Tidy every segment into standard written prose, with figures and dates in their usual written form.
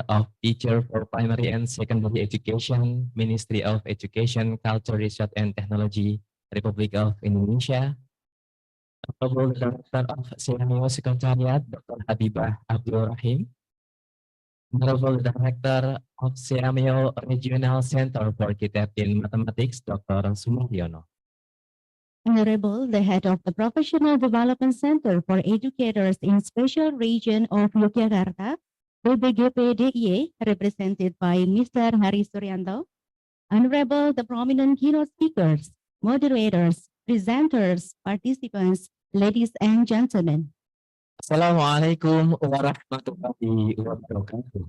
of Teacher for Primary and Secondary Education, Ministry of Education, Culture, Research, and Technology, Republic of Indonesia. Honorable Director of CMU Secretariat, Dr. Habibah Abdul Rahim. Honorable Director of CMU Regional Center for Kitab in Mathematics, Dr. Sumaryono. Honorable, the head of the Professional Development Center for Educators in Special Region of Yogyakarta, BBGP-DIY, represented by Mr. Hari Suryanto. Honorable, the prominent keynote speakers, moderators, presenters, participants, ladies and gentlemen. Assalamualaikum warahmatullahi wabarakatuh.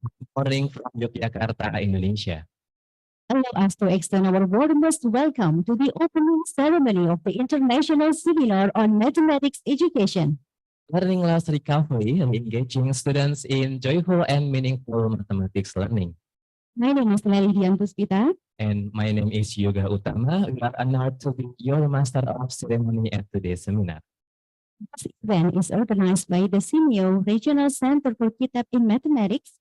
Good morning from Yogyakarta, Indonesia. Allow us to extend our warmest welcome to the opening ceremony of the International Seminar on Mathematics Education. Learning loss recovery and engaging students in joyful and meaningful mathematics learning. My name is Lelidian Puspita. And my name is Yoga Utama. We are honored to be your master of ceremony at today's seminar. This event is organized by the CMU Regional Center for Kitab in Mathematics,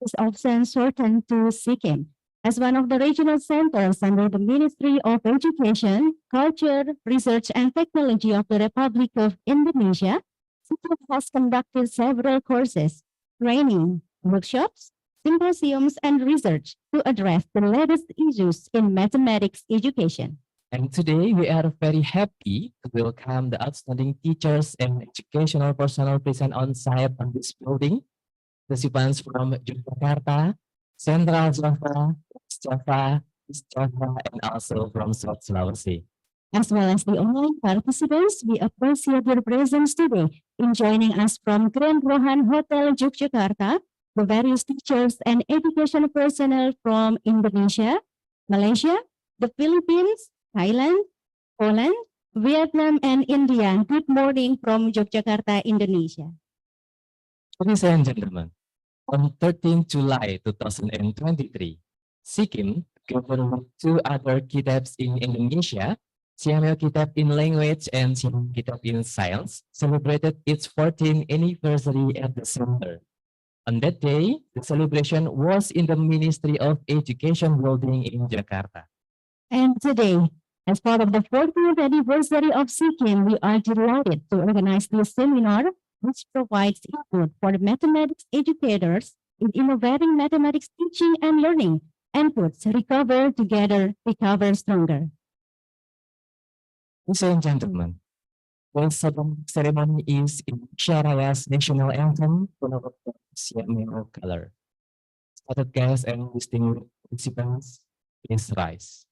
is often shortened to SIKIM. As one of the regional centers under the Ministry of Education, Culture, Research, and Technology of the Republic of Indonesia, SIKIM has conducted several courses, training, workshops, symposiums, and research to address the latest issues in mathematics education. And today we are very happy to welcome the outstanding teachers and educational personnel present on site on this building. Participants from Yogyakarta, Central Java, West Java, East Java, and also from South Sulawesi. As well as the online participants, we appreciate your presence today in joining us from Grand Rohan Hotel Yogyakarta, the various teachers and education personnel from Indonesia, Malaysia, the Philippines, Thailand, Poland, Vietnam, and India. Good morning from Yogyakarta, Indonesia. Ladies and gentlemen, on 13 July 2023, SIKIM, together with two other kitabs in Indonesia, CMU Kitab in Language and CMU Kitab in Science, celebrated its 14th anniversary at the center. On that day, the celebration was in the Ministry of Education building in Jakarta. And today, as part of the 14th anniversary of SIKIM, we are delighted to organize this seminar, which provides input for mathematics educators in innovating mathematics teaching and learning. Inputs recover together, recover stronger. Ladies and gentlemen, the ceremony is Indonesia Raya's national anthem, followed by CMU color. Started guests and distinguished participants, please rise.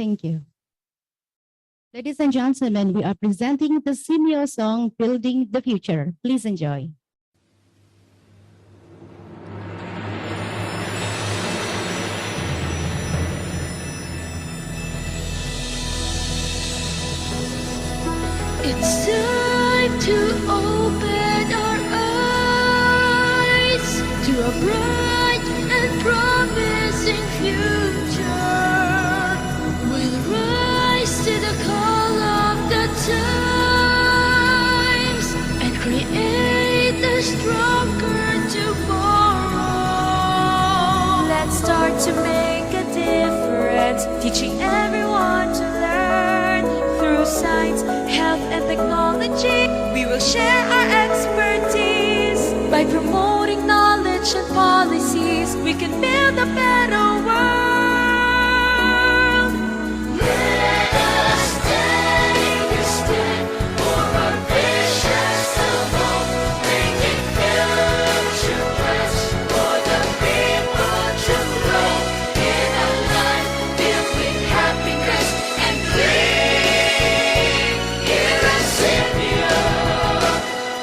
Thank you. Ladies and gentlemen, we are presenting the Simeo song, Building the Future. Please enjoy. It's time to open our eyes to a bright and promising future. We'll rise to the call of the times and create a stronger tomorrow. Let's start to make a difference, teaching everyone to learn through science, health, and technology. We will share our expertise by promoting knowledge and policies. We can build a better world. Let us take a step for our visions of hope, making future plans for the people to grow in a life filled with happiness and green. Here at Simeo,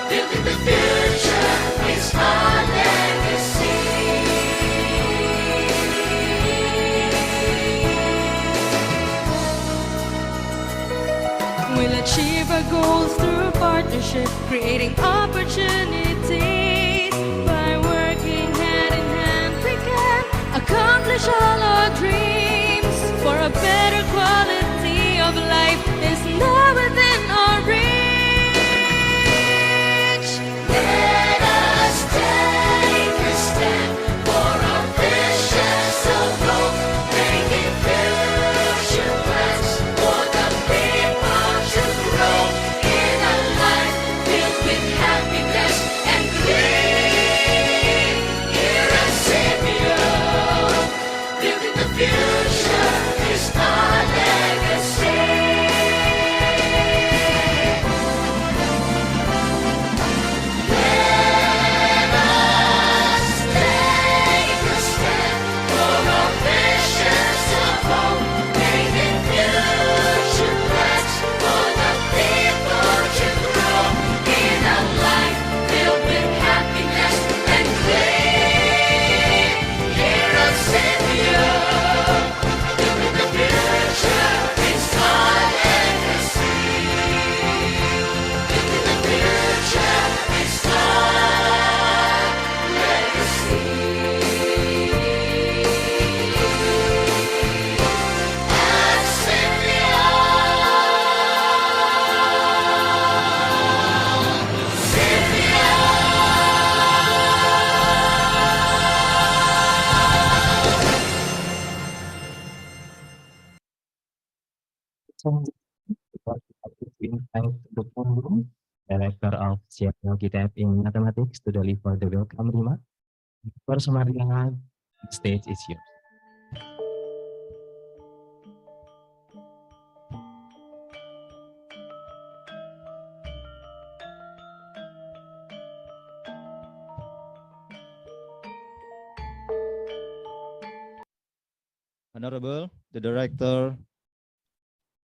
building the future is our legacy. We'll achieve our goals through partnership, creating opportunities. By working hand in hand, we can accomplish all our dreams. For a better quality of life is now within our reach. Let us take a step for our visions of hope, making future plans for the people to grow in a life filled with happiness and green. Here at Simeo, building the future is our legacy. Let us take a step for our visions of hope, making future plans for the people to grow in a life filled with happiness and green. Here at Simeo, building the future is our legacy. Building the future is our legacy. At Simeo, Invite the forum, Director of Siapel Kitab in Mathematics to deliver the welcome remark. First, Mariana, the stage is yours. Honorable, the Director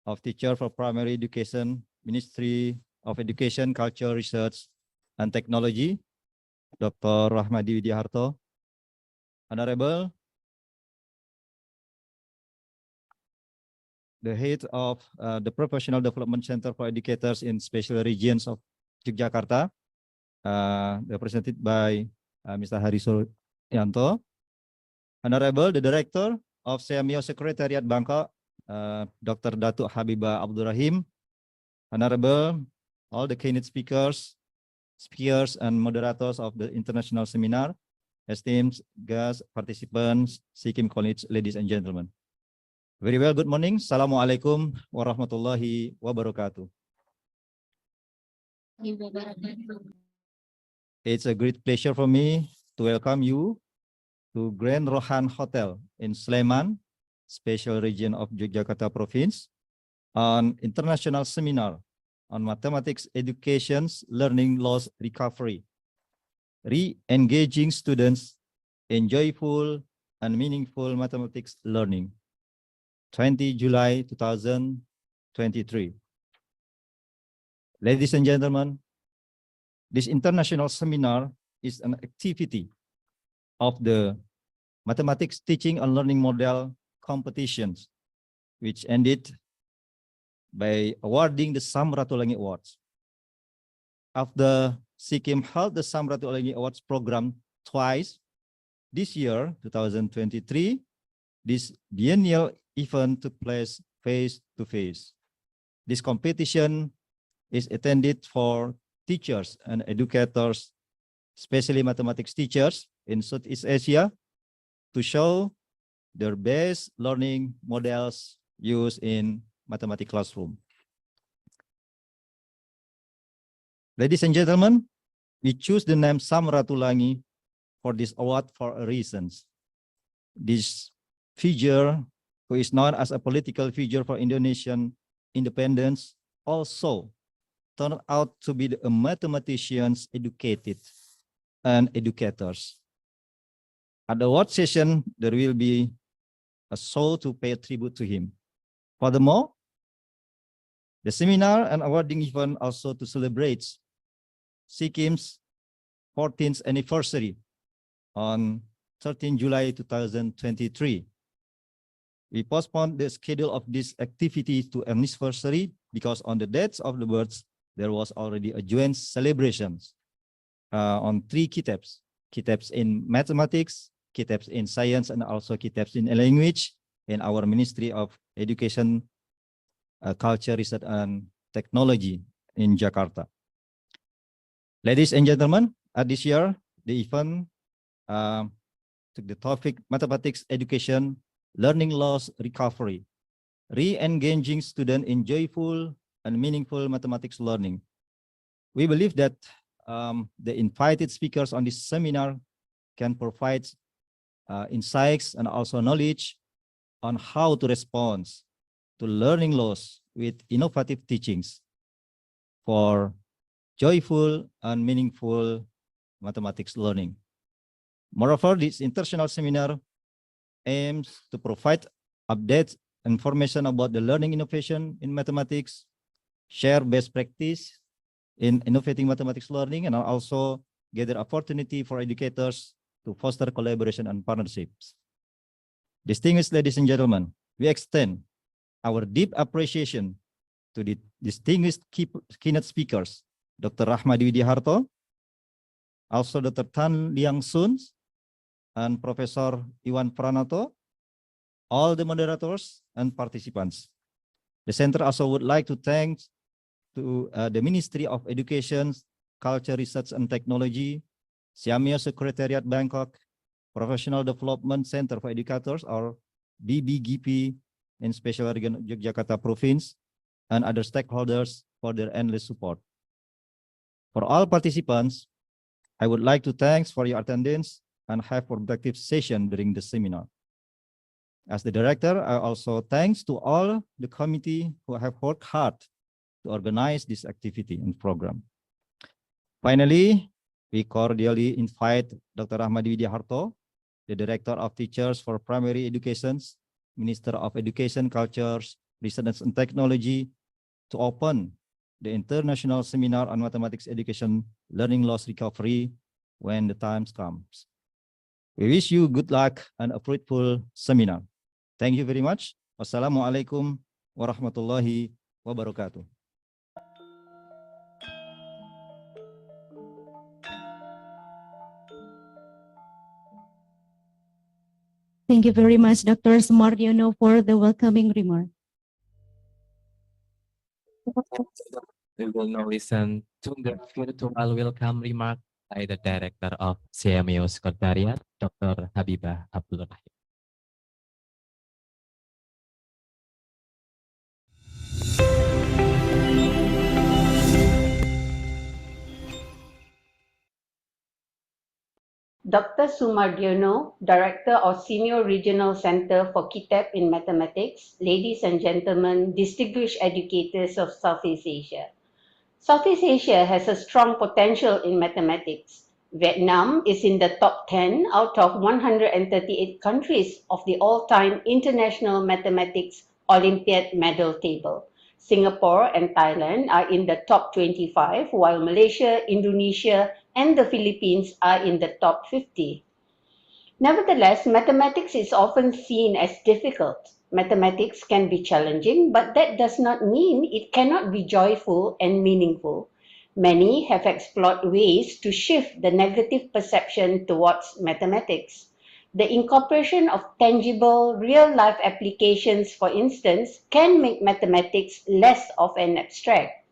of Teacher for Primary Education, Ministry of Education, Culture, Research, and Technology, Dr. Rahmadi Widiharto. Honorable, the head of the Professional Development Center for Educators in Special Regions of Yogyakarta, represented by Mr. Hari Suryanto. Honorable, the Director of Simeo Secretariat Bangkok, Dr. Datuk Habibah Abdul Rahim. Honorable, all the keynote speakers, and moderators of the international seminar, esteemed guests, participants, Sikkim College, ladies and gentlemen. Very well, good morning. Assalamualaikum warahmatullahi wabarakatuh. It's a great pleasure for me to welcome you to Grand Rohan Hotel in Sleman, Special Region of Yogyakarta Province, on international seminar on mathematics education's learning loss recovery, re-engaging students in joyful and meaningful mathematics learning. 20 July 2023. Ladies and gentlemen, this international seminar is an activity of the Mathematics Teaching and Learning Model competitions, which ended by awarding the Samratulangi Awards. After Sikkim held the Samratulangi Awards program twice, this year, 2023, this biennial event took place face-to-face. This competition is attended for teachers and educators, especially mathematics teachers in Southeast Asia, to show their best learning models used in mathematics classroom. Ladies and gentlemen, we choose the name Samratulangi for this award for a reason. This figure, who is known as a political figure for Indonesian independence, also turned out to be the mathematicians educated and educators. At the award session, there will be a show to pay tribute to him. Furthermore, the seminar and awarding event also to celebrate Sikkim's 14th anniversary on 13 July 2023. We postponed the schedule of this activity to anniversary because on the dates of the births, there was already a joint celebrations on 3 kitabs in mathematics, kitabs in science, and also kitabs in language in our Ministry of Education, Culture, Research, and Technology in Jakarta. Ladies and gentlemen, this year, the event took the topic Mathematics Education, Learning Loss Recovery, re-engaging students in joyful and meaningful mathematics learning. We believe that the invited speakers on this seminar can provide insights and also knowledge on how to respond to learning loss with innovative teachings for joyful and meaningful mathematics learning. Moreover, this international seminar aims to provide updates, information about the learning innovation in mathematics, share best practice in innovating mathematics learning, and also gather opportunity for educators to foster collaboration and partnerships. Distinguished ladies and gentlemen, we extend our deep appreciation to the distinguished keynote speakers, Dr. Rahmadi Widiharto, also Dr. Tan Liang Sun, and Professor Iwan Pranoto, all the moderators and participants. The center also would like to thank the Ministry of Education, Culture, Research, and Technology, Siamio Secretariat Bangkok, Professional Development Center for Educators, or BBGP, in Special Region Yogyakarta Province, and other stakeholders for their endless support. For all participants, I would like to thank for your attendance and have productive session during the seminar. As the director, I also thanks to all the committee who have worked hard to organize this activity and program. Finally, we cordially invite Dr. Rahmadi Widiharto, the Director of Teachers for Primary Education, Minister of Education, Culture, Research and Technology, to open the International Seminar on Mathematics Education, Learning Loss Recovery when the time comes. We wish you good luck and a fruitful seminar. Thank you very much. Wassalamualaikum warahmatullahi wabarakatuh. Thank you very much, Dr. Sumardiono, for the welcoming remark. We will now listen to the virtual welcome remark by the Director of CMU Secretariat, Dr. Habibah Abdul Rahim. Dr. Sumardiono, Director of Senior Regional Center for Kitab in Mathematics, ladies and gentlemen, distinguished educators of Southeast Asia. Southeast Asia has a strong potential in mathematics. Vietnam is in the top 10 out of 138 countries of the all-time International Mathematics Olympiad medal table. Singapore and Thailand are in the top 25, while Malaysia, Indonesia, and the Philippines are in the top 50. Nevertheless, mathematics is often seen as difficult. Mathematics can be challenging, but that does not mean it cannot be joyful and meaningful. Many have explored ways to shift the negative perception towards mathematics. The incorporation of tangible, real-life applications, for instance, can make mathematics less of an abstract.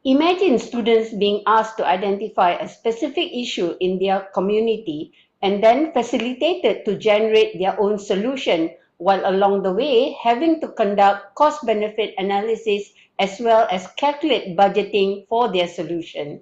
Imagine students being asked to identify a specific issue in their community and then facilitated to generate their own solution, while along the way having to conduct cost-benefit analysis as well as calculate budgeting for their solution.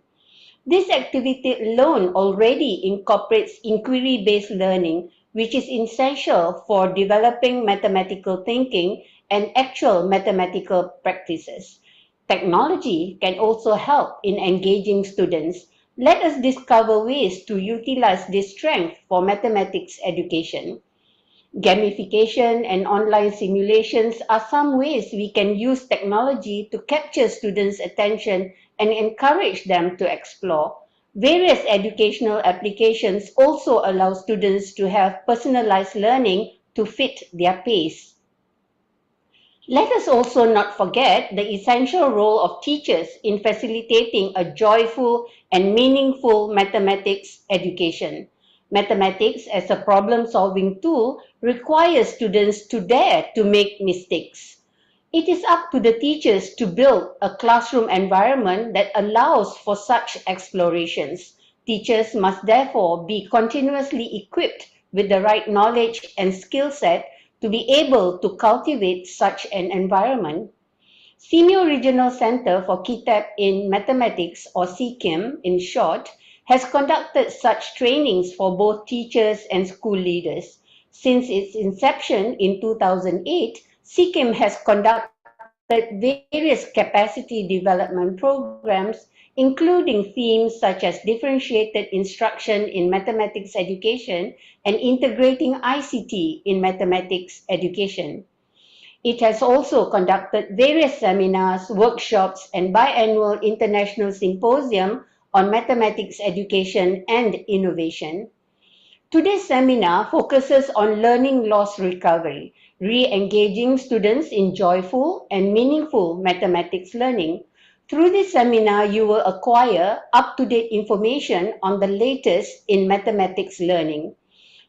This activity alone already incorporates inquiry-based learning, which is essential for developing mathematical thinking and actual mathematical practices. Technology can also help in engaging students. Let us discover ways to utilize this strength for mathematics education. Gamification and online simulations are some ways we can use technology to capture students' attention and encourage them to explore. Various educational applications also allow students to have personalized learning to fit their pace. Let us also not forget the essential role of teachers in facilitating a joyful and meaningful mathematics education. Mathematics as a problem-solving tool requires students to dare to make mistakes. It is up to the teachers to build a classroom environment that allows for such explorations. Teachers must therefore be continuously equipped with the right knowledge and skill set to be able to cultivate such an environment. Simeo Regional Center for Kitab in Mathematics, or CKIM in short, has conducted such trainings for both teachers and school leaders. Since its inception in 2008, CKIM has conducted various capacity development programs, including themes such as differentiated instruction in mathematics education and integrating ICT in mathematics education. It has also conducted various seminars, workshops, and biannual international symposium on mathematics education and innovation. Today's seminar focuses on learning loss recovery, re-engaging students in joyful and meaningful mathematics learning. Through this seminar, you will acquire up-to-date information on the latest in mathematics learning.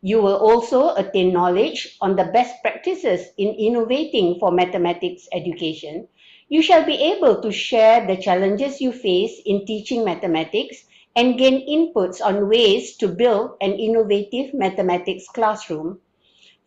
You will also attain knowledge on the best practices in innovating for mathematics education. You shall be able to share the challenges you face in teaching mathematics and gain inputs on ways to build an innovative mathematics classroom.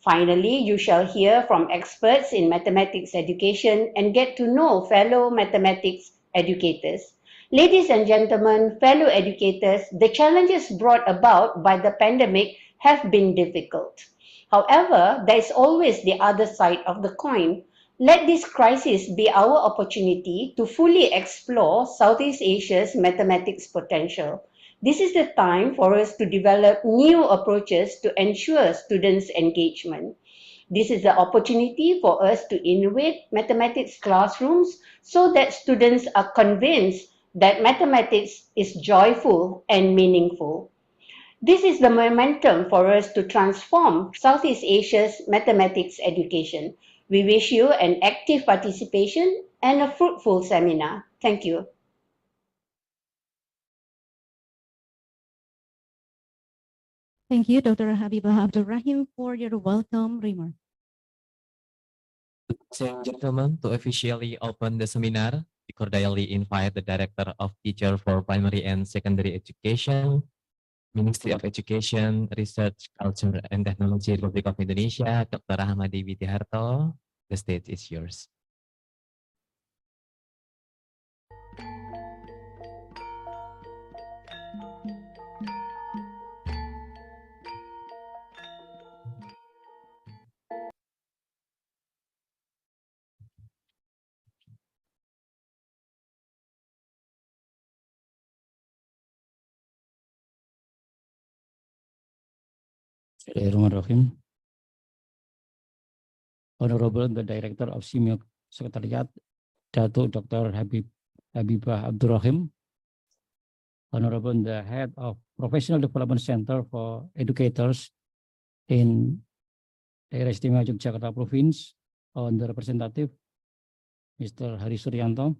Finally, you shall hear from experts in mathematics education and get to know fellow mathematics educators. Ladies and gentlemen, fellow educators, the challenges brought about by the pandemic have been difficult. However, there is always the other side of the coin. Let this crisis be our opportunity to fully explore Southeast Asia's mathematics potential. This is the time for us to develop new approaches to ensure students' engagement. This is the opportunity for us to innovate mathematics classrooms so that students are convinced that mathematics is joyful and meaningful. This is the momentum for us to transform Southeast Asia's mathematics education. We wish you an active participation and a fruitful seminar. Thank you. Thank you, Dr. Habibah Abdul Rahim, for your welcome remark. Ladies and gentlemen, to officially open the seminar, we cordially invite the Director of Teacher for Primary and Secondary Education, Ministry of Education, Research, Culture, and Technology, Republic of Indonesia, Dr. Ahmadi Widiharto. The stage is yours. Bismillahirrahmanirrahim. Honorable the Director of Simeo Secretariat, Datuk Dr. Habibah Abdurrahim. Honorable the Head of Professional Development Center for Educators in Daerah Istimewa Yogyakarta Province, on the representative, Mr. Hari Suryanto.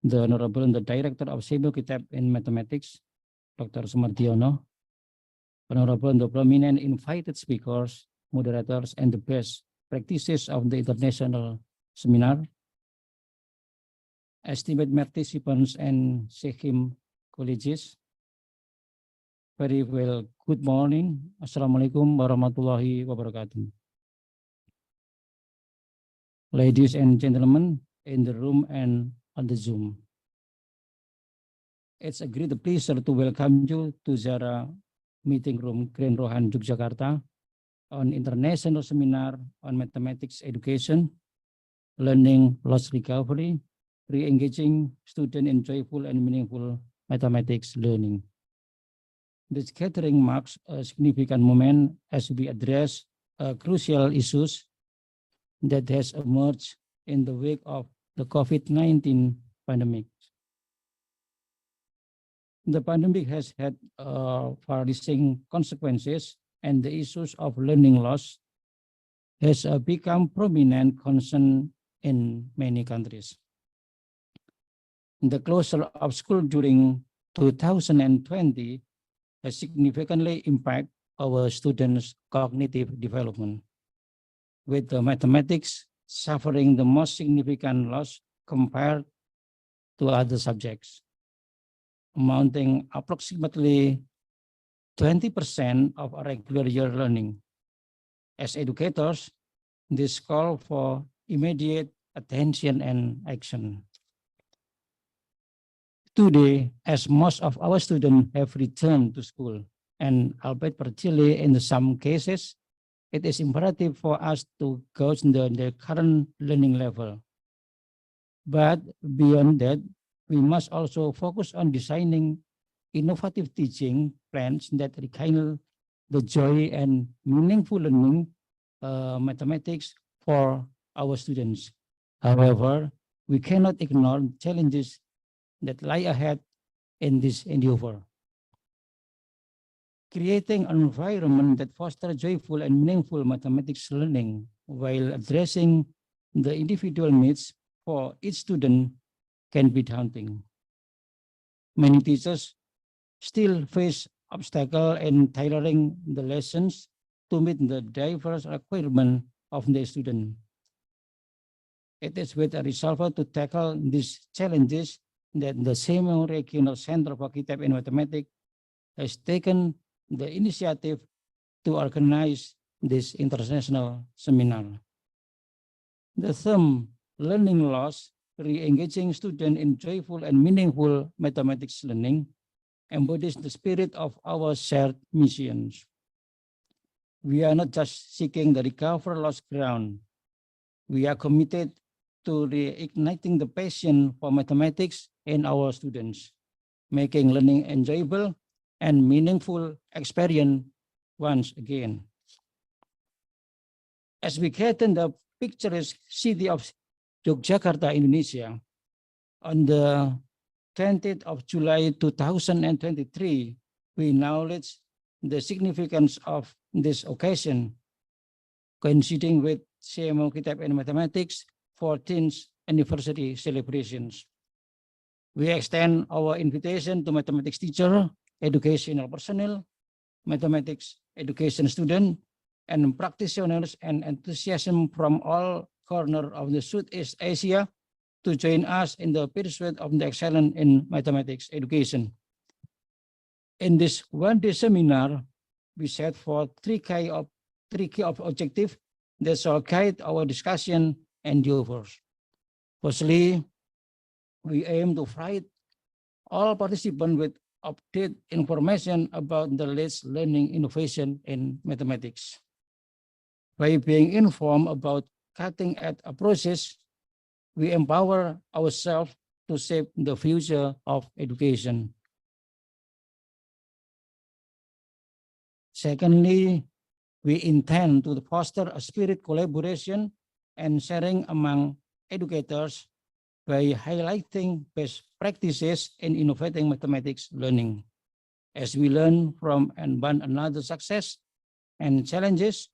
The Honorable the Director of Simeo Kitab in Mathematics, Dr. Sumardiono. Honorable the prominent invited speakers, moderators, and the best practices of the international seminar, esteemed participants and SEHIM colleges. Very well, good morning. Assalamualaikum warahmatullahi wabarakatuh. Ladies and gentlemen in the room and on the Zoom. It's a great pleasure to welcome you to Zara Meeting Room Grand Rohan Yogyakarta on International Seminar on Mathematics Education, Learning Loss Recovery, Re-engaging Student in Joyful and Meaningful Mathematics Learning. This gathering marks a significant moment as we address crucial issues that has emerged in the wake of the COVID-19 pandemic. The pandemic has had far-reaching consequences, and the issues of learning loss has become prominent concern in many countries. The closure of school during 2020 has significantly impacted our students' cognitive development, with the mathematics suffering the most significant loss compared to other subjects, amounting approximately 20% of our regular year learning. As educators, this call for immediate attention and action. Today, as most of our students have returned to school, and albeit particularly in some cases, it is imperative for us to gauge the current learning level. But beyond that, we must also focus on designing innovative teaching plans that rekindle the joy and meaningful learning mathematics for our students. However, we cannot ignore challenges that lie ahead in this endeavor. Creating an environment that fosters joyful and meaningful mathematics learning while addressing the individual needs for each student can be daunting. Many teachers still face obstacles in tailoring the lessons to meet the diverse requirements of their students. It is with a resolve to tackle these challenges that the Simeo Regional Center for Kitab in Mathematics has taken the initiative to organize this international seminar. The theme, Learning Loss, Re-engaging Students in Joyful and Meaningful Mathematics Learning, embodies the spirit of our shared missions. We are not just seeking the recover lost ground. We are committed to reigniting the passion for mathematics in our students, making learning enjoyable and meaningful experience once again. As we get in the picturesque city of Yogyakarta, Indonesia, on the 20th of July 2023, we acknowledge the significance of this occasion, coinciding with Simeo Kitab in Mathematics 14th anniversary celebrations. We extend our invitation to mathematics teacher, educational personnel, mathematics education student, and practitioners and enthusiasm from all corners of the Southeast Asia to join us in the pursuit of the excellence in mathematics education. In this one-day seminar, we set forth three key objectives that shall guide our discussion and endeavors. Firstly, we aim to provide all participants with updated information about the latest learning innovation in mathematics. By being informed about cutting-edge approaches, we empower ourselves to shape the future of education. Secondly, We intend to foster a spirit collaboration and sharing among educators by highlighting best practices in innovating mathematics learning. As we learn from and one another success and challenges,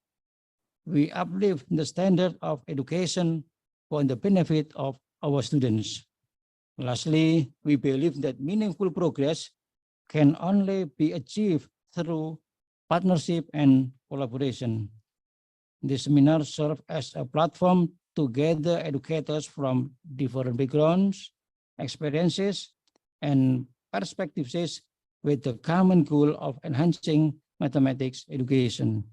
we uplift the standard of education for the benefit of our students. Lastly, we believe that meaningful progress can only be achieved through partnership and collaboration. This seminar serves as a platform to gather educators from different backgrounds, experiences, and perspectives with the common goal of enhancing mathematics education.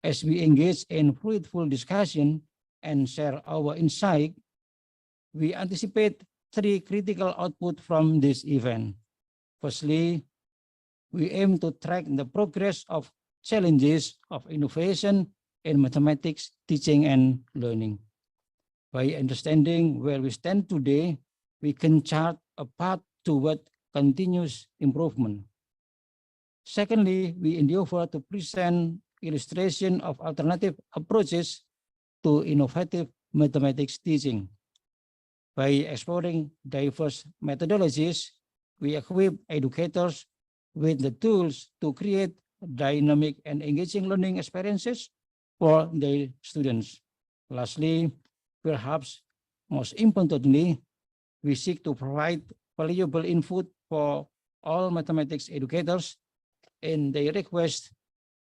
As we engage in fruitful discussion and share our insight, we anticipate 3 critical outputs from this event. Firstly, we aim to track the progress of challenges of innovation in mathematics teaching and learning. By understanding where we stand today, we can chart a path toward continuous improvement. Secondly, we endeavor to present illustration of alternative approaches to innovative mathematics teaching. By exploring diverse methodologies, we equip educators with the tools to create dynamic and engaging learning experiences for their students. Lastly, perhaps most importantly, we seek to provide valuable input for all mathematics educators in their request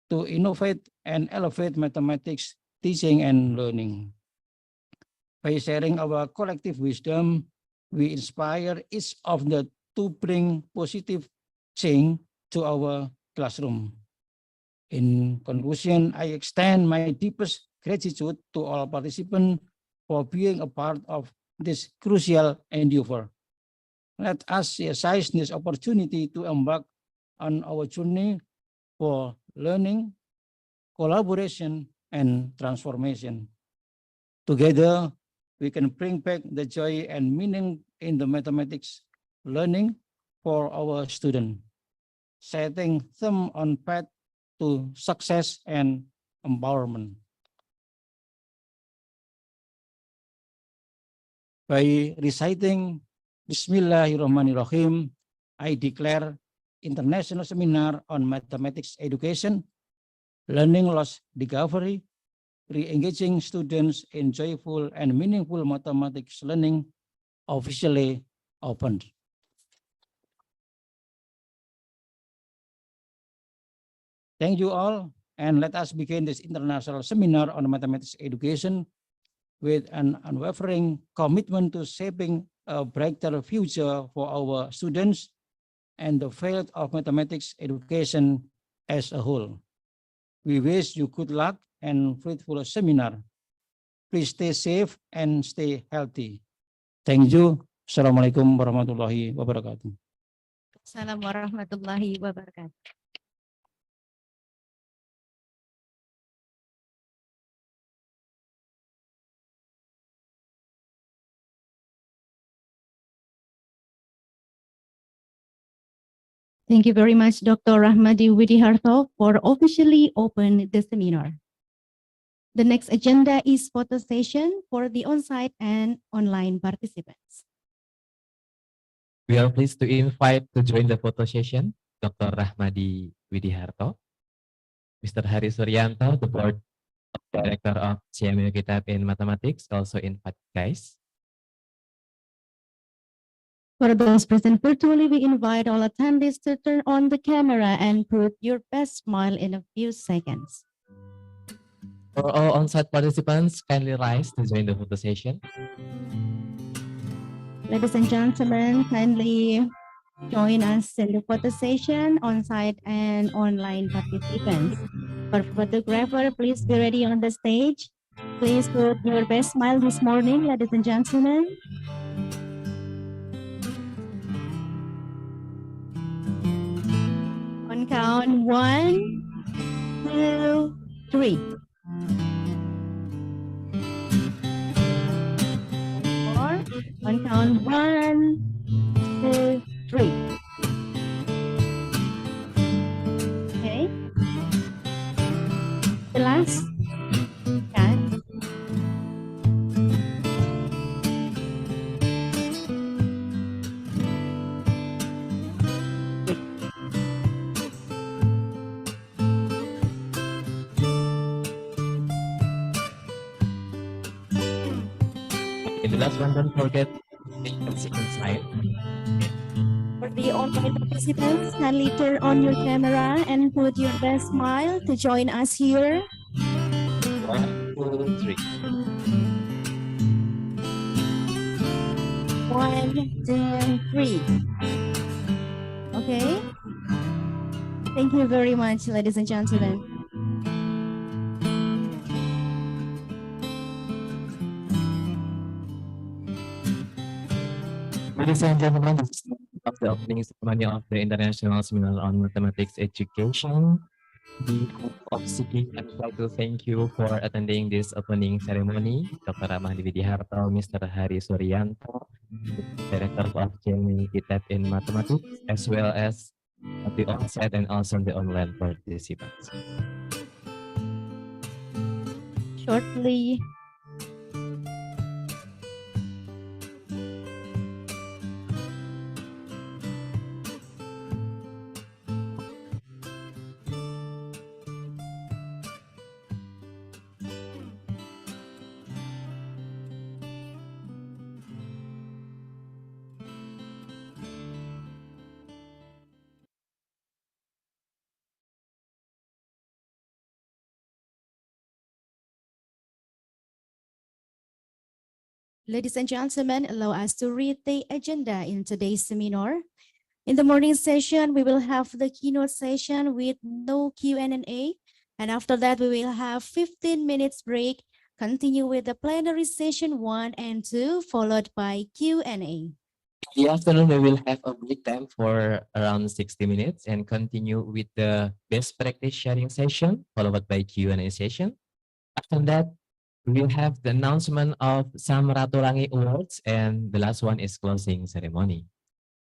to innovate and elevate mathematics teaching and learning. By sharing our collective wisdom, we inspire each of them to bring positive change to our classroom. In conclusion, I extend my deepest gratitude to all participants for being a part of this crucial endeavor. Let us seize this opportunity to embark on our journey for learning, collaboration, and transformation. Together, we can bring back the joy and meaning in the mathematics learning for our students, setting them on path to success and empowerment. By reciting Bismillahirrahmanirrahim, I declare International Seminar on Mathematics Education, Learning Loss Recovery, Re-engaging Students in Joyful and Meaningful Mathematics Learning officially opened. Thank you all, and let us begin this international seminar on mathematics education with an unwavering commitment to shaping a brighter future for our students and the field of mathematics education as a whole. We wish you good luck and fruitful seminar. Please stay safe and stay healthy. Thank you. Assalamualaikum warahmatullahi wabarakatuh. Assalamualaikum warahmatullahi wabarakatuh. Thank you very much, Dr. Rahmadi Widiharto, for officially open the seminar. The next agenda is photo session for the on-site and online participants. We are pleased to invite to join the photo session Dr. Rahmadi Widiharto, Mr. Hari Suryanto, the Board Director of CMU Kitab in Mathematics, also invite guys. For those present virtually, we invite all attendees to turn on the camera and put your best smile in a few seconds. For all on-site participants, kindly rise to join the photo session. Ladies and gentlemen, kindly join us in the photo session, on-site and online participants. For photographer, please be ready on the stage. Please put your best smile this morning, ladies and gentlemen. On count 1, 2, 3. 4. On count 1, 2, 3. Okay. The last one, don't forget the second slide. For the online participants, kindly turn on your camera and put your best smile to join us here. 1, 2, 3. 1, 2, 3. Okay. Thank you very much, ladies and gentlemen. Ladies and gentlemen, this is of the opening ceremony of the International Seminar on Mathematics Education. The group of SIKI, I would like to thank you for attending this opening ceremony. Dr. Rahmadi Widiharto, Mr. Hari Suryanto, Director of Cemi Kitab in Mathematics, as well as the onset and also the online participants. Shortly. Ladies and gentlemen, allow us to read the agenda in today's seminar. In the morning session, we will have the keynote session with no Q&A. And after that, we will have 15 minutes break, continue with the plenary session 1 and 2, followed by Q&A. In the afternoon, we will have a break time for around 60 minutes and continue with the best practice sharing session, followed by Q&A session. After that, we will have the announcement of some Ratulangi Awards, and the last one is closing ceremony.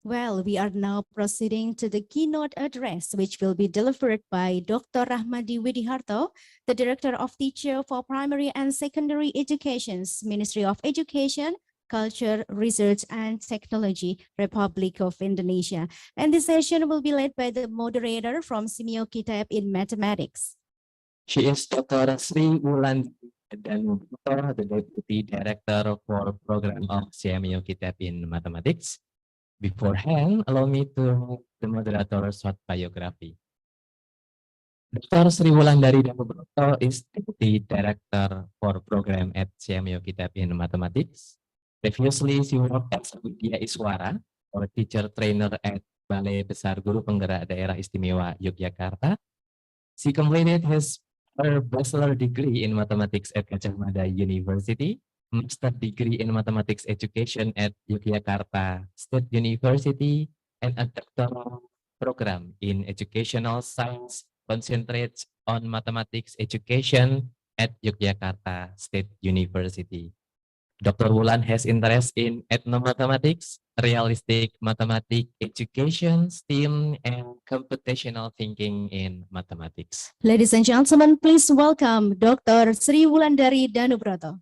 Well, we are now proceeding to the keynote address, which will be delivered by Dr. Rahmadi Widiharto, the Director of Teacher for Primary and Secondary Education's Ministry of Education, Culture, Research and Technology, Republic of Indonesia. And this session will be led by the moderator from Simeo Kitab in Mathematics. She is Dr. Sri Wulandari Danubrata, the Deputy Director for Program of CMU Kitab in Mathematics. Beforehand, allow me to read the moderator's short biography. Dr. Sri Wulandari Danubrata is Deputy Director for Program at CMU Kitab in Mathematics. Previously, she worked as Widya Iswara, or teacher trainer at Balai Besar Guru Penggerak Daerah Istimewa Yogyakarta. She completed her bachelor degree in mathematics at Gajah Mada University, master degree in mathematics education at Yogyakarta State University, and a doctoral program in educational science concentrates on mathematics education at Yogyakarta State University. Dr. Wulan has interest in ethnomathematics, realistic mathematics education, STEAM, and computational thinking in mathematics. Ladies and gentlemen, please welcome Dr. Sri Wulandari Danubrata.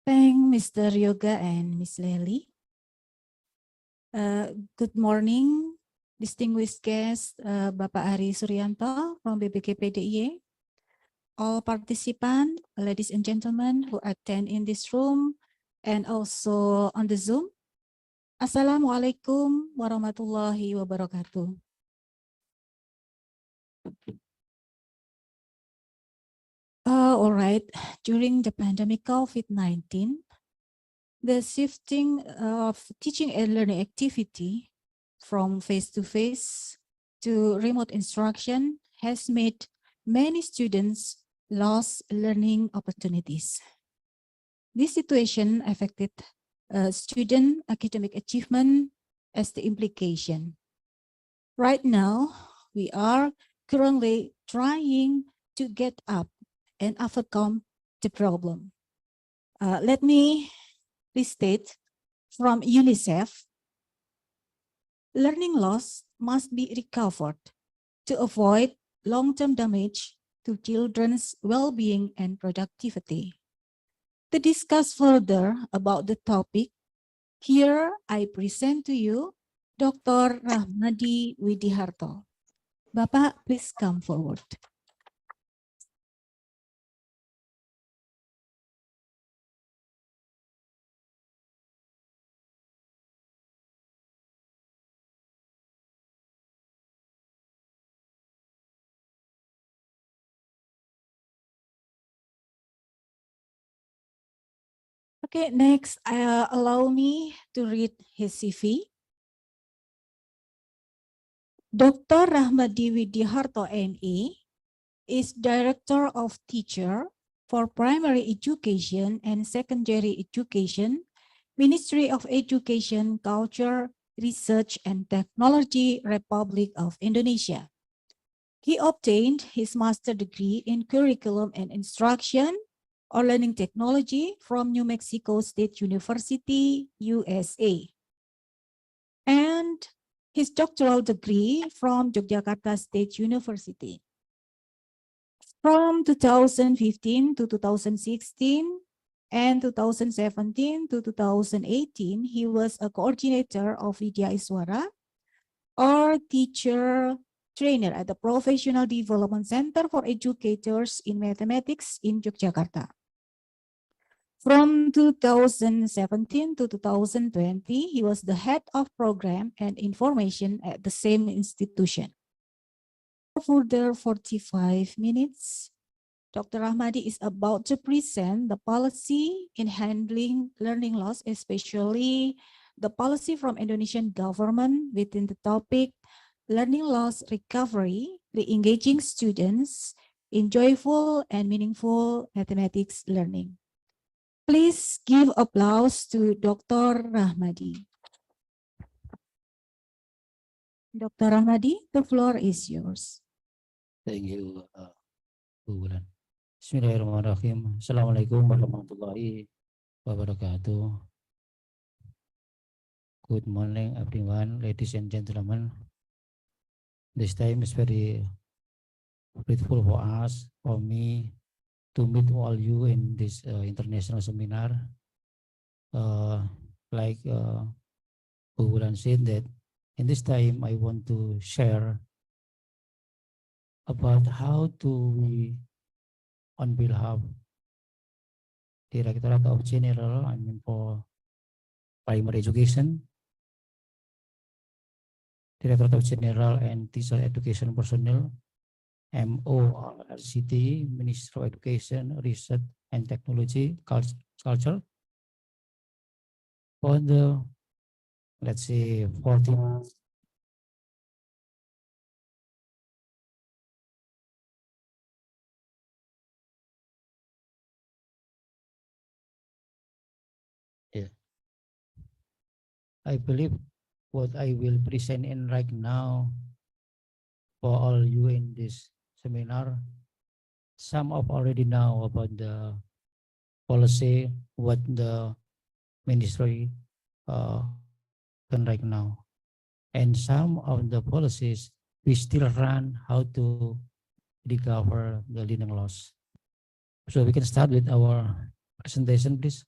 Thank Mr. Yoga and Ms. Lely. Good morning, distinguished guests, Bapak Hari Suryanto from BPKPDIY, all participants, ladies and gentlemen who attend in this room and also on the Zoom. Assalamualaikum warahmatullahi wabarakatuh. All right, during the pandemic COVID-19, the shifting of teaching and learning activity from face-to-face to remote instruction has made many students lose learning opportunities. This situation affected student academic achievement as the implication. Right now, we are currently trying to get up and overcome the problem. Let me restate from UNICEF. Learning loss must be recovered to avoid long-term damage to children's well-being and productivity. To discuss further about the topic, here I present to you Dr. Rahmadi Widiharto. Bapak, please come forward. Okay, next, allow me to read his CV. Dr. Rahmadi Widiharto ME is Director of Teacher for Primary Education and Secondary Education, Ministry of Education, Culture, Research and Technology, Republic of Indonesia. He obtained his master's degree in Curriculum and Instruction or Learning Technology from New Mexico State University, USA. And his doctoral degree from Yogyakarta State University. From 2015 to 2016 and 2017 to 2018, he was a coordinator of Widya Iswara or teacher trainer at the Professional Development Center for Educators in Mathematics in Yogyakarta. From 2017 to 2020, he was the head of program and information at the same institution. For further 45 minutes, Dr. Rahmadi is about to present the policy in handling learning loss, especially the policy from Indonesian government within the topic learning loss recovery, re-engaging students in joyful and meaningful mathematics learning. Please give applause to Dr. Rahmadi. Dr. Rahmadi, the floor is yours. Thank you, Bu Bulan. Bismillahirrahmanirrahim. Assalamualaikum warahmatullahi wabarakatuh. Good morning, everyone, ladies and gentlemen. This time is very grateful for us, for me, to meet all you in this international seminar. Like Bu Bulan said that in this time I want to share about how to we on behalf Directorate of General, I mean for primary education, Directorate of General and Teacher Education Personnel, MORCT, Ministry of Education, Research and Technology, Culture, for the, let's say, 14 I believe what I will present in right now for all you in this seminar, some of already know about the policy, what the ministry done right now. And some of the policies we still run how to recover the learning loss. So we can start with our presentation, please.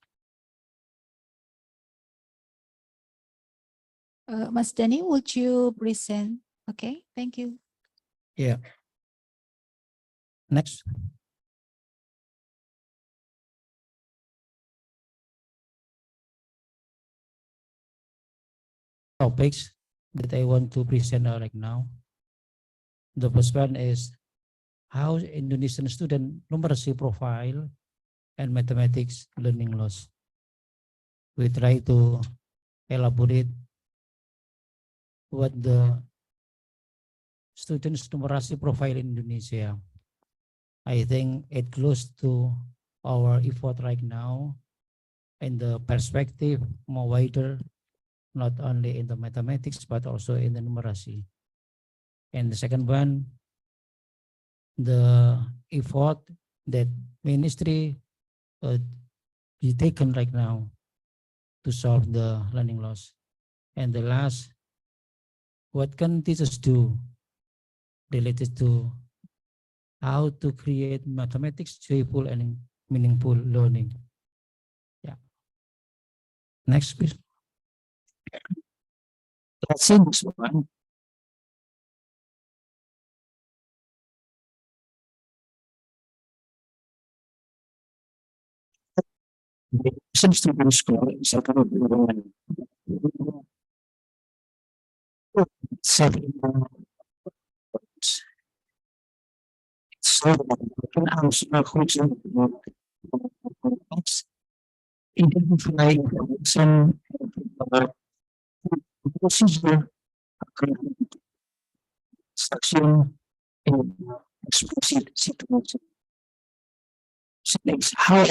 Mas Danny, would you present? Okay, thank you. Yeah. Next. Topics that I want to present right now. The first one is how Indonesian student numeracy profile and mathematics learning loss. We try to elaborate what the students numeracy profile in Indonesia. I think it close to our effort right now and the perspective more wider, not only in the mathematics, but also in the numeracy. And the second one, the effort that ministry is taken right now to solve the learning loss. And the last, what can teachers do related to how to create mathematics joyful and meaningful learning. Yeah. Next, please. Let's see this one. The student score is a kind of seven. So can answer question. Identify some procedure section in explicit situation. Next, how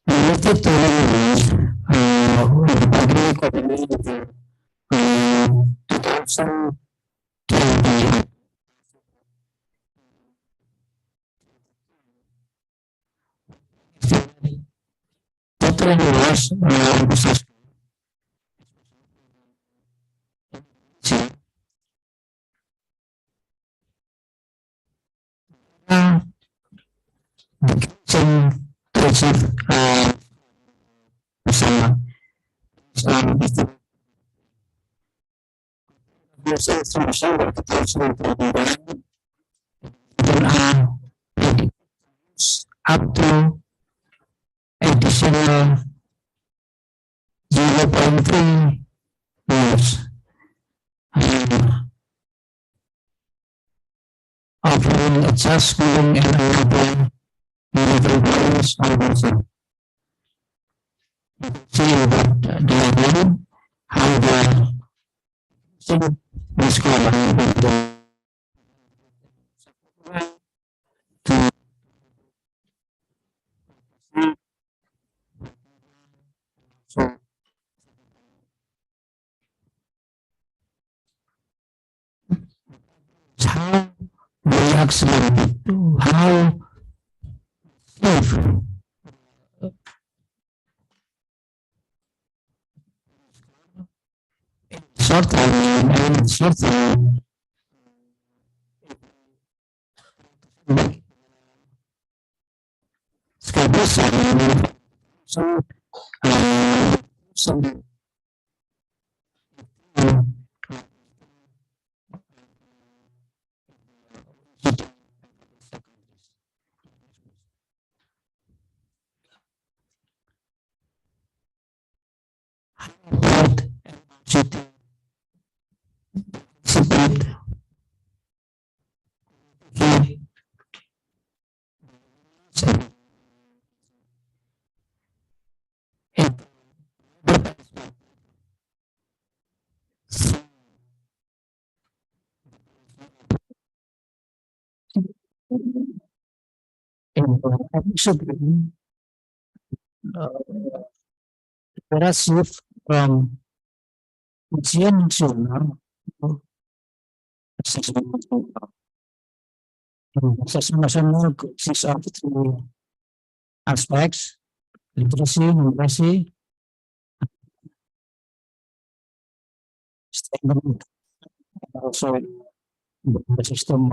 related to agree coordinator 2020 total was bersama up to additional 0.3 years offering a just schooling and enabling individuals also. See what they are doing, how they are discovering the how they accelerate, how safe short term and short term some shift from ujian nasional assessment nasional consists of three aspects: literacy, numeracy, and also the system.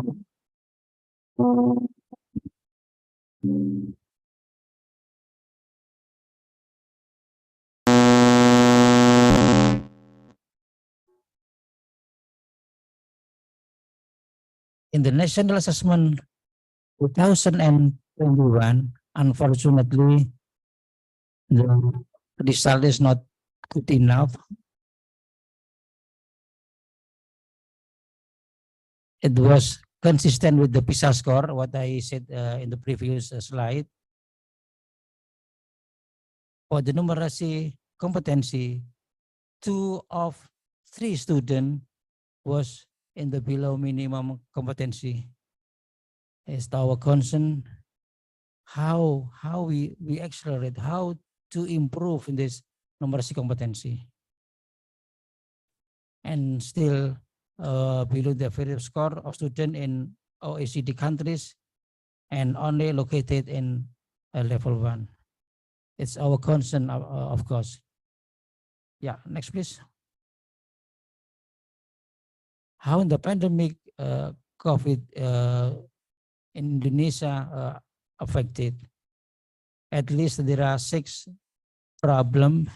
In the national assessment 2021, unfortunately, the result is not good enough. It was consistent with the PISA score, what I said in the previous slide. for the numeracy competency, 2 of 3 students was in the below minimum competency. It's our concern how we accelerate, how to improve in this numeracy competency. And still below the average score of student in OECD countries and only located in level 1. It's our concern, of course. Yeah, next please. How the pandemic COVID in Indonesia affected? At least there are 6 problems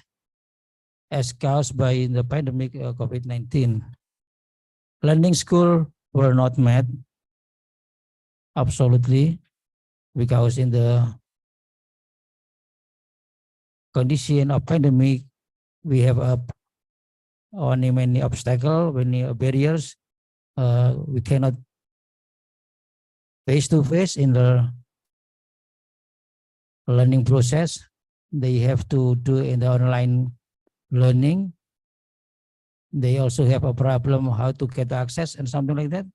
as caused by the pandemic COVID-19. Learning school were not met, absolutely, because in the condition of pandemic, we have many obstacles, many barriers. We cannot face-to-face in the learning process. They have to do in the online learning. They also have a problem how to get access and something like that.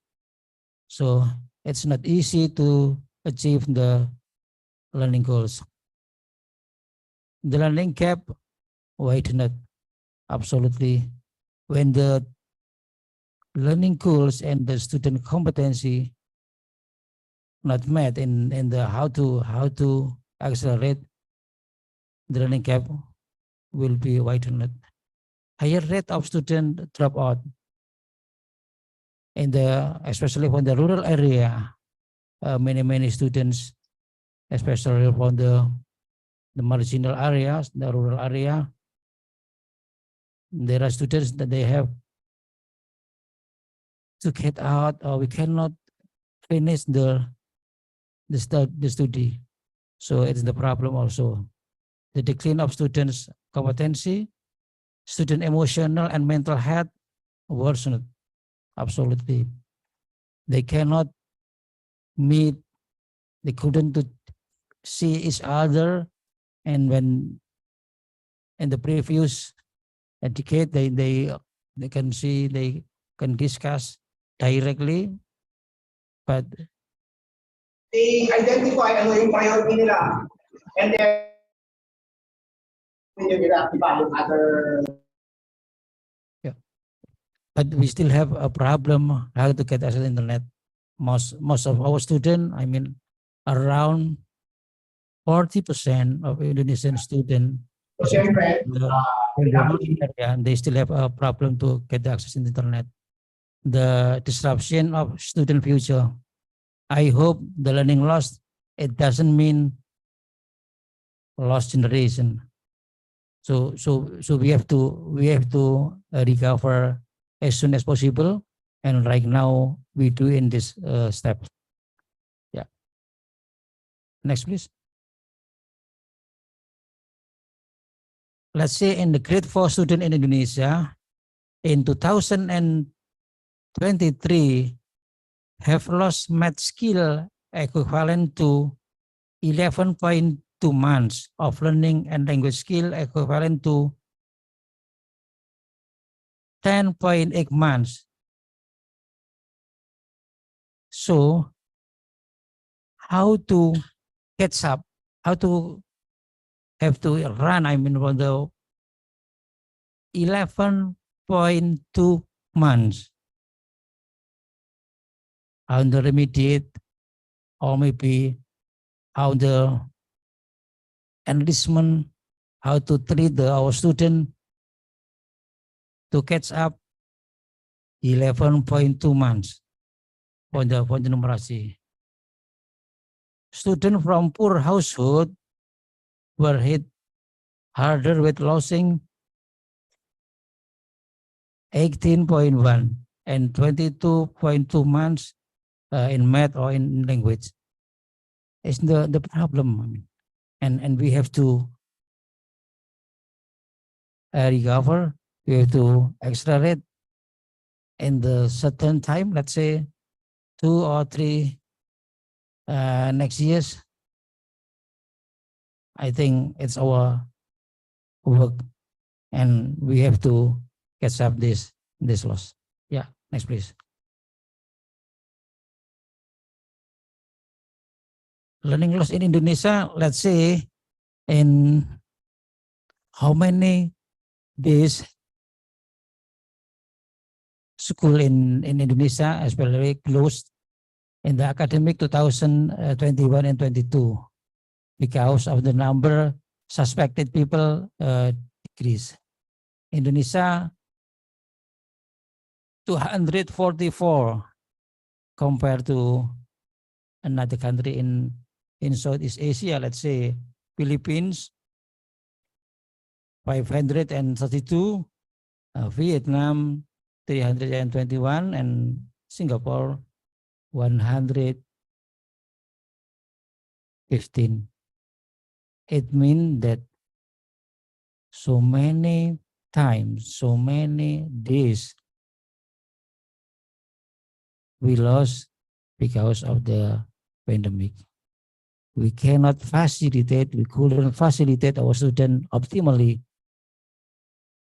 So it's not easy to achieve the learning goals. The learning gap widened absolutely when the learning goals and the student competency not met in the how to accelerate, the learning gap will be widened. Higher rate of student dropout in especially from the rural area. Many students, especially from the marginal areas, the rural area, there are students that they have to get out, or we cannot finish the study. So it's the problem also. The decline of students' competency, student emotional and mental health worsened. Absolutely. They cannot meet, they couldn't see each other, and when in the previous decade they can see, they can discuss directly, but they identify ano yung priority nila, and then other. Yeah, but we still have a problem how to get access to internet. Most of our students, I mean, around 40% of Indonesian students in the rural area, they still have a problem to get access to the internet. The disruption of student future. I hope the learning loss, it doesn't mean lost generation. So we have to recover as soon as possible, and right now we do in this step. Yeah. Next, please. Let's say in the grade 4 student in Indonesia, in 2023, have lost math skill equivalent to 11.2 months of learning, and language skill equivalent to 10.8 months. So how to catch up, how to have to run, I mean, for the 11.2 months. How to remediate, or maybe how the enrichment, how to treat our student to catch up 11.2 months for the numeracy. Students from poor household were hit harder with losing 18.1 and 22.2 months in math or in language. It's the problem. I mean, and we have to recover. We have to accelerate in the certain time. Let's say 2 or 3 next years. I think it's our work, and we have to catch up this loss. Yeah, next please. Learning loss in Indonesia, let's say, in how many days school in Indonesia, especially closed in the academic 2021 and 22 because of the number suspected people decrease. Indonesia 244 compared to another country in Southeast Asia, let's say Philippines 532, Vietnam 321, and Singapore 115. It means that so many times, so many days we lost because of the pandemic. We cannot facilitate, we couldn't facilitate our students optimally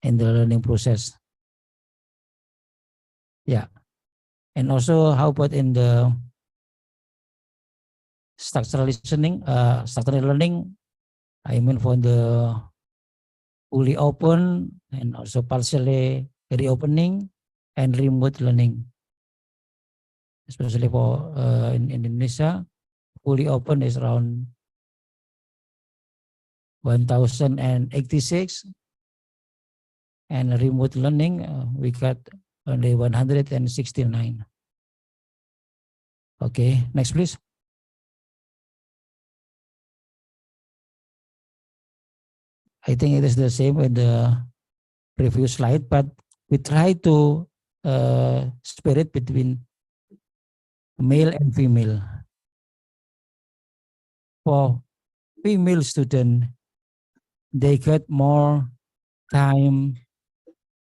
in the learning process. Yeah. And also, how about in the structural listening, structural learning, I mean for the fully open and also partially reopening and remote learning, especially for in Indonesia, fully open is around 1,086, and remote learning we got only 169. Okay, next please. I think it is the same with the previous slide, but we try to split between male and female. For female student, they get more time,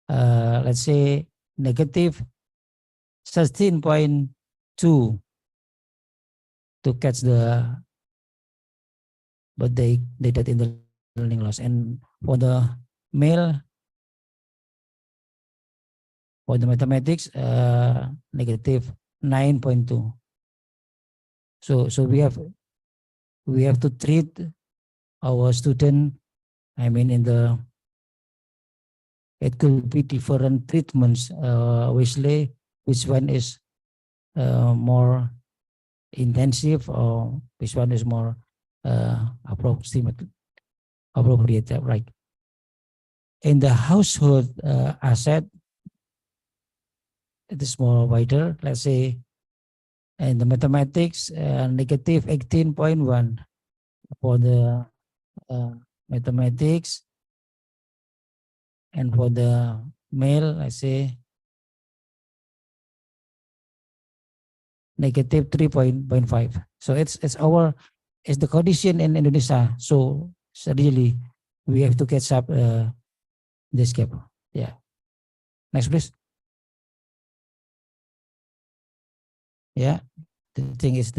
let's say negative 16.2 to catch the, but they did in the learning loss. And for the male, for the mathematics, negative 9.2. So we have to treat our student, I mean in the, it could be different treatments, which one is more intensive or which one is more appropriate, right? In the household asset, it is more wider. Let's say in the mathematics, negative 18.1 for the mathematics, and for the male, I say negative 3.5. So it's the condition in Indonesia. So really we have to catch up this gap. Yeah. Next, please. Yeah. The thing is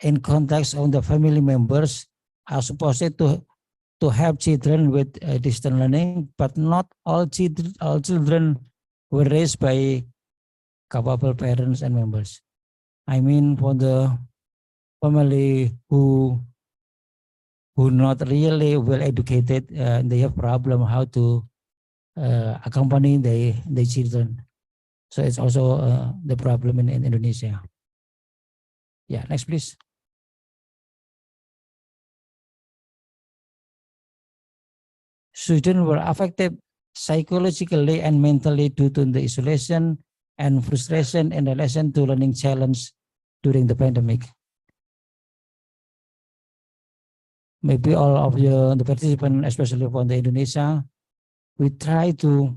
in context of the family members are supposed to help children with distance learning, but not all children were raised by capable parents and members. I mean, for the family who not really well educated, they have problem how to accompany their children. So it's also the problem in Indonesia. Yeah, next please. Students were affected psychologically and mentally due to the isolation and frustration in relation to learning challenge during the pandemic. Maybe all of the participants, especially from the Indonesia, we try to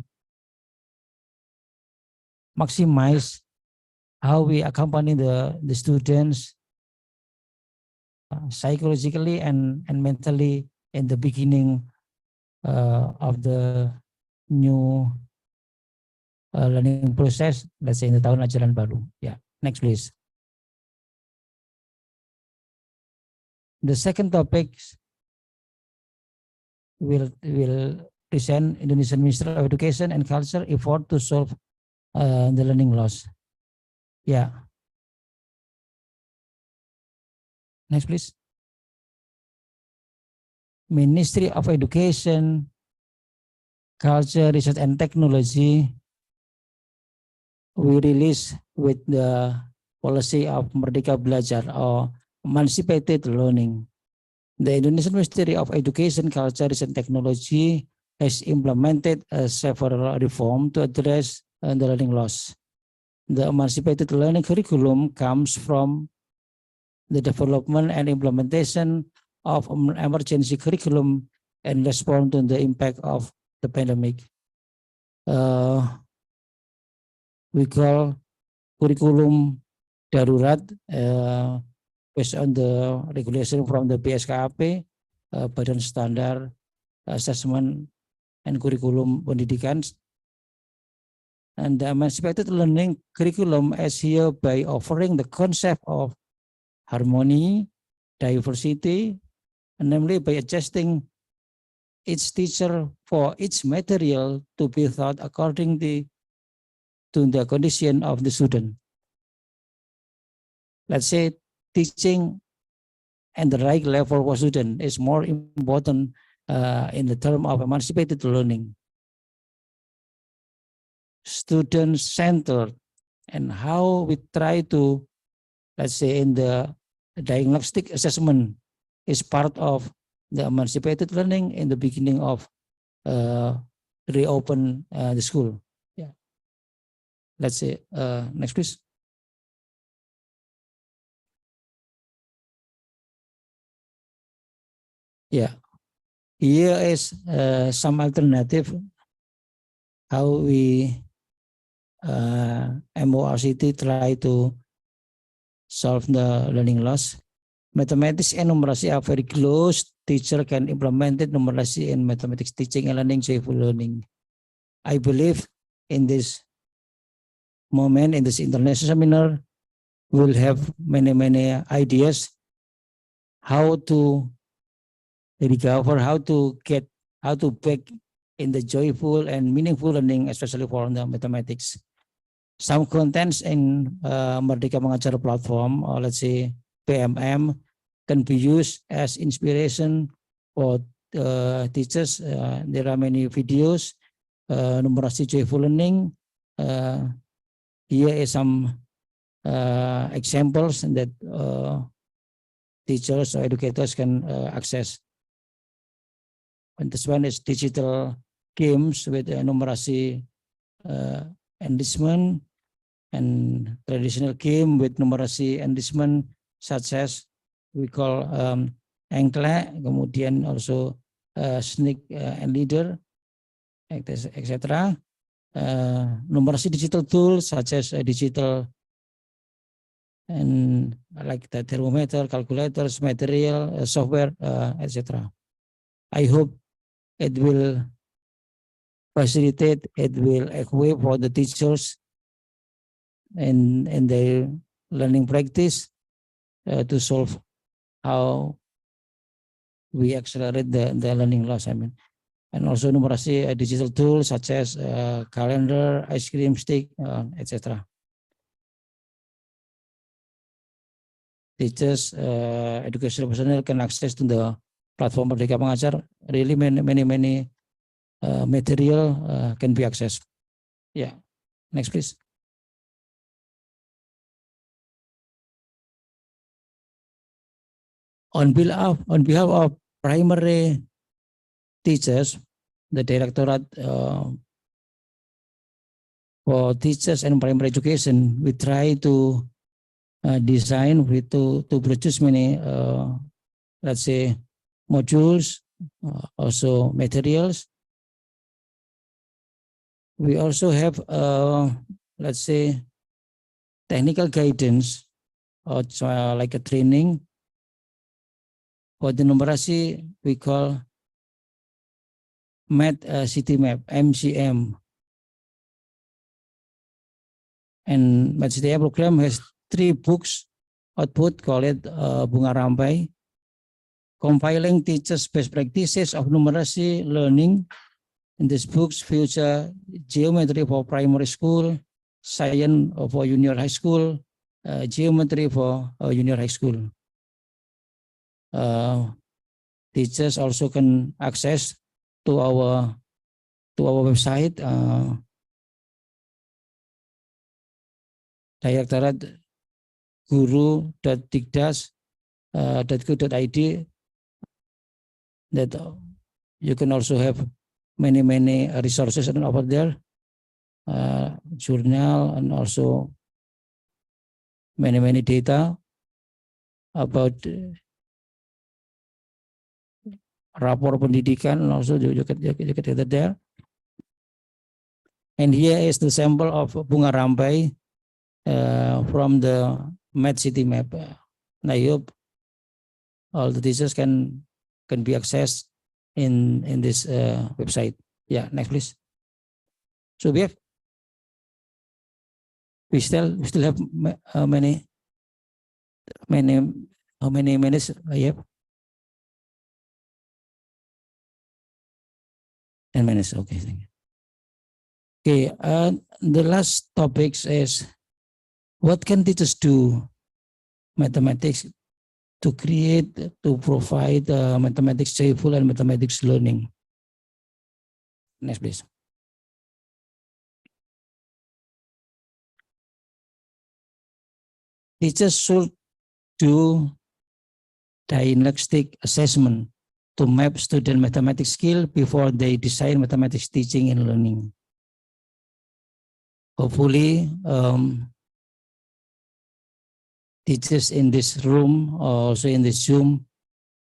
maximize how we accompany the students psychologically and mentally in the beginning of the new learning process, let's say in the tahun ajaran baru. Yeah, next please. The second topic will present Indonesian Ministry of Education and Culture effort to solve the learning loss. Yeah. Next, please. Ministry of Education, Culture, Research and Technology, we release with the policy of Merdeka Belajar or emancipated learning. The Indonesian Ministry of Education, Culture, Research and Technology has implemented several reforms to address the learning loss. The emancipated learning curriculum comes from the development and implementation of emergency curriculum in response to the impact of the pandemic. We call curriculum darurat based on the regulation from the BSKAP, Badan Standar Assessment and Curriculum Pendidikan. And the emancipated learning curriculum is here by offering the concept of harmony, diversity, and namely by adjusting each teacher for each material to be taught according to the condition of the student. Let's say teaching at the right level for student is more important in the term of emancipated learning. Student-centered, and how we try to, let's say, in the diagnostic assessment is part of the emancipated learning in the beginning of reopen the school. Yeah. Let's say, next please. Yeah, here is some alternative how we MORCT try to solve the learning loss. Mathematics and numeracy are very close. Teacher can implement it, numeracy and mathematics teaching and learning, joyful learning. I believe in this moment, in this international seminar, we'll have many ideas how to recover, how to back in the joyful and meaningful learning, especially for the mathematics. Some contents in Merdeka Mengajar platform, or let's say PMM, can be used as inspiration for teachers. There are many videos, numerasi joyful learning. Here is some examples that teachers or educators can access. And this one is digital games with numerasi enrichment, and traditional game with numerasi enrichment such as we call engklek, kemudian also snake and leader, etc. Numerasi digital tools such as digital and like the thermometer, calculators, material, software, etc. I hope it will facilitate, it will equip for the teachers in their learning practice to solve how we accelerate the learning loss. I mean, and also numerasi digital tools such as calendar, ice cream stick, etc. Teachers, educational personnel can access to the platform Merdeka Mengajar. Really many material can be accessed. Yeah, next please. On behalf of primary teachers, the Directorate for Teachers and Primary Education, we try to design to produce many, let's say, modules, also materials. We also have, let's say, technical guidance, or like a training. For the numerasi, we call Math City Map, MCM. And Math City Map program has 3 books output, call it Bunga Rampai, compiling teachers' best practices of numeracy learning. In this books, future geometry for primary school, science for junior high school, geometry for junior high school. Teachers also can access to our website, Directorat guru.dikdas.go.id, that you can also have many resources over there, journal, and also many data about rapor pendidikan, and also you can get it there. And here is the sample of Bunga Rampai from the Med City map. I hope all the teachers can be accessed in this website. Yeah, next please. So we still have how many minutes I have? 10 minutes. Okay, thank you. Okay, the last topics is what can teachers do mathematics to provide mathematics joyful and mathematics learning. Next, please. Teachers should do diagnostic assessment to map student mathematics skill before they design mathematics teaching and learning. Hopefully, teachers in this room, also in this Zoom,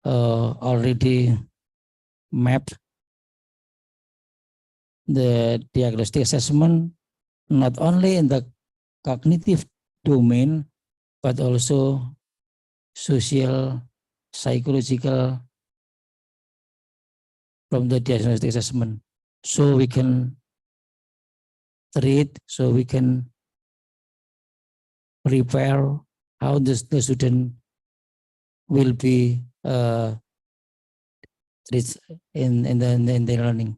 already mapped the diagnostic assessment, not only in the cognitive domain, but also social, psychological from the diagnostic assessment. So we can treat, so we can prepare how the student will be treated in the learning.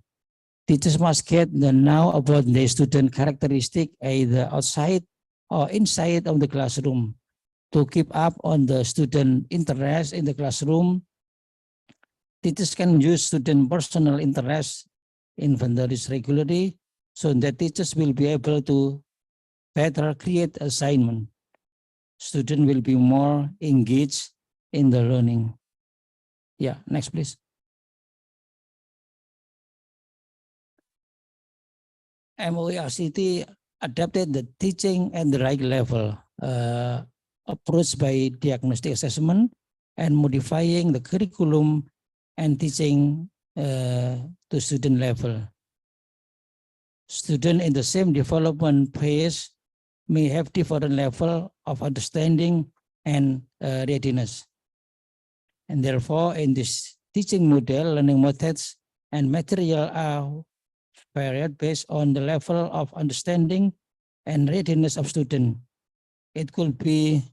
Teachers must get the know about the student characteristic either outside or inside of the classroom to keep up on the student interest in the classroom. Teachers can use student personal interest inventories regularly so that teachers will be able to better create assignment. Student will be more engaged in the learning. Yeah, next please. MOE-RCT adapted the teaching at the right level approach by diagnostic assessment and modifying the curriculum and teaching to student level. Students in the same development phase may have different level of understanding and readiness. And therefore, in this teaching model, learning methods and material are varied based on the level of understanding and readiness of student. It could be,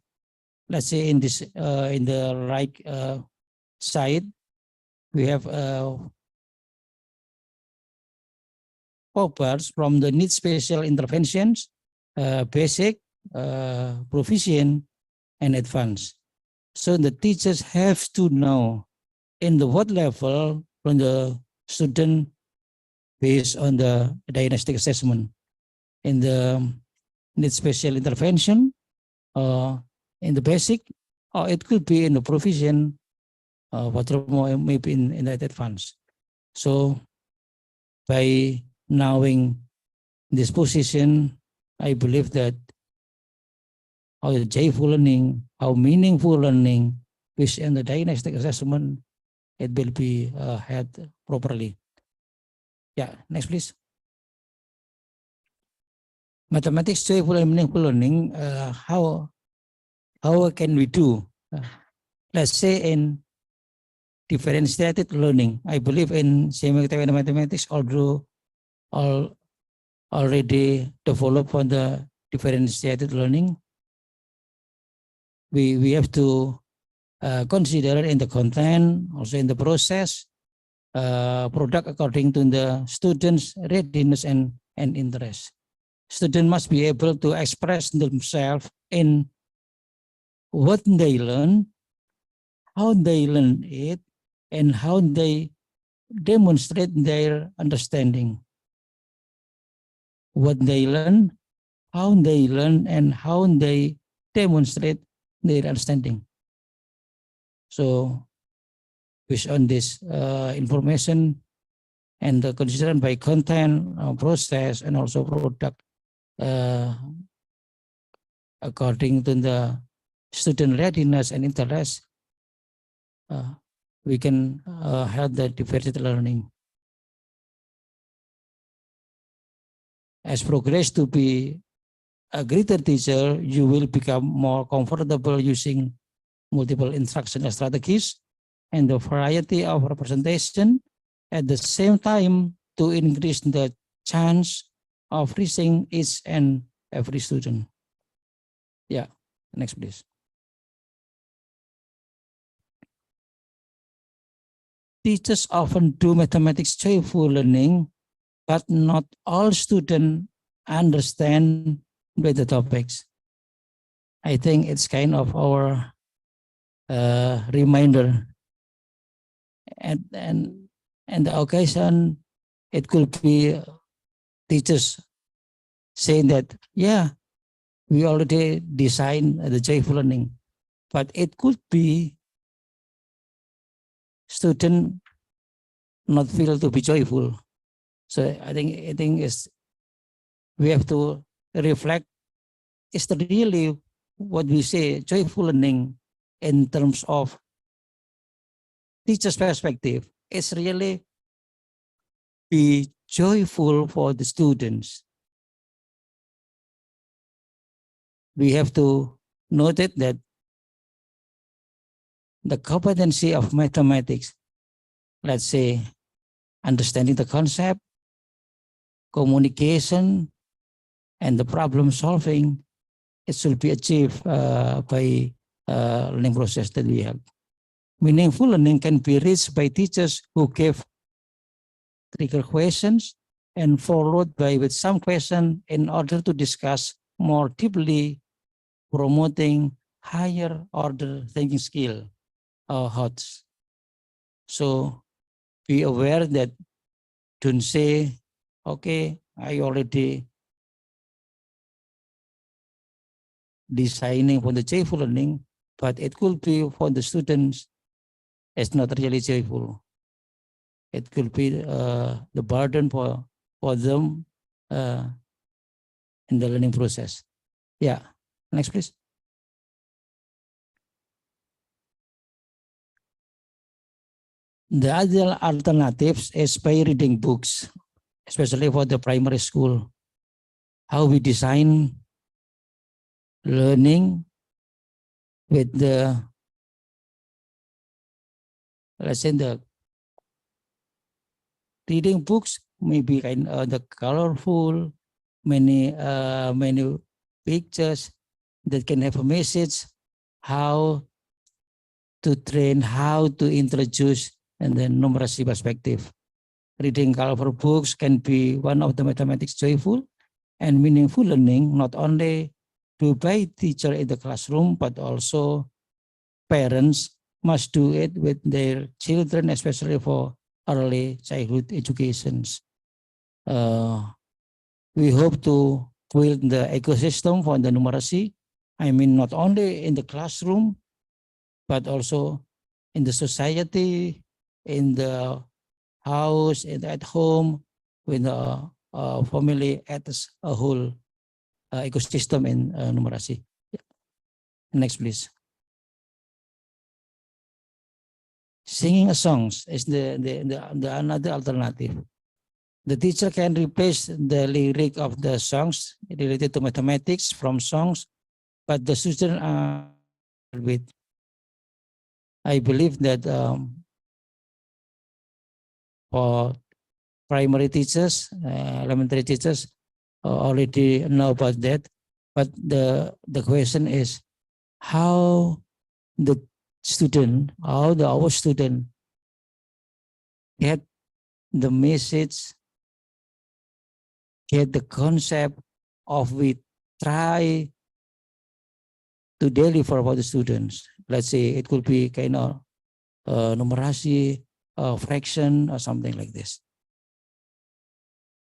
let's say, in this in the right side, we have 4 parts from the need special interventions, basic, proficient, and advanced. So the teachers have to know in the what level from the student based on the diagnostic assessment. In the need special intervention, in the basic, or it could be in the provision, furthermore maybe in the advanced. So by knowing this position, I believe that how joyful learning, how meaningful learning, based on the diagnostic assessment, it will be had properly. Yeah, next please. Mathematics joyful and meaningful learning, how can we do? Let's say in differentiated learning. I believe in semi-academic mathematics, although already developed for the differentiated learning, we have to considered in the content, also in the process, product according to the students' readiness and interest. Students must be able to express themselves in what they learn, how they learn it, and how they demonstrate their understanding. What they learn, how they learn, and how they demonstrate their understanding. So, based on this information and the consideration by content, process, and also product, according to the student readiness and interest, we can have the differentiated learning. As progress to be a greater teacher, you will become more comfortable using multiple instructional strategies and the variety of representation at the same time to increase the chance of reaching each and every student. Yeah, next please. Teachers often do mathematics joyful learning, but not all students understand the topics. I think it's kind of our reminder. And the occasion, it could be teachers saying that, yeah, we already designed the joyful learning, but it could be student not feel to be joyful. So I think is we have to reflect, is that really what we say joyful learning in terms of teacher's perspective? It's really be joyful for the students. We have to note it that the competency of mathematics, let's say, understanding the concept, communication, and the problem solving, it should be achieved by learning process that we have. Meaningful learning can be reached by teachers who give trigger questions and followed by with some question in order to discuss more deeply, promoting higher order thinking skill or HOTS. So be aware that don't say, okay, I already designing for the joyful learning, but it could be for the students, it's not really joyful. It could be the burden for them in the learning process. Yeah, next please. The other alternatives is by reading books, especially for the primary school. How we design learning with the, let's say, the reading books may be kind of the colorful, many pictures that can have a message, how to train, how to introduce, and then numeracy perspective. Reading colorful books can be one of the mathematics joyful and meaningful learning, not only to by teacher in the classroom, but also parents must do it with their children, especially for early childhood educations. We hope to build the ecosystem for the numeracy. I mean, not only in the classroom, but also in the society, in the house, and at home, with the family as a whole ecosystem in numeracy. Next, please. Singing a songs is the another alternative. The teacher can replace the lyric of the songs related to mathematics from songs, but the student with. I believe that for primary teachers, elementary teachers already know about that. But the question is how the student, our student get the message, get the concept of we try to deliver for the students. Let's say it could be kind of numerasi, fraction, or something like this.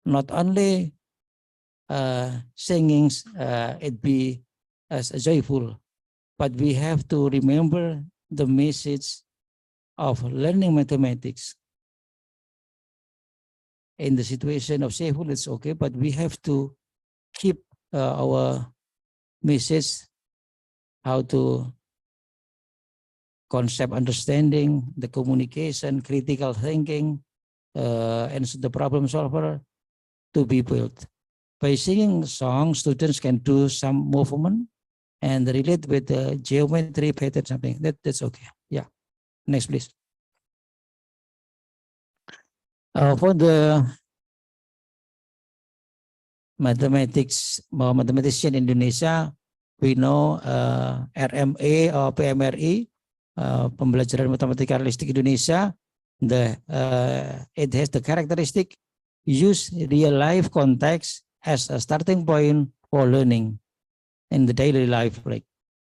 Not only singing it be as joyful, but we have to remember the message of learning mathematics. In the situation of joyful, it's okay, but we have to keep our message, how to concept understanding, the communication, critical thinking, and the problem solver to be built. By singing songs, students can do some movement and relate with the geometry pattern, something. That's okay. Yeah. Next, please. For the mathematician Indonesia, we know RMA or PMRI, Pembelajaran Matematika Realistik Indonesia. It has the characteristic use real life context as a starting point for learning in the daily life. Like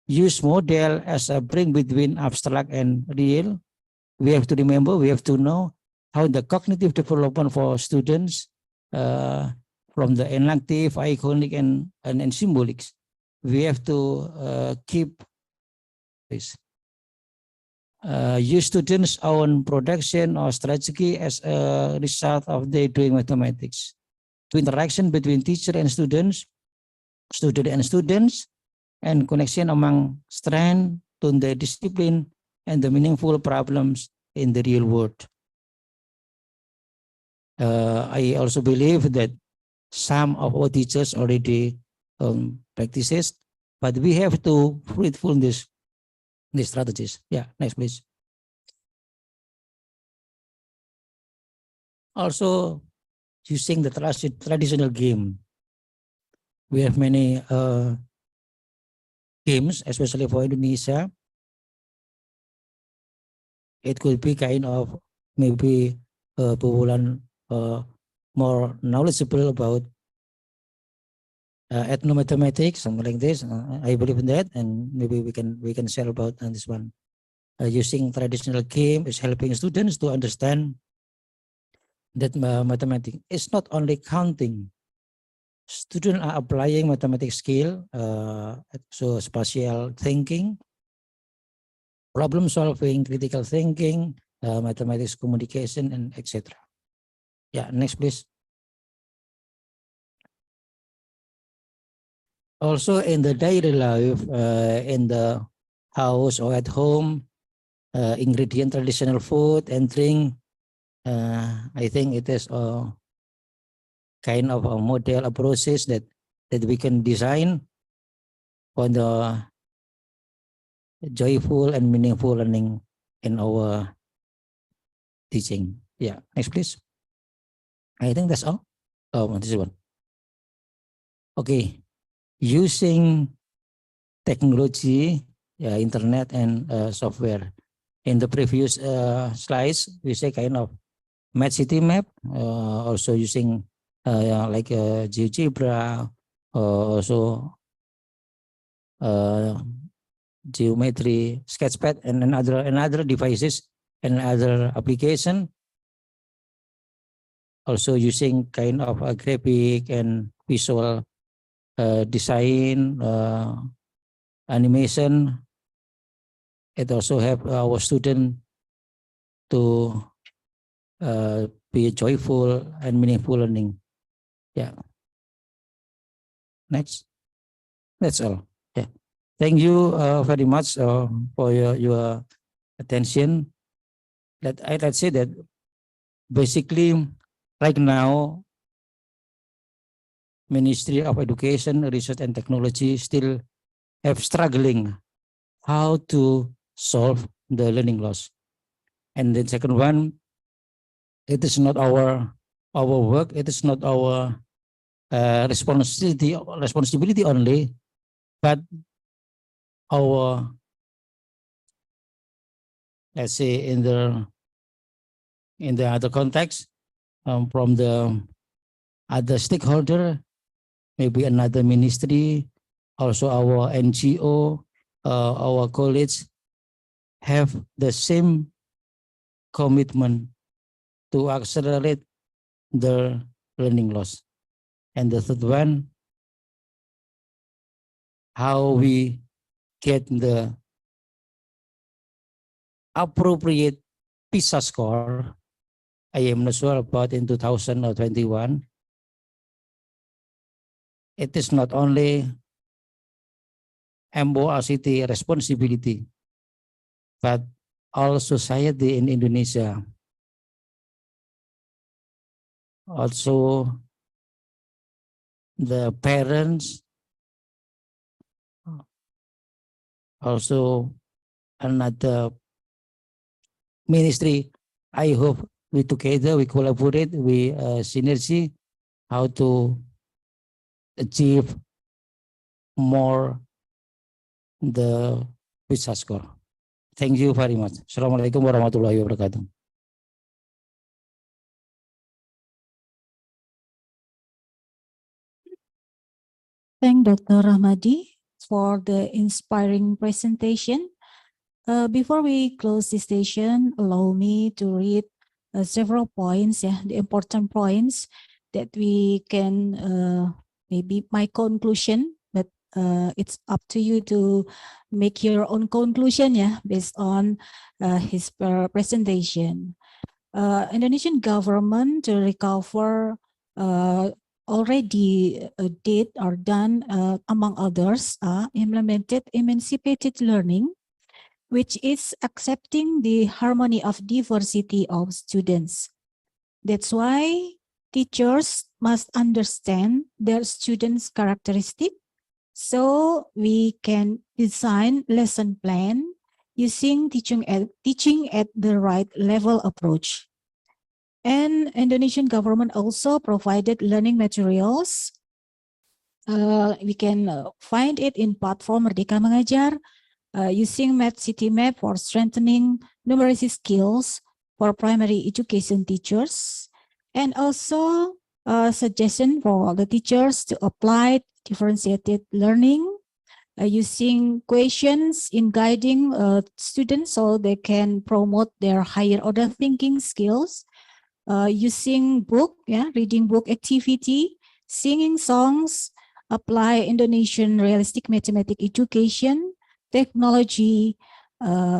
use model as a bridge between abstract and real. We have to remember, we have to know how the cognitive development for students from the enactive, iconic, and symbolics. We have to keep this. Use students' own production or strategy as a result of their doing mathematics. To interaction between teacher and students, and connection among strength to the discipline and the meaningful problems in the real world. I also believe that some of our teachers already practices, but we have to fruitful these strategies. Yeah, next please. Also, using the traditional game. We have many games, especially for Indonesia. It could be kind of maybe more knowledgeable about ethnomathematics, something like this. I believe in that, and maybe we can share about this one. Using traditional game is helping students to understand that mathematics is not only counting. Students are applying mathematics skill, so spatial thinking, problem solving, critical thinking, mathematics communication, and etc. Yeah, next please. Also in the daily life, in the house or at home, ingredient traditional food and drink, I think it is a kind of a model, a process that we can design for the joyful and meaningful learning in our teaching. Yeah, next please. I think that's all. Oh, this one. Okay, using technology, internet and software. In the previous slides, we say kind of MathCityMap, also using like GeoGebra, also geometry, Sketchpad, and another devices and other application. Also using kind of a graphic and visual design, animation. It also help our student to be joyful and meaningful learning. Yeah. Next. That's all. Yeah. Thank you very much for your attention. Let's say that basically right now, Ministry of Education, Research and Technology still have struggling how to solve the learning loss. And the second one, it is not our work, it is not our responsibility only, but our let's say in the other context, from the other stakeholder, maybe another ministry, also our NGO, our colleagues have the same commitment to accelerate the learning loss. And the third one, how we get the appropriate PISA score. I am not sure about in 2021. It is not only MORCT responsibility, but all society in Indonesia. Also, the parents, also another ministry. I hope we together, we collaborate, we synergy how to achieve more the PISA score. Thank you very much. Assalamualaikum warahmatullahi wabarakatuh. Thank Dr. Rahmadi for the inspiring presentation. Before we close this session, allow me to read several points, the important points that we can maybe my conclusion, but it's up to you to make your own conclusion, based on his presentation. Indonesian government to recover already did or done, among others, implemented emancipated learning, which is accepting the harmony of diversity of students. That's why teachers must understand their students' characteristic, so we can design lesson plan using teaching at the right level approach. And Indonesian government also provided learning materials. We can find it in platform Merdeka Mengajar, using Math City Map for strengthening numeracy skills for primary education teachers, and also a suggestion for the teachers to apply differentiated learning, using questions in guiding students so they can promote their higher order thinking skills, using book, reading book activity, singing songs, apply Indonesian realistic mathematics education, technology,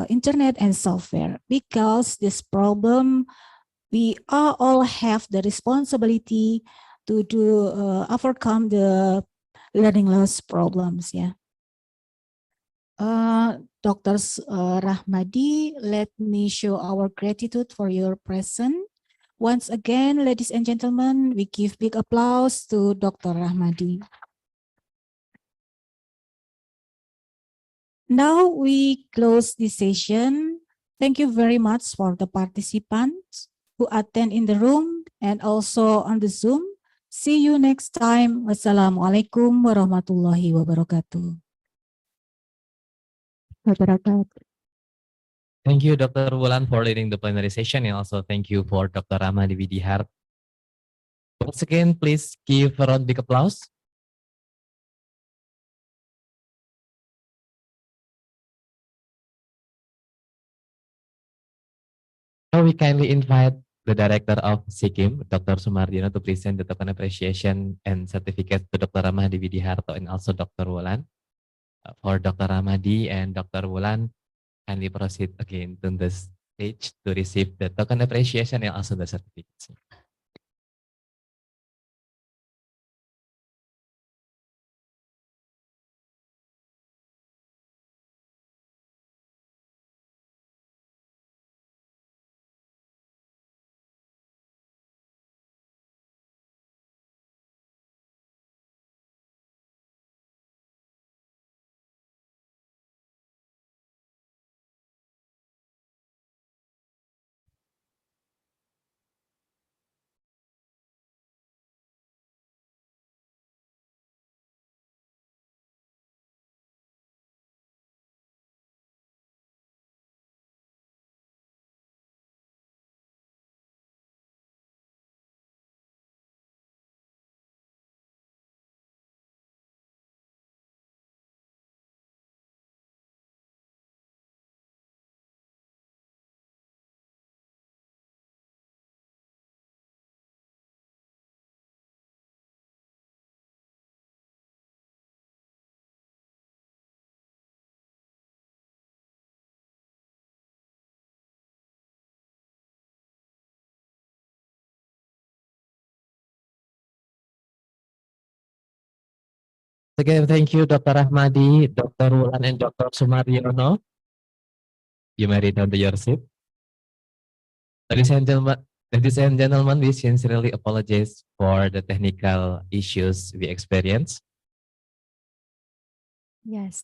internet and software. Because this problem, we all have the responsibility to overcome the learning loss problems. Dr. Rahmadi, let me show our gratitude for your presence. Once again, ladies and gentlemen, we give big applause to Dr. Rahmadi. Now we close this session. Thank you very much for the participants who attend in the room and also on the Zoom. See you next time. Wassalamualaikum warahmatullahi wabarakatuh. Thank you, Dr. Wulan, for leading the plenary session, and also thank you for Dr. Rahmadi Widihart. Once again, please give a round big applause. Now we kindly invite the director of SIKIM, Dr. Sumardino, to present the token appreciation and certificate to Dr. Rahmadi Widiharto and also Dr. Wulan. For Dr. Rahmadi and Dr. Wulan, kindly proceed again to the stage to receive the token appreciation and also the certificates. Again, thank you, Dr. Rahmadi, Dr. Wulan, and Dr. Sumaryono. You may return to your seat. Ladies and gentlemen, we sincerely apologize for the technical issues we experienced. Yes.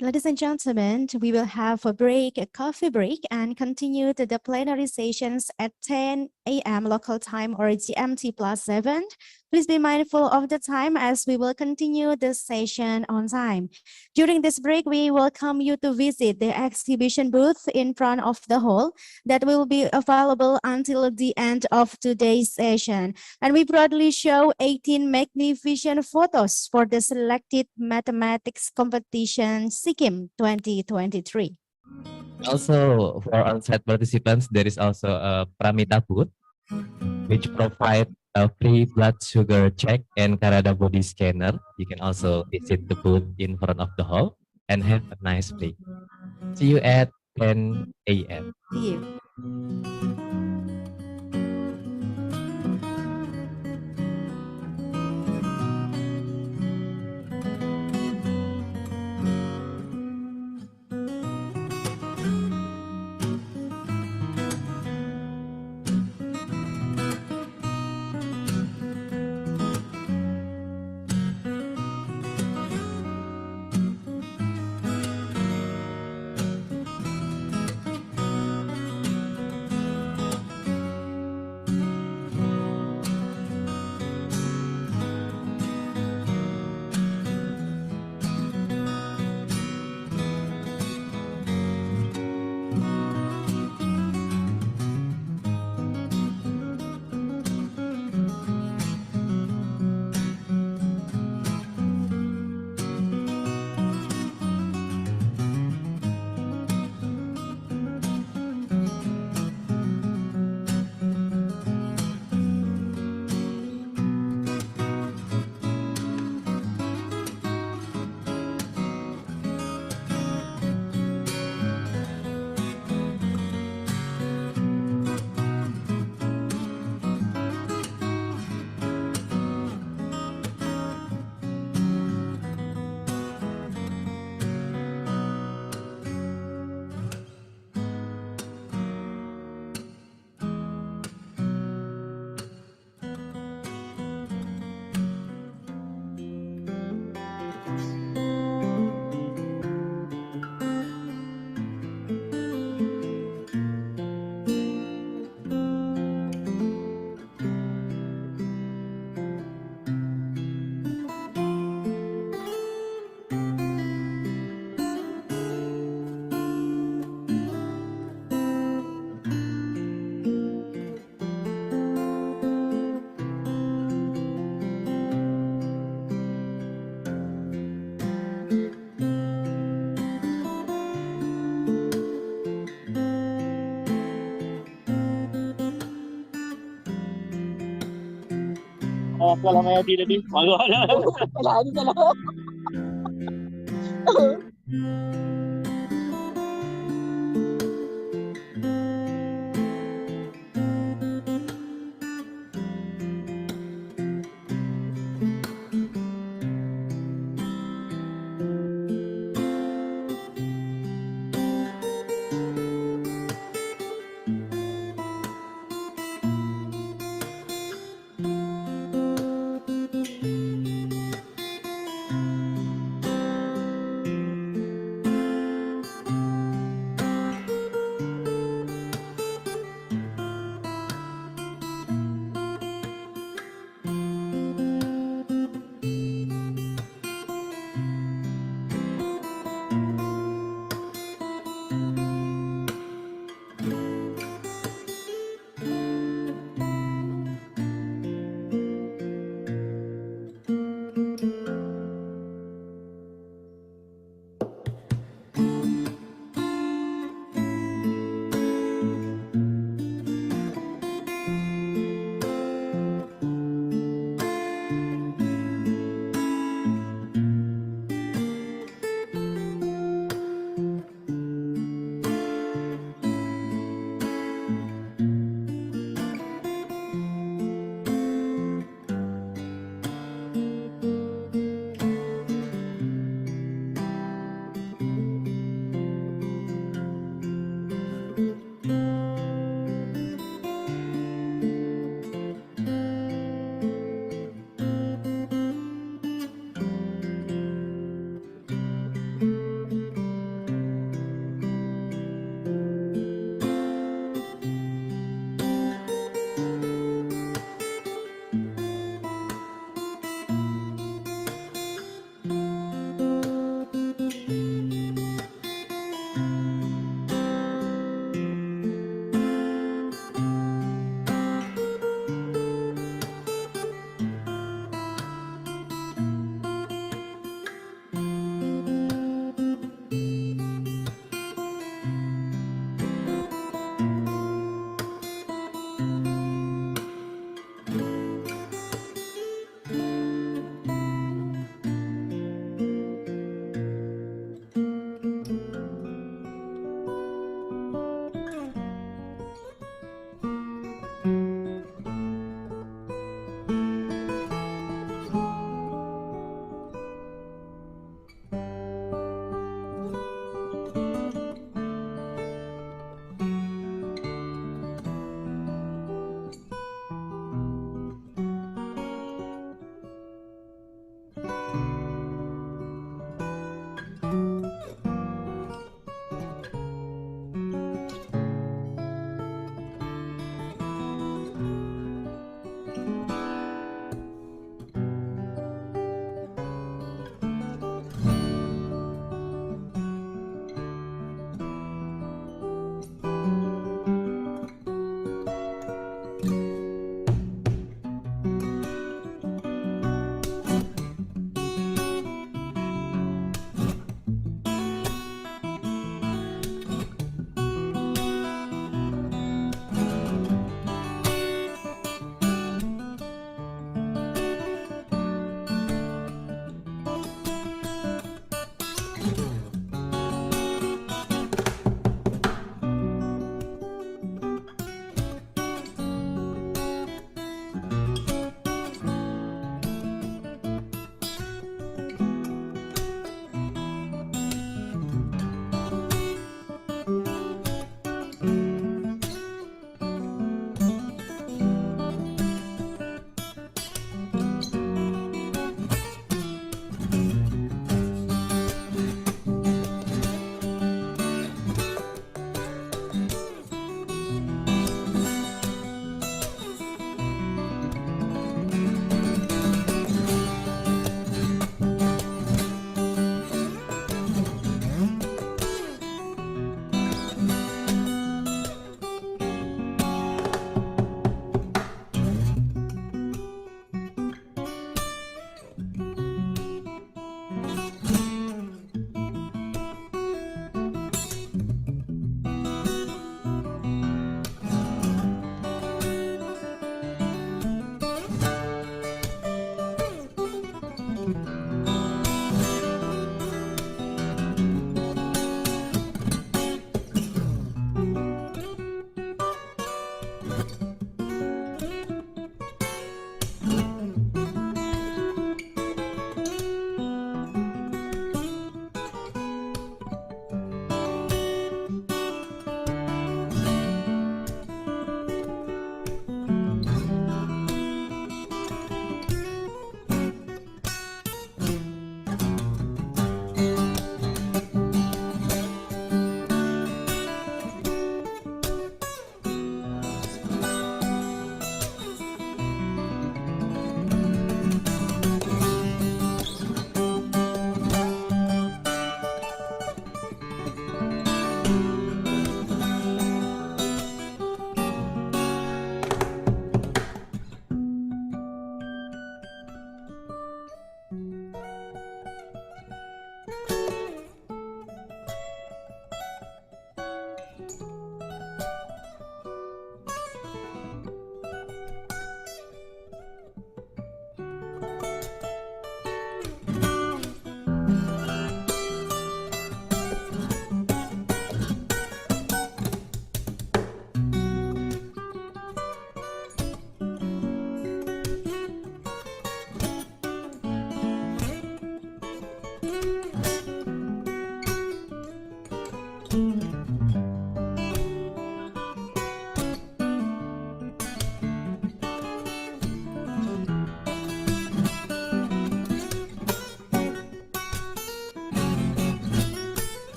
Ladies and gentlemen, we will have a break, a coffee break, and continue to the plenary sessions at 10 a.m. local time or GMT +7. Please be mindful of the time as we will continue the session on time. During this break, we welcome you to visit the exhibition booth in front of the hall that will be available until the end of today's session. And we proudly show 18 magnificent photos for the selected mathematics competition SIKIM 2023. Also, for on-site participants, there is also a Pramita booth, which provide a free blood sugar check and Karada body scanner. You can also visit the booth in front of the hall and have a nice break. See you at 10 a.m. See you.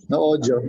No audio.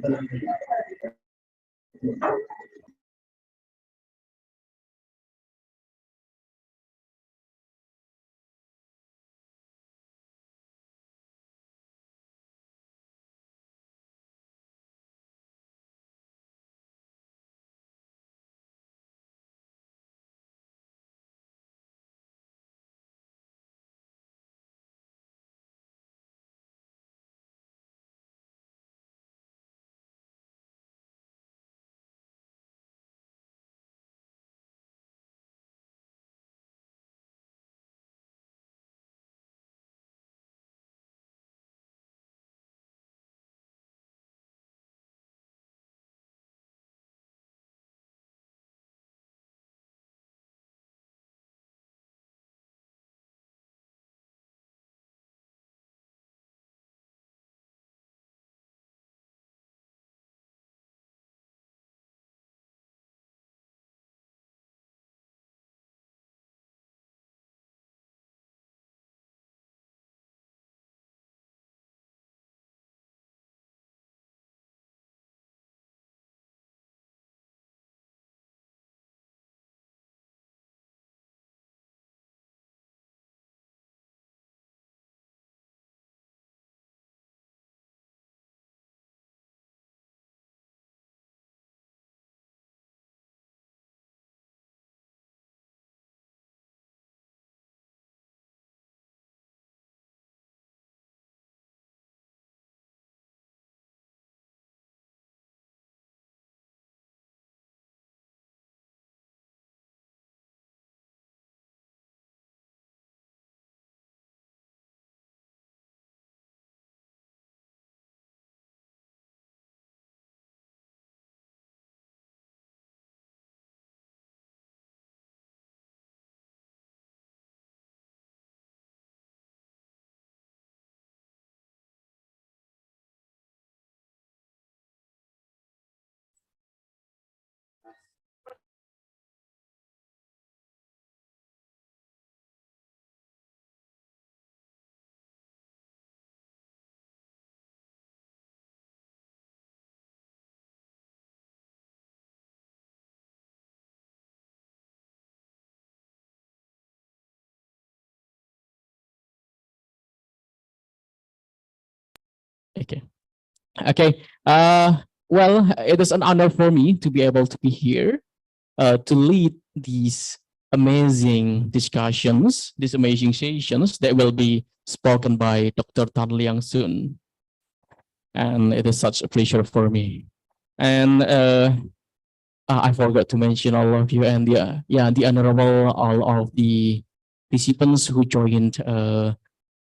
Okay. Okay. Well, it is an honor for me to be able to be here to lead these amazing discussions, these amazing sessions that will be spoken by Dr. Tan Liang soon. And it is such a pleasure for me. And I forgot to mention all of you and the honorable all of the participants who joined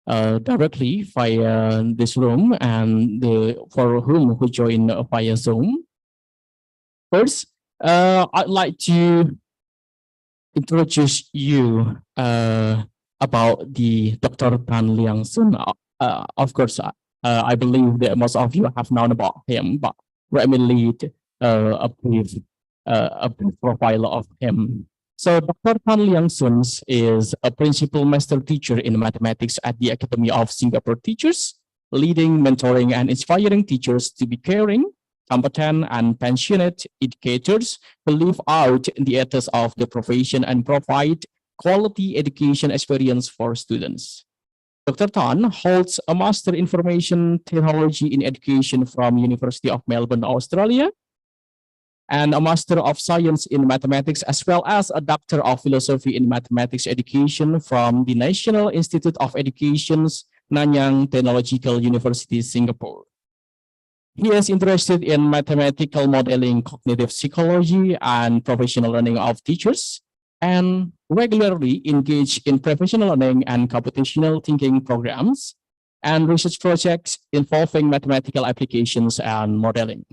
directly via this room and for whom who joined via Zoom. First, I'd like to introduce you about the Dr. Tan Liang Sun. Of course, I believe that most of you have known about him, but let me lead a brief profile of him. So Dr. Tan Liang Sun is a principal master teacher in mathematics at the Academy of Singapore Teachers, leading, mentoring, and inspiring teachers to be caring, competent, and passionate educators who live out the ethos of the profession and provide quality education experience for students. Dr. Tan holds a Master Information Technology in Education from University of Melbourne, Australia, and a Master of Science in Mathematics, as well as a Doctor of Philosophy in Mathematics Education from the National Institute of Education's Nanyang Technological University, Singapore. He is interested in mathematical modeling, cognitive psychology, and professional learning of teachers, and regularly engage in professional learning and computational thinking programs and research projects involving mathematical applications and modeling.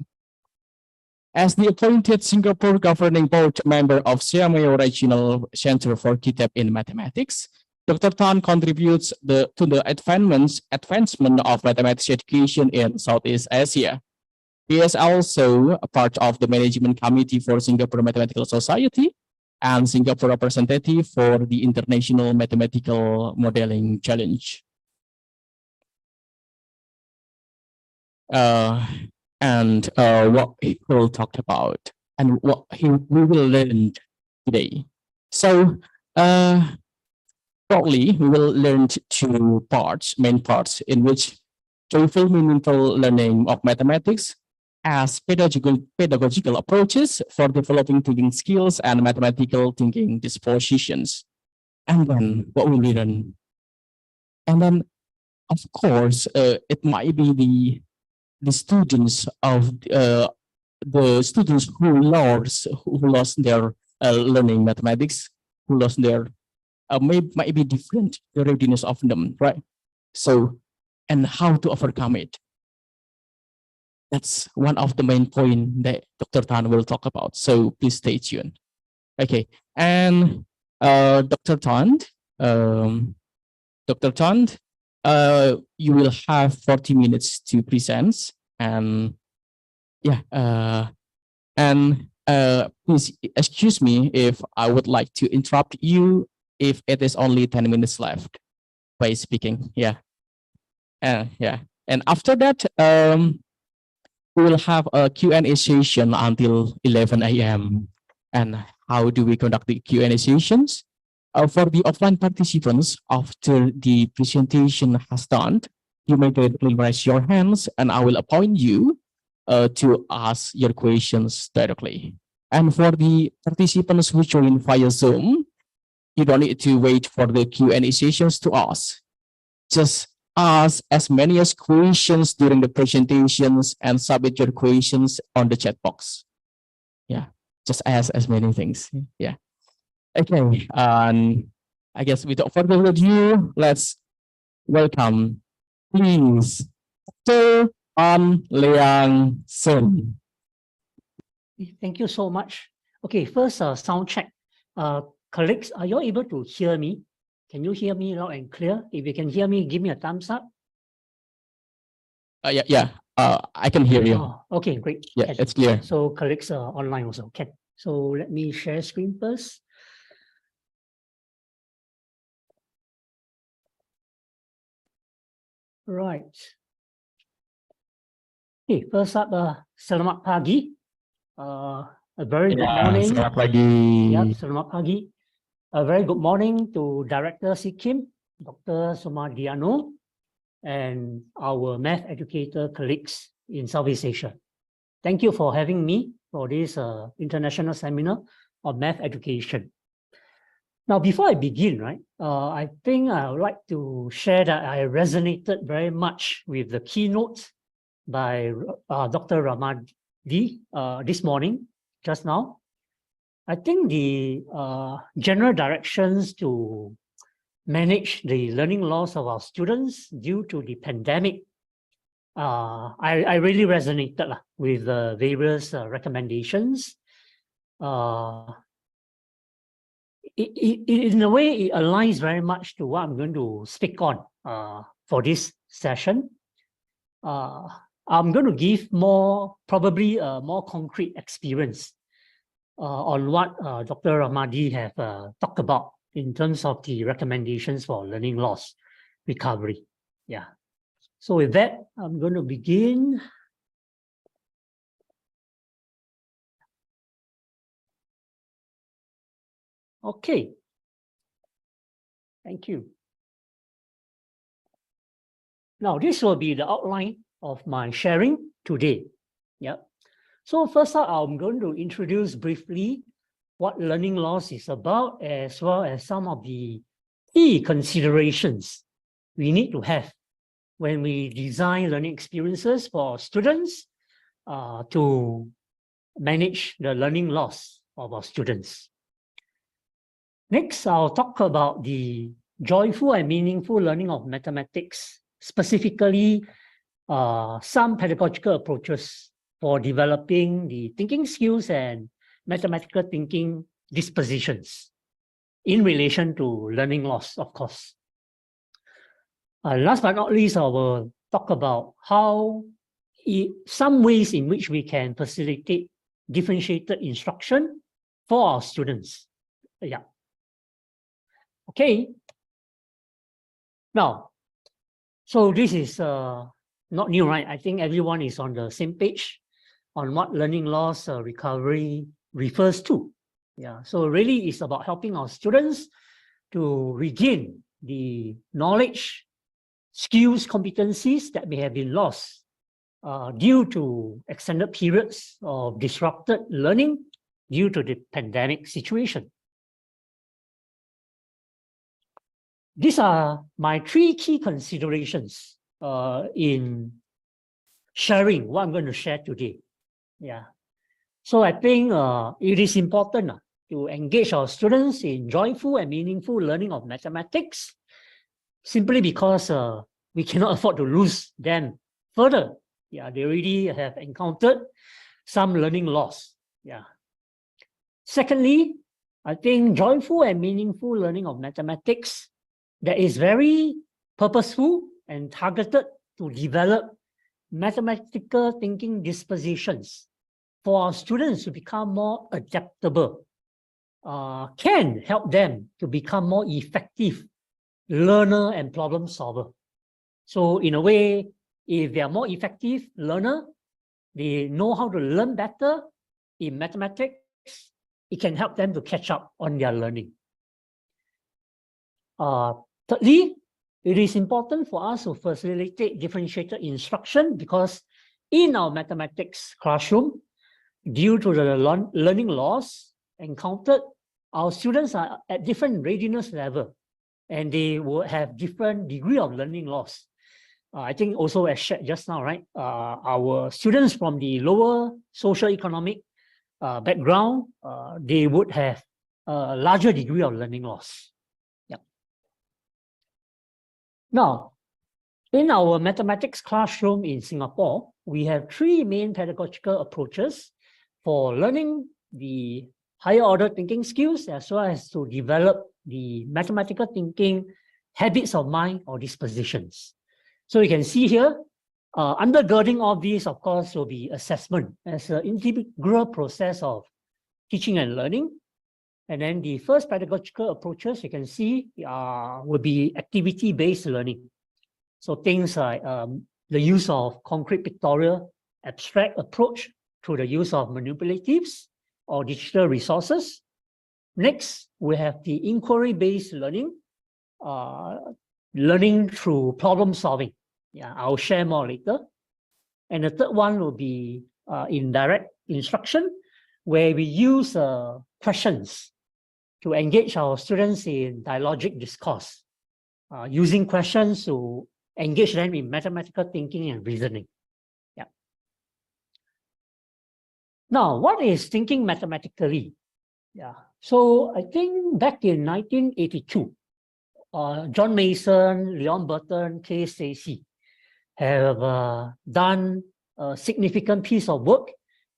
As the appointed Singapore Governing Board member of Siameo Regional Center for Kitab in Mathematics, Dr. Tan contributes to the advancement of mathematics education in Southeast Asia. He is also a part of the management committee for Singapore Mathematical Society and Singapore representative for the International Mathematical Modeling Challenge. what he will talk about and what we will learn today. So, broadly, we will learn two parts, main parts, in which joyful, meaningful learning of mathematics as pedagogical approaches for developing thinking skills and mathematical thinking dispositions. And then what will we learn? And then, of course, it might be the students of the students who lost their learning mathematics, who lost their might be different, the readiness of them, right? So, and how to overcome it. That's one of the main points that Dr. Tan will talk about. So please stay tuned. Okay, and Dr. Tan, you will have 40 minutes to present, and yeah, please excuse me if I would like to interrupt you if it is only 10 minutes left by speaking. Yeah, yeah, and after that, we will have a Q&A session until 11 a.m. And how do we conduct the Q&A sessions? For the offline participants, after the presentation has done, you may directly raise your hands and I will appoint you to ask your questions directly. And for the participants who join via Zoom, you don't need to wait for the Q&A sessions to ask. Just ask as many as questions during the presentations and submit your questions on the chat box. Yeah, just ask as many things. Yeah. Okay, I guess without further ado, let's welcome, please, Dr. An Leang Sen. Thank you so much. Okay, first sound check. Colleagues, are you able to hear me? Can you hear me loud and clear? If you can hear me, give me a thumbs up. Yeah, I can hear you. Oh, okay, great. Yeah, it's clear. So colleagues are online also. Okay, so let me share screen first. Right. Okay, first up, selamat pagi. A very good morning. Selamat pagi. Yep, selamat pagi. A very good morning to Director Sikkim, Dr. Sumardiano, and our math educator colleagues in Southeast Asia. Thank you for having me for this international seminar on math education. Now, before I begin, right, I think I would like to share that I resonated very much with the keynote by Dr. Ramadi this morning, just now. I think the general directions to manage the learning loss of our students due to the pandemic, I really resonated with the various recommendations. In a way, it aligns very much to what I'm going to speak on for this session. I'm going to give probably a more concrete experience on what Dr. Ramadi have talked about in terms of the recommendations for learning loss recovery. Yeah. So with that, I'm going to begin. Okay. Thank you. Now, this will be the outline of my sharing today. Yeah. So first up, I'm going to introduce briefly what learning loss is about, as well as some of the key considerations we need to have when we design learning experiences for students to manage the learning loss of our students. Next, I'll talk about the joyful and meaningful learning of mathematics, specifically some pedagogical approaches for developing the thinking skills and mathematical thinking dispositions in relation to learning loss, of course. Last but not least, I will talk about how some ways in which we can facilitate differentiated instruction for our students. Yeah. Okay. Now, so this is not new, right? I think everyone is on the same page on what learning loss recovery refers to. Yeah, so really it's about helping our students to regain the knowledge, skills, competencies that may have been lost due to extended periods of disrupted learning due to the pandemic situation. These are my 3 key considerations in sharing what I'm going to share today. Yeah. So I think it is important to engage our students in joyful and meaningful learning of mathematics, simply because we cannot afford to lose them further. Yeah, they already have encountered some learning loss. Yeah. Secondly, I think joyful and meaningful learning of mathematics that is very purposeful and targeted to develop mathematical thinking dispositions for our students to become more adaptable, can help them to become more effective learner and problem solver. So in a way, if they are more effective learner, they know how to learn better in mathematics, it can help them to catch up on their learning. Thirdly, it is important for us to facilitate differentiated instruction, because in our mathematics classroom, due to the learning loss encountered, our students are at different readiness level and they will have different degree of learning loss. I think also as shared just now, right? Our students from the lower socio-economic background, they would have a larger degree of learning loss. Yep. Now, in our mathematics classroom in Singapore, we have 3 main pedagogical approaches for learning the higher order thinking skills, as well as to develop the mathematical thinking habits of mind or dispositions. So you can see here, undergirding all these, of course, will be assessment as an integral process of teaching and learning. And then the first pedagogical approaches you can see will be activity-based learning. So things like the use of concrete pictorial abstract approach through the use of manipulatives or digital resources. Next, we have the inquiry-based learning, learning through problem solving. Yeah, I'll share more later. And the third one will be indirect instruction, where we use questions to engage our students in dialogic discourse, using questions to engage them in mathematical thinking and reasoning. Yeah. Now, what is thinking mathematically? Yeah. So I think back in 1982, John Mason, Leon Burton, Kay Stacey have done a significant piece of work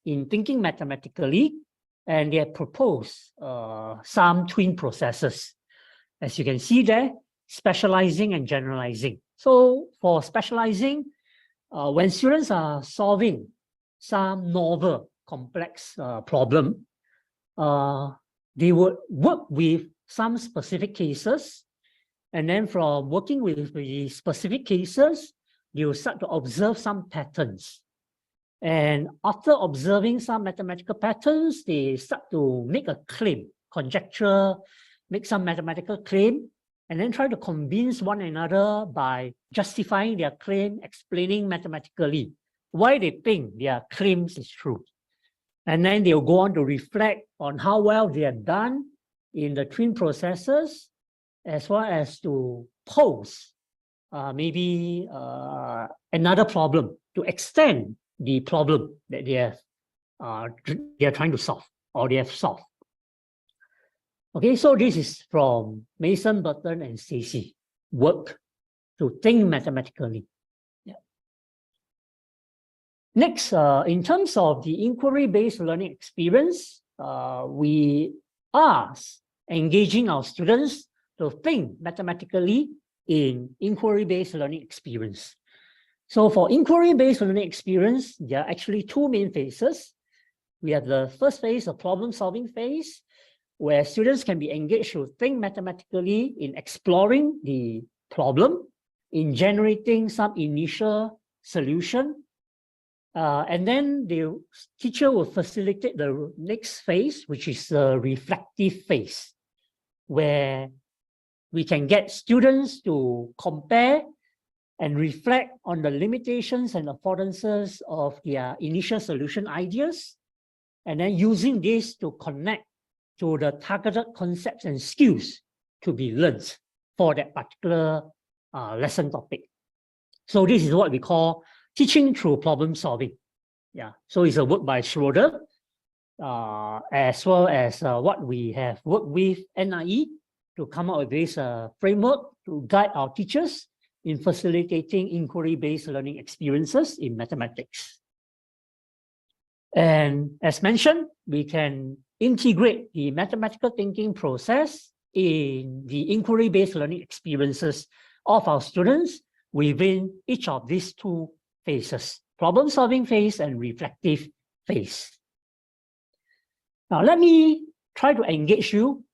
in thinking mathematically, and they have proposed some twin processes. As you can see there, specializing and generalizing. So for specializing, when students are solving some novel, complex problem, they would work with some specific cases, and then from working with the specific cases, they will start to observe some patterns. And after observing some mathematical patterns, they start to make a claim, conjecture, make some mathematical claim, and then try to convince one another by justifying their claim, explaining mathematically why they think their claims is true. And then they'll go on to reflect on how well they have done in the twin processes, as well as to pose maybe another problem to extend the problem that they are trying to solve or they have solved. Okay, so this is from Mason, Burton, and Stacey work to think mathematically. Yeah. Next, in terms of the inquiry-based learning experience, we are engaging our students to think mathematically in inquiry-based learning experience. So for inquiry-based learning experience, there are actually 2 main phases. We have the first phase, the problem-solving phase, where students can be engaged to think mathematically in exploring the problem, in generating some initial solution. And then the teacher will facilitate the next phase, which is the reflective phase, where we can get students to compare and reflect on the limitations and affordances of their initial solution ideas, and then using this to connect to the targeted concepts and skills to be learned for that particular lesson topic. So this is what we call teaching through problem solving. Yeah, so it's a work by Schroeder, as well as what we have worked with NIE to come up with this framework to guide our teachers in facilitating inquiry-based learning experiences in mathematics. And as mentioned, we can integrate the mathematical thinking process in the inquiry-based learning experiences of our students within each of these two phases, problem-solving phase and reflective phase. Now, let me try to engage you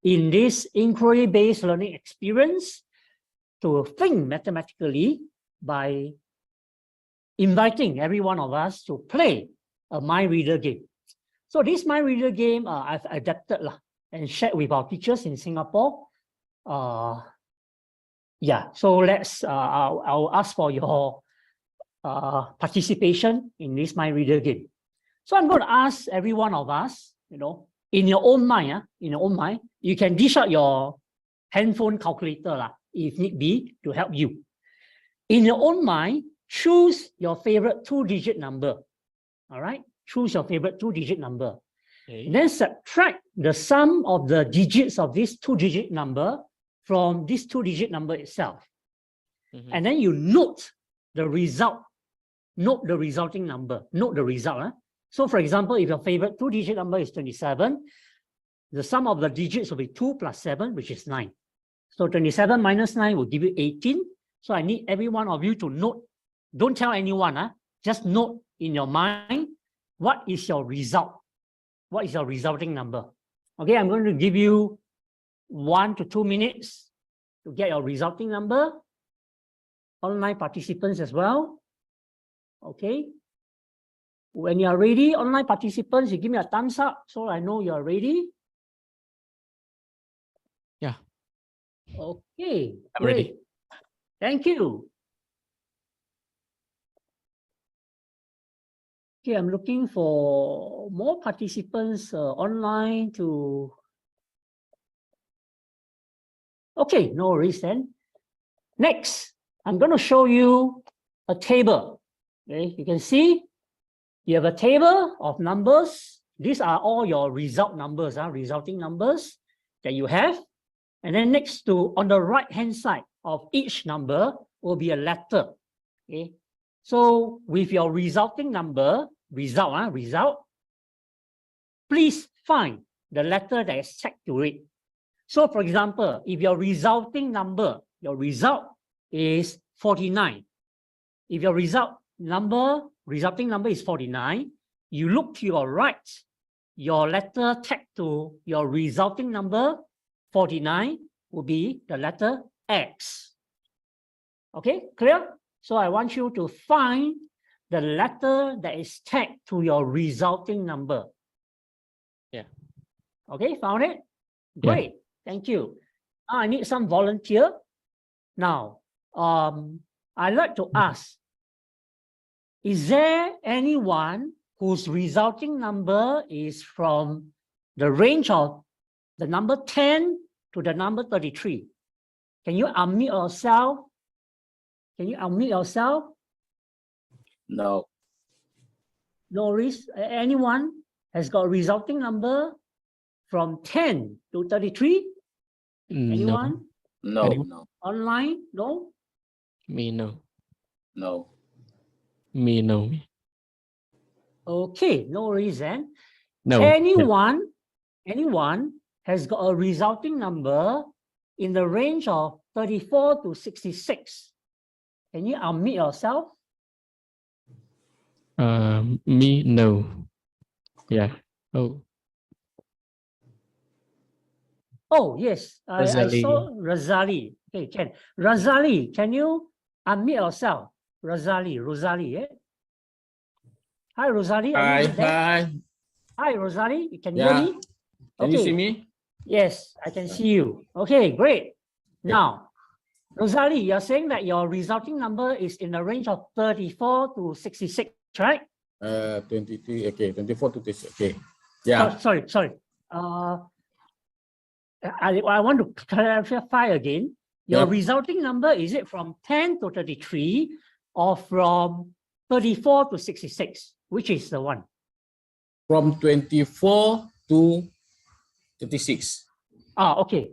in this inquiry-based learning experience to think mathematically by inviting every one of us to play a mind reader game. So this mind reader game I've adapted and shared with our teachers in Singapore. Yeah, so let's I'll ask for your participation in this mind reader game. So I'm going to ask every one of us, in your own mind, you can dish out your handphone calculator if need be to help you. In your own mind, choose your favorite two-digit number. All right, choose your favorite two-digit number. Okay. Then subtract the sum of the digits of this two-digit number from this two-digit number itself. And then you note the result. Note the resulting number. Note the result. So for example, if your favorite two-digit number is 27, the sum of the digits will be 2 plus 7, which is 9. So 27 minus 9 will give you 18. So I need every one of you to note. Don't tell anyone. Just note in your mind, what is your result? What is your resulting number? Okay, I'm going to give you 1 to 2 minutes to get your resulting number. Online participants as well. Okay. When you are ready, online participants, you give me a thumbs up so I know you are ready. Yeah. Okay. I'm ready. Thank you. Okay, I'm looking for more participants online to. Okay, no worries then. Next, I'm going to show you a table. Okay, you can see you have a table of numbers. These are all your result numbers, resulting numbers that you have. And then next to, on the right-hand side of each number will be a letter. Okay, so with your resulting number, result, please find the letter that is tagged to it. So for example, if your resulting number, your result is 49. If your resulting number is 49, you look to your right, your letter tagged to your resulting number, 49, will be the letter X. Okay, clear? So I want you to find the letter that is tagged to your resulting number. Yeah. Okay, found it? Great, thank you. Now I need some volunteer. Now, I'd like to ask, is there anyone whose resulting number is from the range of the number 10 to the number 33? Can you unmute yourself? Can you unmute yourself? No. No worries. Anyone has got a resulting number from 10 to 33? Anyone? No. No. Online? No? Me, no. No. Me, no. Okay, no worries then. No. Anyone has got a resulting number in the range of 34 to 66. Can you unmute yourself? Me, no. Yeah. Oh. Oh, yes. I Razali. saw Razali. Okay, Razali, can you unmute yourself? Rosalie, yeah? Hi, Rosalie. are Hi, you there? hi. Hi, Rosalie. Can you hear Yeah. me? Can you see me? Yes, I can see you. Okay, great. Now, Rosalie, you're saying that your resulting number is in the range of 34 to 66, right? 23. Okay, 24 to 26. Okay. Yeah. Sorry. I want to clarify again. Your Yep. resulting number, is it from 10 to 33 or from 34 to 66? Which is the one? From 24 to 36. Okay.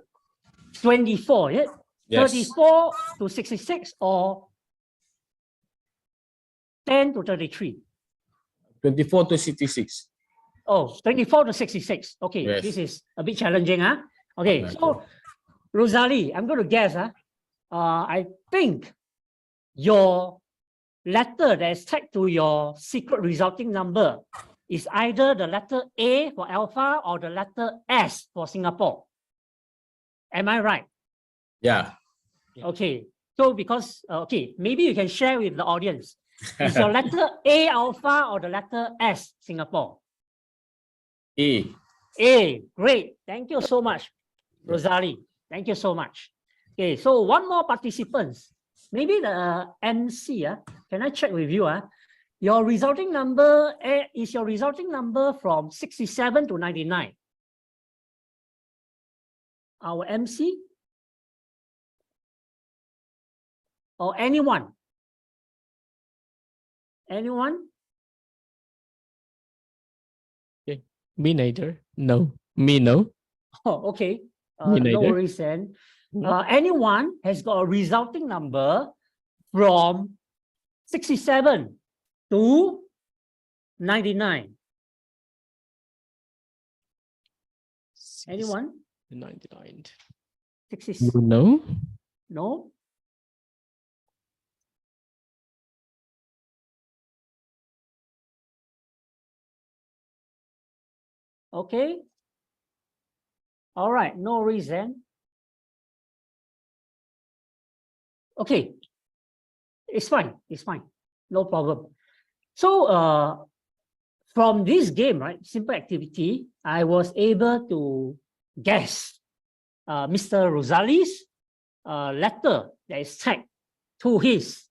24, yeah? Yes. 34 to 66 or 10 to 33? 24 to 66. Oh, 24 to 66. Okay, Yes. this is a bit challenging, huh? Okay, Okay. so Rosalie, I'm going to guess, I think your letter that is tagged to your secret resulting number is either the letter A for Alpha or the letter S for Singapore. Am I right? Yeah. Okay, so because, okay, maybe you can share with the audience. Is your letter A Alpha or the letter S Singapore? A. A, great. Thank you so much, Rosalie. Thank you so much. Okay, so one more participants. Maybe the MC, can I check with you? Your resulting number, is your resulting number from 67 to 99? Our MC? Or anyone? Anyone? Me neither. No. Me no. Oh, okay. Me No neither. worries then. Anyone has got a resulting number from 67 to 99? Anyone? 99. 60? No. No? Okay. All right, no reason. Okay. It's fine. No problem. So from this game, right, simple activity, I was able to guess Mr. Rosalie's letter that is tagged to his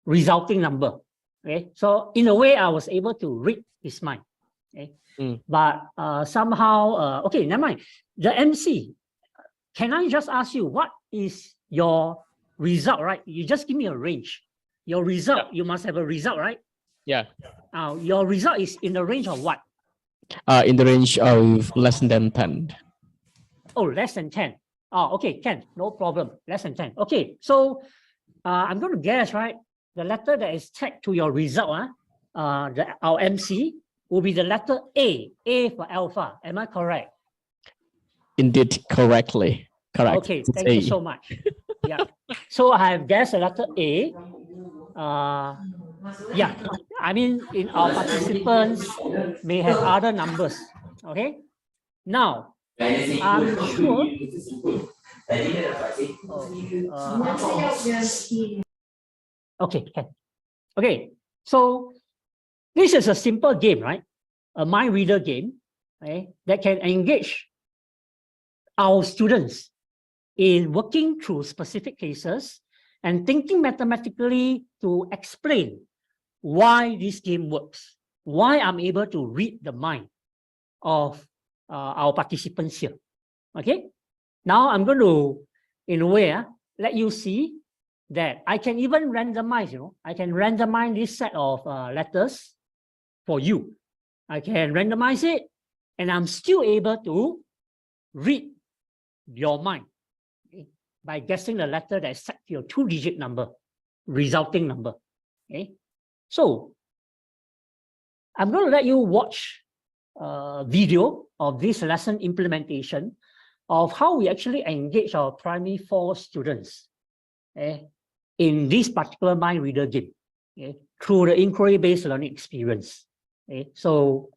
resulting number. Okay, so in a way, I was able to read his mind. Okay, but somehow, okay, never mind. The MC, can I just ask you, what is your result, right? You just give me a range. Your result, you must have a result, right? Yeah. Your result is in the range of what? In the range of less than 10. Oh, less than 10. Oh, okay, can, no problem. Less than 10. Okay, so I'm going to guess, right? The letter that is tagged to your result, our MC, will be the letter A for Alpha. Am I correct? Indeed, correctly. Correct. Okay, It's thank you A. so much. Yeah. So I have guessed the letter A. Yeah, I mean, in our participants may have other numbers. Okay. Now, I'm sure. Okay. Okay. So this is a simple game, right? A mind reader game, right? That can engage our students in working through specific cases and thinking mathematically to explain why this game works, why I'm able to read the mind of our participants here. Okay, now I'm going to, in a way, let you see that I can even randomize, I can randomize this set of letters for you. I can randomize it, and I'm still able to read your mind by guessing the letter that is set to your 2-digit number, resulting number. Okay, so I'm going to let you watch a video of this lesson implementation of how we actually engage our primary 4 students in this particular mind reader game through the inquiry-based learning experience. So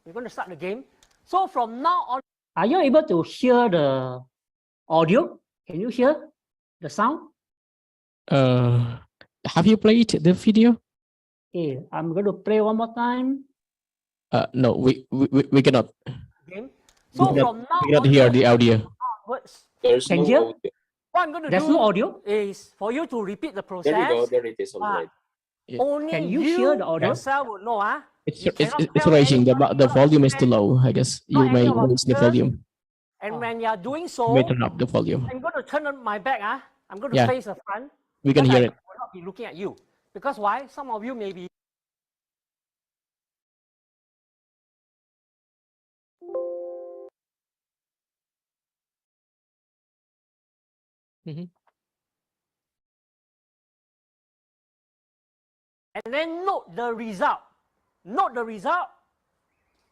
we're going to start the game. So from now on, are you able to hear the audio? Can you hear the sound? Have you played the video? Okay, I'm going to play one more time. No, we cannot. Okay. So We from now cannot hear the audio. onwards, There's can no hear? audio. What I'm going to There's do no audio? is for you to repeat the process. There we go. There it is already. Only Can you hear the audio? yourself will know. It's You cannot it's tell raising. anybody The what volume is to too say. low. I guess you Not may any of our raise the speakers. volume. And when you are doing You so, may turn up the volume. I'm going to turn on my back. I'm going to Yeah. face the front. We can because hear I it. will not be looking at you. Because why? Some of you may be. And then note the result. Note the result.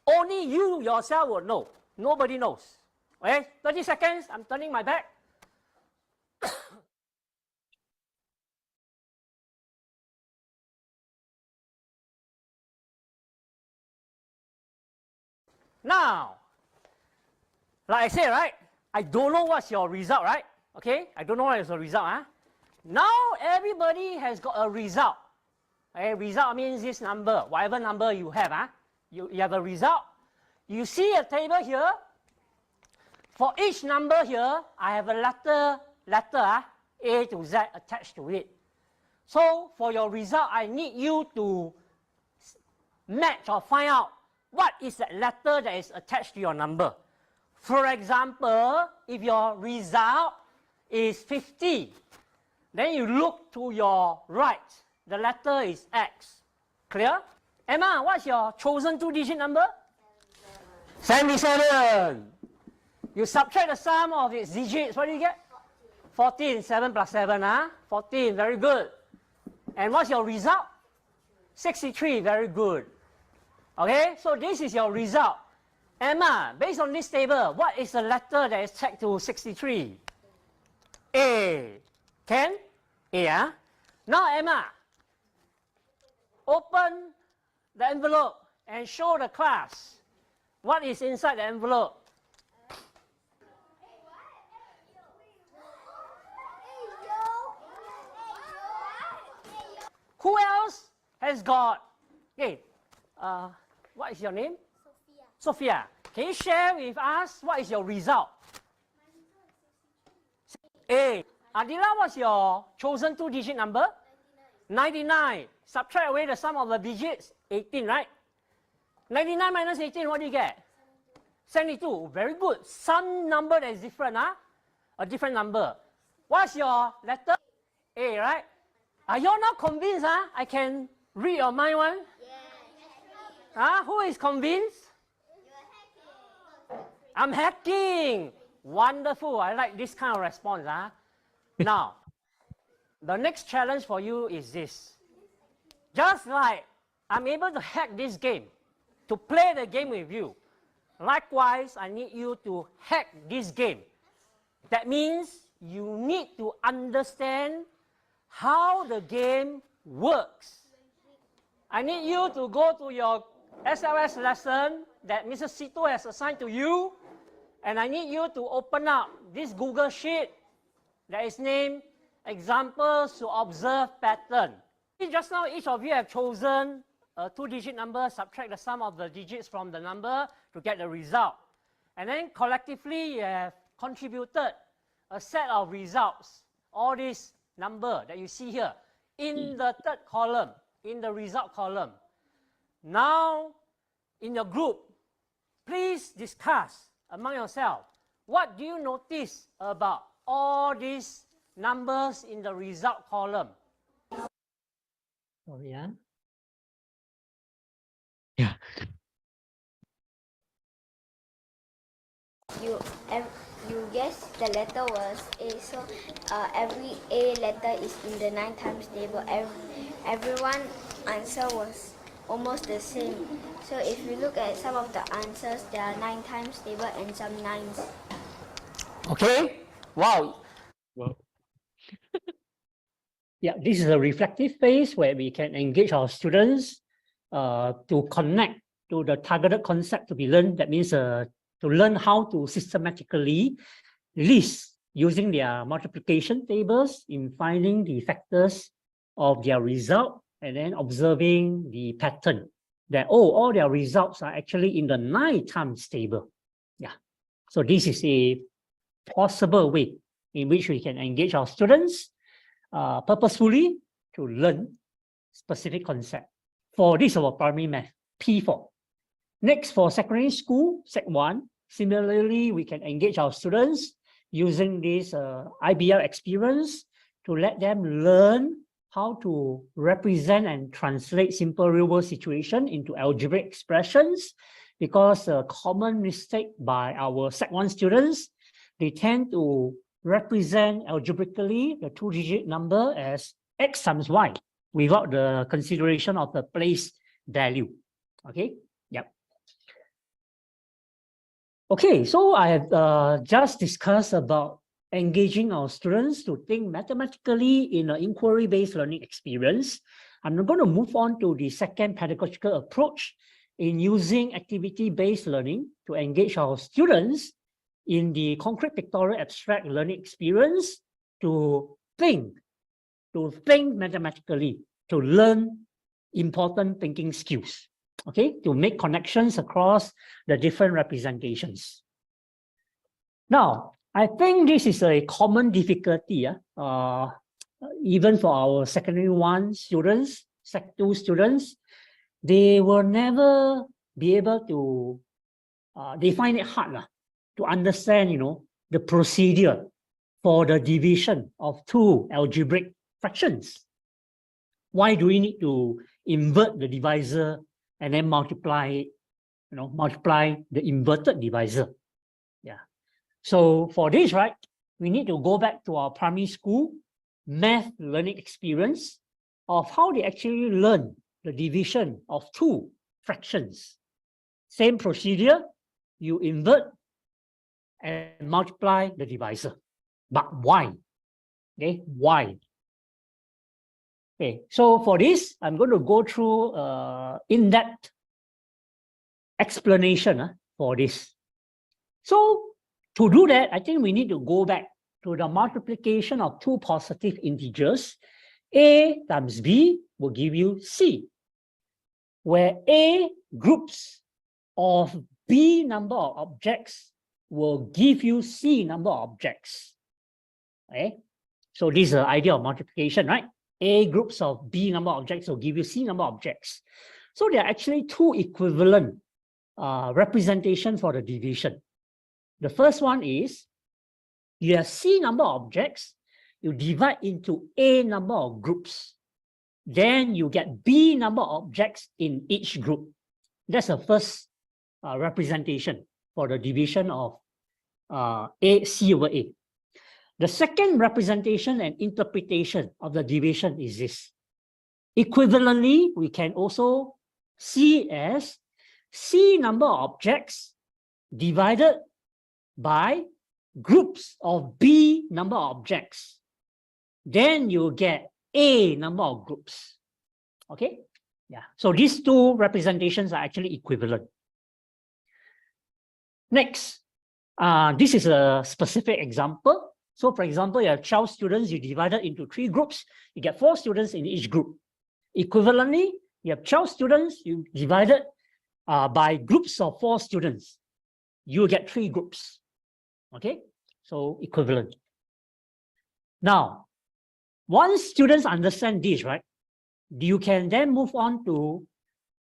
Only you yourself will know. Nobody knows. Okay? 30 seconds. I'm turning my back. Now, like I said, right? I don't know what's your result, right? Okay? I don't know what is the result. Now, everybody has got a result. Okay? Result means this number, whatever number you have. You have a result. You see a table here. For each number here, I have a letter A to Z attached to it. So, for your result, I need you to match or find out what is that letter that is attached to your number. For example, if your result is 50, then you look to your right. The letter is X. Clear? Emma, what's your chosen two-digit number? 77. You subtract the sum of its digits. What do you get? 14. 7 plus 7. 14. Very good. And what's your result? 63. Very good. Okay, so this is your result. Emma, based on this table, what is the letter that is checked to 63? A. Ken? A, Now, Emma, open the envelope and show the class what is inside the envelope. Who else has got, okay, what is your name? Sophia. Can you share with us what is your result? A. Adila, what's your chosen two-digit number? 99. Subtract away the sum of the digits, 18, right? 99 minus 18, what do you get? 72. Very good. Some number that is different, a different number. What's your letter? A, right? Are you all now convinced, I can read your mind one? Who is convinced? I'm hacking. Wonderful. I like this kind of response. Now, the next challenge for you is this. Just like I'm able to hack this game, to play the game with you, likewise, I need you to hack this game. That means you need to understand how the game works. I need you to go to your SLS lesson that Mrs. Sito has assigned to you, and I need you to open up this Google Sheet that is named Examples to Observe Pattern. Just now, each of you have chosen a two-digit number, subtract the sum of the digits from the number to get the result. And then collectively, you have contributed a set of results, all this number that you see here, in the third column, in the result column. Now, in your group, please discuss among yourselves, what do you notice about all these numbers in the result column? Oh, yeah. Yeah. You guess the letter was A, so every A letter is in the 9 times table. Everyone answer was almost the same. So if you look at some of the answers, there are 9 times table and some 9s. Okay. Wow. Yeah, this is a reflective phase where we can engage our students to connect to the targeted concept to be learned. That means to learn how to systematically list using their multiplication tables in finding the factors of their result and then observing the pattern that, oh, all their results are actually in the 9 times table. Yeah. So this is a possible way in which we can engage our students purposefully to learn specific concept. For this, our primary math, P4. Next, for secondary school, Sec 1, similarly, we can engage our students using this IBL experience to let them learn how to represent and translate simple real-world situation into algebraic expressions, because a common mistake by our Sec 1 students, they tend to represent algebraically the 2-digit number as x times y without the consideration of the place value. Okay, yep. Okay, so I have just discussed about engaging our students to think mathematically in an inquiry-based learning experience. I'm going to move on to the second pedagogical approach in using activity-based learning to engage our students in the concrete pictorial abstract learning experience to think mathematically, to learn important thinking skills, okay, to make connections across the different representations. Now, I think this is a common difficulty, even for our secondary 1 students, Sec 2 students. They will never be able to, they find it hard to understand, the procedure for the division of 2 algebraic fractions. Why do we need to invert the divisor and then multiply it, multiply the inverted divisor? Yeah. So for this, right, we need to go back to our primary school math learning experience of how they actually learn the division of 2 fractions. Same procedure, you invert and multiply the divisor. But why? Okay, why? Okay, so for this, I'm going to go through in-depth explanation for this. So to do that, I think we need to go back to the multiplication of 2 positive integers. A times B will give you C, where A groups of B number of objects will give you C number of objects. Okay, so this is the idea of multiplication, right? A groups of B number of objects will give you C number of objects. So there are actually 2 equivalent representations for the division. The first one is you have C number of objects, you divide into A number of groups. Then you get B number of objects in each group. That's the first representation for the division of C over A. The second representation and interpretation of the division is this. Equivalently, we can also see as C number of objects divided by groups of B number of objects. Then you get A number of groups. Okay? Yeah. So these 2 representations are actually equivalent. Next, this is a specific example. So for example, you have 12 students, you divide it into 3 groups, you get 4 students in each group. Equivalently, you have 12 students, you divide it by groups of 4 students, you get 3 groups. Okay, so equivalent. Now, once students understand this, right, you can then move on to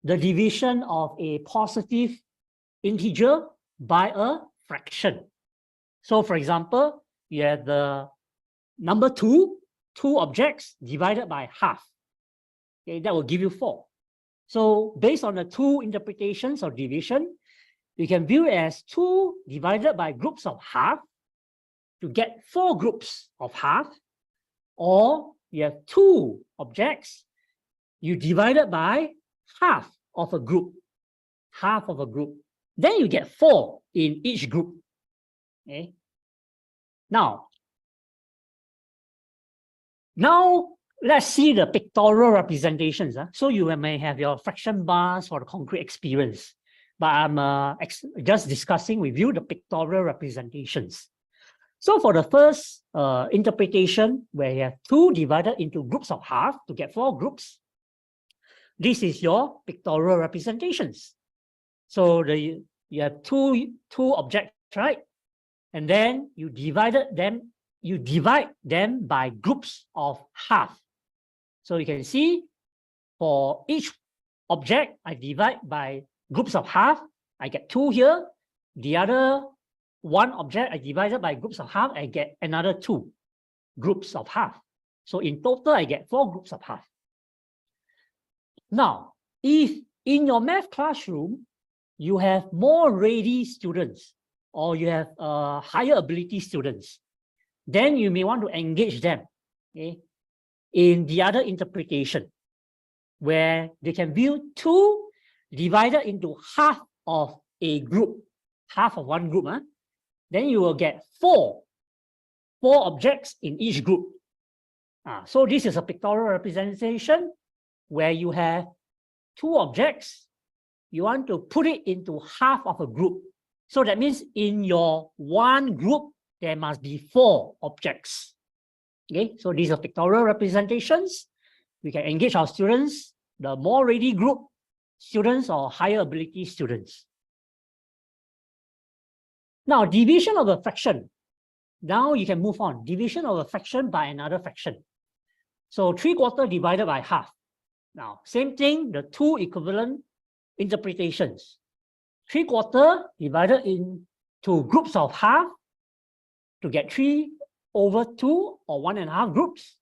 the division of a positive integer by a fraction. So for example, you have the number 2 objects divided by half. Okay, that will give you 4. So based on the 2 interpretations of division, you can view it as 2 divided by groups of half to get 4 groups of half, or you have 2 objects, you divide it by half of a group, then you get 4 in each group. Okay. Now let's see the pictorial representations. So you may have your fraction bars for the concrete experience, but I'm just discussing with you the pictorial representations. So for the first interpretation, where you have 2 divided into groups of half to get 4 groups, this is your pictorial representations. So you have two objects, right? And then you divide them by groups of half. So you can see for each object, I divide by groups of half. I get 2 here. The other one object, I divided by groups of half, I get another 2 groups of half. So in total, I get 4 groups of half. Now, if in your math classroom, you have more ready students or you have higher ability students, then you may want to engage them, okay, in the other interpretation, where they can view 2 divided into half of a group, half of one group, then you will get 4 objects in each group. So this is a pictorial representation where you have 2 objects. You want to put it into half of a group. So that means in your one group, there must be 4 objects. Okay, so these are pictorial representations. We can engage our students, the more ready group students or higher ability students. Now, division of a fraction. Now you can move on. Division of a fraction by another fraction. So 3/4 divided by half. Now, same thing, the 2 equivalent interpretations. 3/4 divided into groups of half to get 3/2 or 1.5 groups,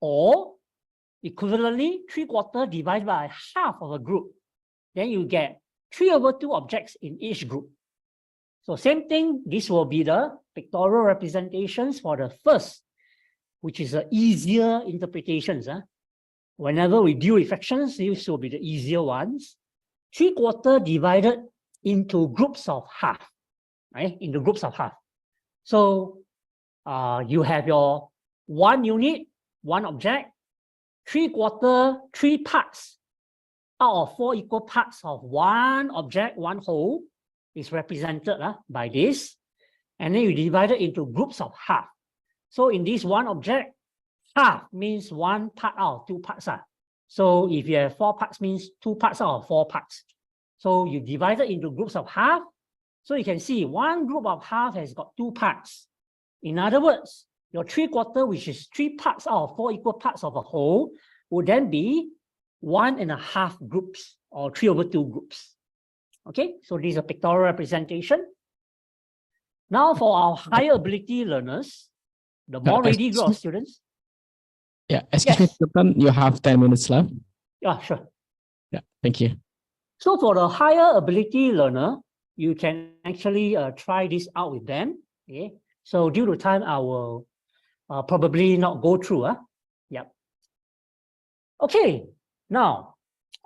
or equivalently 3/4 divided by half of a group. Then you get 3/2 objects in each group. So same thing, this will be the pictorial representations for the first, which is the easier interpretations. Whenever we deal with fractions, these will be the easier ones. 3/4 divided into groups of half, right? Into groups of half. So you have your 1 unit, 1 object, 3/4, 3 parts out of 4 equal parts of 1 object, 1 whole is represented by this. And then you divide it into groups of half. So in this 1 object, half means 1 part out of 2 parts. So if you have 4 parts, means 2 parts out of 4 parts. So you divide it into groups of half. So you can see 1 group of half has got 2 parts. In other words, your 3/4, which is 3 parts out of 4 equal parts of a whole, would then be 1.5 groups or 3/2 groups. Okay, so this is a pictorial representation. Now for our higher ability learners, the more ready group of students. Yeah, excuse me, Captain, you have 10 minutes left. Yeah, sure. Yeah, thank you. So for the higher ability learner, you can actually try this out with them. Okay, so due to time, I will probably not go through. Yep. Okay, now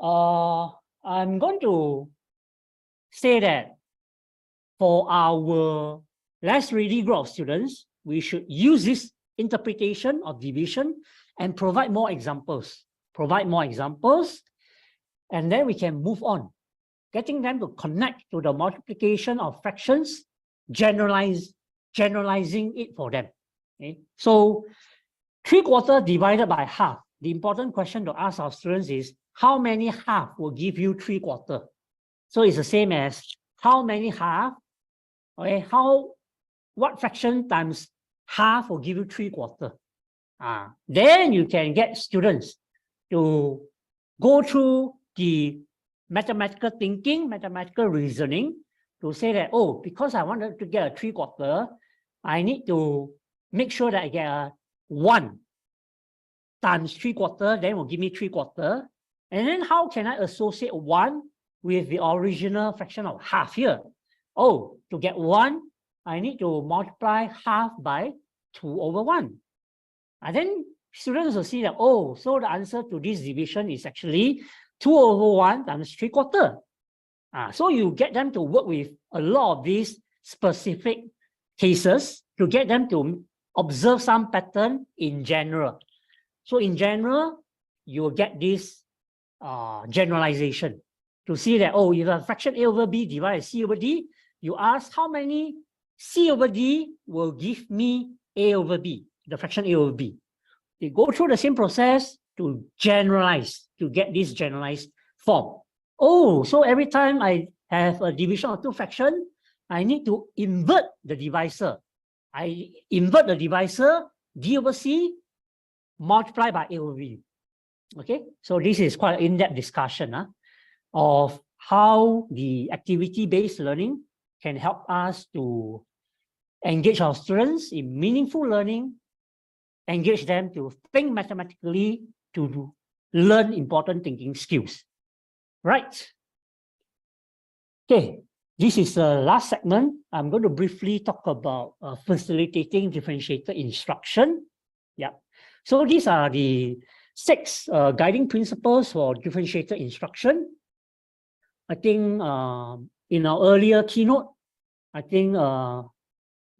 I'm going to say that for our less ready group of students, we should use this interpretation of division and provide more examples. And then we can move on, getting them to connect to the multiplication of fractions, generalizing it for them. Okay? So 3/4 divided by half. The important question to ask our students is, how many half will give you 3/4? So it's the same as how many half, okay, what fraction times half will give you 3/4. Then you can get students to go through the mathematical thinking, mathematical reasoning to say that, oh, because I wanted to get a 3/4, I need to make sure that I get a 1 times 3/4, then will give me 3/4. And then how can I associate 1 with the original fraction of half here? Oh, to get 1, I need to multiply half by 2/1. And then students will see that, oh, so the answer to this division is actually 2/1 times 3/4. So you get them to work with a lot of these specific cases to get them to observe some pattern in general. So in general, you will get this generalization to see that, oh, if a fraction A/B divided C/D, you ask how many C over D will give me A over B, the fraction A over B. They go through the same process to generalize, to get this generalized form. Oh, so every time I have a division of two fractions, I need to invert the divisor. I invert the divisor, D over C, multiply by A over B. Okay, so this is quite an in-depth discussion of how the activity-based learning can help us to engage our students in meaningful learning, engage them to think mathematically, to learn important thinking skills. Right. Okay, this is the last segment. I'm going to briefly talk about facilitating differentiated instruction. Yeah. So these are the 6 guiding principles for differentiated instruction. I think in our earlier keynote, I think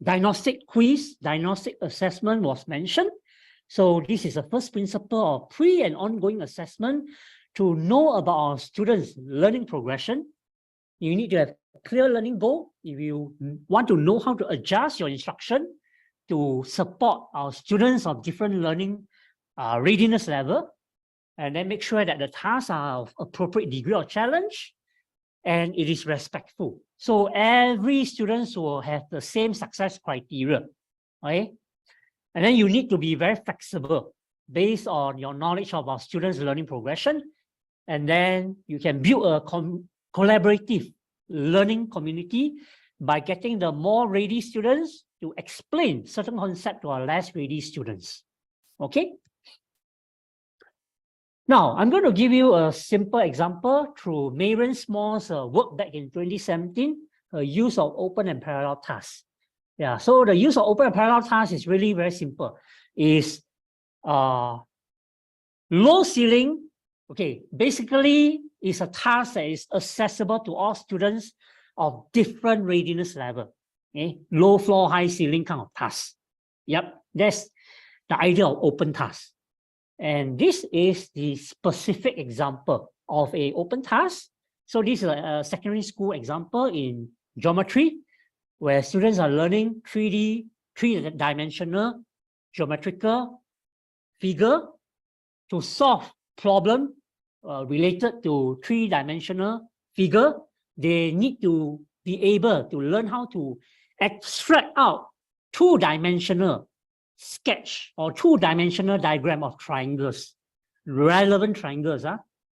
diagnostic quiz, diagnostic assessment was mentioned. So this is the first principle of pre and ongoing assessment to know about our students' learning progression. You need to have a clear learning goal. If you want to know how to adjust your instruction to support our students of different learning readiness level, and then make sure that the tasks are of appropriate degree of challenge and it is respectful. So every student will have the same success criteria, okay? And then you need to be very flexible based on your knowledge of our students' learning progression. And then you can build a collaborative learning community by getting the more ready students to explain certain concepts to our less ready students, okay? Now, I'm going to give you a simple example through Marion Small's work back in 2017, use of open and parallel tasks. Yeah, so the use of open and parallel tasks is really very simple. Is low ceiling, okay, basically is a task that is accessible to all students of different readiness level. Okay, low floor, high ceiling kind of task. Yep, that's the idea of open task. And this is the specific example of an open task. So this is a secondary school example in geometry, where students are learning 3D, three-dimensional geometrical figure to solve problem related to three-dimensional figure. They need to be able to learn how to extract out two-dimensional sketch or two-dimensional diagram of triangles, relevant triangles,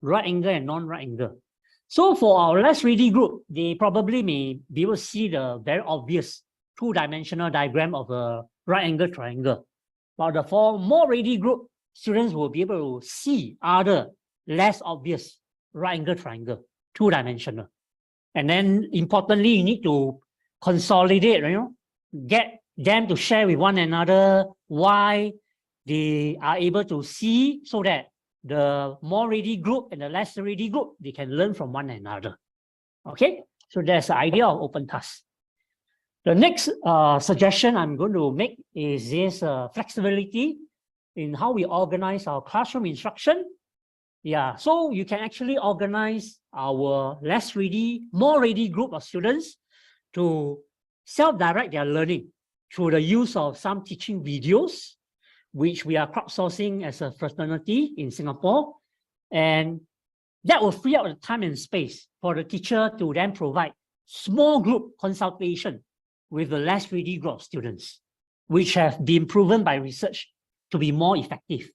right angle and non-right angle. So for our less ready group, they probably may be able to see the very obvious two-dimensional diagram of a right angle triangle. But for more ready group, students will be able to see other less obvious right angle triangle, two-dimensional. And then importantly, you need to consolidate, get them to share with one another why they are able to see, so that the more ready group and the less ready group, they can learn from one another. Okay, so that's the idea of open task. The next suggestion I'm going to make is this flexibility in how we organize our classroom instruction. Yeah, so you can actually organize our less ready, more ready group of students to self-direct their learning through the use of some teaching videos, which we are crowdsourcing as a fraternity in Singapore. And that will free up the time and space for the teacher to then provide small group consultation with the less ready group of students, which have been proven by research to be more effective.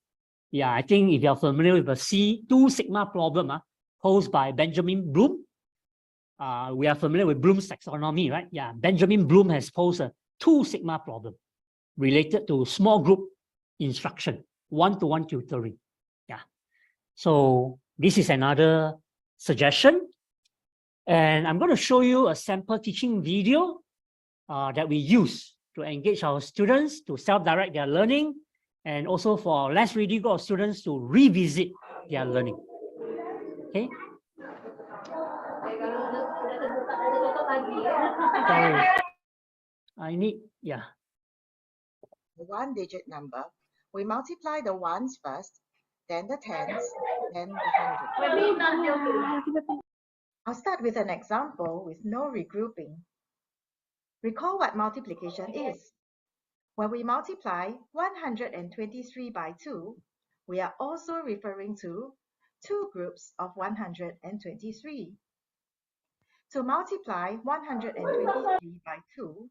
Yeah, I think if you're familiar with the two sigma problem posed by Benjamin Bloom, we are familiar with Bloom's taxonomy, right? Yeah, Benjamin Bloom has posed a 2 sigma problem related to small group instruction, one-to-one tutoring. Yeah, so this is another suggestion. And I'm going to show you a sample teaching video that we use to engage our students to self-direct their learning, and also for our less ready group of students to revisit their learning. Okay. Sorry. I need, yeah. The one-digit number, we multiply the ones first, then the tens, then the hundred. I'll start with an example with no regrouping. Recall what multiplication is. When we multiply 123 by 2, we are also referring to two groups of 123. To multiply 123 by 2,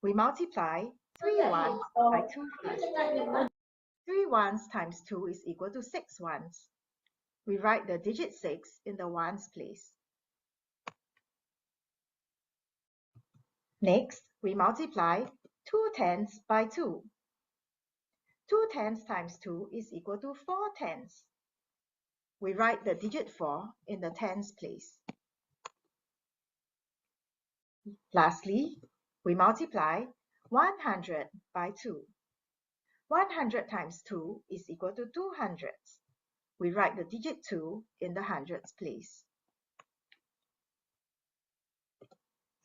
we multiply 3 ones by 2 first. 3 ones times 2 is equal to 6 ones. We write the digit 6 in the ones place. Next, we multiply 2 tens by 2. 2 tens times 2 is equal to 4 tens. We write the digit 4 in the tens place. Lastly, we multiply 100 by 2. 100 times 2 is equal to 200. We write the digit 2 in the hundreds place.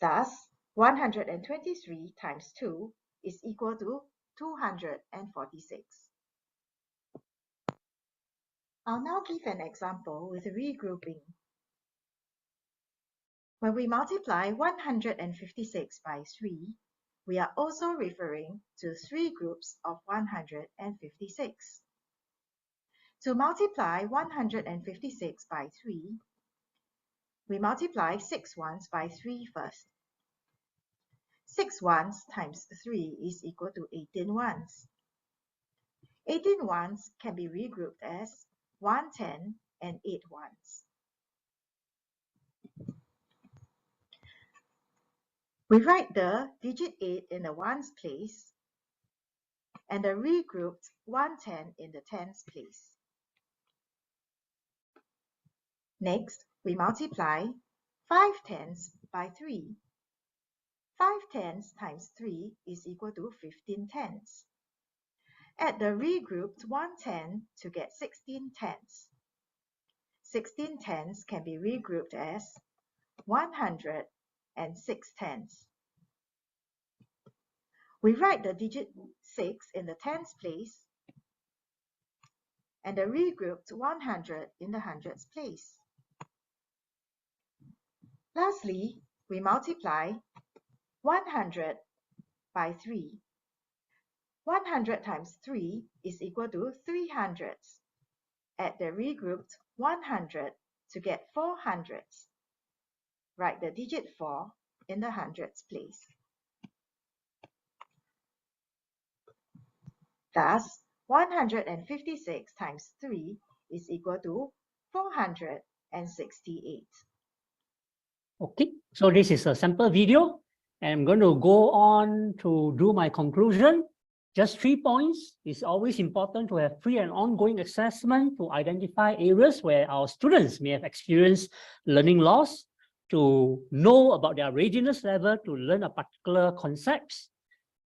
Thus, 123 times 2 is equal to 246. I'll now give an example with regrouping. When we multiply 156 by 3, we are also referring to three groups of 156. To multiply 156 by 3, we multiply 6 ones by 3 first. 6 ones times 3 is equal to 18 ones. 18 ones can be regrouped as 110 and 8 ones. We write the digit 8 in the ones place and the regrouped 110 in the tens place. Next, we multiply 5 tens by 3. 5 tens times 3 is equal to 15 tens. Add the regrouped 110 to get 16 tens. 16 tens can be regrouped as 100 and 6 tens. We write the digit 6 in the tens place and the regrouped 100 in the hundreds place. Lastly, we multiply 100 by 3. 100 times 3 is equal to 300. Add the regrouped 100 to get 400. Write the digit 4 in the hundreds place. Thus, 156 times 3 is equal to 468. Okay, so this is a sample video, and I'm going to go on to do my conclusion. Just 3 points. It's always important to have free and ongoing assessment to identify areas where our students may have experienced learning loss, to know about their readiness level to learn a particular concepts.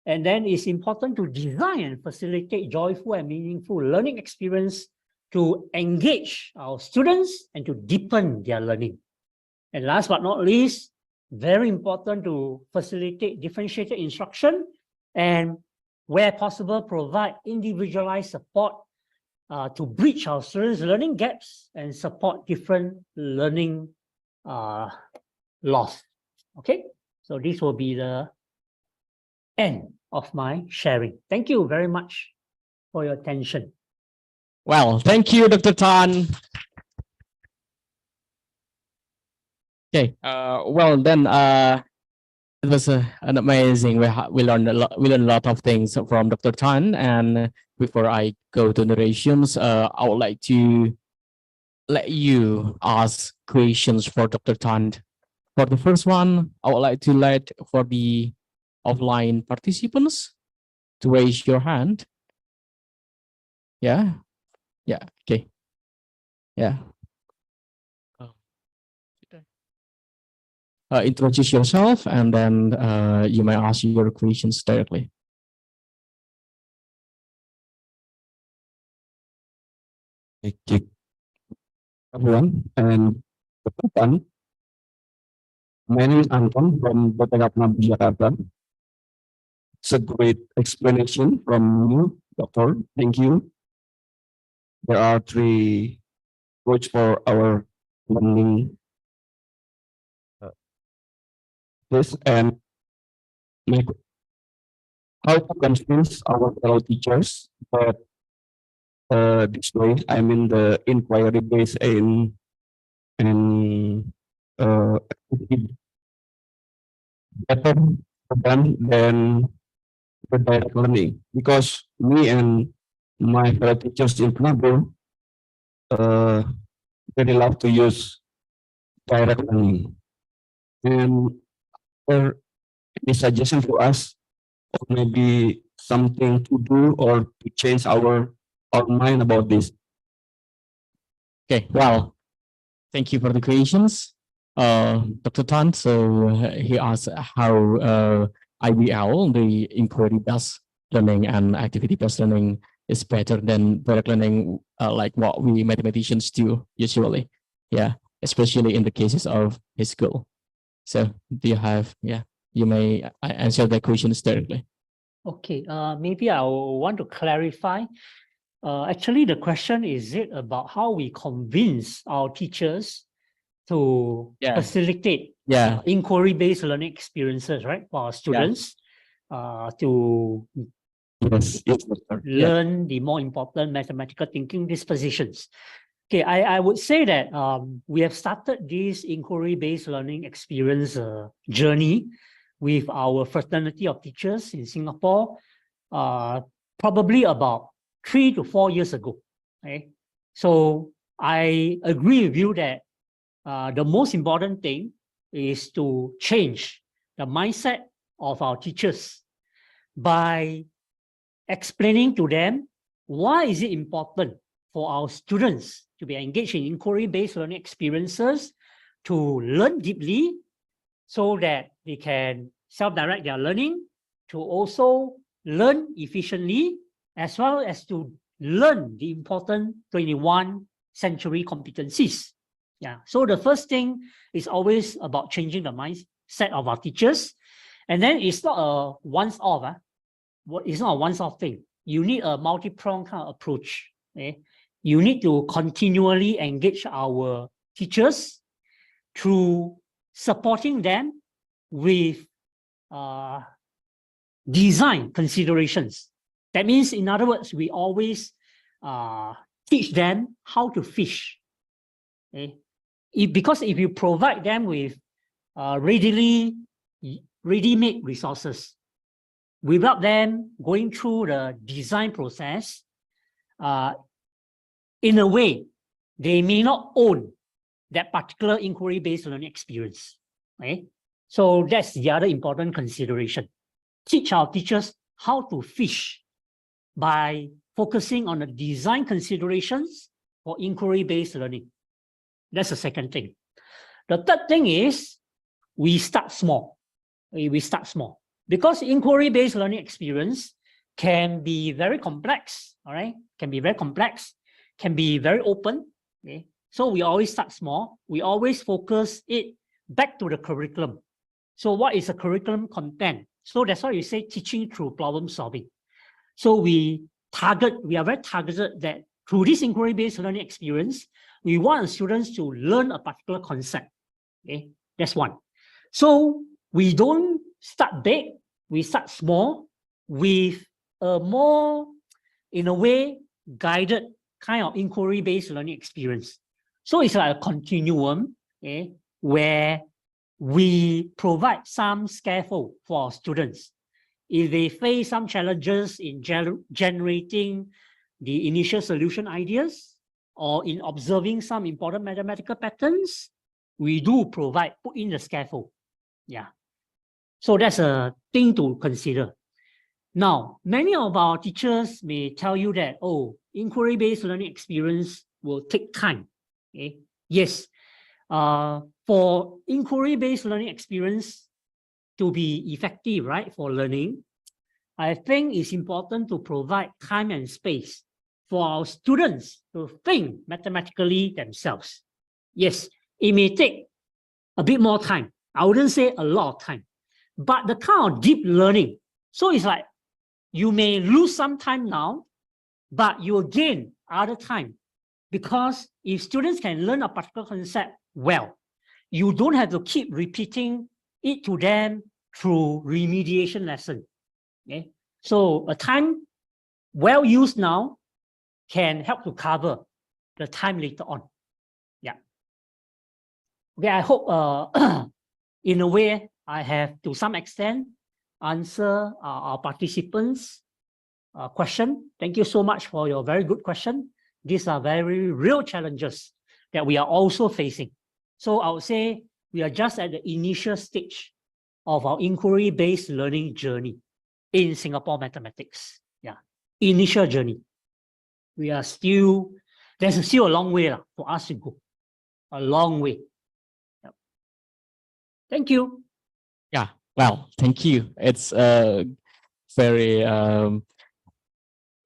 And then it's important to design and facilitate joyful and meaningful learning experience to engage our students and to deepen their learning. And last but not least, very important to facilitate differentiated instruction and, where possible, provide individualized support to bridge our students' learning gaps and support different learning loss. Okay, so this will be the end of my sharing. Thank you very much for your attention. Well, thank you, Dr. Tan. Okay, well then, it was an amazing. We learned a lot. We learned a lot of things from Dr. Tan. And before I go to narrations, I would like to let you ask questions for Dr. Tan. For the first one, I would like to let for the offline participants to raise your hand. Yeah, okay, yeah. Introduce yourself, and then you may ask your questions directly. Okay, everyone, and my name is Anton from Bappegatna, Jakarta. It's a great explanation from you, Doctor. Thank you. There are 3 approaches for our learning. This, and my, how to convince our fellow teachers that this way, I mean the inquiry based and better for them than the direct learning, because me and my fellow teachers in Penabo really love to use direct learning. And there any suggestion to us, or maybe something to do or to change our mind about this? Okay, well, thank you for the questions. Dr. Tan, so he asked how IBL, the inquiry-based learning and activity-based learning, is better than direct learning, like what we mathematicians do usually. Yeah, especially in the cases of his school. So do you have, you may answer the questions directly. Okay, maybe I want to clarify. Actually, the question is it about how we convince our teachers to facilitate inquiry-based learning experiences, right, for our students to learn the more important mathematical thinking dispositions. Okay, I would say that we have started this inquiry-based learning experience journey with our fraternity of teachers in Singapore, probably about 3 to 4 years ago. Okay? So I agree with you that the most important thing is to change the mindset of our teachers by explaining to them why is it important for our students to be engaged in inquiry-based learning experiences, to learn deeply so that they can self-direct their learning, to also learn efficiently, as well as to learn the important 21st century competencies. Yeah. So the first thing is always about changing the mindset of our teachers. And then it's not a once-off. It's not a once-off thing. You need a multi-pronged kind of approach. Okay? You need to continually engage our teachers through supporting them with design considerations. That means, in other words, we always teach them how to fish. Okay? Because if you provide them with ready-made resources, without them going through the design process, in a way, they may not own that particular inquiry-based learning experience. Okay? So that's the other important consideration. Teach our teachers how to fish by focusing on the design considerations for inquiry-based learning. That's the second thing. The third thing is we start small. We start small. Because inquiry-based learning experience can be very complex, all right? Can be very complex, can be very open, okay? So we always start small. We always focus it back to the curriculum. So what is the curriculum content? So that's why you say teaching through problem solving. So we are very targeted that through this inquiry-based learning experience, we want students to learn a particular concept. Okay, that's one. So we don't start big, we start small with a more, in a way, guided kind of inquiry-based learning experience. So it's like a continuum, okay, where we provide some scaffold for our students. If they face some challenges in generating the initial solution ideas or in observing some important mathematical patterns, we do put in the scaffold. Yeah. So that's a thing to consider. Now, many of our teachers may tell you that, oh, inquiry-based learning experience will take time. Okay? Yes. For inquiry-based learning experience to be effective, right, for learning, I think it's important to provide time and space for our students to think mathematically themselves. Yes, it may take a bit more time. I wouldn't say a lot of time, but the kind of deep learning. So it's like you may lose some time now, but you will gain other time. Because if students can learn a particular concept well, you don't have to keep repeating it to them through remediation lesson. Okay, so a time well used now can help to cover the time later on. Yeah. Okay, I hope in a way I have to some extent answer our participants' question. Thank you so much for your very good question. These are very real challenges that we are also facing. So I would say we are just at the initial stage of our inquiry-based learning journey in Singapore mathematics. Yeah, initial journey. We are still, there's still a long way for us to go. A long way. Yep. Thank you. Yeah, well, thank you. It's very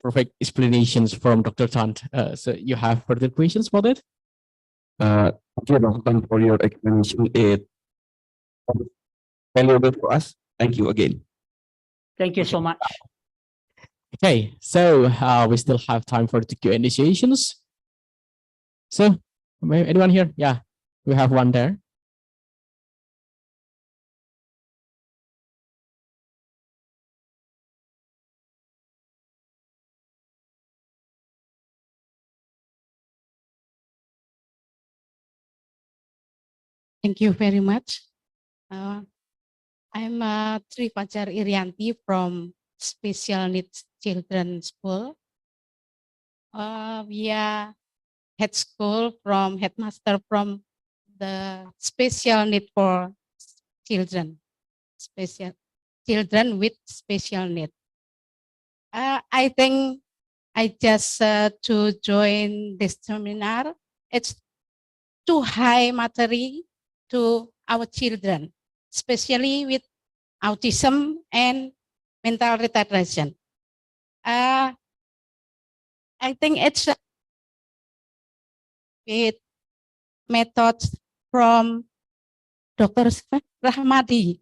perfect explanations from Dr. Tant. So you have further questions for that? Thank you, Dr. for your explanation. It valuable for us. Thank you again. Thank you so much. Okay, so we still have time for the Q&A sessions. So, anyone here? Yeah, we have one there. Thank you very much. I'm Tri Fajar Irianti from Special Needs Children School. We are head school from headmaster from the special need for children, special children with special need. I think I just to join this seminar. It's too high material to our children, especially with autism and mental retardation. I think it's with methods from Dr. Rahmadi,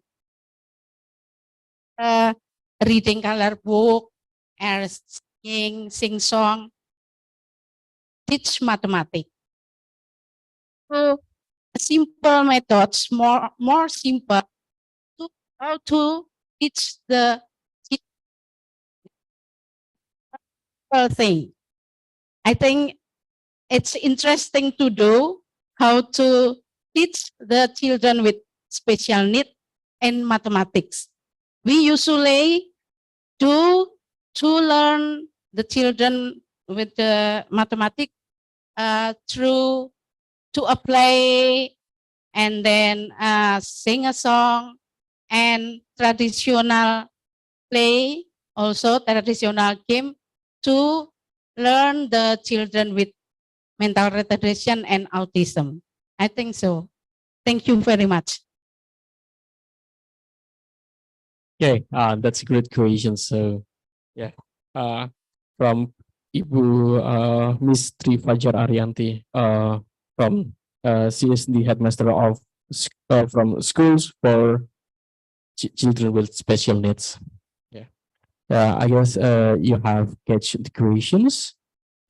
reading color book, and sing song, teach mathematics. So simple methods, more simple to how to teach the thing. I think it's interesting to do how to teach the children with special need in mathematics. We usually do to learn the children with the mathematics through to a play and then sing a song and traditional play, also traditional game to learn the children with mental retardation and autism. I think so. Thank you very much. Okay, that's a great question. So, yeah, from Ibu Miss Tri Fajar Arianti, from CSD headmaster of from schools for children with special needs. Yeah, I guess you have catch the questions.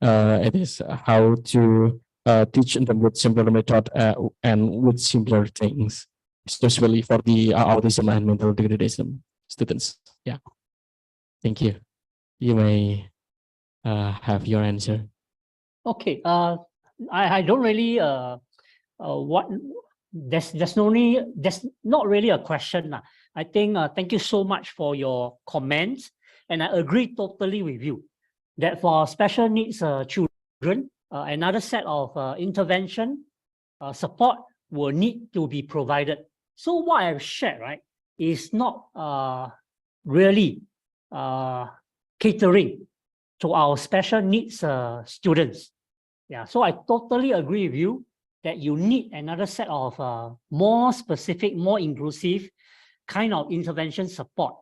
It is how to teach them with simpler method and with simpler things, especially for the autism and mental retardation students. Yeah, thank you. You may have your answer. Okay. I don't really there's not really a question. I think thank you so much for your comments, and I agree totally with you that for special needs children, another set of intervention support will need to be provided. So what I've shared, right, is not really catering to our special needs students. Yeah, so I totally agree with you that you need another set of more specific, more inclusive kind of intervention support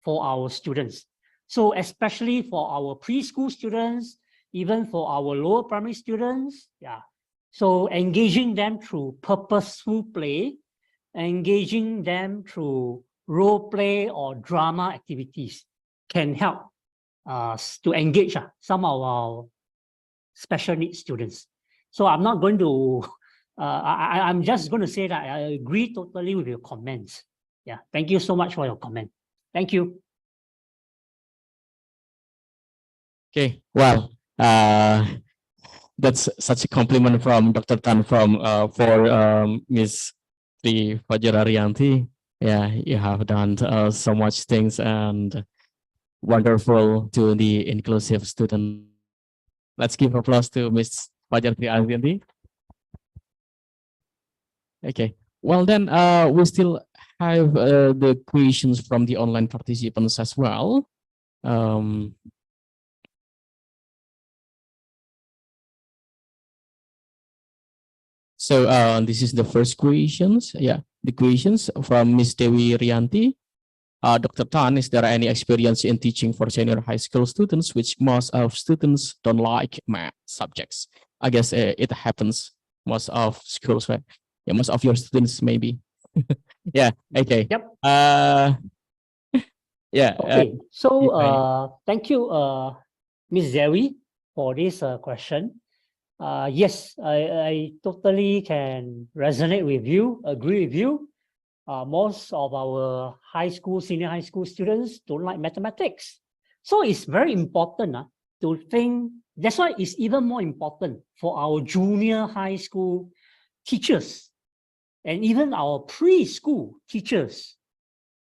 for our students. So especially for our preschool students, even for our lower primary students, yeah. So engaging them through purposeful play, engaging them through role play or drama activities can help to engage some of our special needs students. So I'm not going to, I'm just going to say that I agree totally with your comments. Yeah, thank you so much for your comment. Thank you. Okay, well, that's such a compliment from Dr. Tan for Miss Tri Fajar Arianti. Yeah, you have done so much things and wonderful to the inclusive student. Let's give applause to Miss Fajar Arianti. Okay, well then we still have the questions from the online participants as well. So this is the first questions. Yeah, the questions from Miss Dewi Rianti. Dr. Tan, is there any experience in teaching for senior high school students, which most of students don't like math subjects? I guess it happens most of schools, right? Yeah, most of your students maybe. Yeah. Okay. Yep. Yeah. Okay. So if thank you, Ms. Dewi, for this question. Yes, I totally can resonate with you, agree with you. Most of our senior high school students don't like mathematics. So it's very important to think, that's why it's even more important for our junior high school teachers and even our preschool teachers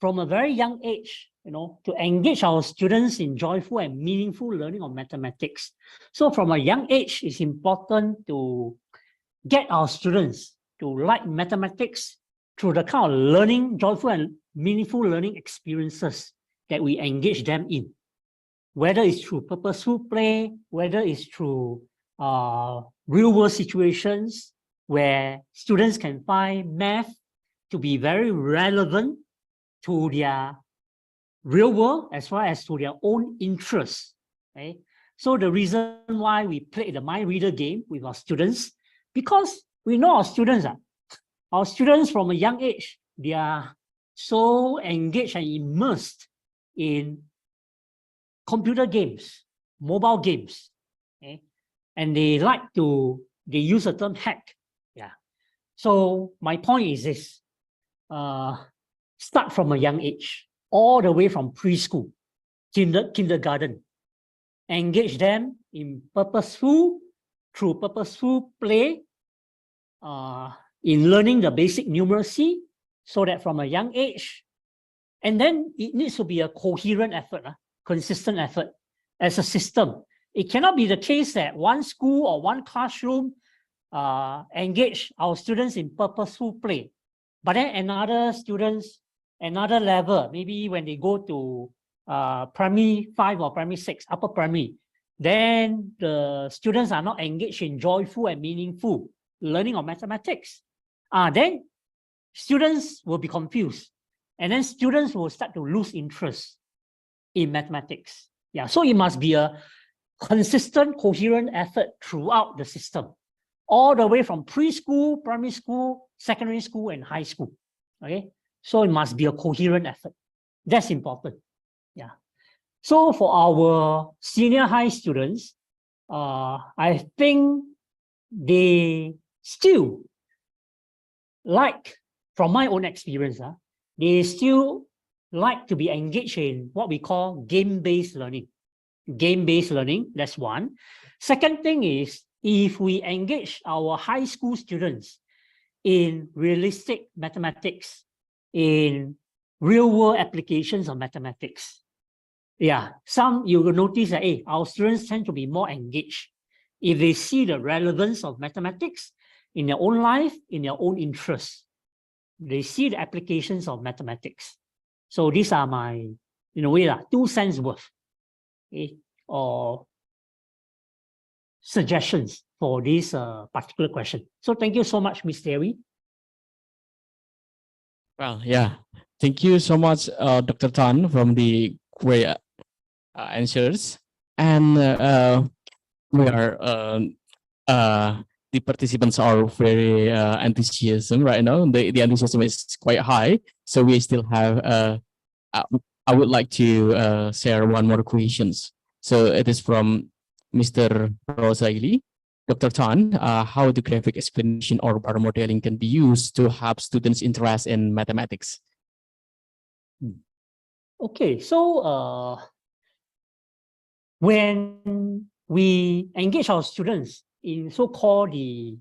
from a very young age, to engage our students in joyful and meaningful learning of mathematics. So from a young age, it's important to get our students to like mathematics through the kind of learning, joyful and meaningful learning experiences that we engage them in. Whether it's through purposeful play, whether it's through real world situations where students can find math to be very relevant to their real world as well as to their own interests. Okay? So the reason why we play the mind reader game with our students, because we know our students from a young age, they are so engaged and immersed in computer games, mobile games, okay? And they use the term hack. Yeah. So my point is this, start from a young age, all the way from preschool, kindergarten. Engage them in purposeful play, in learning the basic numeracy, so that from a young age, and then it needs to be a coherent effort, consistent effort as a system. It cannot be the case that one school or one classroom engage our students in purposeful play, but then another level, maybe when they go to primary 5 or primary 6, upper primary, then the students are not engaged in joyful and meaningful learning of mathematics. Then students will be confused, and then students will start to lose interest in mathematics. Yeah, so it must be a consistent, coherent effort throughout the system, all the way from preschool, primary school, secondary school, and high school. Okay, so it must be a coherent effort. That's important. Yeah. So for our senior high students, I think they still like, from my own experience, they still like to be engaged in what we call game-based learning. Game-based learning, that's one. Second thing is, if we engage our high school students in realistic mathematics, in real-world applications of mathematics, yeah, you will notice that our students tend to be more engaged if they see the relevance of mathematics in their own life, in their own interests. They see the applications of mathematics. So these are my, in a way, 2 cents worth, okay, or suggestions for this particular question. So thank you so much, Ms. Dewi. Well, yeah, thank you so much, Dr. Tan, from the great answers. And we are the participants are very enthusiastic right now. The enthusiasm is quite high. So we still have, I would like to share one more questions. So it is from Mr. Rosaili. Dr. Tan, how the graphic explanation or bar modeling can be used to help students' interest in mathematics? Okay, so when we engage our students in so-called the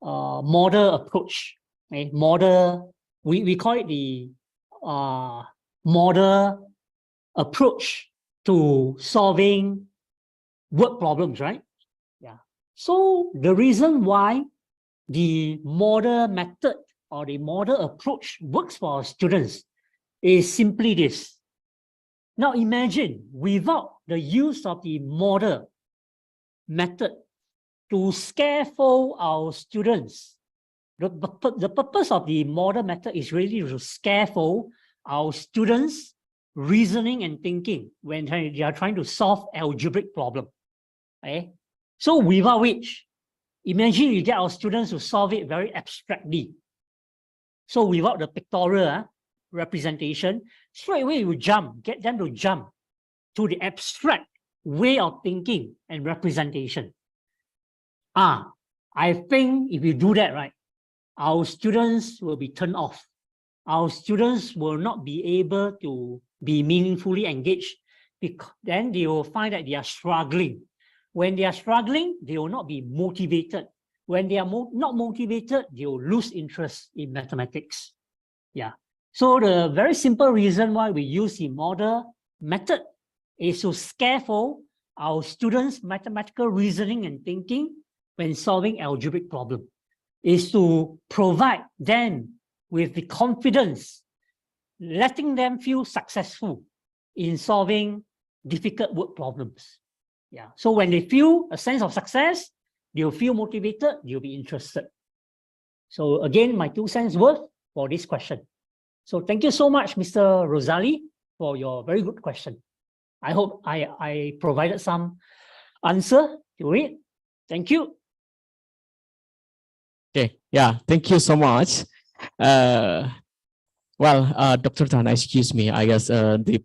model approach, okay? Model, we call it the model approach to solving word problems, right? Yeah. So the reason why the model method or the model approach works for our students is simply this. Now imagine without the use of the model method to scaffold our students, the purpose of the model method is really to scaffold our students' reasoning and thinking when they are trying to solve algebraic problem. Okay? So without which, imagine you get our students to solve it very abstractly. So without the pictorial representation, straight away you get them to jump to the abstract way of thinking and representation. I think if you do that, right, our students will be turned off. Our students will not be able to be meaningfully engaged, because then they will find that they are struggling. When they are struggling, they will not be motivated. When they are not motivated, they will lose interest in mathematics. Yeah. So the very simple reason why we use the model method is to scaffold our students' mathematical reasoning and thinking when solving algebraic problem, is to provide them with the confidence, letting them feel successful in solving difficult word problems. Yeah. So when they feel a sense of success, they'll feel motivated, they'll be interested. So again, my 2 cents worth for this question. So thank you so much, Mr. Rosali, for your very good question. I hope I provided some answer to it. Thank you. Okay, yeah, thank you so much. Dr. Tan, excuse me, I guess the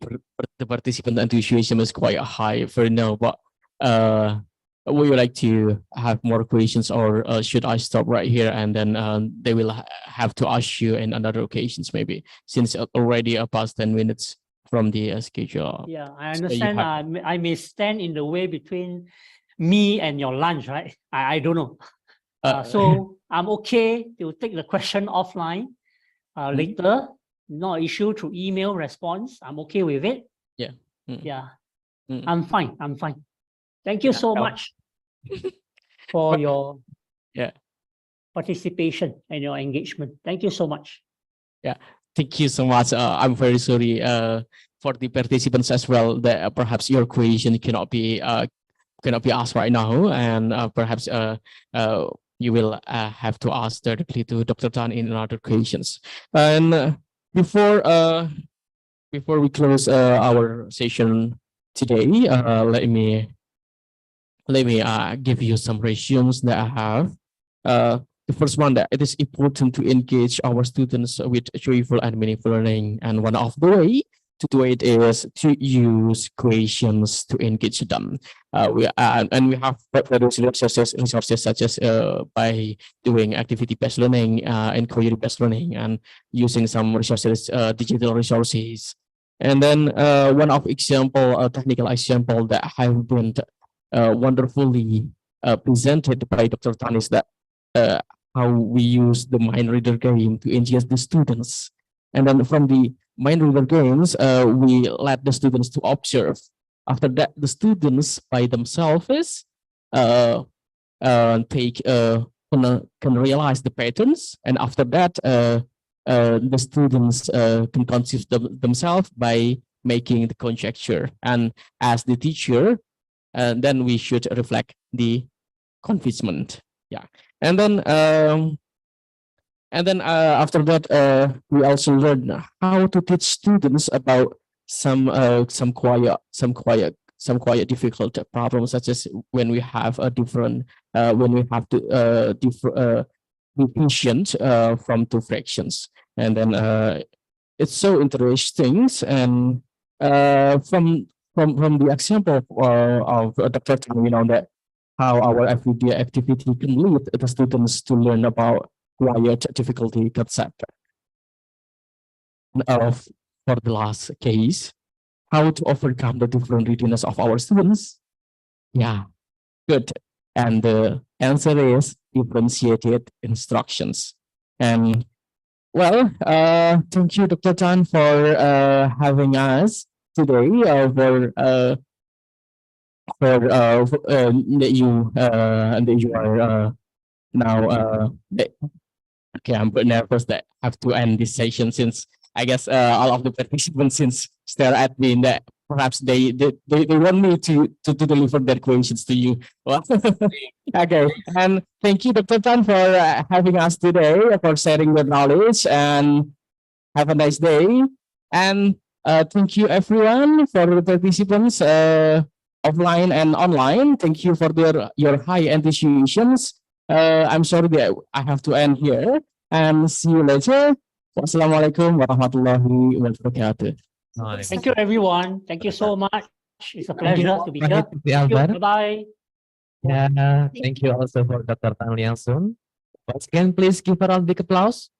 participant enthusiasm is quite high for now, but would you like to have more questions, or should I stop right here and then they will have to ask you in another occasions maybe, since already past 10 minutes from the schedule? Yeah, I understand. I may stand in the way between me and your lunch, right? I don't know. So I'm okay to take the question offline later. No issue, through email response. I'm okay with it. Yeah. Yeah. I'm fine. I'm fine. Thank you so much for your participation and your engagement. Thank you so much. Yeah, thank you so much. I'm very sorry for the participants as well that perhaps your question cannot be asked right now, and perhaps you will have to ask directly to Dr. Tan in other questions. And before we close our session today, let me give you some resumes that I have. The first one, that it is important to engage our students with joyful and meaningful learning, and one of the way to do it is to use questions to engage them. We have various resources such as by doing activity-based learning and query-based learning, and using some resources, digital resources. And then one of technical example that have been wonderfully presented by Dr. Tan is that how we use the mind reader game to engage the students. And then from the mind reader games, we let the students to observe. After that, the students by themselves can realize the patterns, and after that, the students can conceive themselves by making the conjecture. And as the teacher, then we should reflect the convincement. Yeah, and then after that, we also learn how to teach students about some quite difficult problems, such as when we have a different when we have to be patient from two fractions. And then it's so interesting, and from the example of Dr. Tan, we know that how our everyday activity can lead the students to learn about quiet difficulty concept. for the last case, how to overcome the different readiness of our students? Yeah, good. And the answer is differentiated instructions. And well, thank you, Dr. Tan, for having us today. That you are now. Okay, I'm a bit nervous that I have to end this session since I guess all of the participants since stare at me that perhaps they want me to deliver their questions to you. Well, okay, and thank you, Dr. Tan, for having us today, for sharing your knowledge, and have a nice day. And thank you everyone for the participants offline and online. Thank you for your high enthusiasms. I'm sorry that I have to end here and see you later. Wassalamualaikum warahmatullahi wabarakatuh. Thank you, everyone. Thank you so much. It's a Thank you, pleasure to be here. Pak Albar. Bye-bye. Yeah, thank you also for Dr. Tan Liang Sun. Once again, please give her a big applause.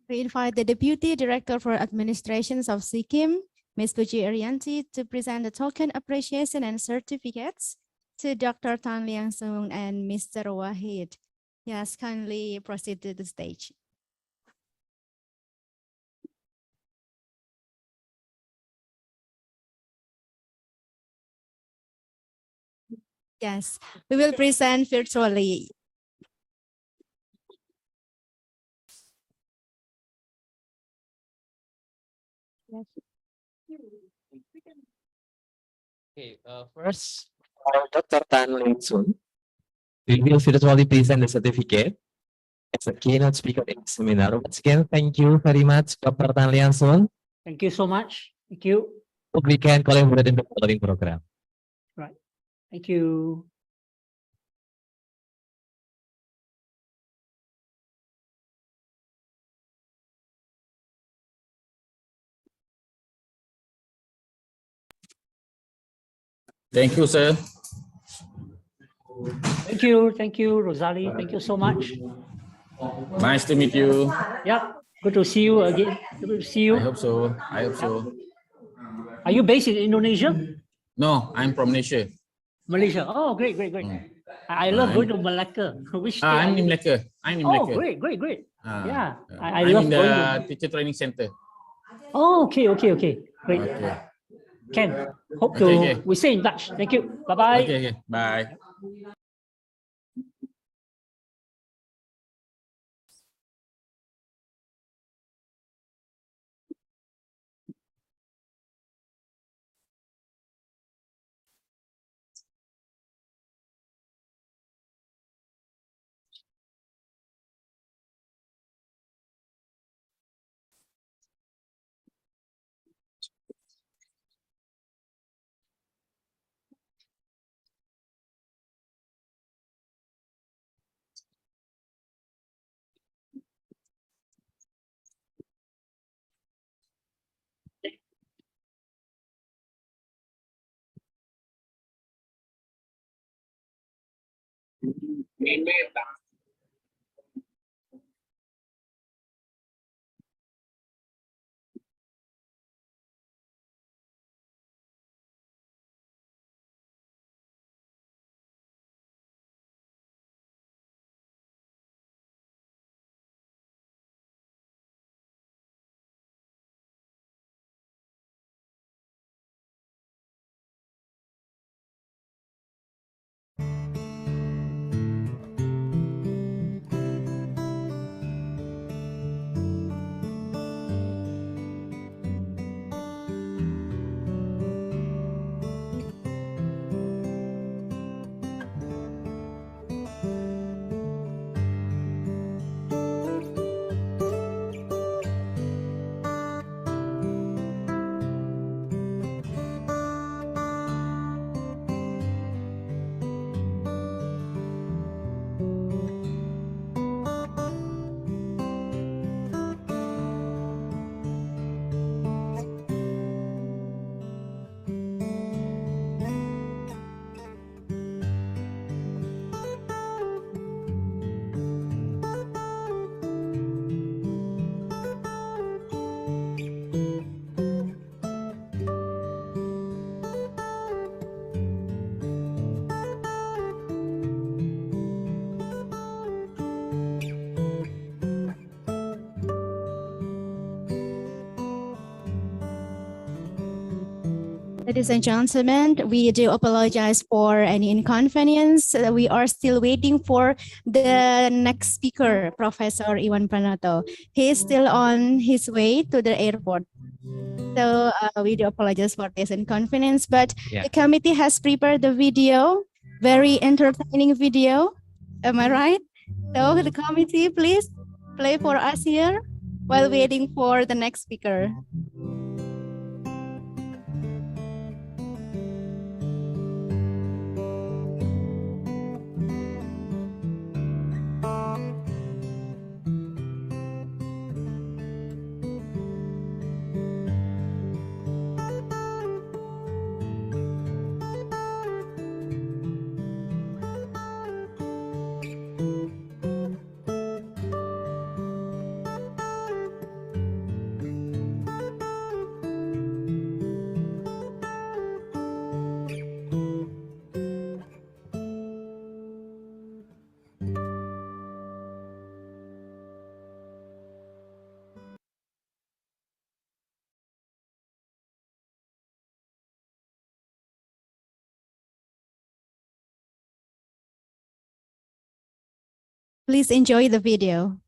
We invite the Deputy Director for Administrations of SIKIM, Ms. Puji Arianti, to present the token appreciation and certificates to Dr. Tan Liang Sun and Mr. Wahid. Yes, kindly proceed to the stage. Yes, we will present virtually. Okay, first, for Dr. Tan Liang Sun, we will virtually present the certificate as a keynote speaker in the seminar. Once again, thank you very much, Dr. Tan Liang Sun. Thank you so much. Thank you. Hope we can collaborate in the following program. Right. Thank you. Thank you, sir. Thank you, Rosalie. Thank you so much. Nice to meet you. Yeah, good to see you again. Good to see you. I hope so. I hope so. Are you based in Indonesia? No, I'm from Malaysia. Malaysia. Oh, great. I love going to Malacca. Which state I'm are in you? Malacca. I'm in Oh, Malacca. great. Yeah, I I'm love in going the to. teacher training center. Oh, okay. Great. Okay. Ken, hope Okay. to we stay in touch. Thank you. Bye-bye. Okay. Bye. Ladies and gentlemen, we do apologize for any inconvenience. We are still waiting for the next speaker, Professor Iwan Pranoto. He is still on his way to the airport. So we do apologize for this inconvenience, but the committee has prepared the video, very entertaining video. Am I right? So the committee, please play for us here while waiting for the next speaker. Please enjoy the video.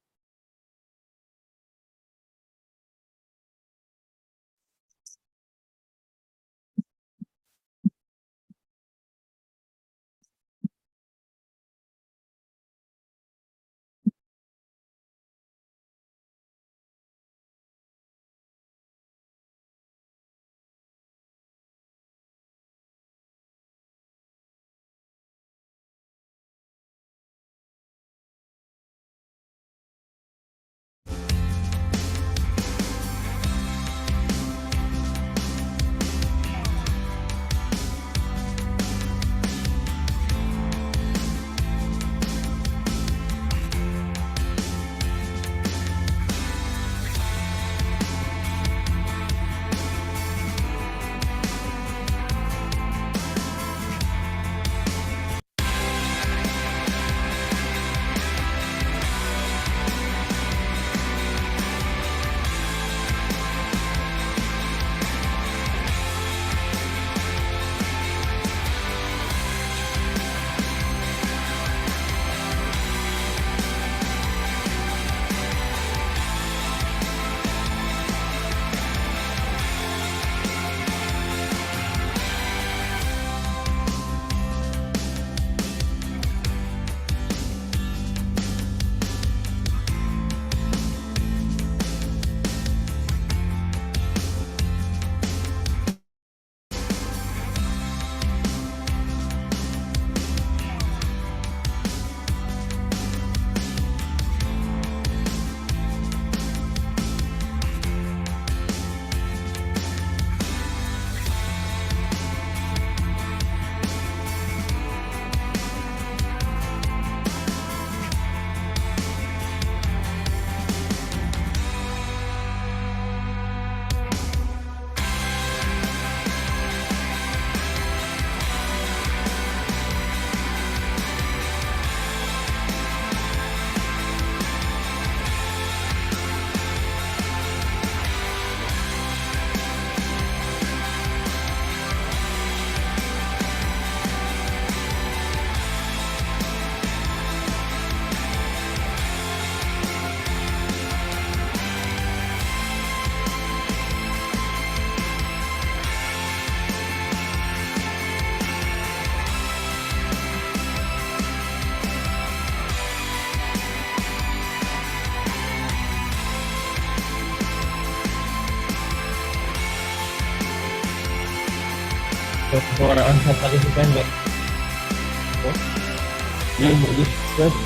For on-site participant,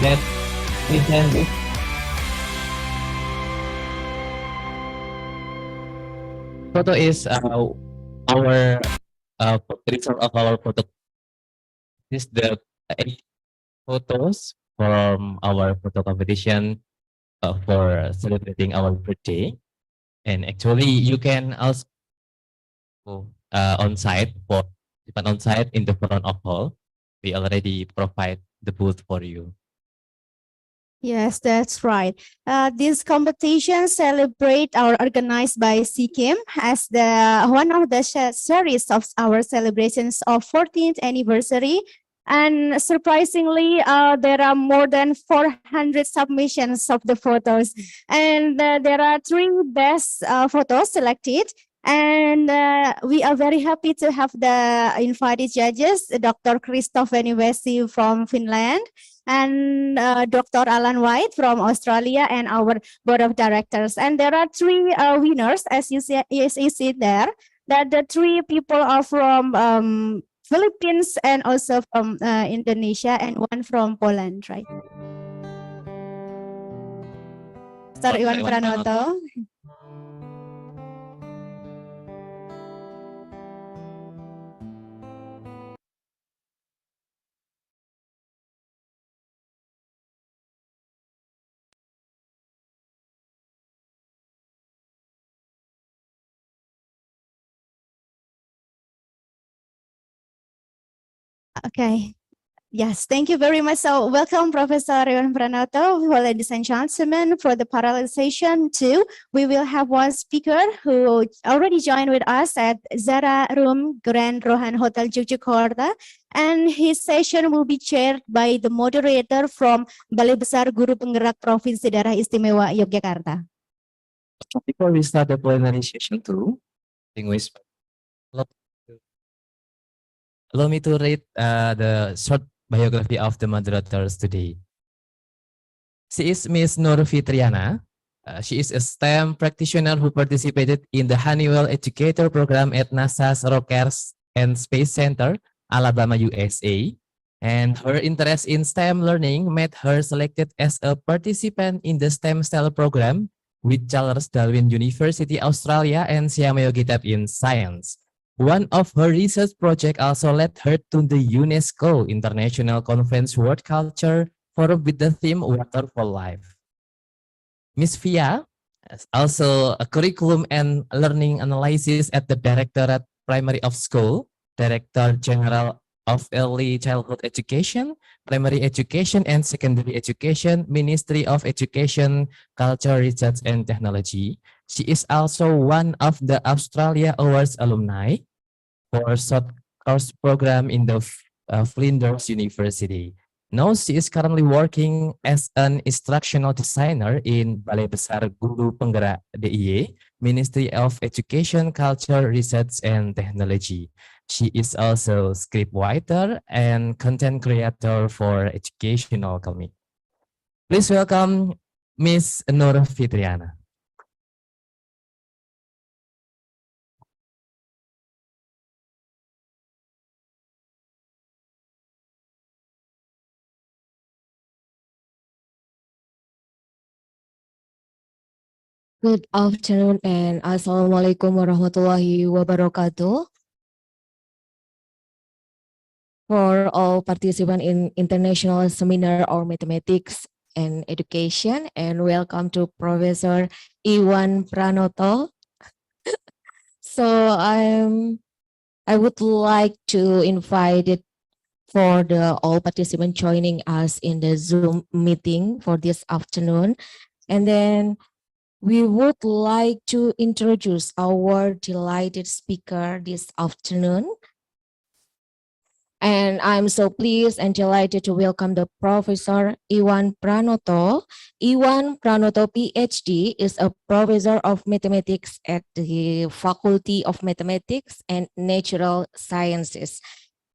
that present photo is our result of our photo. This is the 8 photos from our photo competition for celebrating our birthday. And actually, you can also on site for on site in the front of hall. We already provide the booth for you. Yes, that's right. These competitions celebrate or organized by SEACAM as the one of the series of our celebrations of 14th anniversary. And surprisingly, there are more than 400 submissions of the photos, and there are 3 best photos selected. And we are very happy to have the invited judges, Dr. Christoph Venivesi from Finland, and Dr. Alan White from Australia, and our board of directors. And there are 3 winners, as you see there, that the 3 people are from Philippines and also from Indonesia, and 1 from Poland, right? Dr. Iwan Pranoto. Okay. Yes, thank you very much. So welcome, Professor Iwan Pranoto. Well, ladies and gentlemen, for the parallel session 2, we will have one speaker who already joined with us at Zara Room Grand Rohan Hotel Yogyakarta. And his session will be chaired by the moderator from Balai Besar Guru Penggerak Provinsi Daerah Istimewa Yogyakarta. Before we start the plenary session 2, allow me to read the short biography of the moderators today. She is Miss Nur Fitriana. She is a STEM practitioner who participated in the Honeywell Educator Program at NASA's Rockers and Space Center, Alabama, USA. And her interest in STEM learning made her selected as a participant in the STEM Cell program with Charles Darwin University, Australia, and Siameo Kitab in Science. One of her research projects also led her to the UNESCO International Conference World Culture Forum with the theme Water for Life. Ms. Fia is also a curriculum and learning analysis at the Directorate Primary of School, Director General of Early Childhood Education, Primary Education and Secondary Education, Ministry of Education, Culture, Research and Technology. She is also one of the Australia Awards alumni for short course program in the Flinders University. Now she is currently working as an instructional designer in Balai Besar Guru Penggerak DIY, Ministry of Education, Culture, Research and Technology. She is also script writer and content creator for educational community. Please welcome Ms. Nur Fitriana. Good afternoon and Assalamualaikum warahmatullahi wabarakatuh. For all participants in International Seminar on Mathematics and Education, and welcome to Professor Iwan Pranoto. So I would like to invite it for the all participants joining us in the Zoom meeting for this afternoon, and then we would like to introduce our delighted speaker this afternoon. And I'm so pleased and delighted to welcome the Professor Iwan Pranoto. Iwan Pranoto, PhD, is a professor of mathematics at the Faculty of Mathematics and Natural Sciences,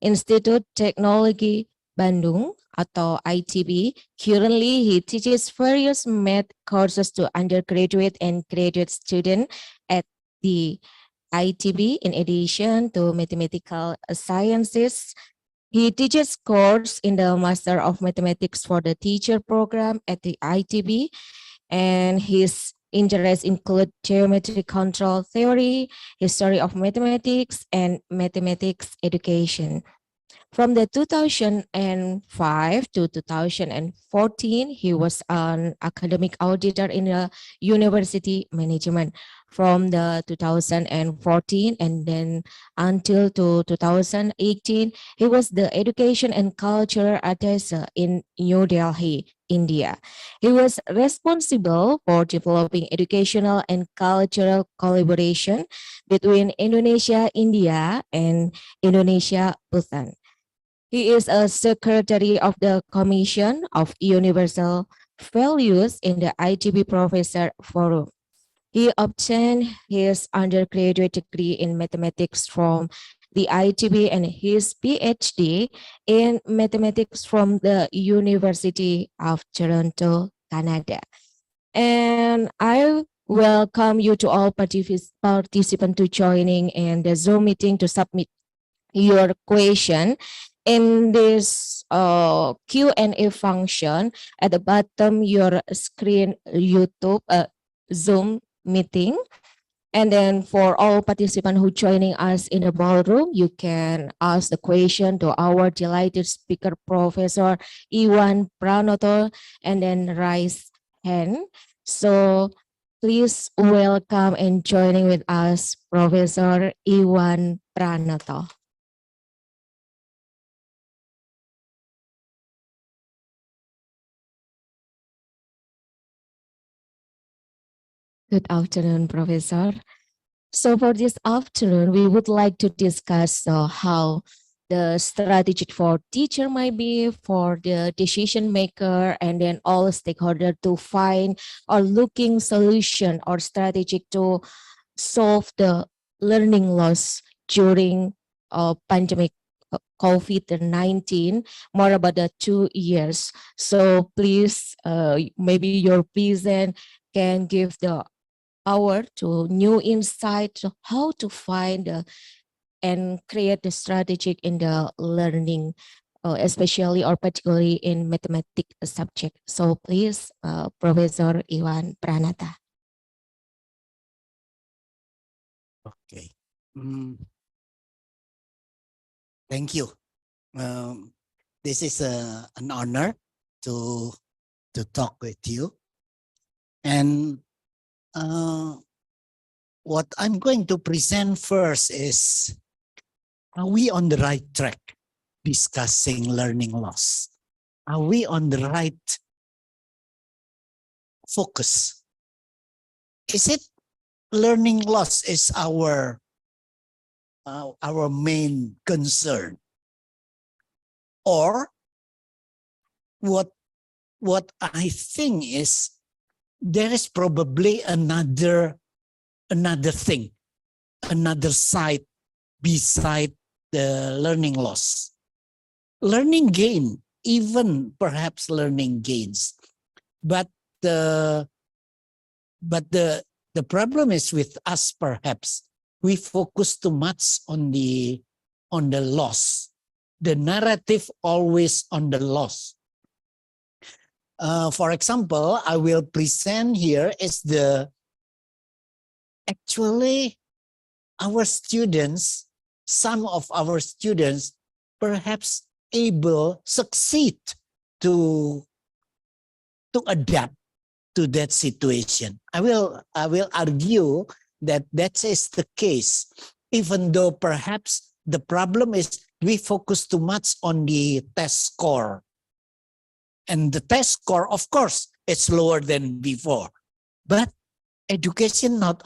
Institute Teknologi Bandung, atau ITB. Currently, he teaches various math courses to undergraduate and graduate students at the ITB. In addition to mathematical sciences, he teaches course in the Master of Mathematics for the Teacher program at the ITB, and his interests include geometry control theory, history of mathematics, and mathematics education. From the 2005 to 2014, he was an academic auditor in the university management. From the 2014 and then until to 2018, he was the education and culture attaché in New Delhi. India. He was responsible for developing educational and cultural collaboration between Indonesia, India, and Indonesia, Bhutan. He is a secretary of the Commission of Universal Values in the ITB Professor Forum. He obtained his undergraduate degree in mathematics from the ITB and his PhD in mathematics from the University of Toronto, Canada. And I welcome you to all participants to joining in the Zoom meeting to submit your question in this Q&A function at the bottom your screen YouTube Zoom meeting. And then for all participants who joining us in the ballroom, you can ask the question to our delighted speaker, Professor Iwan Pranoto, and then raise hand. So please welcome and joining with us, Professor Iwan Pranoto. Good afternoon, Professor. So for this afternoon, we would like to discuss how the strategy for teacher might be for the decision maker and then all stakeholder to find or looking solution or strategy to solve the learning loss during pandemic COVID-19, more about the 2 years. So please, maybe your present can give the to new insight to how to find and create the strategy in the learning, especially or particularly in mathematics subject. So please, Professor Iwan Pranata. Okay. Thank you. This is an honor to talk with you. And what I'm going to present first is, are we on the right track discussing learning loss? Are we on the right focus? Is it learning loss is our main concern? Or what I think is there is probably another thing, another side beside the learning loss. Learning gain, even perhaps learning gains. But the problem is with us, perhaps we focus too much on the loss. The narrative always on the loss. For example, I will present here is actually our students, some of our students perhaps succeed to adapt to that situation. I will argue that is the case, even though perhaps the problem is we focus too much on the test score. And the test score, of course, it's lower than before. But education not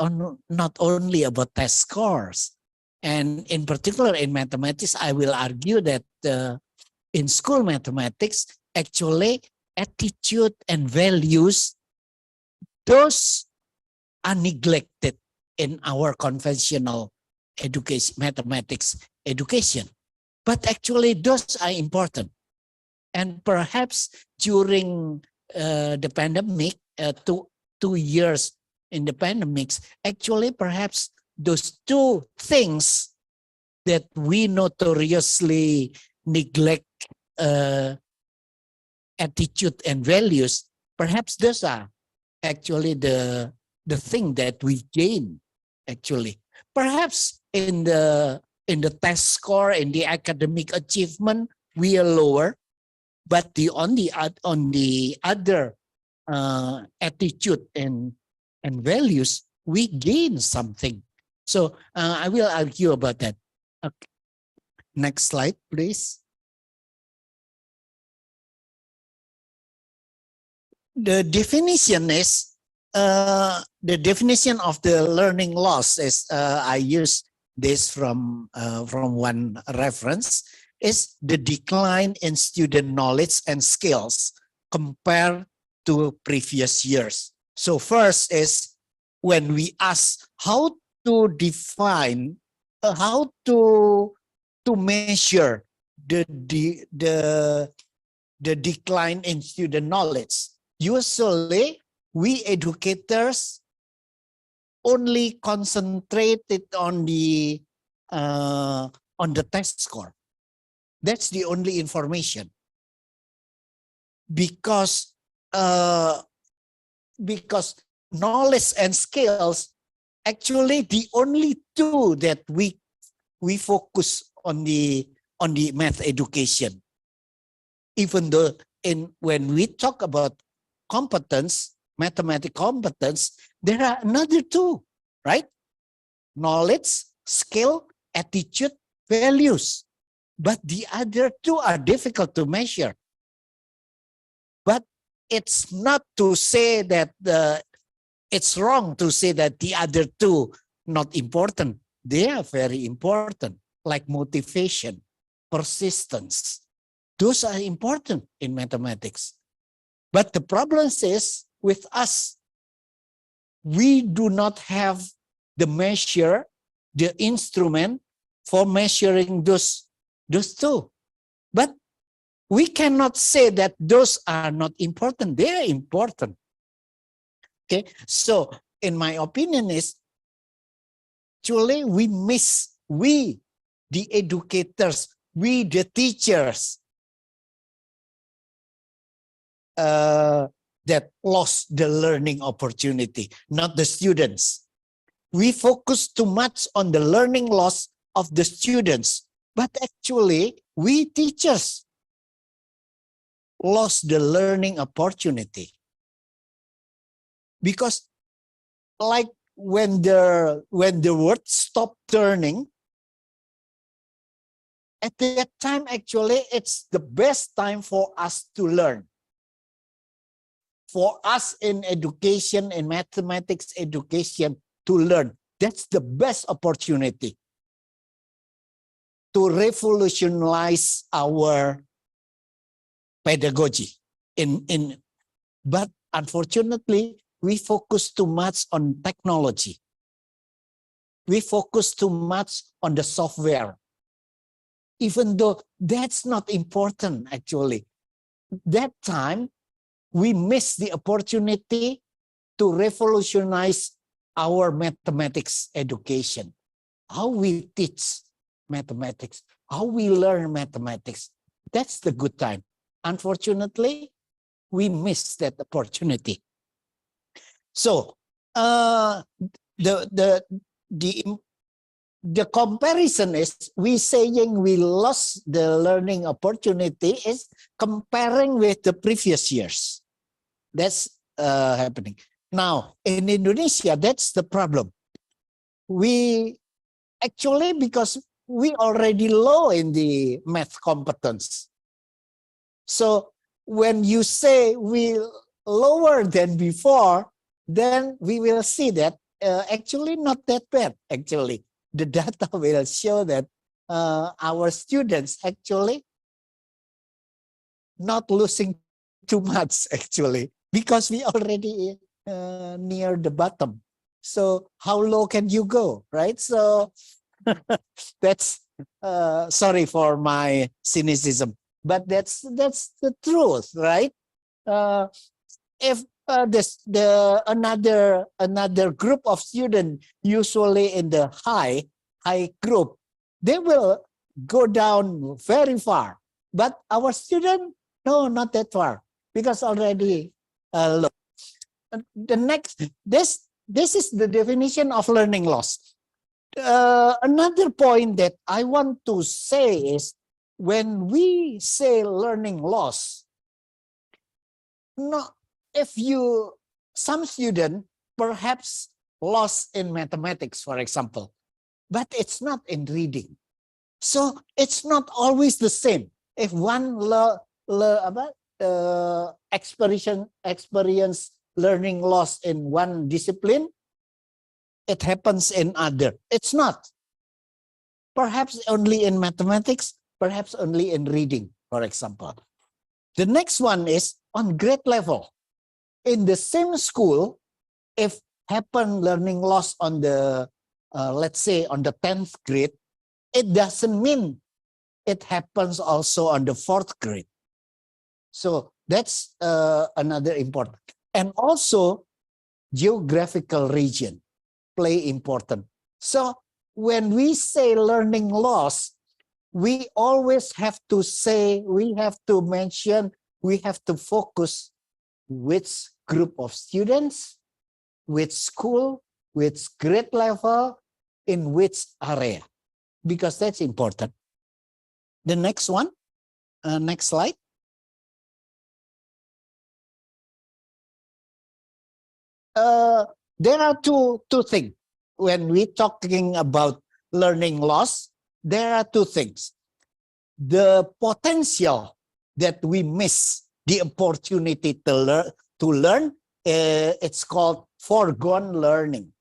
only about test scores. And in particular in mathematics, I will argue that in school mathematics, actually attitude and values, those are neglected in our conventional education, mathematics education. But actually those are important. And perhaps during the pandemic, 2 years in the pandemics, actually perhaps those two things that we notoriously neglect, attitude and values, perhaps those are actually the thing that we gain actually. Perhaps in the test score, in the academic achievement, we are lower. But on the other attitude and values, we gain something. So I will argue about that. Okay. Next slide, please. the definition is the definition of the learning loss is I use this from one reference, is the decline in student knowledge and skills compared to previous years. So first is when we ask how to define, how to measure the decline in student knowledge. Usually, we educators only concentrated on the test score. That's the only information. Because knowledge and skills, actually the only two that we focus on the math education. Even though when we talk about competence, mathematical competence, there are another two, right? Knowledge, skill, attitude, values. But the other two are difficult to measure. But it's not to say that it's wrong to say that the other two not important. They are very important, like motivation, persistence. Those are important in mathematics. But the problem is with us, we do not have the measure, the instrument for measuring those two. But we cannot say that those are not important. They are important. Okay, so in my opinion is, actually we, the educators, we, the teachers, that lost the learning opportunity, not the students. We focus too much on the learning loss of the students, but actually we teachers lost the learning opportunity. Because like when the world stopped turning, at that time actually it's the best time for us to learn. For us in education, in mathematics education, to learn. That's the best opportunity to revolutionize our pedagogy. But unfortunately, we focus too much on technology. We focus too much on the software. Even though that's not important actually. That time, we miss the opportunity to revolutionize our mathematics education. How we teach mathematics, how we learn mathematics. That's the good time. Unfortunately, we miss that opportunity. So the comparison is, we saying we lost the learning opportunity is comparing with the previous years. That's happening. Now, in Indonesia, that's the problem. We actually, because we already low in the math competence. So when you say we lower than before, then we will see that actually not that bad. Actually, the data will show that our students actually not losing too much actually, because we already near the bottom. So how low can you go, right? So that's sorry for my cynicism, but that's the truth, right? If another group of students, usually in the high group, they will go down very far. But our student, no, not that far, because already low. The next, this is the definition of learning loss. Another point that I want to say is, when we say learning loss, no, if some student perhaps lost in mathematics, for example, but it's not in reading. So it's not always the same. If one experience learning loss in one discipline, it happens in other. It's not. Perhaps only in mathematics, perhaps only in reading, for example. The next one is on grade level. In the same school, if happen learning loss on the, let's say on the 10th grade, it doesn't mean it happens also on the 4th grade. So that's another important. And also geographical region play important. So when we say learning loss, we always have to say, we have to mention, we have to focus which group of students, which school, which grade level, in which area, because that's important. The next one, next slide. There are two things. When we're talking about learning loss, there are two things. The potential that we miss the opportunity to learn, it's called foregone learning.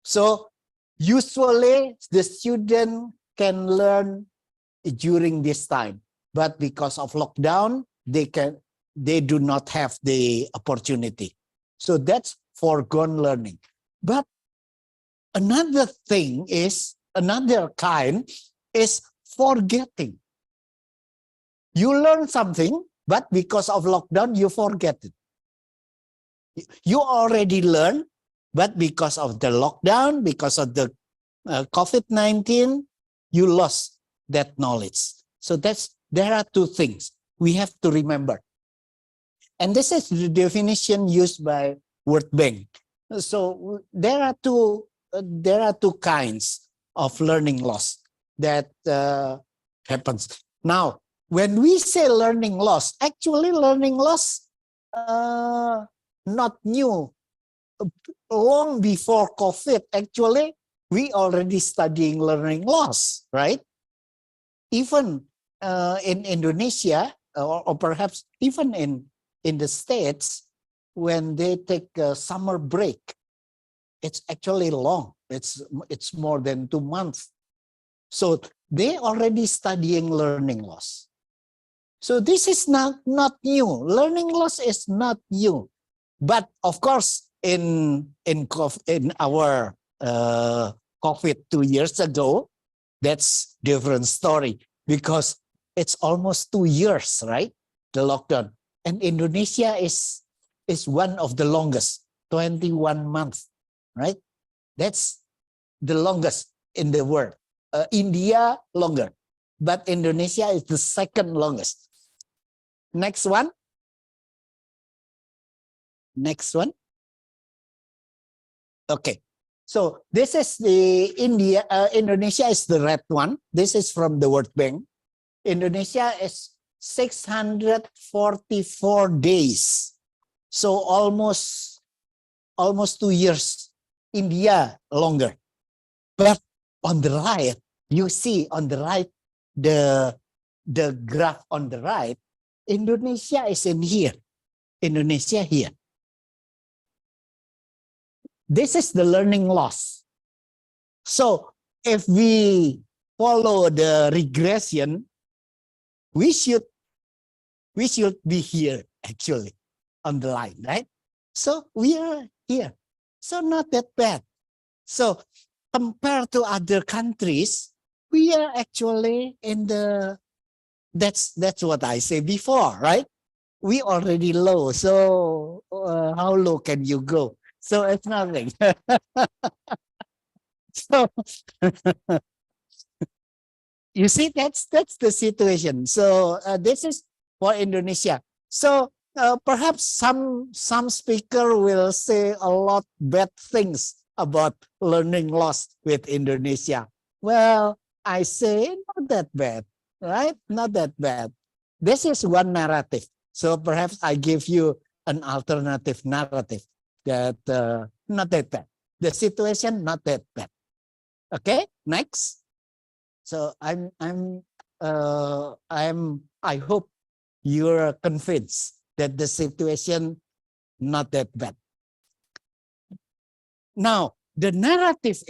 So usually the student can learn during this time, but because of lockdown, they do not have the opportunity. So that's foregone learning. But another thing is, another kind is forgetting. You learn something, but because of lockdown, you forget it. You already learned, but because of the lockdown, because of the COVID-19, you lost that knowledge. So there are two things we have to remember. And this is the definition used by World Bank. So there are two kinds of learning loss that happens. Now, when we say learning loss, actually learning loss not new. Long before COVID, actually, we already studying learning loss, right? Even in Indonesia, or perhaps even in the States, when they take a summer break, it's actually long. It's more than 2 months. So they already studying learning loss. So this is not new. Learning loss is not new. But of course, in our COVID 2 years ago, that's different story because it's almost 2 years, right? The lockdown. And Indonesia is one of the longest, 21 months, right? That's the longest in the world. India longer, but Indonesia is the second longest. Next one. Next one. Okay. So this is the Indonesia is the red one. This is from the World Bank. Indonesia is 644 days. So almost 2 years. India longer. But on the right, you see on the right, the graph on the right, Indonesia is in here. Indonesia here. This is the learning loss. So if we follow the regression, we should be here actually on the line, right? So we are here. So not that bad. So compared to other countries, we are actually in the, that's what I say before, right? We already low. So how low can you go? So it's nothing. So you see, that's the situation. So this is for Indonesia. So perhaps some speaker will say a lot bad things about learning loss with Indonesia. Well, I say not that bad, right? Not that bad. This is one narrative. So perhaps I give you an alternative narrative that not that bad. The situation not that bad. Okay, next. So I hope you're convinced that the situation not that bad. Now, the narrative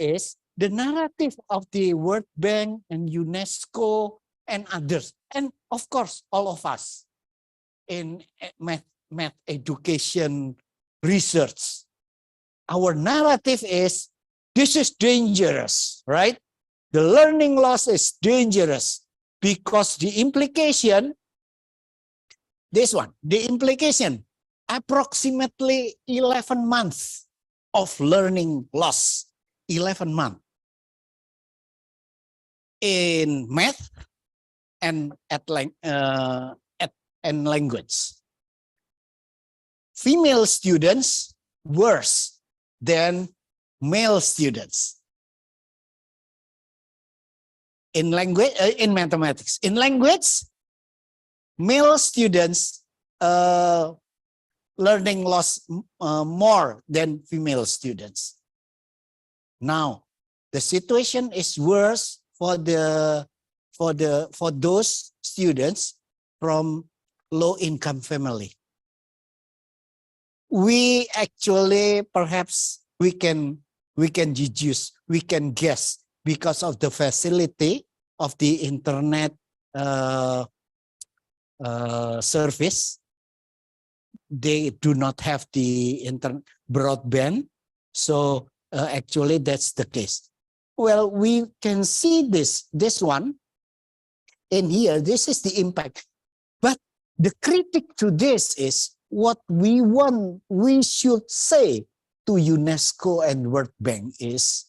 of the World Bank and UNESCO and others, and of course, all of us in math education research. Our narrative is, this is dangerous, right? The learning loss is dangerous because the implication, this one, the implication, approximately 11 months of learning loss, 11 months in math and language. Female students worse than male students in language, in mathematics. In language, male students learning loss more than female students. Now, the situation is worse for those students from low-income family. We actually, perhaps we can deduce, we can guess, because of the facility of the internet service. They do not have the internet broadband, so actually that's the case. Well, we can see this one in here. This is the impact. But the critic to this is what we should say to UNESCO and World Bank is,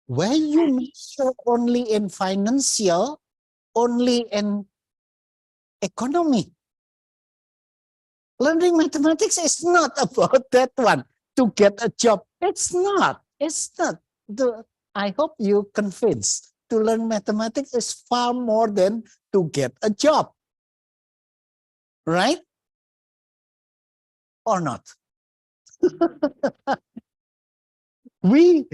when you measure only in financial, only in economy, learning mathematics is not about that one, to get a job. It's not. I hope you convinced to learn mathematics is far more than to get a job. Right? Or not? we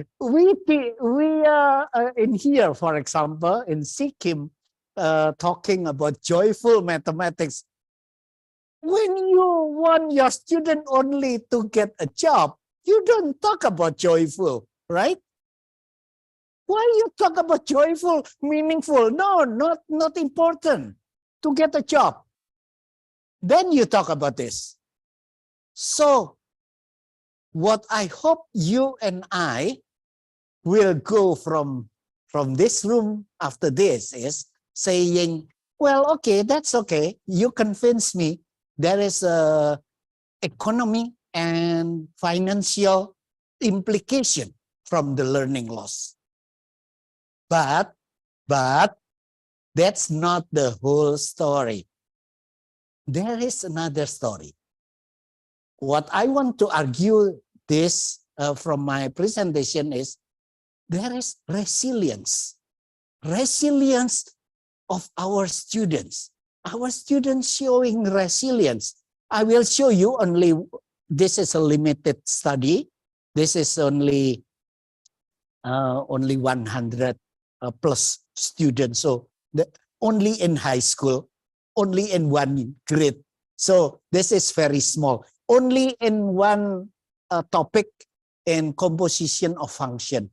are in here, for example, in Sikkim, talking about joyful mathematics. When you want your student only to get a job, you don't talk about joyful, right? Why you talk about joyful, meaningful? No, not important. To get a job. Then you talk about this. So, what I hope you and I will go from this room after this is saying, well, okay, that's okay. You convince me there is a economy and financial implication from the learning loss. But that's not the whole story. There is another story. What I want to argue this from my presentation is, there is resilience. Resilience of our students. Our students showing resilience. I will show you only, this is a limited study. This is only 100 plus students. So only in high school, only in one grade. So this is very small. Only in one topic in composition of function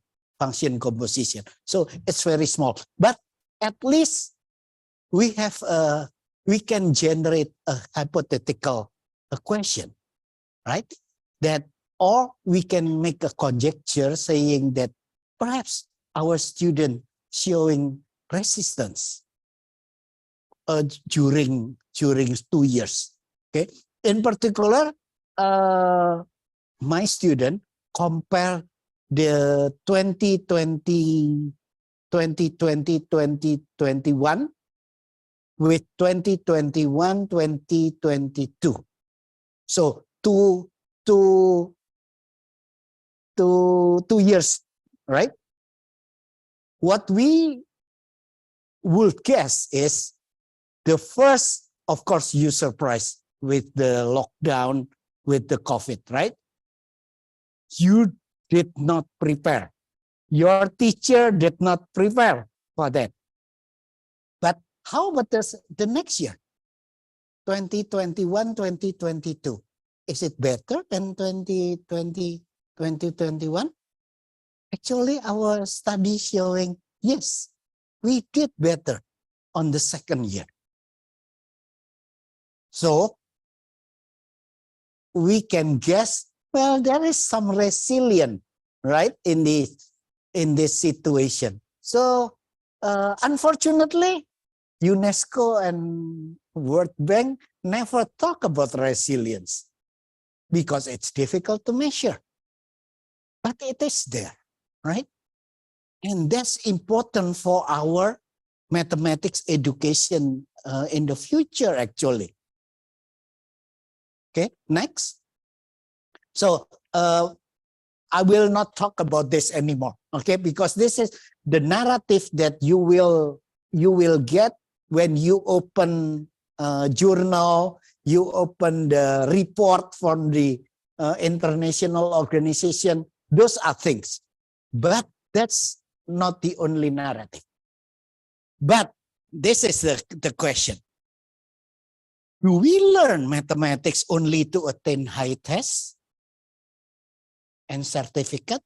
composition. So it's very small. But at least we have we can generate a hypothetical question, right? That, or we can make a conjecture saying that perhaps our student showing resistance during 2 years. Okay, in particular, my student compare the 2021 with 2022. So two years, right? What we would guess is the first, of course, you surprised with the lockdown, with the COVID, right? You did not prepare. Your teacher did not prepare for that. But how about the next year? 2021, 2022. Is it better than 2020, 2021? Actually, our study showing, yes, we did better on the second year. So we can guess, well, there is some resilience, right, in this situation. So unfortunately, UNESCO and World Bank never talk about resilience because it's difficult to measure. But it is there, right? And that's important for our mathematics education in the future, actually. Okay, next. So I will not talk about this anymore, okay? Because this is the narrative that you will get when you open journal, you open the report from the international organization. Those are things, but that's not the only narrative. But this is the question. Do we learn mathematics only to attain high tests and certificate?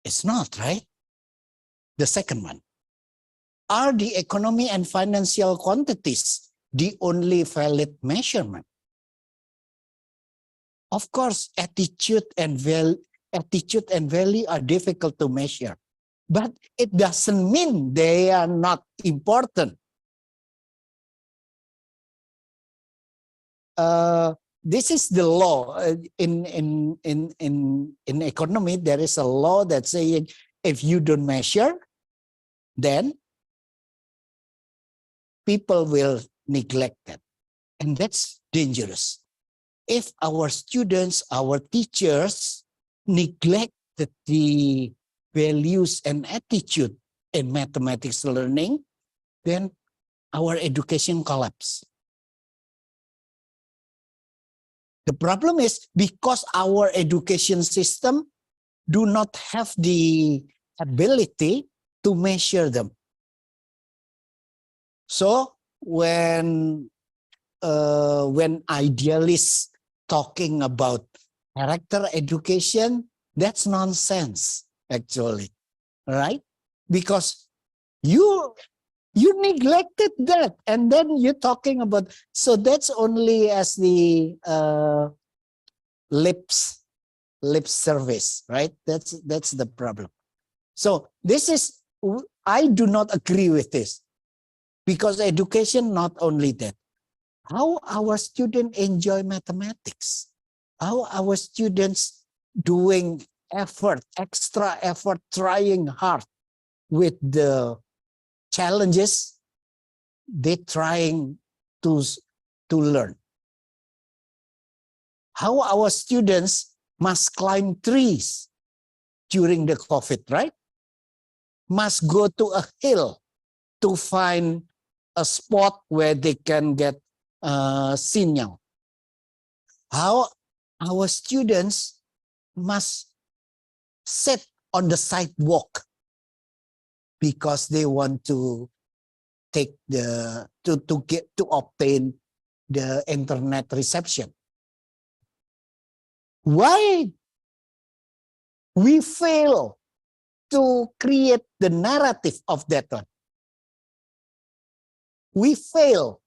It's not, right? The second one. Are the economy and financial quantities the only valid measurement? Of course, attitude and value are difficult to measure, but it doesn't mean they are not important. This is the law in economy. There is a law that saying if you don't measure, then people will neglect that, and that's dangerous. If our students, our teachers neglect the values and attitude in mathematics learning, then our education collapses. The problem is because our education system do not have the ability to measure them. So when idealists talking about character education, that's nonsense, actually, right? Because you neglected that, and then you're talking about, so that's only as the lip service, right? That's the problem. So this is, I do not agree with this, because education, not only that, how our students enjoy mathematics, how our students doing effort, extra effort, trying hard with the challenges they trying to learn. How our students must climb trees during the COVID, right? Must go to a hill to find a spot where they can get signal. How our students must sit on the sidewalk because they want to take to obtain the internet reception. Why we fail to create the narrative of that one? We fail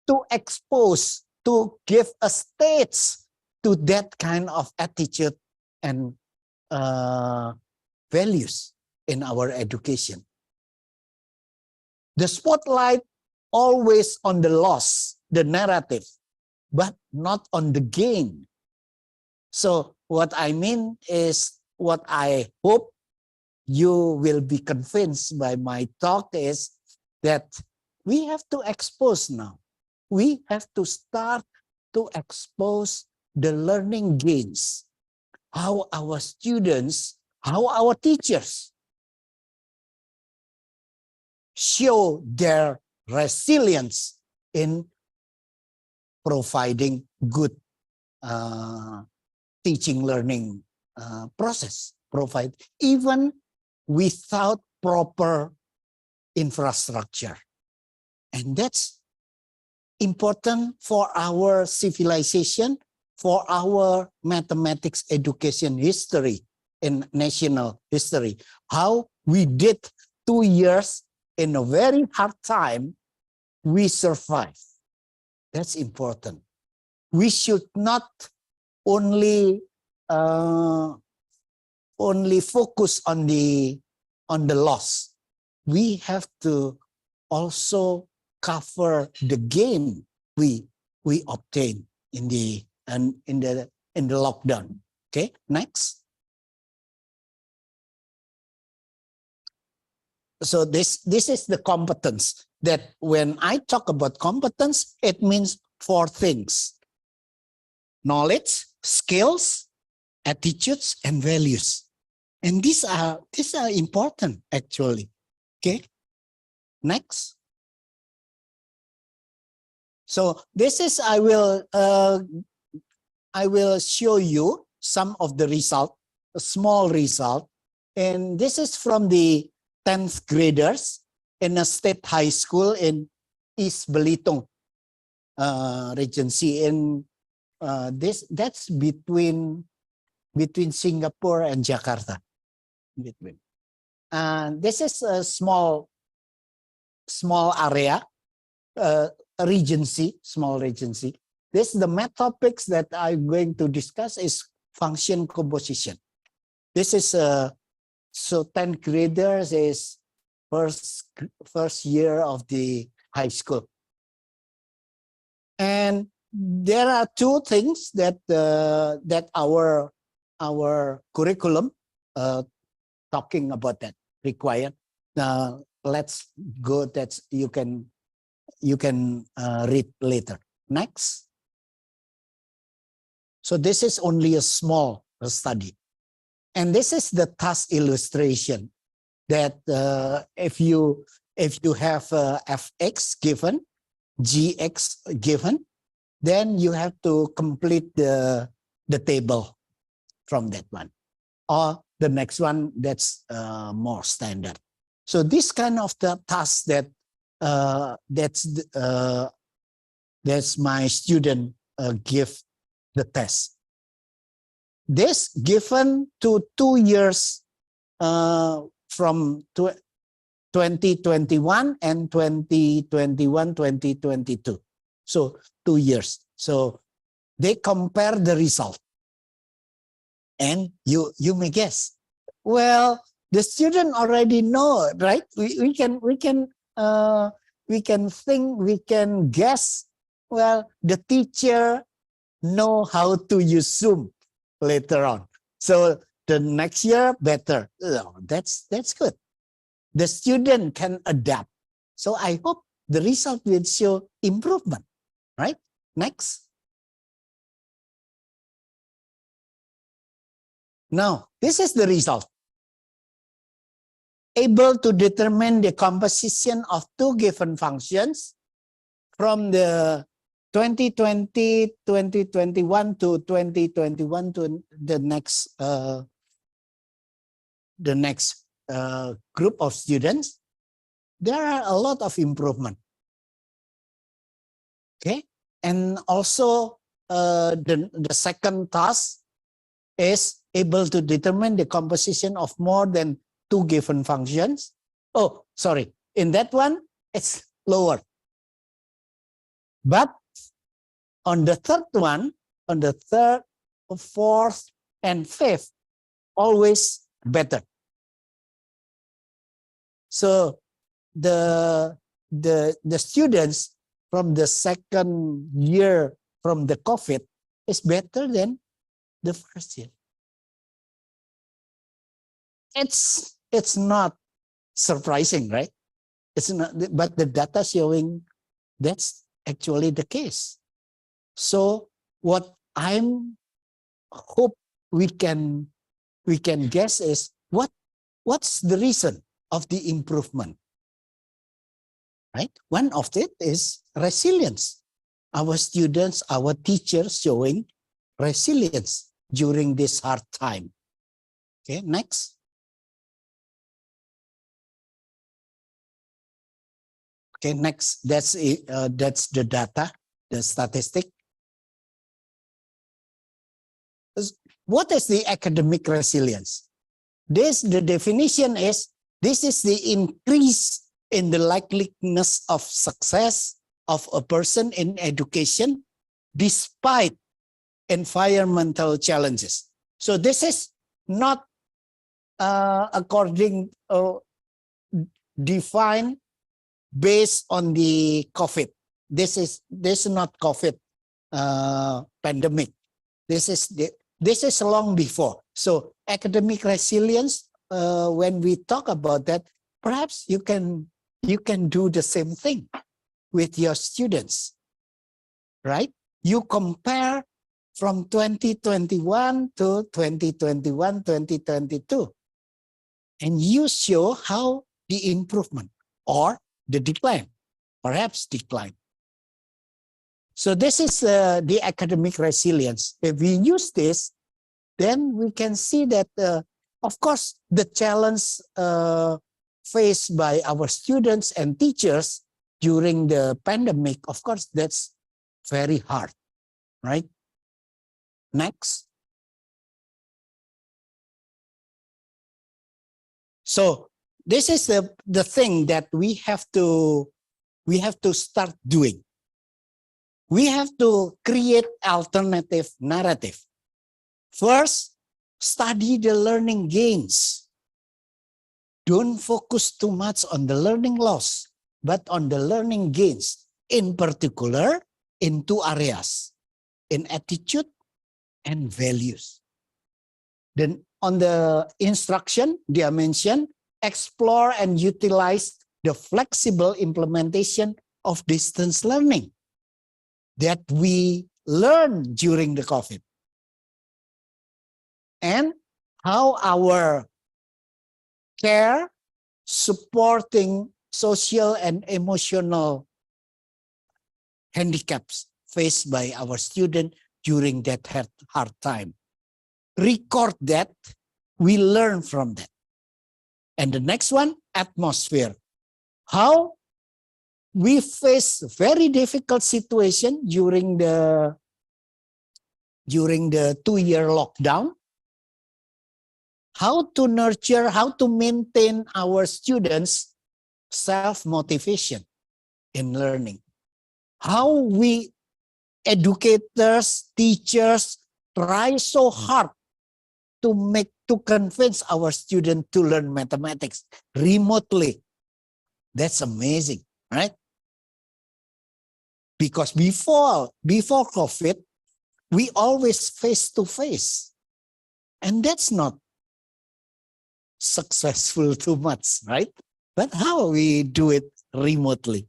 to expose, to give a stage to that kind of attitude and values in our education. The spotlight always on the loss, the narrative, but not on the gain. So what I mean is, what I hope you will be convinced by my talk is that we have to expose now. We have to start to expose the learning gains, how our students, how our teachers show their resilience in providing good teaching learning process, even without proper infrastructure. And that's important for our civilization, for our mathematics education history in national history. How we did 2 years in a very hard time, we survived. That's important. We should not only focus on the loss. We have to also cover the gain we obtain in the lockdown. Okay, next. So this is the competence, that when I talk about competence, it means 4 things: knowledge, skills, attitudes, and values. And these are important actually. Okay, next. So this is, I will show you some of the result, a small result, and this is from the 10th graders in a state high school in East Belitung Regency. In that's between Singapore and Jakarta. Between. This is a small area, regency, small regency. This, the math topics that I'm going to discuss is function composition. This is so 10th graders is first year of the high school. And there are 2 things that that our curriculum talking about that required. Now let's go. That's you can read later. Next. So this is only a small study, and this is the task illustration. That if you have fx given, gx given, then you have to complete the table from that one, or the next one that's more standard. So this kind of the task that that's my student give the test. This given to 2 years from 2021 and 2022. So 2 years. So they compare the result. And you may guess. Well, the student already know, right? We can think, we can guess. Well, the teacher know how to use Zoom later on. So the next year better. Oh, that's good. The student can adapt. So I hope the result will show improvement, right? Next. Now, this is the result. Able to determine the composition of 2 given functions from the 2020, 2021 to 2021 to the next group of students. There are a lot of improvement. Okay, and also the second task is able to determine the composition of more than 2 given functions. Oh, sorry. In that one, it's lower. But on the third one, on the third, fourth, and fifth, always better. So the students from the second year from the COVID is better than the first year. It's not surprising, right? It's not, but the data showing that's actually the case. So what I'm hope we can guess is what's the reason of the improvement, right? One of it is resilience. Our students, our teachers showing resilience during this hard time. Okay, next. Okay, next, that's the data, the statistic. What is the academic resilience? The definition is, this is the increase in the likeliness of success of a person in education despite environmental challenges. So this is not defined based on the COVID. This is not COVID pandemic. This is long before. So academic resilience, when we talk about that, perhaps you can do the same thing with your students, right? You compare from 2021 to 2021, 2022, and you show how the improvement or the decline, perhaps decline. So this is the academic resilience. If we use this, then we can see that, of course, the challenge faced by our students and teachers during the pandemic, of course, that's very hard, right? Next. So this is the thing that we have to start doing. We have to create alternative narrative. First, study the learning gains. Don't focus too much on the learning loss, but on the learning gains, in particular in two areas, in attitude and values. Then on the instruction, they mentioned, explore and utilize the flexible implementation of distance learning that we learned during the COVID. And how our care, supporting social and emotional handicaps faced by our student during that hard time. Record that, we learn from that. And the next one, atmosphere. How we face very difficult situation during the 2-year lockdown. How to nurture, how to maintain our students' self-motivation in learning. How we educators, teachers try so hard to convince our students to learn mathematics remotely. That's amazing, right? Because before COVID, we always face to face. And that's not successful too much, right? But how we do it remotely?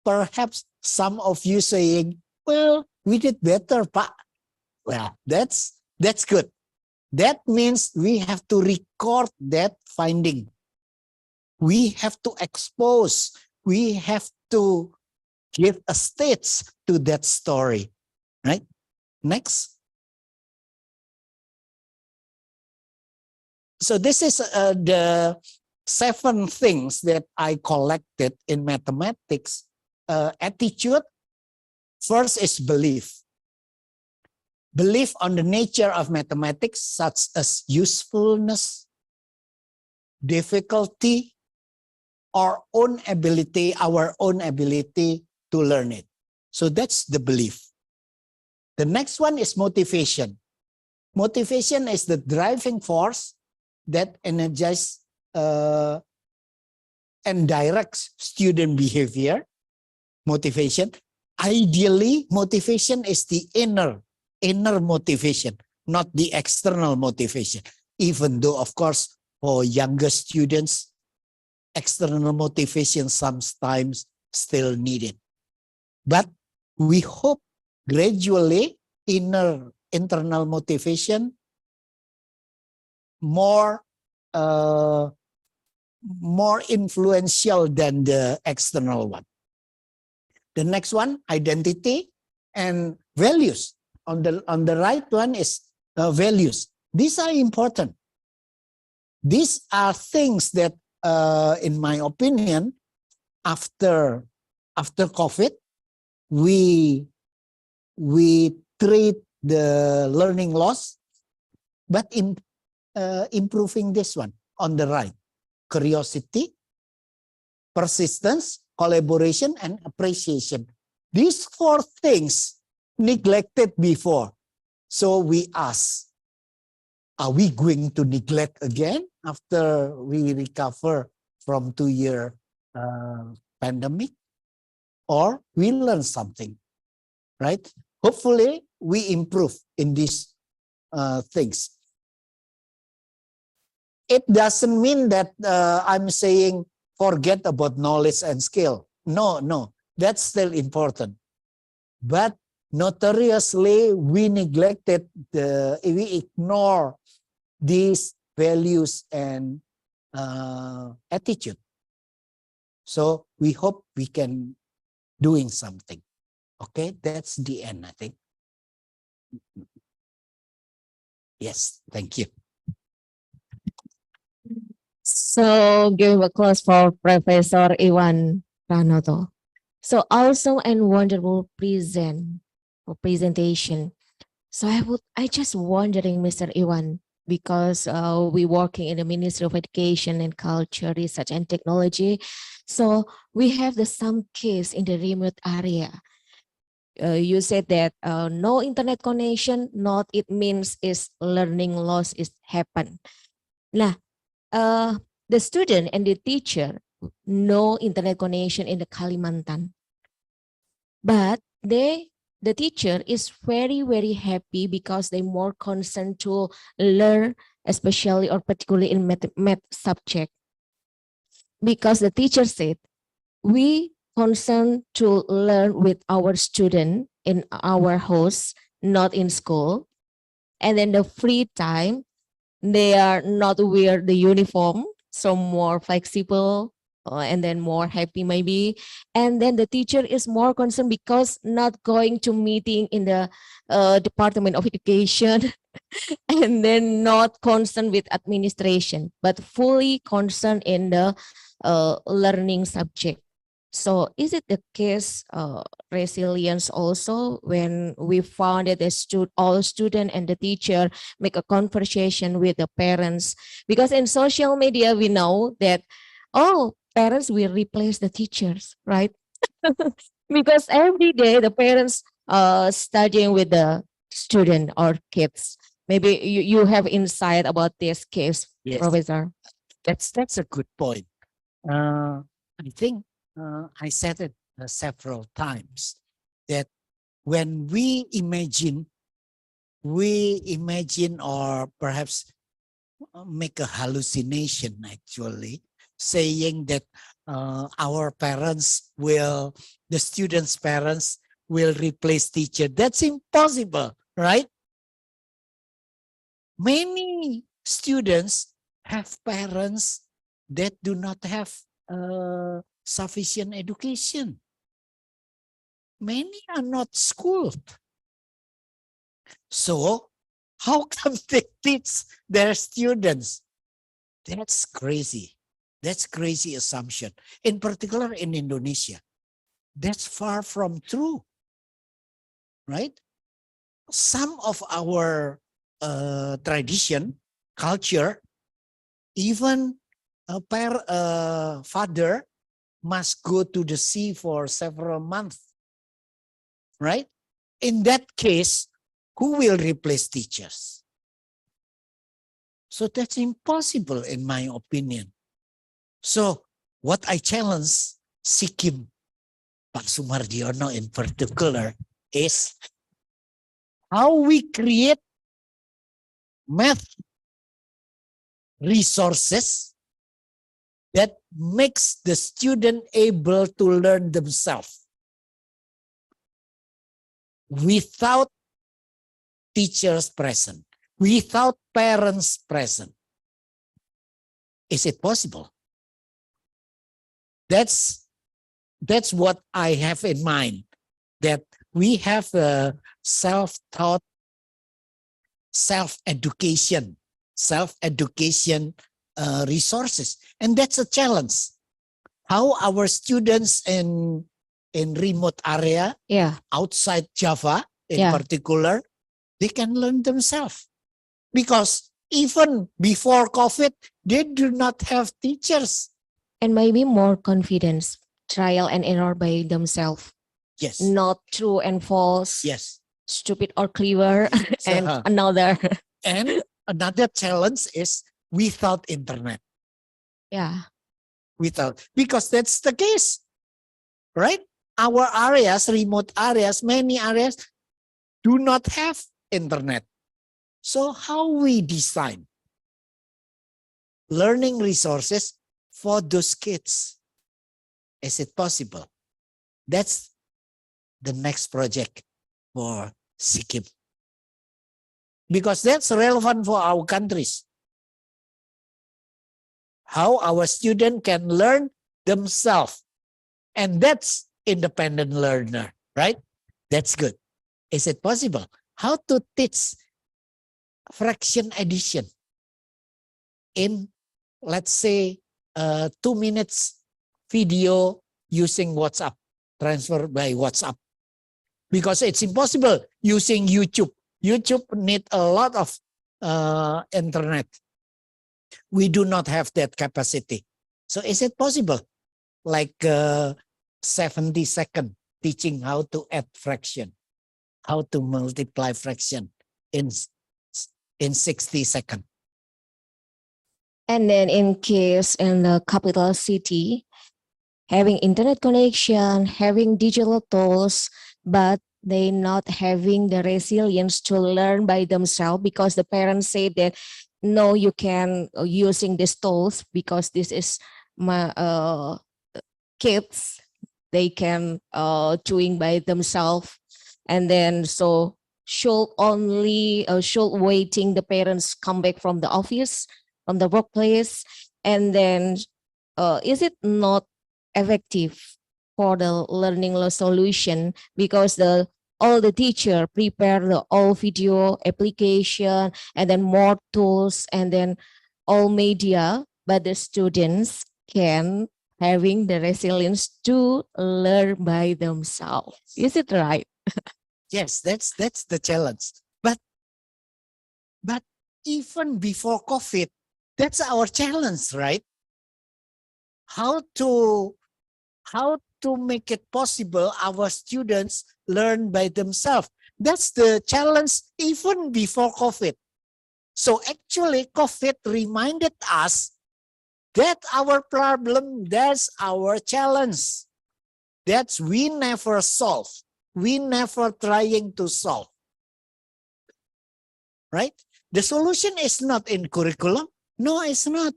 Perhaps some of you saying, well, we did better, Pak. Well, that's good. That means we have to record that finding. We have to expose. We have to give a stage to that story, right? Next. So this is the 7 things that I collected in mathematics. Attitude. First is belief. Belief on the nature of mathematics, such as usefulness, difficulty, our own ability to learn it. So that's the belief. The next one is motivation. Motivation is the driving force that energizes and directs student behavior. Motivation. Ideally, motivation is the inner motivation, not the external motivation. Even though, of course, for younger students, external motivation sometimes still needed. But we hope gradually internal motivation more influential than the external one. The next one, identity and values. On the right one is values. These are important. These are things that, in my opinion, after after COVID, we treat the learning loss, but improving this one on the right: curiosity, persistence, collaboration, and appreciation. These 4 things neglected before. So we ask, are we going to neglect again after we recover from 2-year pandemic? Or we learn something, right? Hopefully we improve in these things. It doesn't mean that I'm saying forget about knowledge and skill. No, that's still important. But notoriously, we neglected we ignore these values and attitude. So we hope we can doing something. Okay, that's the end, I think. Yes, thank you. So give a applause for Professor Iwan Pranoto. So awesome and wonderful presentation. So I just wondering, Mr. Iwan, because we working in the Ministry of Education and Culture, Research and Technology. So we have some case in the remote area. You said that no internet connection, not it means is learning loss is happen. Nah, the student and the teacher no internet connection in the Kalimantan, but the teacher is very, very happy because they more concerned to learn, especially or particularly in math subject. Because the teacher said, we concerned to learn with our student in our house, not in school. And then the free time, they are not wear the uniform, so more flexible and then more happy maybe. And then the teacher is more concerned because not going to meeting in the Department of Education and then not concerned with administration, but fully concerned in the learning subject. So is it the case resilience also when we found that all student and the teacher make a conversation with the parents? Because in social media, we know that, oh, parents will replace the teachers, right? Because every day the parents studying with the student or kids. Maybe you have insight about this case, Yes. Professor. That's a good point. I think I said it several times that when we imagine or perhaps make a hallucination actually, saying that our parents will, the students' parents will replace teacher. That's impossible, right? Many students have parents that do not have sufficient education. Many are not schooled. So how come they teach their students? That's crazy. That's crazy assumption. In particular in Indonesia. That's far from true. Right? Some of our tradition, culture, even a father must go to the sea for several months, right? In that case, who will replace teachers? So that's impossible in my opinion. So what I challenge Sikkim, Pak Sumardiono in particular, is how we create math resources that makes the student able to learn themselves without teachers present, without parents present. Is it possible? That's what I have in mind, that we have a self-taught, self-education resources. And that's a challenge. How our students in in remote area, Yeah. outside Java in Yeah. particular, they can learn themselves. Because even before COVID, they do not have teachers. And maybe more confidence, trial and error by themselves. Yes. Not true and false. Yes. Stupid or clever, and Uh-huh. another. And another challenge is without internet. Yeah. Without, because that's the case, right? Our areas, remote areas, many areas do not have internet. So how we design learning resources for those kids? Is it possible? That's the next project for Sikkim. Because that's relevant for our countries. How our students can learn themselves. And that's independent learner, right? That's good. Is it possible? How to teach fraction addition in, let's say, 2 minutes video using WhatsApp, transfer by WhatsApp. Because it's impossible using YouTube. YouTube need a lot of internet. We do not have that capacity. So is it possible? Like 70-second teaching how to add fraction, how to multiply fraction in 60 seconds. And then in case in the capital city, having internet connection, having digital tools, but they not having the resilience to learn by themselves because the parents say that, no, you can using these tools because this is my kids, they can doing by themselves. And then so should waiting the parents come back from the office, from the workplace, and then is it not effective for the learning loss solution because all the teacher prepare the all video application and then more tools and then all media, but the students can having the resilience to learn by themselves. Is it right? Yes, that's the challenge. But even before COVID, that's our challenge, right? How to make it possible our students learn by themselves. That's the challenge even before COVID. So actually COVID reminded us that our problem, that's our challenge. That's we never solve. We never trying to solve. Right? The solution is not in curriculum. No, it's not.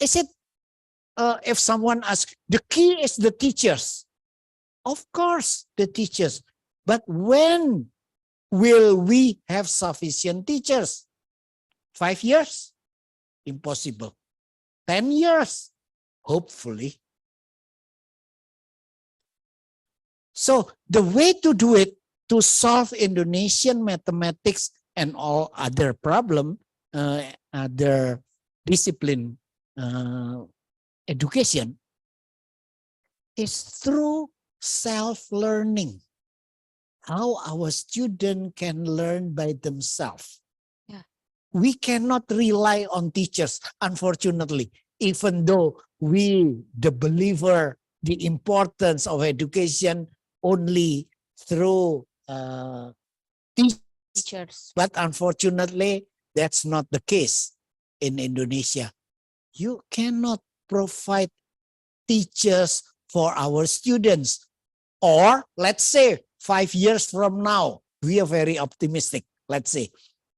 Is it? If someone asks, the key is the teachers. Of course, the teachers. But when will we have sufficient teachers? 5 years? Impossible. 10 years? Hopefully. So the way to do it, to solve Indonesian mathematics and all other problem, other discipline, education is through self-learning. How our student can learn by themselves. Yeah. We cannot rely on teachers, unfortunately, even though we, the believer, the importance of education only through Teachers. But unfortunately, that's not the case in Indonesia. You cannot provide teachers for our students. Or let's say 5 years from now, we are very optimistic. Let's say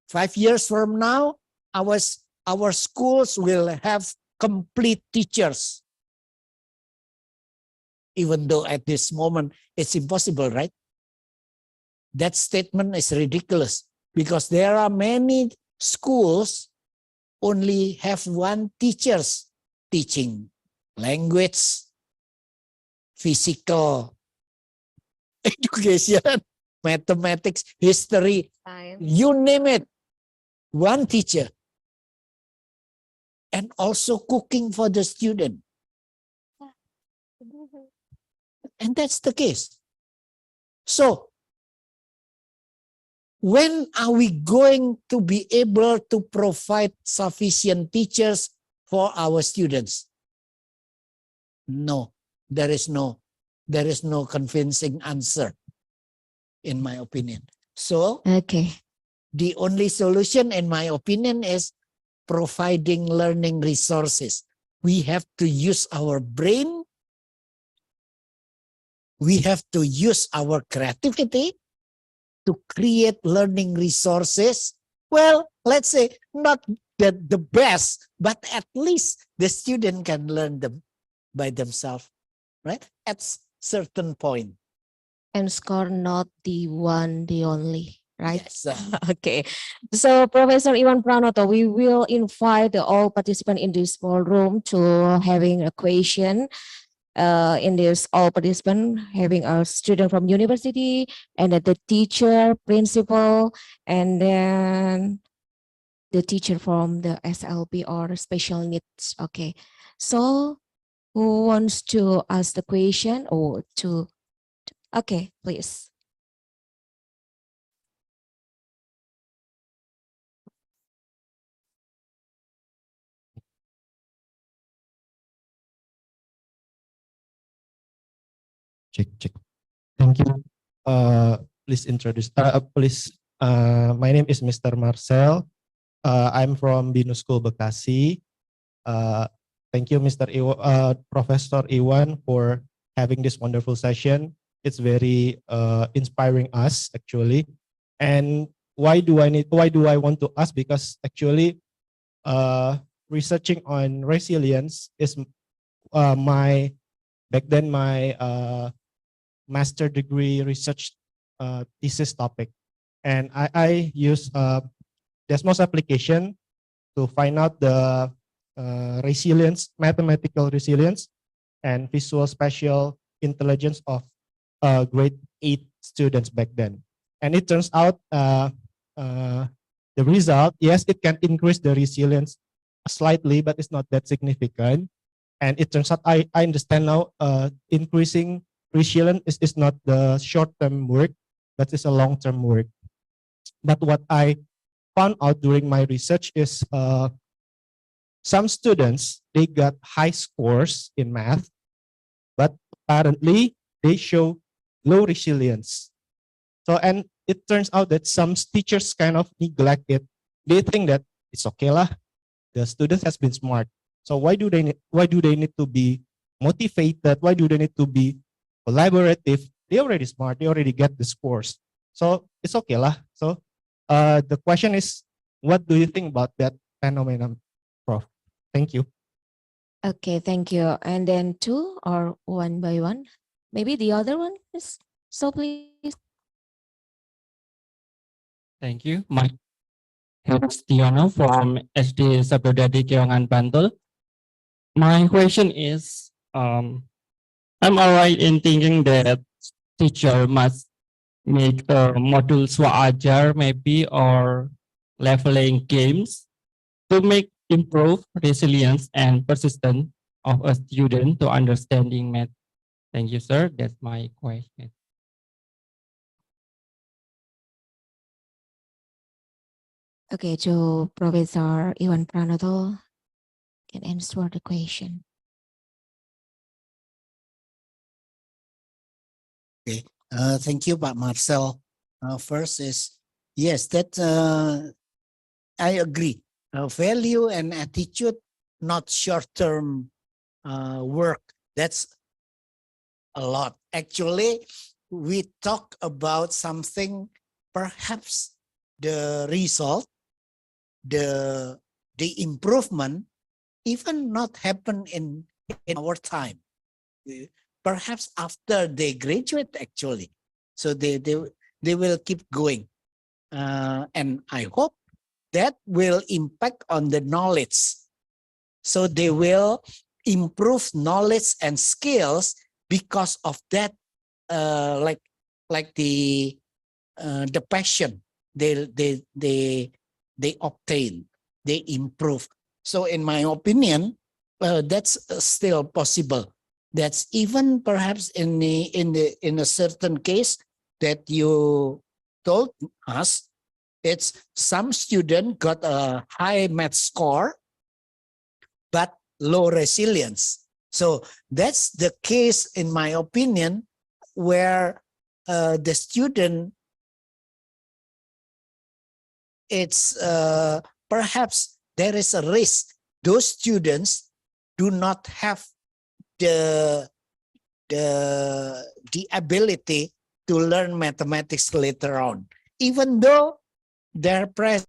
5 years from now, our schools will have complete teachers. Even though at this moment, it's impossible, right? That statement is ridiculous because there are many schools only have one teachers teaching language, physical education, mathematics, history, Science. you name it, one teacher. And also cooking for the student. And that's the case. So, when are we going to be able to provide sufficient teachers for our students? No, there is no convincing answer, in my opinion. So, Okay. the only solution, in my opinion, is providing learning resources. We have to use our brain. We have to use our creativity to create learning resources. Well, let's say not the best, but at least the student can learn them by themselves, right? At certain point. And score not the one, the only, right? Yes. Okay. So Professor Iwan Pranoto, we will invite all participants in this ballroom to having a question. In this, all participants having a student from university and the teacher, principal, and then the teacher from the SLP or special needs. Okay. So who wants to ask the question or to? Okay, please. Check. Thank you. Please introduce. Please. My name is Mr. Marcel. I'm from Binus School Bekasi. Thank you, Professor Iwan, for having this wonderful session. It's very inspiring us actually. And why do I want to ask? Because actually, researching on resilience is back then my master degree research thesis topic, and I use Desmos application to find out the resilience, mathematical resilience, and visual spatial intelligence of grade 8 students back then. And it turns out the result, yes, it can increase the resilience slightly, but it's not that significant. And it turns out I understand now increasing resilience is not the short-term work, but it's a long-term work. But what I found out during my research is some students, they got high scores in math, but apparently they show low resilience. So, and it turns out that some teachers kind of neglect it. They think that it's okay lah, the student has been smart. So why do they need to be motivated? Why do they need to be collaborative? They're already smart. They already get the scores. So it's okay lah. So the question is, what do you think about that phenomenon, Prof? Thank you. Okay, thank you. And then two or one by one? Maybe the other one is, so please. Thank you. My name is Tiono from SD Sabdodadi Keongan Bantul. My question is, I'm alright in thinking that teacher must make a module Swajar maybe or leveling games to make improve resilience and persistence of a student to understanding math. Thank you, sir. That's my question. Okay, to Professor Iwan Pranoto can answer the question. Okay, thank you, Pak Marcel. First is, yes, that I agree. Value and attitude, not short-term work. That's a lot. Actually, we talk about something, perhaps the result, the improvement, even not happen in our time. Perhaps after they graduate, actually. So they will keep going. And I hope that will impact on the knowledge. So they will improve knowledge and skills because of that, like the passion they obtain, they improve. So in my opinion, that's still possible. That's even perhaps in a certain case that you told us, it's some student got a high math score, but low resilience. So that's the case, in my opinion, where the student, it's perhaps there is a risk those students do not have the ability to learn mathematics later on, even though their present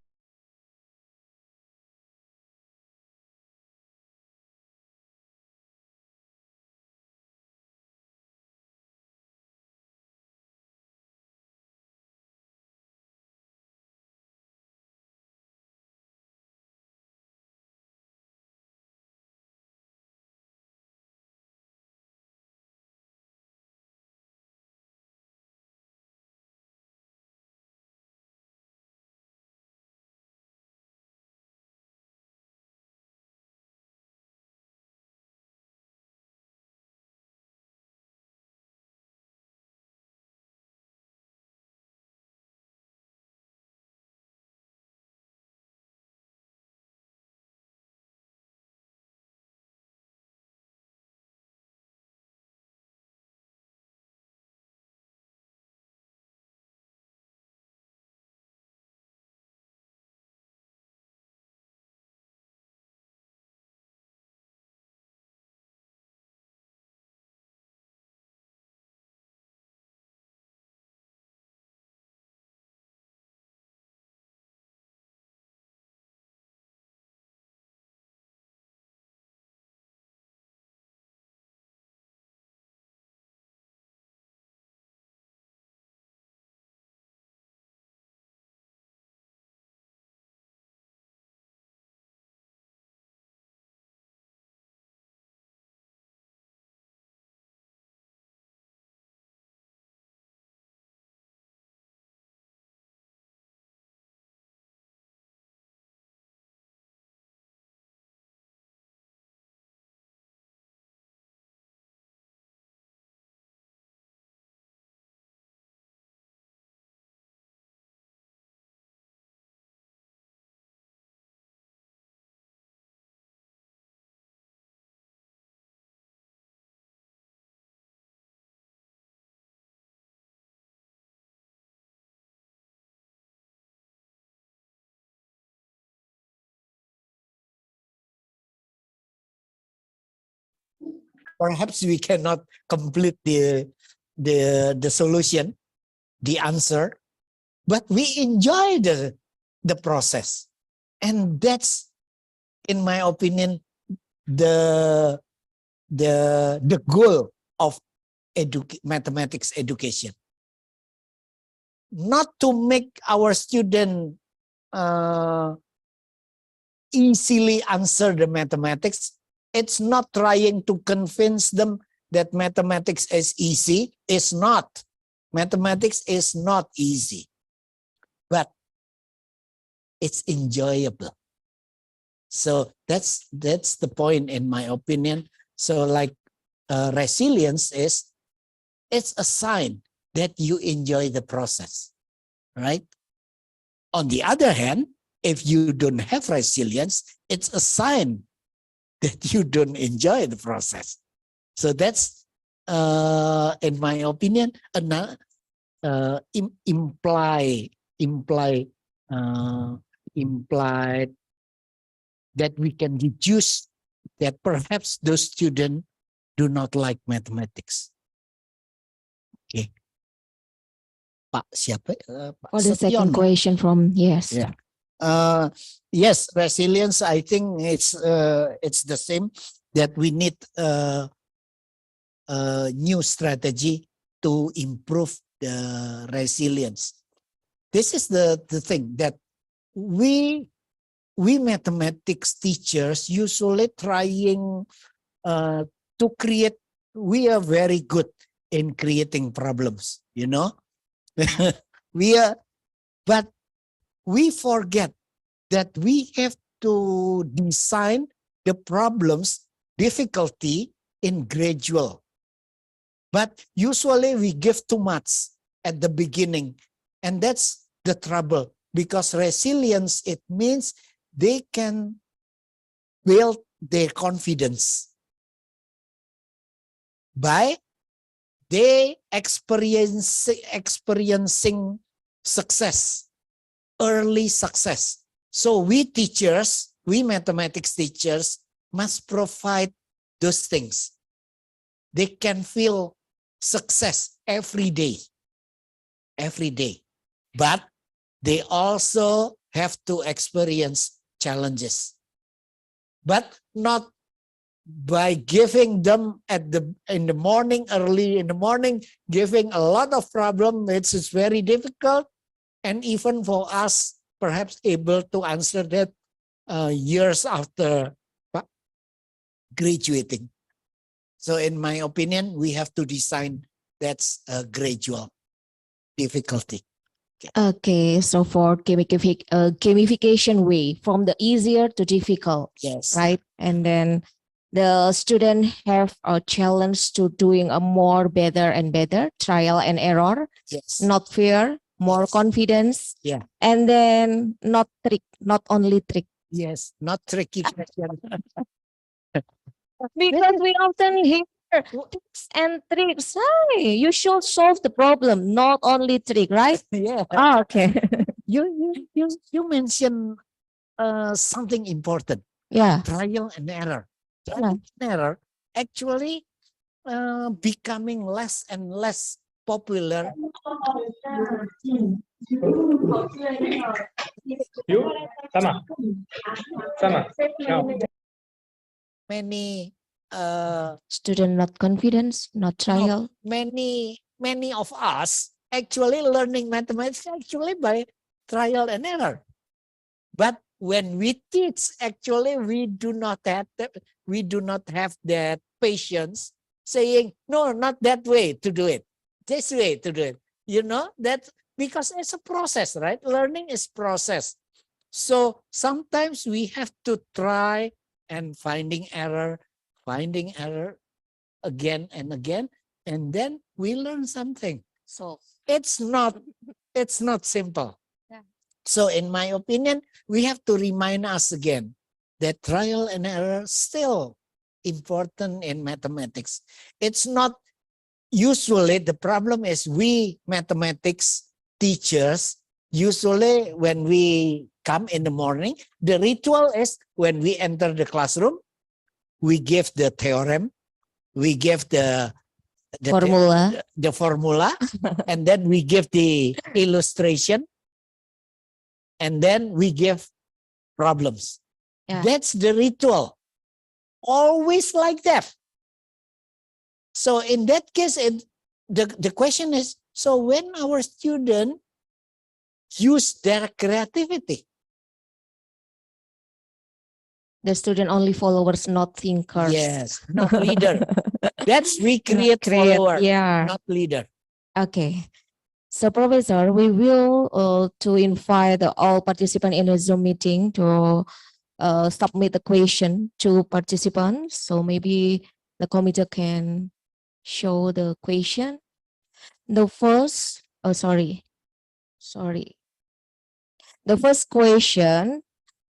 perhaps we cannot complete the solution, the answer, but we enjoy the process. And that's, in my opinion, the goal of mathematics education. Not to make our student easily answer the mathematics. It's not trying to convince them that mathematics is easy. It's not. Mathematics is not easy, but it's enjoyable. So that's the point, in my opinion. So like resilience is, it's a sign that you enjoy the process, right? On the other hand, if you don't have resilience, it's a sign that you don't enjoy the process. So that's, in my opinion, implied that we can deduce that perhaps those students do not like mathematics. Okay. Pak siapa? Pak For the second Setiono. question from, yes. Yeah. Yes, resilience, I think it's the same, that we need a new strategy to improve the resilience. This is the thing that we mathematics teachers usually trying to create. We are very good in creating problems, you know. But we forget that we have to design the problems difficulty in gradual. But usually we give too much at the beginning, and that's the trouble, because resilience, it means they can build their confidence by they experiencing success, early success. So we teachers, we mathematics teachers must provide those things. They can feel success every day, but they also have to experience challenges, but not by giving them in the morning, early in the morning, giving a lot of problem. It's very difficult, and even for us, perhaps able to answer that years after graduating. So in my opinion, we have to design that's a gradual difficulty. Okay, so for gamification way, from the easier to difficult, Yes, right? And then the student have a challenge to doing a more better and better, trial and error, yes, not fear, more confidence, yeah, and then not only trick. yes, not tricky question. Because we often hear tips and tricks. Hey, you should solve the problem, not only trick, right? Yeah. Ah, okay. You mentioned something important. Yeah. Trial and error. Trial and error actually becoming less and less popular. Many Student not confidence, not trial. many of us actually learning mathematics actually by trial and error. But when we teach, actually we do not have that patience saying, no, not that way to do it, this way to do it. You know, that because it's a process, right? Learning is process. So sometimes we have to try and finding error again and again, and then we learn something. So it's not simple. So in my opinion, we have to remind us again that trial and error still important in mathematics. It's not usually the problem is we mathematics teachers, usually when we come in the morning, the ritual is when we enter the classroom, we give the theorem, we give the formula, and then we give the illustration, and then we give problems. Yeah. That's the ritual. Always like that. So in that case, the question is, so when our student use their creativity, The student only followers, not thinkers. yes, not leader. That's we create follower, yeah. not leader. Okay. So, Professor, we will to invite all participants in the Zoom meeting to submit the question to participants. So maybe the committee can show the question. The first, The first question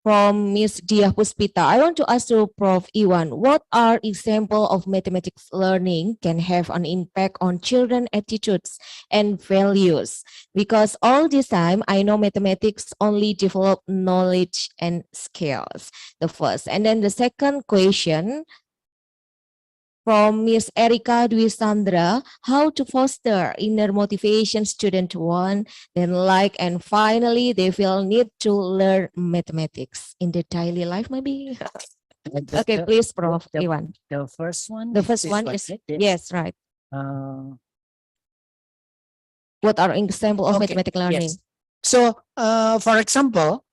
from Ms. Diah Puspita. I want to ask you, Prof. Iwan, what are examples of mathematics learning can have an impact on children attitudes and values? Because all this time, I know mathematics only develop knowledge and skills, the first. And then the second question from Ms. Erika Dwi Sandra, how to foster inner motivation student to want, then like, and finally they feel need to learn mathematics in their daily life maybe? Okay, please, Prof. Iwan. The first one? The first one like is, this? yes, right. What are examples of Okay, mathematical learning? yes. So, for example,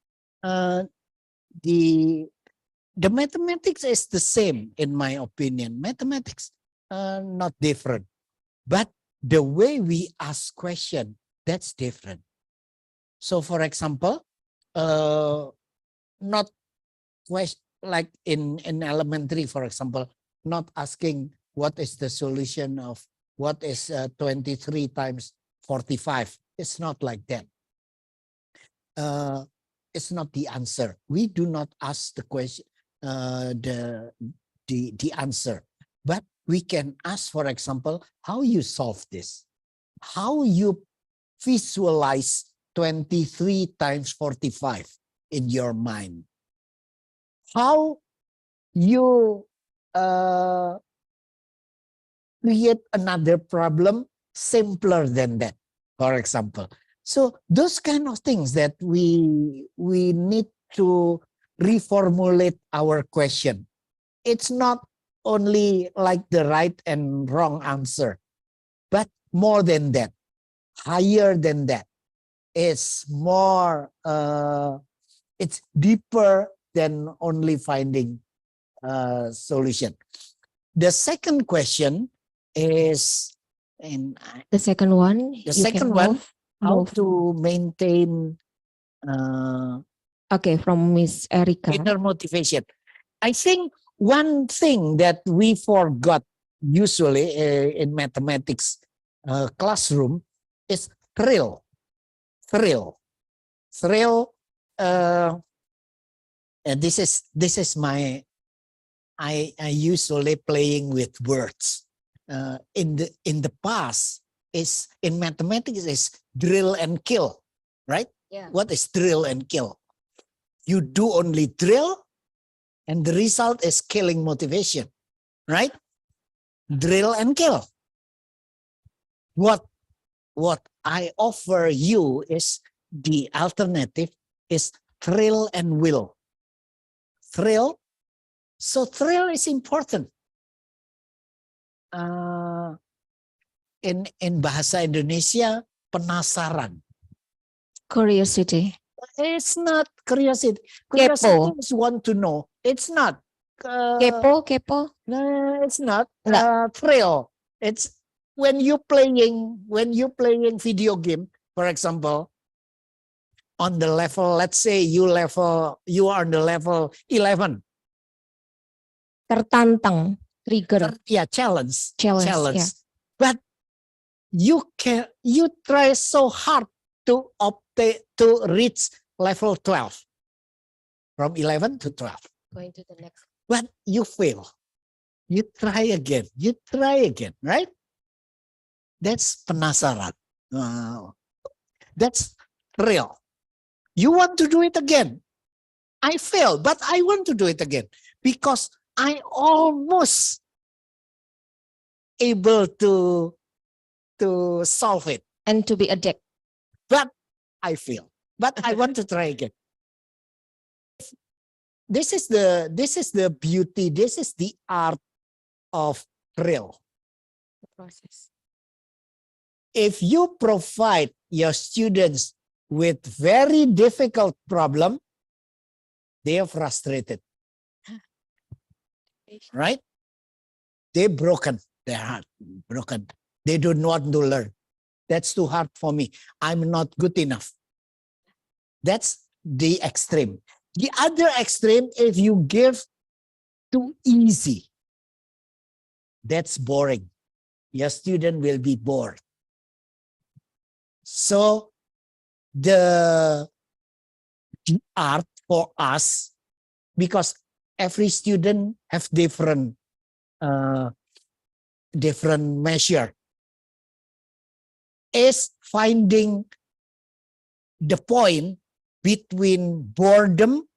the mathematics is the same in my opinion. Mathematics, not different, but the way we ask question, that's different. So, for example, not question like in elementary, for example, not asking what is the solution of what is 23 times 45. It's not like that. It's not the answer. We do not ask the question, the answer, but we can ask, for example, how you solve this, how you visualize 23 times 45 in your mind, how you create another problem simpler than that, for example. So those kind of things that we need to reformulate our question. It's not only like the right and wrong answer, but more than that, higher than that. It's more, it's deeper than only finding a solution. The second question is, The second one. the you second can one, move- how move. to maintain Okay, from Miss Erica. inner motivation. I think one thing that we forgot usually in mathematics classroom is thrill. And this is my, I usually playing with words. In the past, is in mathematics is drill and kill, right? Yeah. What is drill and kill? You do only drill, and the result is killing motivation, right? Drill and kill. What I offer you is the alternative is thrill and will. Thrill. So thrill is important. In bahasa Indonesia, penasaran. Curiosity. It's not curiosity. Curiosity Kepo. is want to know. It's not. Kepo. No, it's not. Enggak. Thrill. It's when you playing video game, for example, on the level, let's say you are on the level 11. Tertantang. Trigger. Yeah, challenge. Challenge, yeah. But you try so hard to reach level 12, from 11 to 12. Going to the next. But you fail. You try again. Right? That's penasaran. That's real. You want to do it again. I failed, but I want to do it again because I almost able to solve it. And to be adept. But I fail. But I want to try again. This is the beauty. This is the art of thrill. The process. If you provide your students with very difficult problem, they are frustrated. Right? They're broken. Their heart broken. They don't want to learn. That's too hard for me. I'm not good enough. That's the extreme. The other extreme, if you give too easy, that's boring. Your student will be bored. So the art for us, because every student have different measure, is finding the point between boredom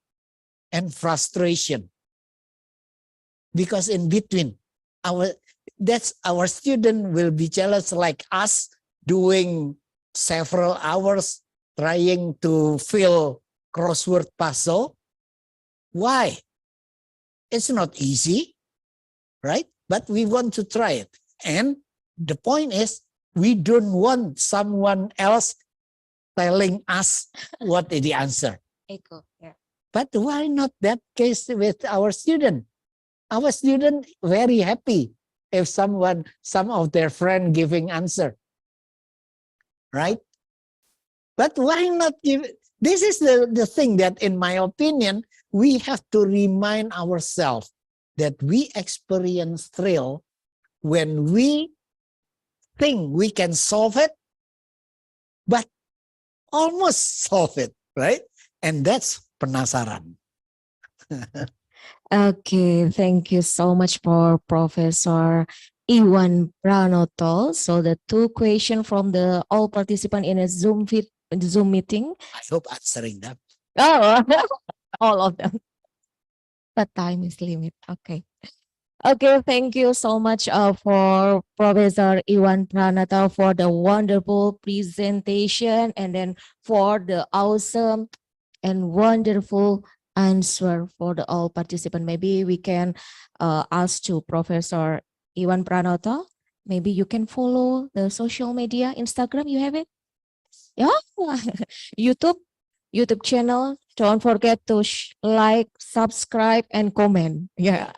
and frustration. Because in between, our student will be jealous like us, doing several hours trying to fill crossword puzzle. Why? It's not easy, right? But we want to try it. And the point is, we don't want someone else telling us what is the answer. Echo, yeah. But why not that case with our student? Our student very happy if some of their friend giving answer, right? But why not give? This is the thing that, in my opinion, we have to remind ourselves that we experience thrill when we think we can solve it, but almost solve it, right? And that's penasaran. Okay, thank you so much for Professor Iwan Pranoto. So the two questions from the all participants in a Zoom meeting. I hope answering them. Oh, all of them. But time is limit. Okay. Okay, thank you so much for Professor Iwan Pranata for the wonderful presentation and then for the awesome and wonderful answer for the all participants. Maybe we can ask to Professor Iwan Pranata. Maybe you can follow the social media, Instagram, you have it? Yeah, YouTube channel. Don't forget to like, subscribe, and comment. Yeah.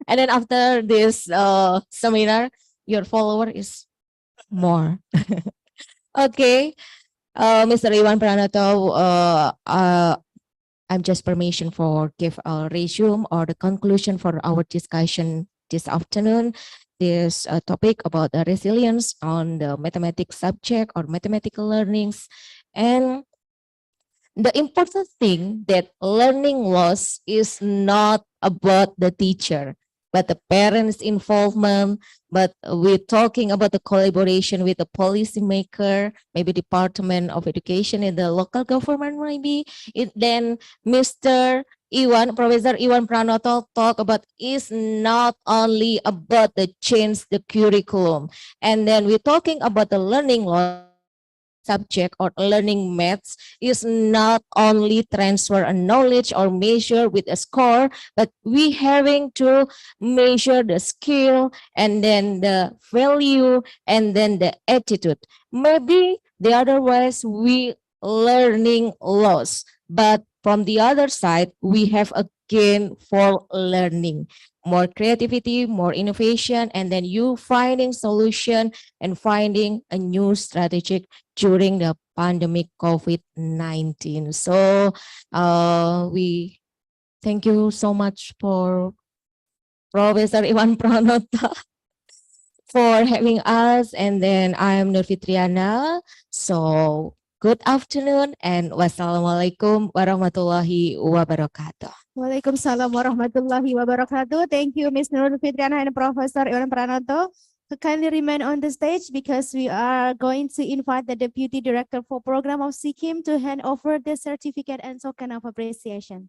And then after this seminar, your follower is more. Okay. Mr. Iwan Pranoto, I'm just permission for give a resume or the conclusion for our discussion this afternoon. This topic about the resilience on the mathematics subject or mathematical learnings. And the important thing that learning loss is not about the teacher, but the parents' involvement, but we're talking about the collaboration with the policymaker, maybe Department of Education in the local government, maybe. Then Mr. Professor Iwan Pranoto talk about is not only about the change the curriculum. And then we're talking about the learning loss subject or learning maths is not only transfer a knowledge or measure with a score, but we having to measure the skill and then the value and then the attitude. Maybe the otherwise we learning loss, but from the other side, we have a gain for learning, more creativity, more innovation, and then you finding solution and finding a new strategic during the pandemic COVID-19. So we thank you so much for Professor Iwan Pranata for having us. And then I'm Nur Fitriana. So good afternoon and wassalamualaikum warahmatullahi wabarakatuh. Waalaikumsalam warahmatullahi wabarakatuh. Thank you, Ms. Nur Fitriana and Professor Iwan Pranoto. To kindly remain on the stage because we are going to invite the Deputy Director for Program of SIKIM to hand over the certificate and token of appreciation.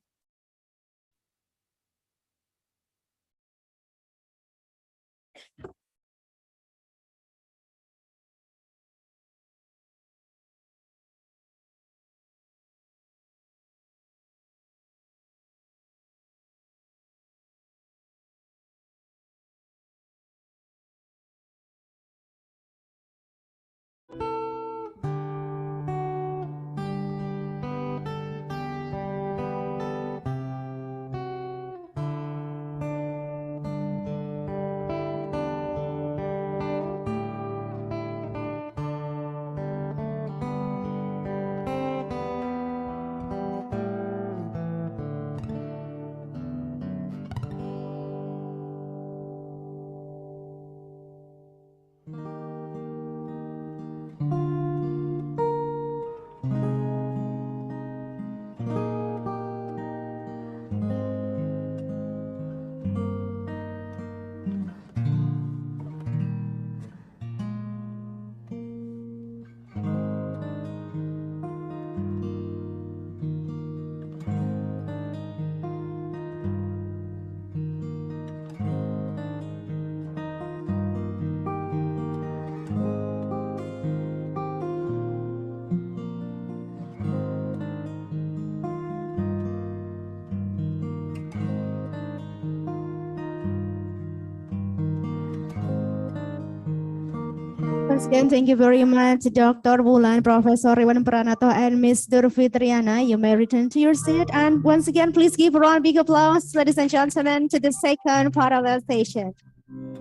Once again, thank you very much, Dr. Wulan, Professor Iwan Pranoto, and Ms. Nur Fitriana. You may return to your seat. And once again, please give a round big applause, ladies and gentlemen, to the second parallel station.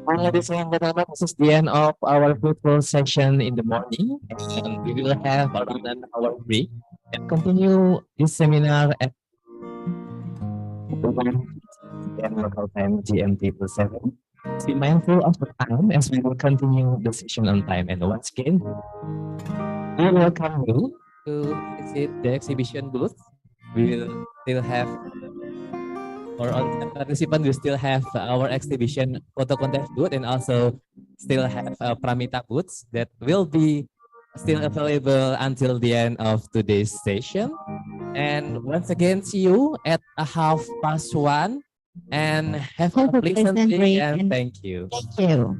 And ladies and gentlemen, this is the end of our fruitful session in the morning. And we will have around an hour break and continue this seminar at 1 p.m. local time GMT +7. Be mindful of the time as we will continue the session on time. And once again, we welcome you to visit the exhibition booth. We will still have, for on participant, we still have our exhibition photo contest booth and also still have Pramita booths that will be still available until the end of today's session. And once again, see you at 1:30 and have a pleasant day and thank you. Thank you.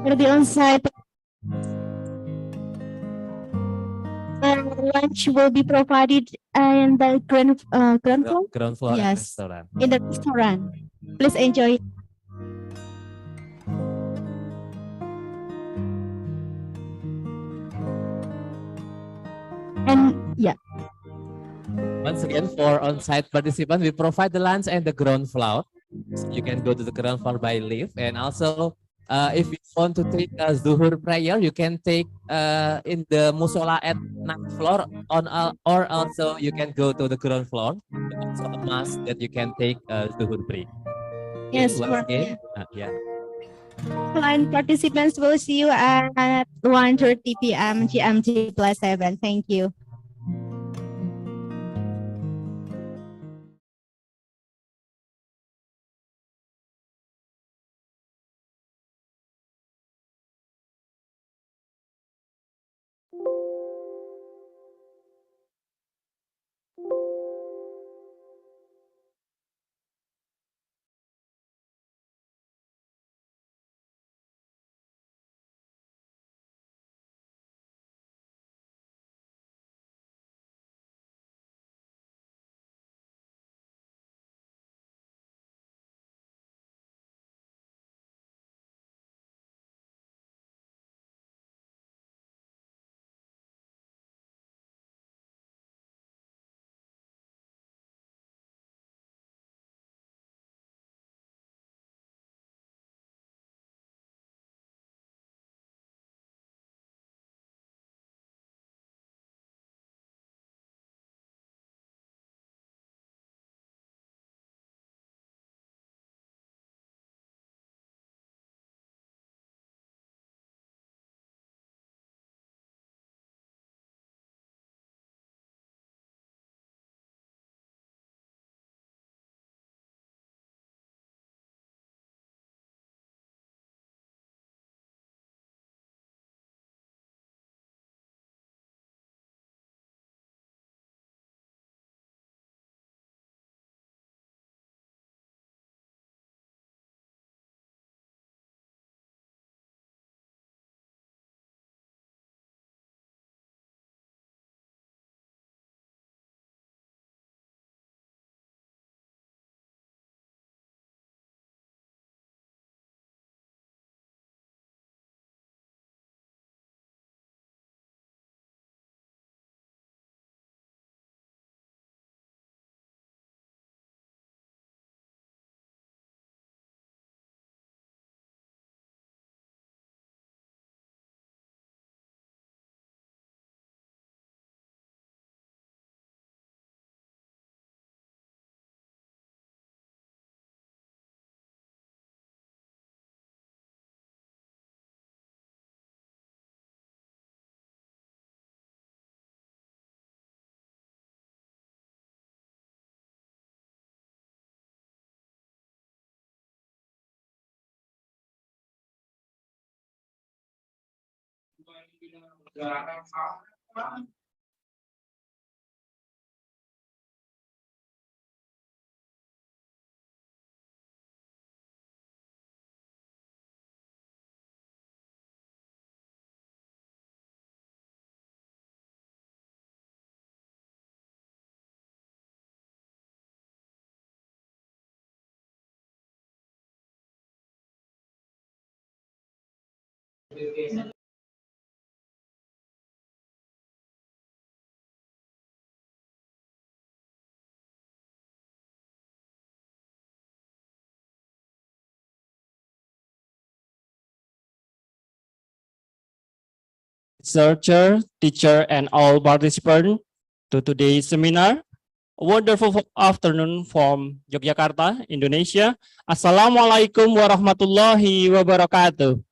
For the on-site, lunch will be provided in the ground floor. Ground floor Yes, restaurant. in the restaurant. Please enjoy. And yeah, Once again, for on-site participants, we provide the lunch and the ground floor. So you can go to the ground floor by lift. And also, if you want to take a Zuhur prayer, you can take in the musola at 9th floor or also you can go to the ground floor. There's also a mass that you can take Zuhur prayer. yes, Once for again, yeah. offline participants will see you at 1:30 p.m. GMT +7. Thank you. researcher, teacher, and all participants to today's seminar. A wonderful afternoon from Yogyakarta, Indonesia. Assalamualaikum warahmatullahi wabarakatuh.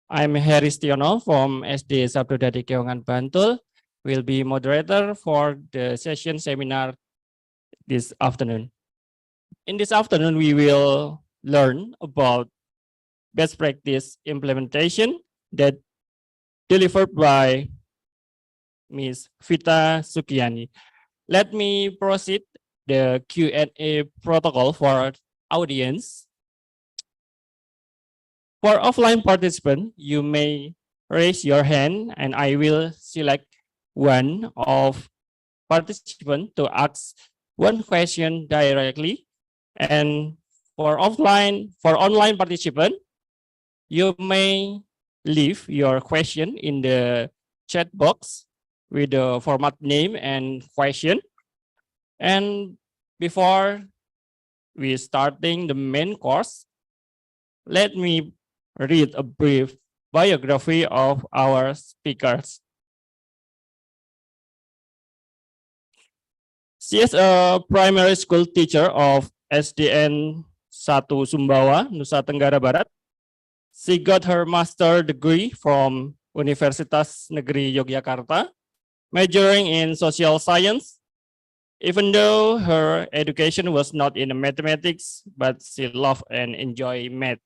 I'm Heri Stiono from SD Sabdo Dadi Keongan Bantul. Will be moderator for the session seminar this afternoon. In this afternoon, we will learn about best practice implementation that delivered by Ms. Vita Sukiani. Let me proceed the Q&A protocol for audience. For offline participant, you may raise your hand and I will select one of participant to ask one question directly. And for online participant, you may leave your question in the chat box with the format name and question. And before we starting the main course, let me read a brief biography of our speakers. She is a primary school teacher of SDN 1 Sumbawa, Nusa Tenggara Barat. She got her master degree from Universitas Negeri Yogyakarta, majoring in social science. Even though her education was not in mathematics, but she loved and enjoyed math.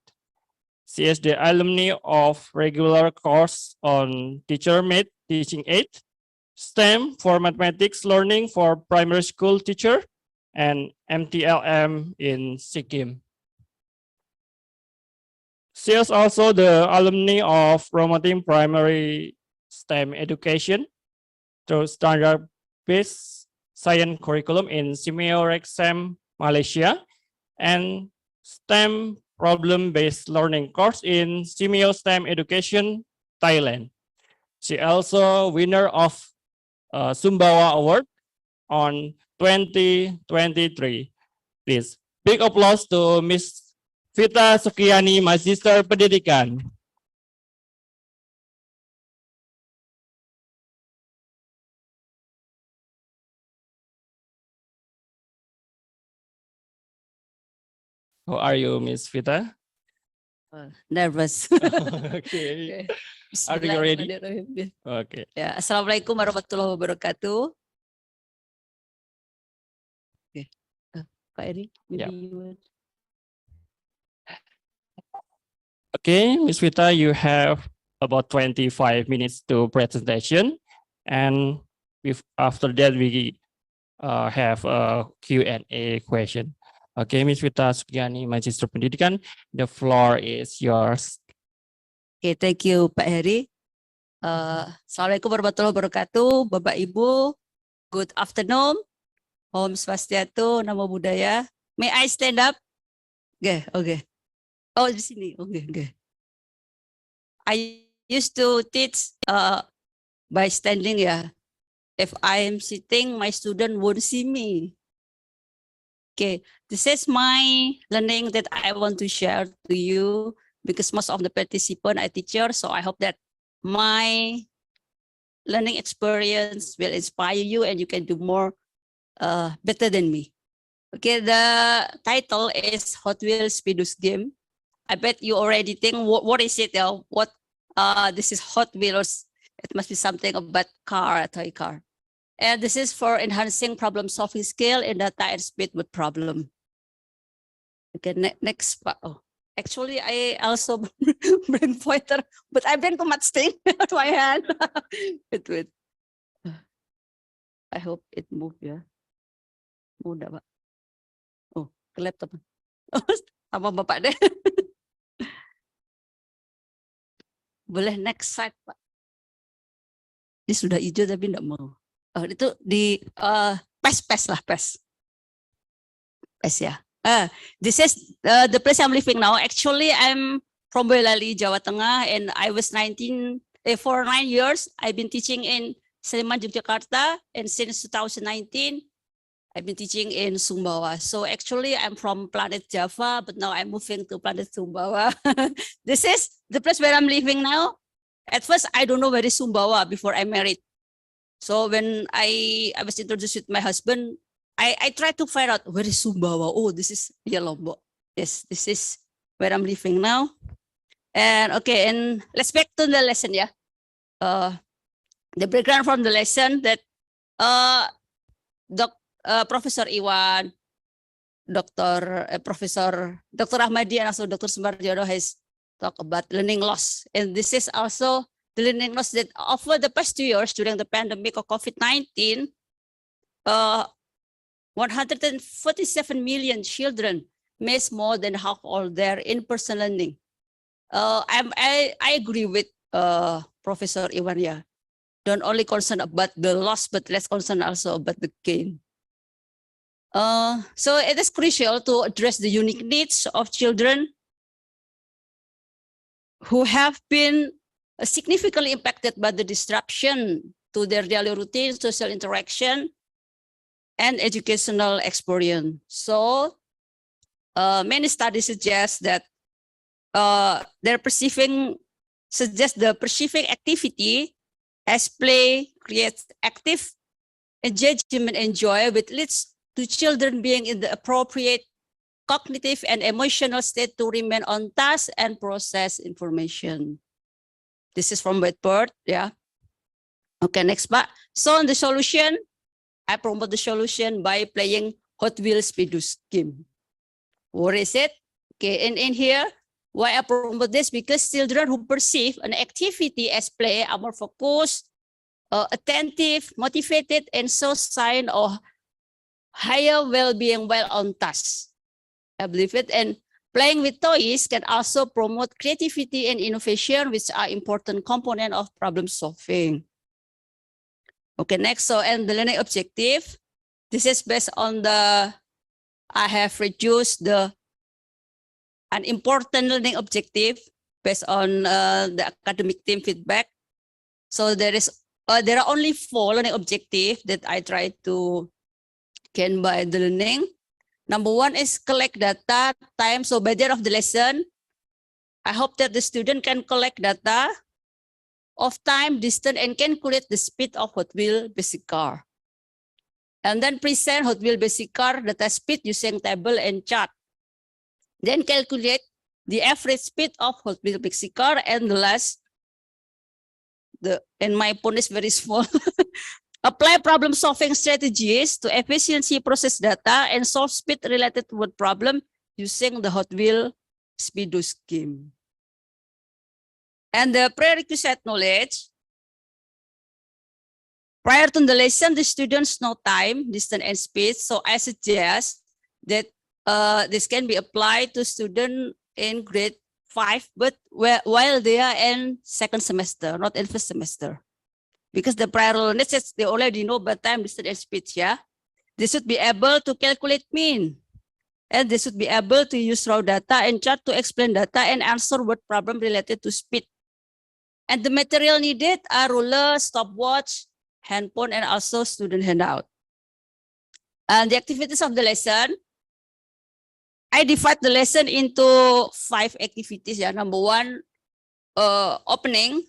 She is the alumni of regular course on Teacher Made Teaching Aid, STEM for mathematics learning for primary school teacher, and MTLM in Sikkim. She is also the alumni of promoting primary STEM education through standard-based science curriculum in Simeo-Rexem, Malaysia, and STEM problem-based learning course in Simeo STEM Education, Thailand. She also winner of Sumbawa Award on 2023. Please, big applause to Ms. Vita Sukiani, Magister Pendidikan. How are you, Ms. Vita? Nervous. Okay. Are you ready? Bismillahirrahmanirrahim. Okay. Ya, Assalamualaikum warahmatullahi wabarakatuh. Okay. Pak Eri, maybe Yeah. you would. Okay, Ms. Vita, you have about 25 minutes to presentation. And after that, we have a Q&A question. Okay, Ms. Vita Sukiani, Magister Pendidikan, the floor is yours. Okay, thank you, Pak Heri. Assalamualaikum warahmatullahi wabarakatuh, Bapak Ibu. Good afternoon. Om Swastiastu, Namo Buddhaya. May I stand up? Okay, okay. Oh, di sini. Okay, okay. I used to teach by standing, yeah. If I am sitting, my student won't see me. Okay, this is my learning that I want to share to you because most of the participants are teachers, so I hope that my learning experience will inspire you and you can do more better than me. Okay, the title is Hot Wheels Speedos Game. I bet you already think what is it? What this is Hot Wheels. It must be something about car, a toy car. And this is for enhancing problem-solving skill in data and speed with problem. Okay, next. Oh, actually, I also bring pointer, but I bring too much thing on my hand. Wait. I hope it moved, ya. Mudah, Pak. Oh, ke laptop. Sama Bapak deh. Boleh next slide, Pak. Ini sudah hijau tapi enggak mau. Oh, itu di PES ya. This is the place I'm living now. Actually, I'm from Boyolali, Jawa Tengah, and I was for 9 years. I've been teaching in Sleman, Yogyakarta, and since 2019, I've been teaching in Sumbawa. So actually I'm from planet Java, but now I'm moving to planet Sumbawa. This is the place where I'm living now. At first, I don't know where is Sumbawa before I married. So when I was introduced with my husband, I tried to find out where is Sumbawa. Oh, this is Lombok. Yes, this is where I'm living now. And okay, and let's back to the lesson, yeah. The background from the lesson that Professor Iwan, Professor Dr. Ahmadi and also Dr. Sumarjono has talked about learning loss. And this is also the learning loss that over the past 2 years during the pandemic of COVID-19, 147 million children miss more than half all their in-person learning. I agree with Professor Iwan, yeah. Don't only concern about the loss, but let's concern also about the gain. So it is crucial to address the unique needs of children who have been significantly impacted by the disruption to their daily routine, social interaction, and educational experience. So many studies suggest that the perceiving activity as play creates active engagement and joy, which leads to children being in the appropriate cognitive and emotional state to remain on task and process information. This is from Whiteboard, yeah. Okay, next part. So the solution, I promote the solution by playing Hot Wheels Speedos game. What is it? Okay, and in here, why I promote this? Because children who perceive an activity as play are more focused, attentive, motivated, and show sign of higher well-being while on task. I believe it. And playing with toys can also promote creativity and innovation, which are important components of problem solving. Okay, next. So, and the learning objective. This is based on I have reduced an important learning objective based on the academic team feedback. So there are only 4 learning objectives that I try to gain by the learning. Number 1 is collect data time. So by the end of the lesson, I hope that the student can collect data of time, distance, and calculate the speed of Hot Wheel basic car. And then present Hot Wheel basic car data speed using table and chart. Then calculate the average speed of Hot Wheel basic car, and the last, and my phone is very small. Apply problem solving strategies to efficiency process data and solve speed related word problem using the Hot Wheel Speedos game. And the prerequisite knowledge. Prior to the lesson, the students know time, distance, and speed. So I suggest that this can be applied to students in grade 5, but while they are in 2nd semester, not in 1st semester. Because the prior knowledge, they already know about time, distance, and speed, yeah? They should be able to calculate mean. And they should be able to use raw data and chart to explain data and answer word problem related to speed. And the material needed are ruler, stopwatch, handphone, and also student handout. And the activities of the lesson, I divide the lesson into 5 activities. Yeah. Number 1, opening.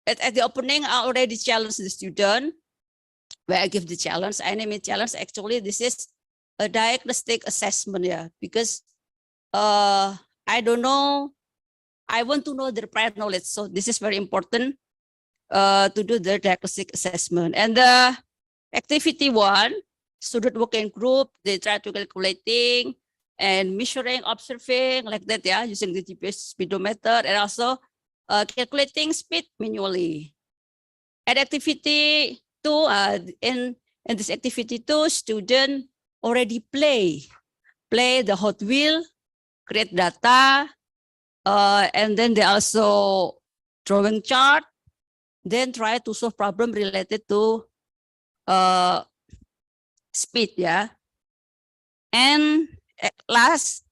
At the opening, I already challenged the student, where I give the challenge. I name it challenge. Actually, this is a diagnostic assessment, yeah, because I don't know. I want to know their prior knowledge. So this is very important to do the diagnostic assessment. And the activity 1, student working group, they try to calculating and measuring, observing like that, yeah, using the GPS speedometer, and also calculating speed manually. At activity 2, in this activity 2, student already play the Hot Wheel, create data, and then they also drawing chart, then try to solve problem related to speed, yeah. And last,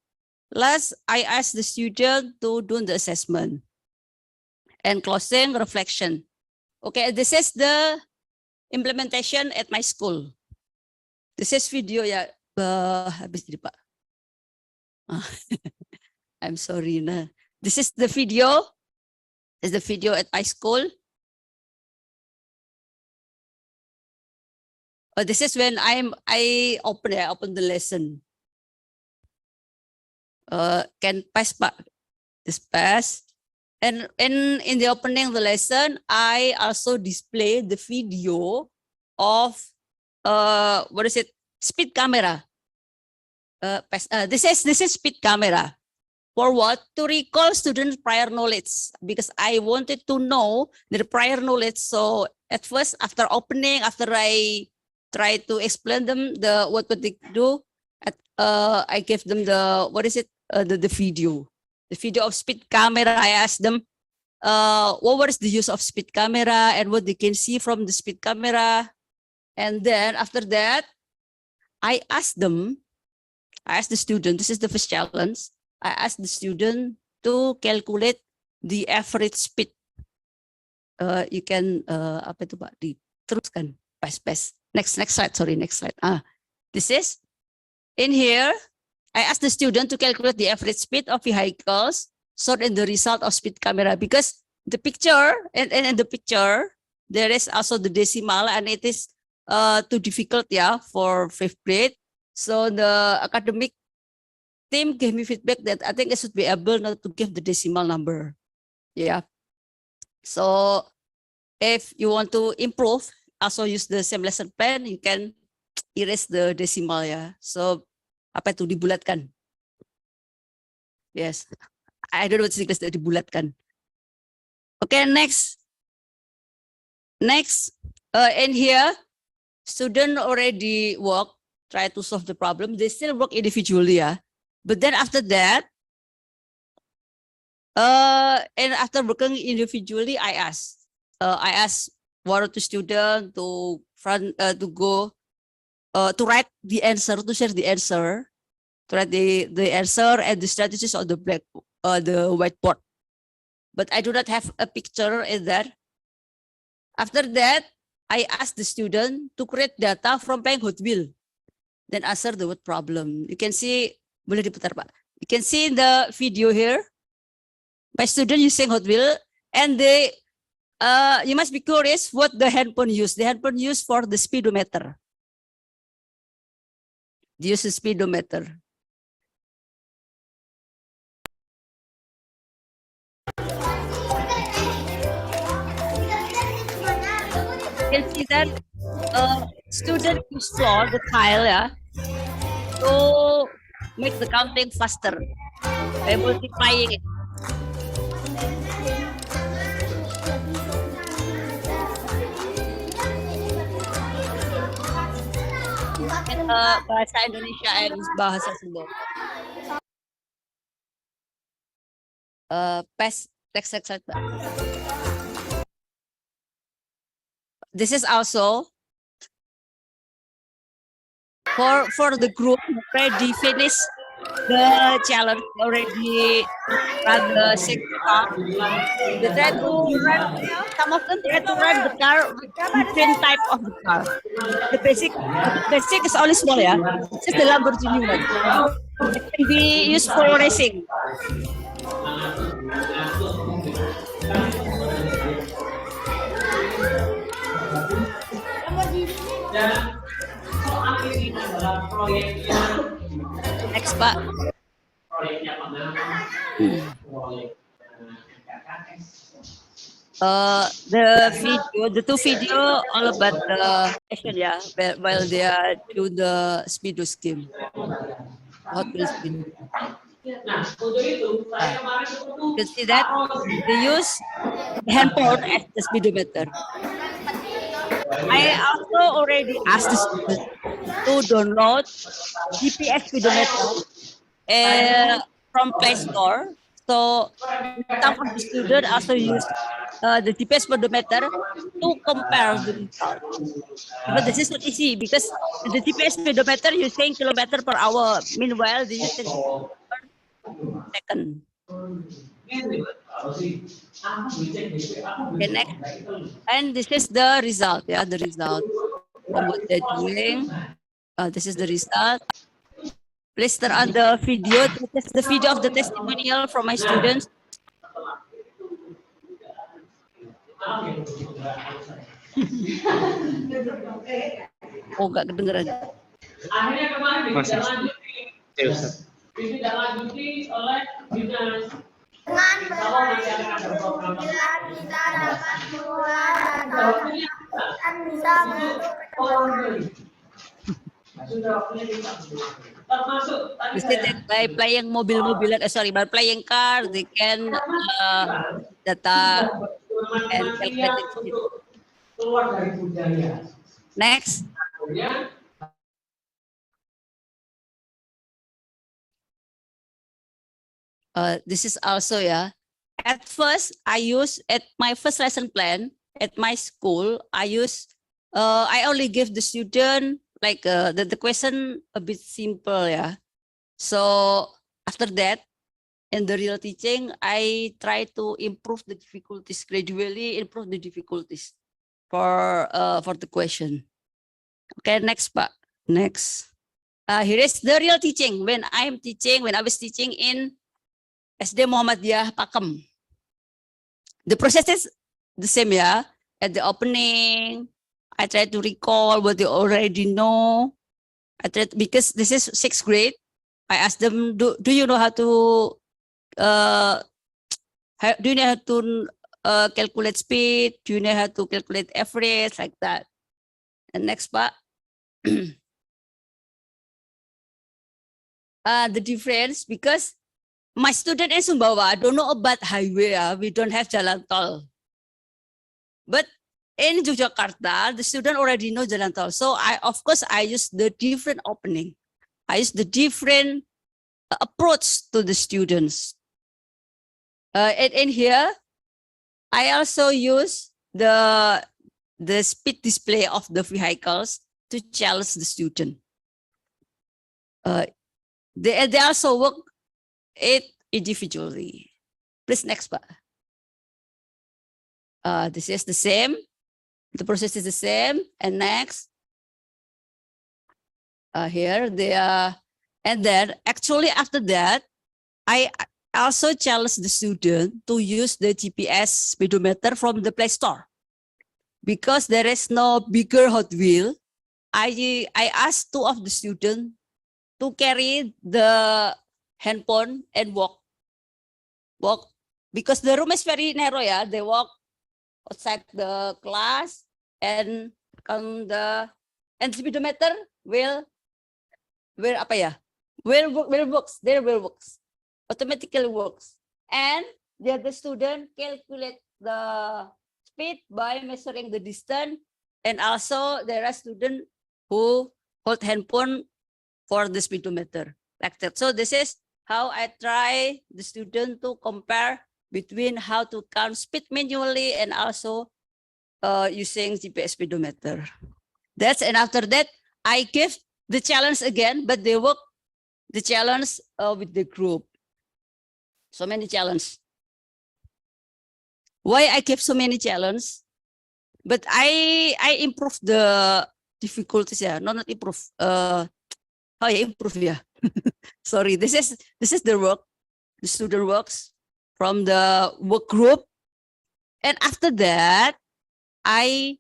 I ask the student to do the assessment. And closing, reflection. Okay, this is the implementation at my school. This is video ya. Habis ini Pak. I'm sorry nah. This is the video. This is the video at my school. This is when I open the lesson. Can pass Pak. This pass. And in the opening of the lesson, I also display the video of what is it? Speed camera. This is speed camera. For what? To recall students' prior knowledge, because I wanted to know their prior knowledge. So at first, after opening, after I try to explain them what could they do, I gave them the what is it? The video of speed camera. I asked them what is the use of speed camera and what they can see from the speed camera. And then after that, I asked the student, this is the first challenge. I asked the student to calculate the average speed. You can apa itu Pak? Diteruskan. Pass. Next slide. Sorry, next slide. This is in here. I asked the student to calculate the average speed of vehicles shown in the result of speed camera, because the picture and in the picture there is also the decimal and it is too difficult for 5th grade. So the academic team gave me feedback that I think I should be able not to give the decimal number. Yeah. So if you want to improve, also use the same lesson plan, you can erase the decimal So apa itu dibulatkan? Yes. I don't know what's English that dibulatkan. Okay, next. In here, student already work, try to solve the problem. They still work individually, But then after that, and after working individually, I asked one or two students to go to write the answer, to share the answer, to write the answer and the strategies on the the whiteboard. But I do not have a picture in that. After that, I asked the student to create data from playing Hot Wheels, then answer the word problem. You can see, boleh diputar Pak. You can see in the video here, my student using Hot Wheels, and they, you must be curious what the handphone used. The handphone used for the speedometer. They use the speedometer. You can see that student use floor, the tile, to make the counting faster by multiplying it. Bahasa Indonesia and bahasa Sunda. Next slide. This is also for the group who already finished the challenge, already run the 6 car. They try to run, some of them try to run the car with different type of the car. The basic is only small, This is the Lamborghini one. It can be used for racing. Next, Pak. The two video all about the action, while they are doing the speedo scheme. Hot Wheels scheme. You can see that they use the handphone as the speedometer. I also already asked the student to download GPS speedometer from Play Store. So some of the students also use the GPS speedometer to compare the result. But this is not easy because the GPS speedometer you're saying kilometer per hour. Meanwhile, they use it per second. Okay, next. And this is the result, the result from what they're doing. This is the result. Please turn on the video. This is the video of the testimonial from my students. Oh, nggak kedengeran. Akhirnya kemarin ditindaklanjuti oleh dinas. Kalau nanti akan ada program kita dapat mengelola data dan bisa membantu sudah waktunya kita termasuk by playing mobil-mobilan, by playing car, they can data and calculate it. Keluar dari budaya. Next. This is also at first I use at my first lesson plan at my school, I only give the student like the question a bit simple, so after that in the real teaching I try to improve the difficulties, gradually improve the difficulties for the question. Okay, next Pak. Next. Here is the real teaching when I was teaching in SD Muhammadiyah Pakem. The process is the same, at the opening I try to recall what they already know. Because this is 6th grade, I ask them, do you know how to calculate speed? Do you know how to calculate average, like that? And next Pak. The difference, because my student in Sumbawa don't know about highway. We don't have jalan tol. But in Yogyakarta, the student already know jalan tol. So of course, I use the different opening. I use the different approach to the students. And in here, I also use the speed display of the vehicles to challenge the student. They also work it individually. Please next, Pak. This is the same. The process is the same. And next, here they are. And then actually after that, I also challenge the student to use the GPS speedometer from the Play Store. Because there is no bigger Hot Wheel, I asked 2 of the students to carry the handphone and walk because the room is very narrow, they walk outside the class and speedometer will works automatically works, and the other student calculate the speed by measuring the distance, and also there are students who hold handphone for the speedometer, like that. So this is how I try the student to compare between how to count speed manually and also using GPS speedometer. And after that, I give the challenge again, but they work the challenge with the group. So many challenges. Why I give so many challenges? But I improve the difficulties, not improve. Improve, Sorry, this is the work. The student works from the work group, and after that, I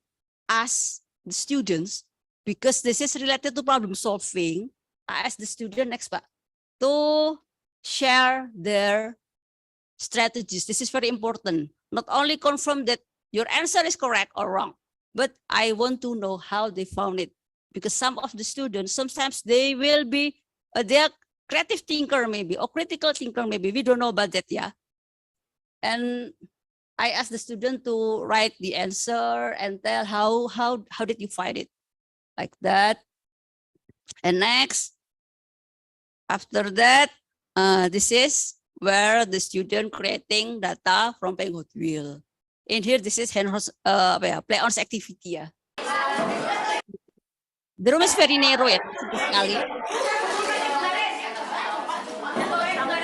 ask the students, because this is related to problem solving. I ask the student next Pak to share their strategies. This is very important. Not only confirm that your answer is correct or wrong, but I want to know how they found it. Because some of the students, sometimes they will be, they are creative thinker maybe, or critical thinker maybe. We don't know about that, And I ask the student to write the answer and tell how did you find it, like that. And next, after that, this is where the student creating data from playing Hot Wheel. In here, this is play on activity, The room is very narrow, sekali.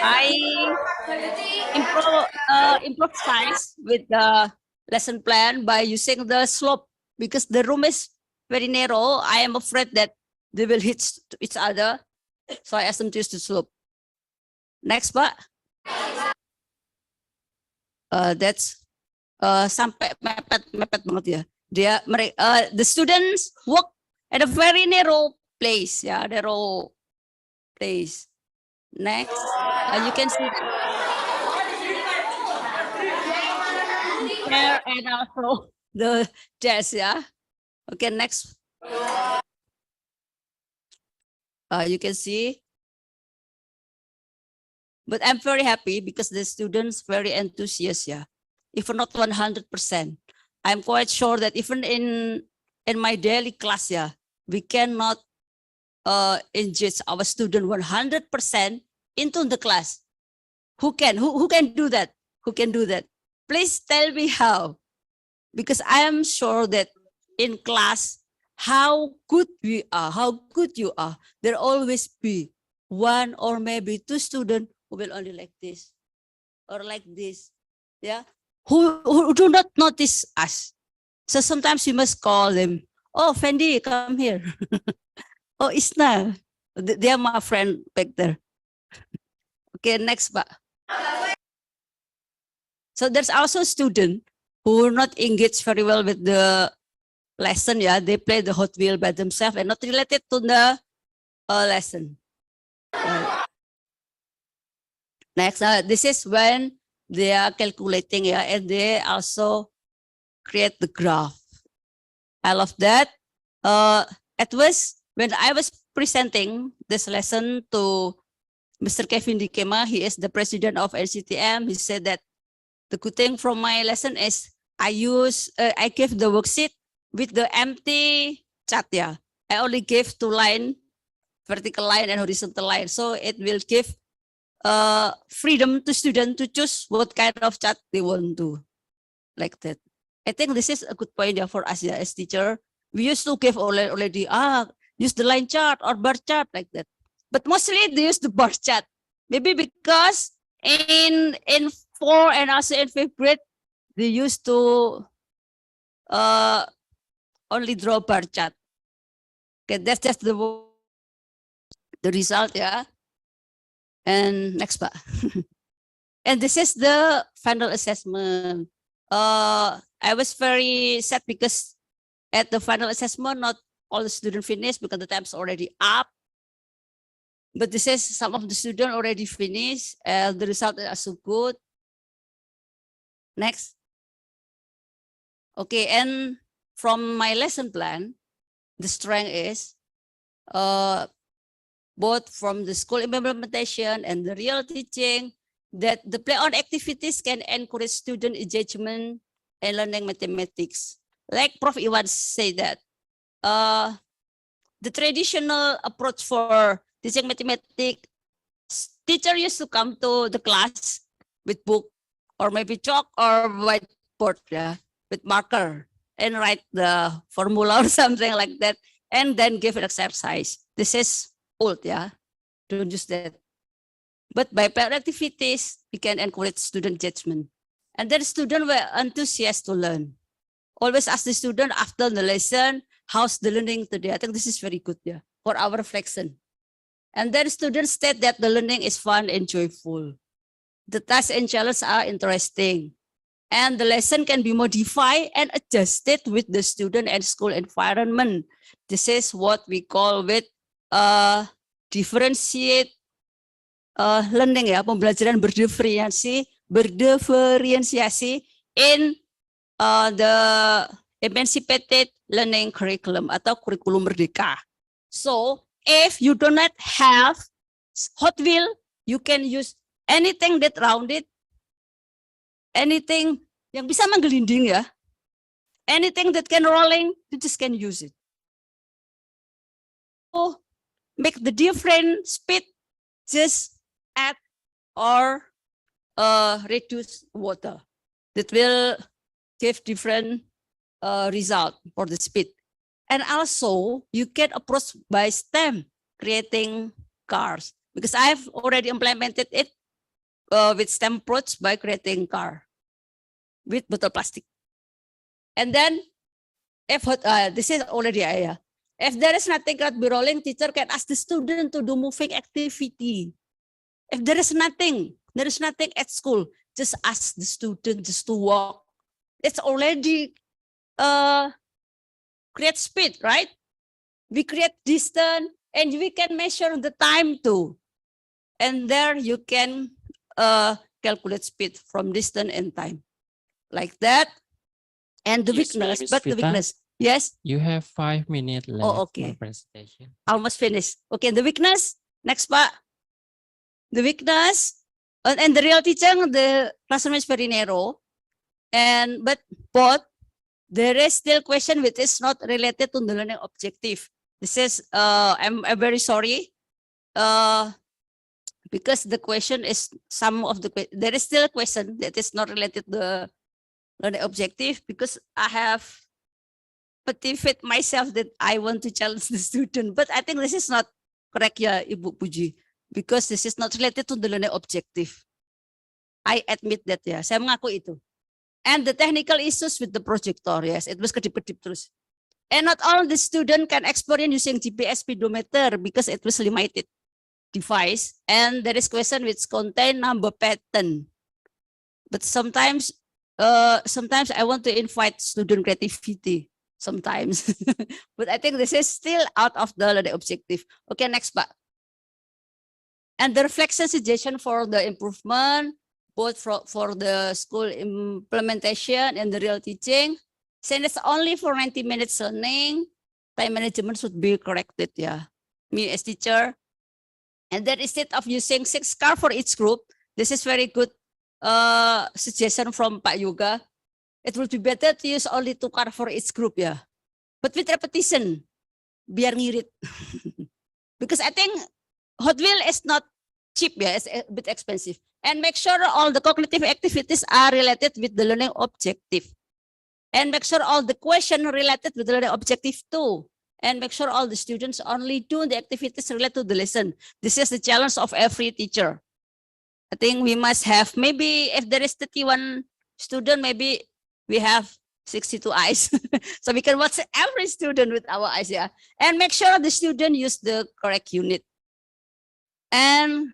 I improvise with the lesson plan by using the slope, because the room is very narrow. I am afraid that they will hit each other. So I ask them to use the slope. Next, Pak. That's sampai mepet banget ya. The students walk at a very narrow place, yeah, narrow place. Next, you can see there and also the desk, yeah. Okay, next. You can see. But I'm very happy because the students very enthusiastic, yeah. If not 100%, I'm quite sure that even in my daily class, yeah, we cannot engage our student 100% into the class. Who can do that? Who can do that? Please tell me how. Because I am sure that in class, how good we are, how good you are, there always be one or maybe two students who will only like this or like this, yeah, who do not notice us. So sometimes we must call them, oh, Fendi, come here. Oh, Isna, they are my friend back there. Okay, next, Pak. So there's also students who are not engaged very well with the lesson, yeah, they play the Hot Wheel by themselves and not related to the lesson. Next, this is when they are calculating, yeah, and they also create the graph. I love that. At first, when I was presenting this lesson to Mr. Kevin Dikema, he is the president of NCTM. He said that the good thing from my lesson is I give the worksheet with the empty chart. Yeah, I only give 2 lines, vertical line and horizontal line. So it will give freedom to students to choose what kind of chart they want to, like that. I think this is a good point, yeah, for us, yeah, as teacher. We used to give already use the line chart or bar chart, like that. But mostly they use the bar chart. Maybe because in 4 and also in 5th grade, they used to only draw bar chart. Okay, that's just the result, yeah. And next, Pak. And this is the final assessment. I was very sad because at the final assessment, not all the students finished because the time's already up. But this is some of the students already finished. The result is also good. Next. Okay, and from my lesson plan, the strength is both from the school implementation and the real teaching, that the play-on activities can encourage student engagement and learning mathematics. Like Prof. Iwan said that the traditional approach for teaching mathematics, teacher used to come to the class with book or maybe chalk or whiteboard, yeah, with marker and write the formula or something like that, and then give an exercise. This is old, yeah, don't use that. But by pair activities, we can encourage student judgment. And then students were enthusiastic to learn. Always ask the student after the lesson, how's the learning today? I think this is very good, yeah, for our reflection. And then students state that the learning is fun and joyful. The tasks and challenges are interesting. And the lesson can be modified and adjusted with the student and school environment. This is what we call with differentiate learning, ya, pembelajaran berdiferensiasi in the emancipated learning curriculum atau kurikulum merdeka. So if you do not have Hot Wheel, you can use anything that rounded, anything yang bisa menggelinding, ya, anything that can rolling, you just can use it. So make the different speed, just add or reduce water. That will give different result for the speed. And also you can approach by STEM, creating cars, because I've already implemented it with STEM approach by creating car with bottle plastic. And then if this is already If there is nothing cannot be rolling, teacher can ask the student to do moving activity. If there is nothing at school, just ask the student just to walk. It's already create speed, right? We create distance and we can measure the time too. And there you can calculate speed from distance and time. Like that. And the Excuse me, weakness, Miss but the Vita. weakness. Yes, You have 5 minutes left Oh, okay. for presentation. almost finished. Okay, the weakness. Next, Pak. The weakness and the real teaching, the classroom is very narrow. But there is still question which is not related to the learning objective. This is I'm very sorry. Because the question is there is still a question that is not related to the learning objective, because I have motivated myself that I want to challenge the student. But I think this is not correct, ya, Ibu Puji, because this is not related to the learning objective. I admit that, ya. Saya mengaku itu. And the technical issues with the projector, yes, it was kedip-kedip terus. And not all the student can experience using GPS speedometer because it was limited device. And there is question which contain number pattern. But sometimes I want to invite student creativity. Sometimes, but I think this is still out of the learning objective. Okay, next, Pak. And the reflection suggestion for the improvement, both for the school implementation and the real teaching. Saying it's only for 90 minutes learning, time management should be corrected, yeah. Me as teacher. And then instead of using 6 cards for each group, this is very good suggestion from Pak Yoga. It would be better to use only 2 cards for each group, yeah. But with repetition, biar ngirit. Because I think Hot Wheel is not cheap, yeah, it's a bit expensive. And make sure all the cognitive activities are related with the learning objective. And make sure all the questions related with the learning objective too. And make sure all the students only do the activities related to the lesson. This is the challenge of every teacher. I think we must have, maybe if there is 31 student, maybe we have 62 eyes. So we can watch every student with our eyes, yeah. And make sure the student use the correct unit. And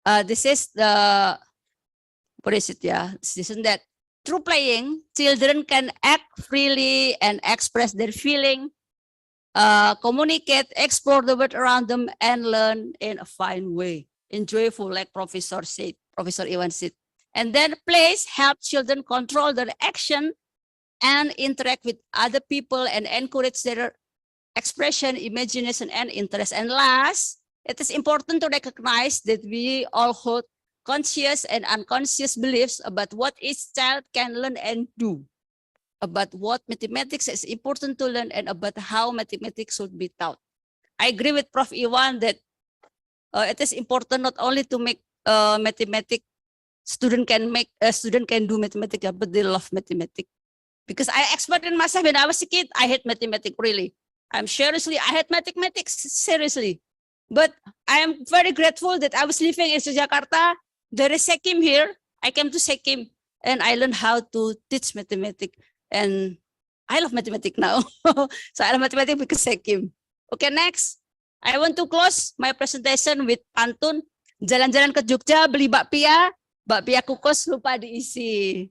this is the, what is it, yeah? This is that through playing, children can act freely and express their feeling, communicate, explore the world around them, and learn in a fine way. Enjoyable, like Professor Iwan said. And then plays help children control their action and interact with other people and encourage their expression, imagination, and interest. And last, it is important to recognize that we all hold conscious and unconscious beliefs about what each child can learn and do, about what mathematics is important to learn, and about how mathematics should be taught. I agree with Prof. Iwan that it is important not only to make mathematics, student can do mathematics, but they love mathematics. Because I experienced myself when I was a kid, I hate mathematics, really. I hate mathematics, seriously. But I am very grateful that I was living in Jakarta. There is Sekim here. I came to Sekim and I learned how to teach mathematics. And I love mathematics now. So I love mathematics because Sekim. Okay, next. I want to close my presentation with pantun. Jalan-jalan ke Jogja, beli bakpia kukus lupa diisi.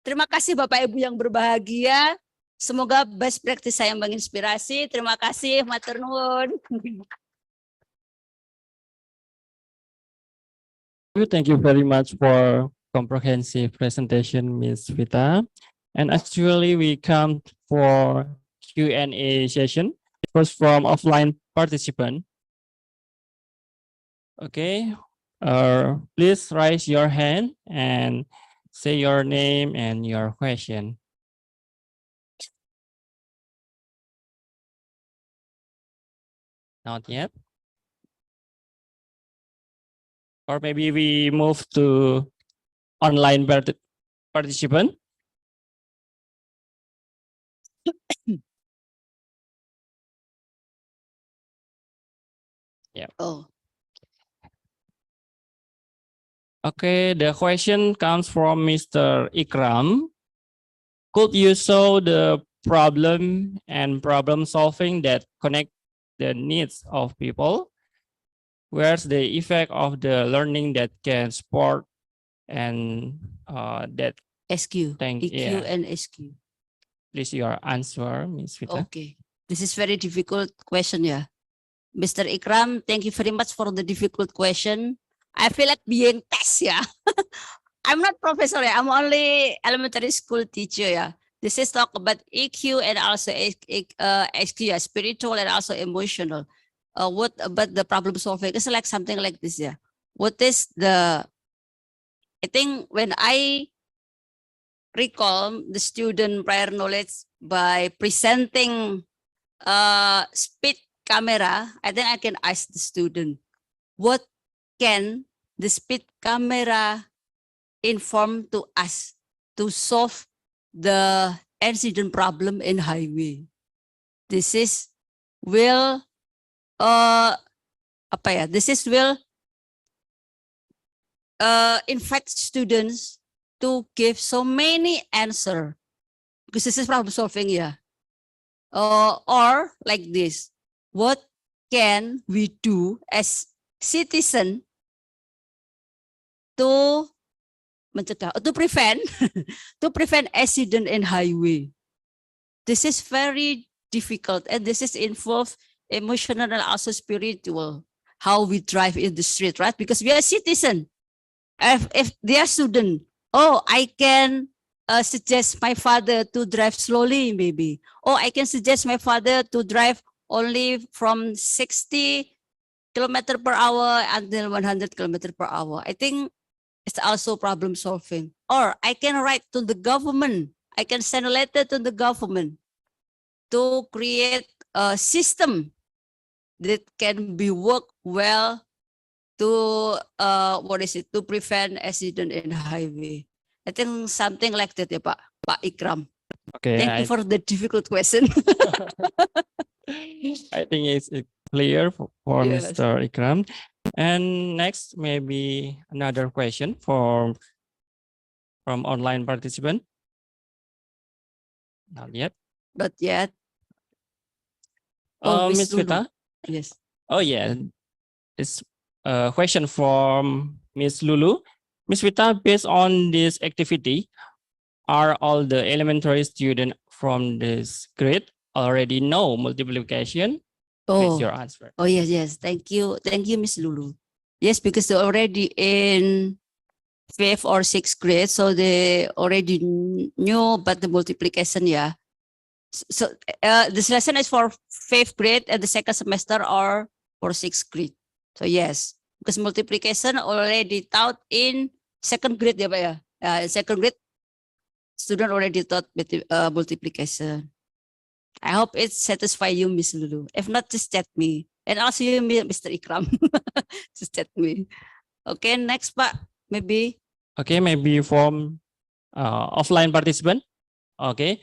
Terima kasih Bapak Ibu yang berbahagia. Semoga best practice saya menginspirasi. Terima kasih, matur nuwun. Thank you very much for comprehensive presentation, Ms. Vita. And actually, we come for Q&A session. First, from offline participant. Okay, please raise your hand and say your name and your question. Not yet. Or maybe we move to online participant. Yeah. Oh. Okay, the question comes from Mr. Ikram. Could you show the problem and problem solving that connect the needs of people. Where's the effect of the learning that can support and that SQ, thank EQ yeah. and SQ. Please your answer, Ms. Vita. Okay, this is very difficult question, yeah. Mr. Ikram, thank you very much for the difficult question. I feel like being test, yeah. I'm not professor, yeah. I'm only elementary school teacher, yeah. This is talk about EQ and also SQ, yeah, spiritual and also emotional. What about the problem solving? It's like something like this, yeah. What is the, I think when I recall the student prior knowledge by presenting speed camera, I think I can ask the student, what can the speed camera inform to us to solve the incident problem in highway? This is will this is will invite students to give so many answer because this is problem solving, yeah. Or like this, what can we do as citizen to mencegah, to prevent to prevent accident in highway? This is very difficult, and this is involve emotional and also spiritual. How we drive in the street, right? Because we are citizen. If they are student, oh, I can suggest my father to drive slowly, maybe. Or I can suggest my father to drive only from 60 km per hour until 100 km per hour. I think it's also problem solving. Or I can write to the government. I can send a letter to the government to create a system that can be worked well to to prevent accident in highway. I think something like that, ya, Pak Ikram. Okay, Thank you for the difficult question. I think it's clear for Yes. Mr. Ikram. And next, maybe another question from online participant. Not yet. Not yet. Oh, Ms. Lulu. Vita? Yes. Oh, yeah. It's a question from Ms. Lulu. Ms. Vita, based on this activity, are all the elementary students from this grade already know multiplication? Please your answer. Oh, yes, yes. Thank you. Thank you, Miss Lulu. Yes, because they're already in 5th or 6th grade, so they already knew about the multiplication, yeah. So this lesson is for 5th grade and the second semester are for 6th grade. So yes, because multiplication already taught in 2nd grade, ya, Pak, ya. In 2nd grade, student already taught multiplication. I hope it satisfies you, Miss Lulu. If not, just chat me. And also you, Mr. Ikram. Just chat me. Okay, next, Pak. Maybe. Okay, maybe from offline participant. Okay.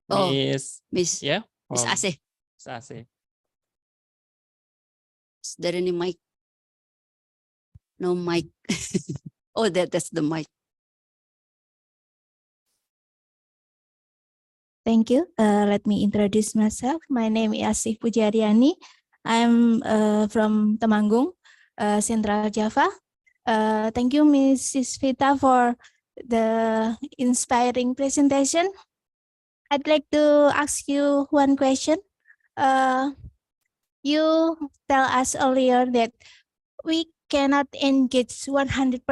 Oh, Miss. Yeah. Miss from Asih. Miss Asih. Is there any mic? No mic. Oh, that's the mic. Thank you. Let me introduce myself. My name is Asih Pujiariani. I'm from Temanggung, Central Java. Thank you, Mrs. Vita, for the inspiring presentation. I'd like to ask you one question. You tell us earlier that we cannot engage 100%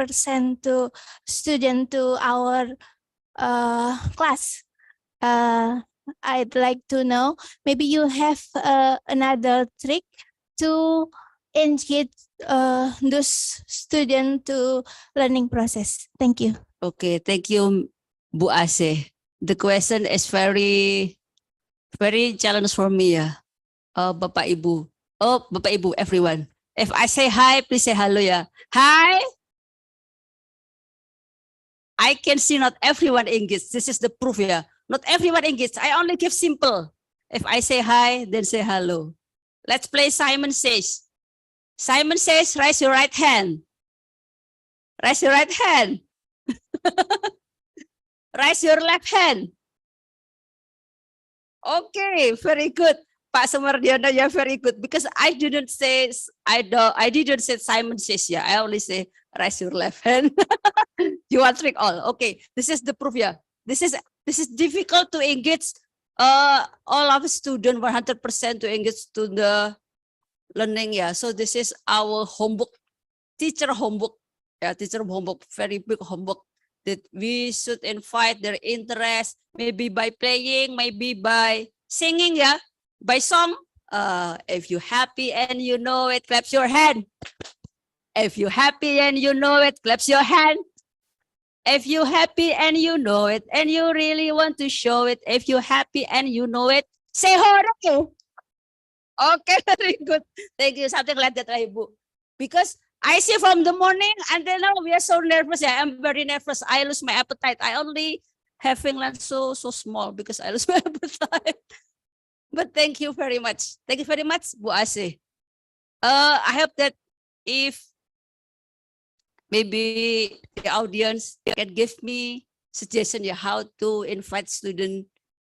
to student to our class. I'd like to know, maybe you have another trick to engage those students to learning process. Thank you. Okay, thank you, Bu Asih. The question is very challenge for me, ya. Bapak Ibu. Oh, Bapak Ibu, everyone. If I say hi, please say hello, ya. Hi. I can see not everyone engaged. This is the proof, ya. Not everyone engaged. I only give simple. If I say hi, then say hello. Let's play Simon Says. Simon Says, raise your right hand. Raise your right hand. Raise your left hand. Okay, very good. Pak Sumardiana, you're very good because I didn't say Simon says yeah. I only say raise your left hand. You are trick all. Okay, this is the proof. Yeah, this is difficult to engage all of student 100% to engage to the learning. Yeah, so this is our homework, teacher homework. Yeah, teacher homework, very big homework that we should invite their interest, maybe by playing, maybe by singing, yeah, by song. If you happy and you know it, clap your hand. If you happy and you know it, clap your hand. If you happy and you know it, and you really want to show it, if you happy and you know it, say hooray. Okay, very good. Thank you. Something like that, Ibu. Because I see from the morning until now we are so nervous. Yeah, I'm very nervous. I lose my appetite. I only having lunch so small because I lose my appetite. But thank you very much. Thank you very much, Bu Asih. I hope that if maybe the audience can give me suggestion, yeah, how to invite student.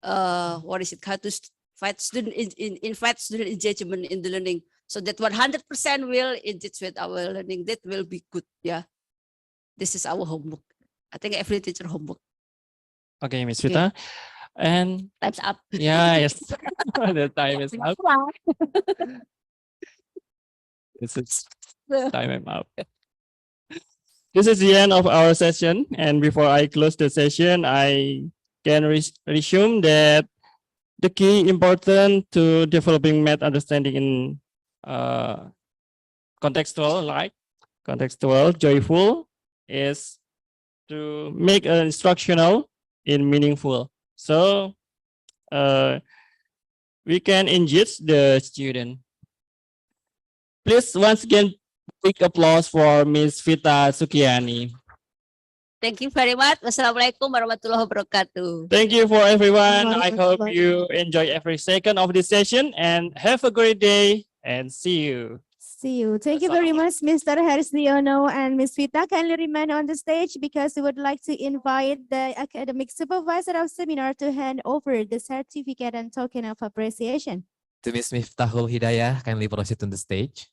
How to invite student invite student engagement in the learning, so that 100% will engage with our learning. That will be good. Yeah, this is our homework. I think every teacher homework. Okay, Ms. Vita. And Time's up. yeah, yes, the time is up. This is time up. This is the end of our session. And before I close the session, I can resume that the key important to developing math understanding in contextual, joyful, is to make an instructional in meaningful. So we can engage the student. Please once again, big applause for Ms. Vita Sukiani. Thank you very much. Wassalamualaikum warahmatullahi wabarakatuh. Thank you for everyone. I hope you enjoy every second of this session and have a great day and see you. See you. Thank you very much, Mr. Haris Leono and Ms. Vita. Kindly remain on the stage because we would like to invite the academic supervisor of seminar to hand over the certificate and token of appreciation. To Ms. Miftahul Hidayah, kindly proceed on the stage.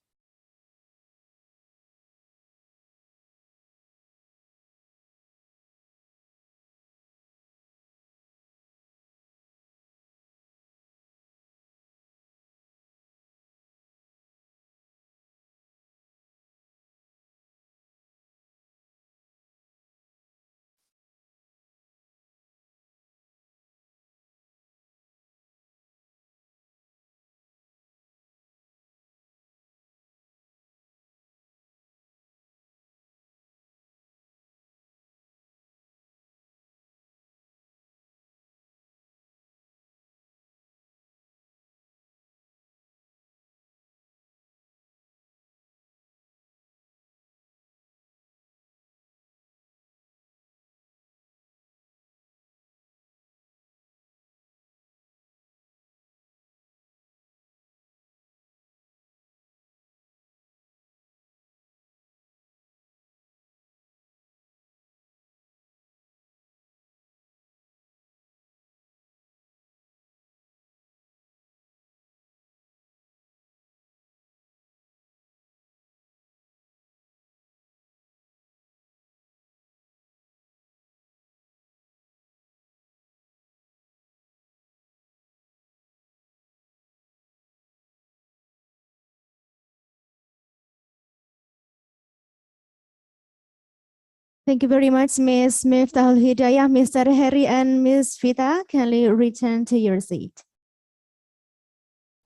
Thank you very much, Ms. Miftahul Hidayah, Mr. Harry, and Ms. Vita. Kindly return to your seat.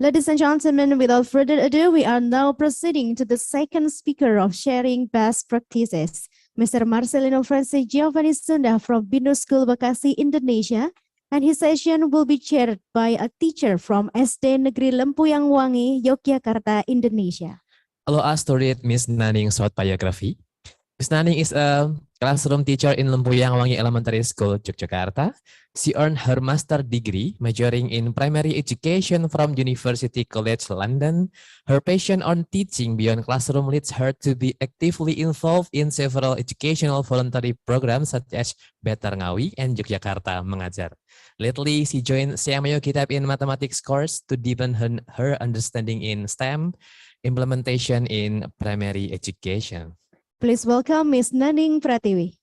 Ladies and gentlemen, without further ado, we are now proceeding to the second speaker of sharing best practices, Mr. Marcelino Francis Giovanni Sunda from Binu School Bekasi, Indonesia, and his session will be chaired by a teacher from SD Negeri Lempuyang Wangi, Yogyakarta, Indonesia. Allow us to read Ms. Naning's short biography. Miss Naning is a classroom teacher in Lempuyang Wangi Elementary School, Yogyakarta. She earned her master degree majoring in primary education from University College London. Her passion on teaching beyond classroom leads her to be actively involved in several educational voluntary programs such as Better Ngawi and Yogyakarta Mengajar. Lately, she joined Siamayo Kitab in Mathematics course to deepen her understanding in STEM implementation in primary education. Please welcome Miss Naning Pratiwi.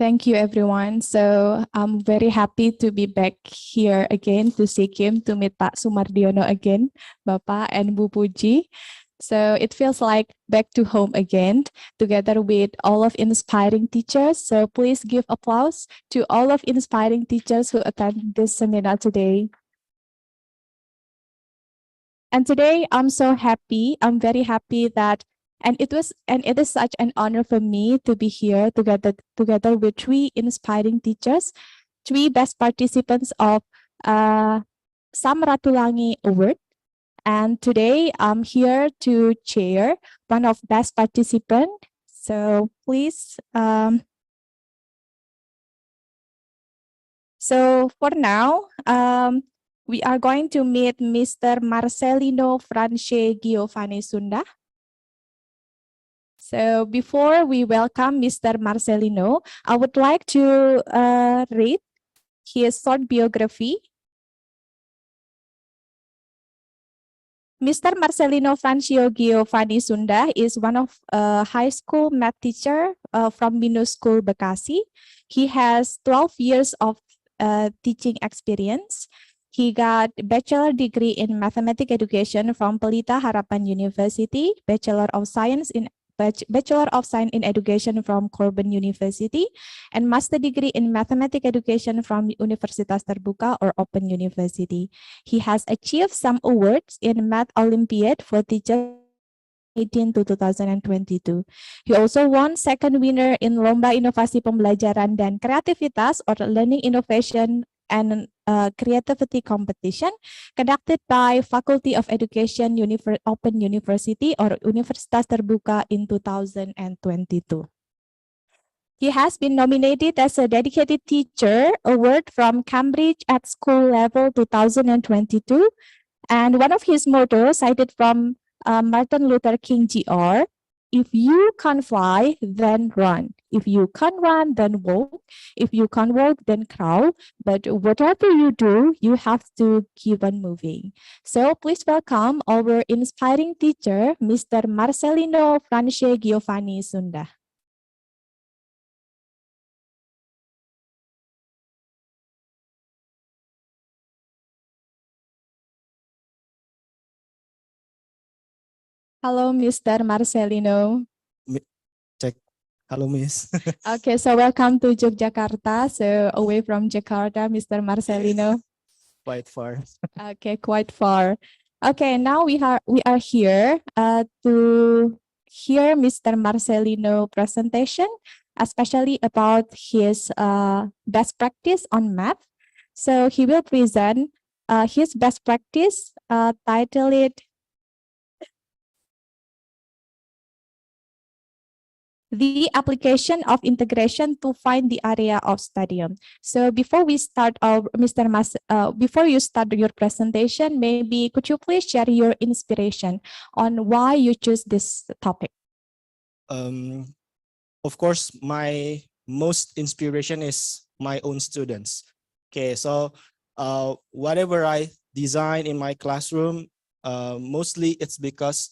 Thank you, everyone. So I'm very happy to be back here again to Sikkim to meet Pak Sumardiono again, Bapak and Bu Puji. So it feels like back to home again, together with all of inspiring teachers. So please give applause to all of inspiring teachers who attend this seminar today. And today I'm so happy. I'm very happy that and it is such an honor for me to be here together with three inspiring teachers, three best participants of Samratulangi Award. And today I'm here to chair one of best participant. So please, so for now, we are going to meet Mr. Marcelino France Giovanni Sunda. So before we welcome Mr. Marcelino, I would like to read his short biography. Mr. Marcelino Francio Giovanni Sunda is one of high school math teacher from Binus School, Bekasi. He has 12 years of teaching experience. He got bachelor degree in mathematics education from Pelita Harapan University, Bachelor of Science in Education from Corbin University, and master degree in mathematics education from Universitas Terbuka or Open University. He has achieved some awards in Math Olympiad for teachers 2018 to 2022. He also won second winner in Lomba Inovasi Pembelajaran dan Kreativitas or Learning Innovation and Creativity Competition conducted by Faculty of Education Open University or Universitas Terbuka in 2022. He has been nominated as a Dedicated Teacher Award from Cambridge at School Level 2022. And one of his mottos cited from Martin Luther King Jr., if you can't fly, then run. If you can't run, then walk. If you can't walk, then crawl. But whatever you do, you have to keep on moving. So please welcome our inspiring teacher, Mr. Marcelino France Giovanni Sunda. Hello, Mr. Marcelino. Check. Hello, Miss. Okay, so welcome to Yogyakarta. So away from Jakarta, Mr. Marcelino. Quite far. Okay, quite far. Okay, now we are here to hear Mr. Marcelino presentation, especially about his best practice on math. So he will present his best practice titled The Application of Integration to Find the Area of Stadium. So before we start, before you start your presentation, maybe could you please share your inspiration on why you choose this topic? Of course, my most inspiration is my own students. Okay, so whatever I design in my classroom, mostly it's because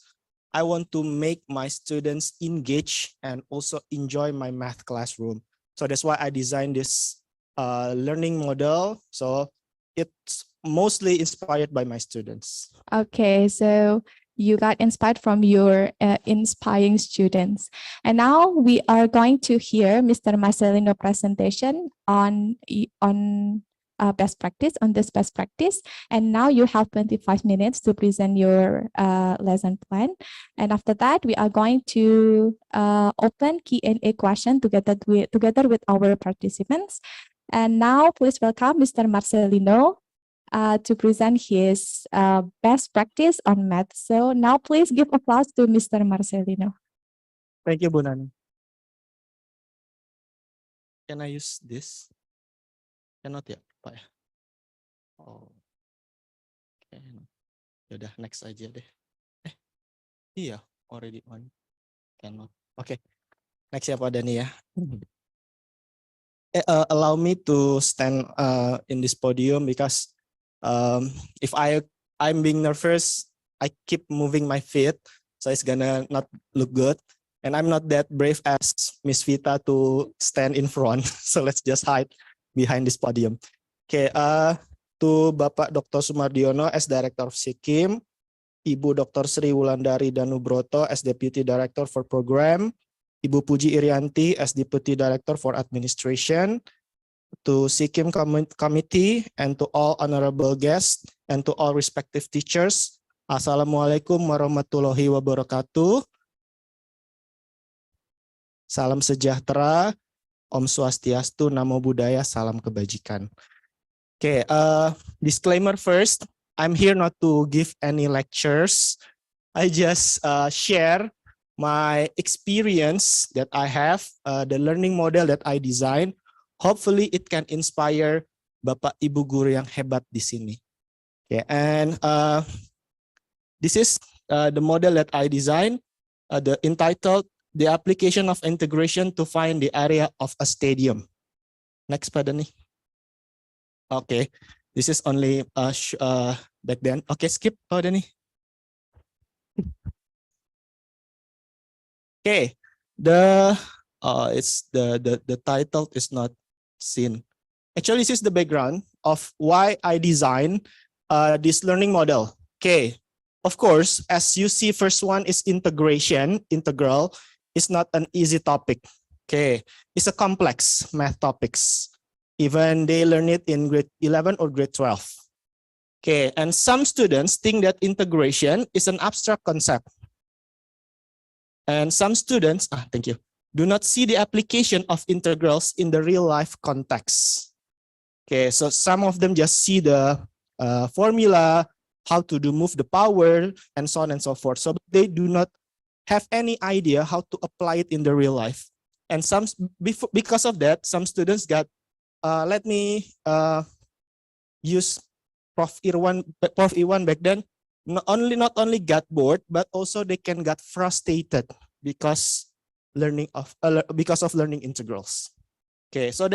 I want to make my students engage and also enjoy my math classroom. So that's why I designed this learning model. So it's mostly inspired by my students. Okay, so you got inspired from your inspiring students. And now we are going to hear Mr. Marcelino presentation on best practice, on this best practice. And now you have 25 minutes to present your lesson plan. And after that, we are going to open Q&A question together with our participants. And now please welcome Mr. Marcelino to present his best practice on math. So now please give applause to Mr. Marcelino. Thank you, Bu Nani. Can I use this? Cannot ya, Pak ya? Oh. Okay. Yaudah, next aja deh. Iya, already on. Cannot. Oke. Next ya Pak Dani ya. Allow me to stand in this podium because if I'm being nervous, I keep moving my feet, so it's gonna not look good. And I'm not that brave as Miss Vita to stand in front, so let's just hide behind this podium. Okay, to Bapak Dr. Sumardiono as Director of SIKIM, Ibu Dr. Sri Wulandari Danubroto as Deputy Director for Program, Ibu Puji Irianti as Deputy Director for Administration, to SIKIM Committee, and to all honorable guests, and to all respective teachers. Assalamualaikum warahmatullahi wabarakatuh. Salam sejahtera, Om Swastiastu, Namo Buddhaya, salam kebajikan. Okay, disclaimer first, I'm here not to give any lectures. I just share my experience that I have, the learning model that I designed. Hopefully it can inspire Bapak Ibu guru yang hebat di sini. Okay, and this is the model that I designed, entitled The Application of Integration to Find the Area of a Stadium. Next, Pak Dani. Okay, this is only back then. Okay, skip, Pak Dani. Okay, the title is not seen. Actually, this is the background of why I designed this learning model. Okay, of course, as you see, first one is integration, integral. It's not an easy topic. Okay, it's a complex math topics. Even they learn it in grade 11 or grade 12. Okay, and some students think that integration is an abstract concept. And some students, thank you, do not see the application of integrals in the real life context. Okay, so some of them just see the formula, how to move the power, and so on and so forth. So they do not have any idea how to apply it in the real life. And some, because of that, some students got, let me use Prof. Iwan back then, not only got bored, but also they can get frustrated because of learning integrals. Okay, so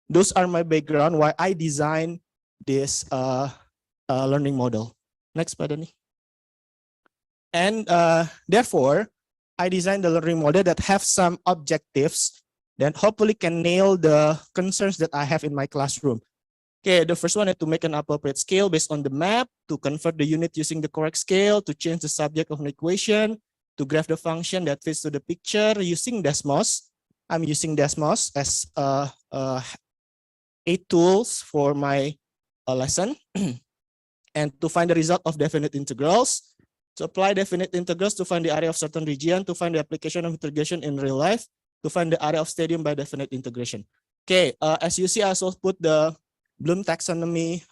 those are my background why I designed this learning model. Next, Pak Dani. And therefore, I designed the learning model that have some objectives that hopefully can nail the concerns that I have in my classroom. Okay, the first one is to make an appropriate scale based on the map, to convert the unit using the correct scale, to change the subject of an equation, to graph the function that fits to the picture using Desmos. I'm using Desmos as 8 tools for my lesson. And to find the result of definite integrals, to apply definite integrals to find the area of certain region, to find the application of integration in real life, to find the area of stadium by definite integration. Okay, as you see, I also put the Bloom taxonomy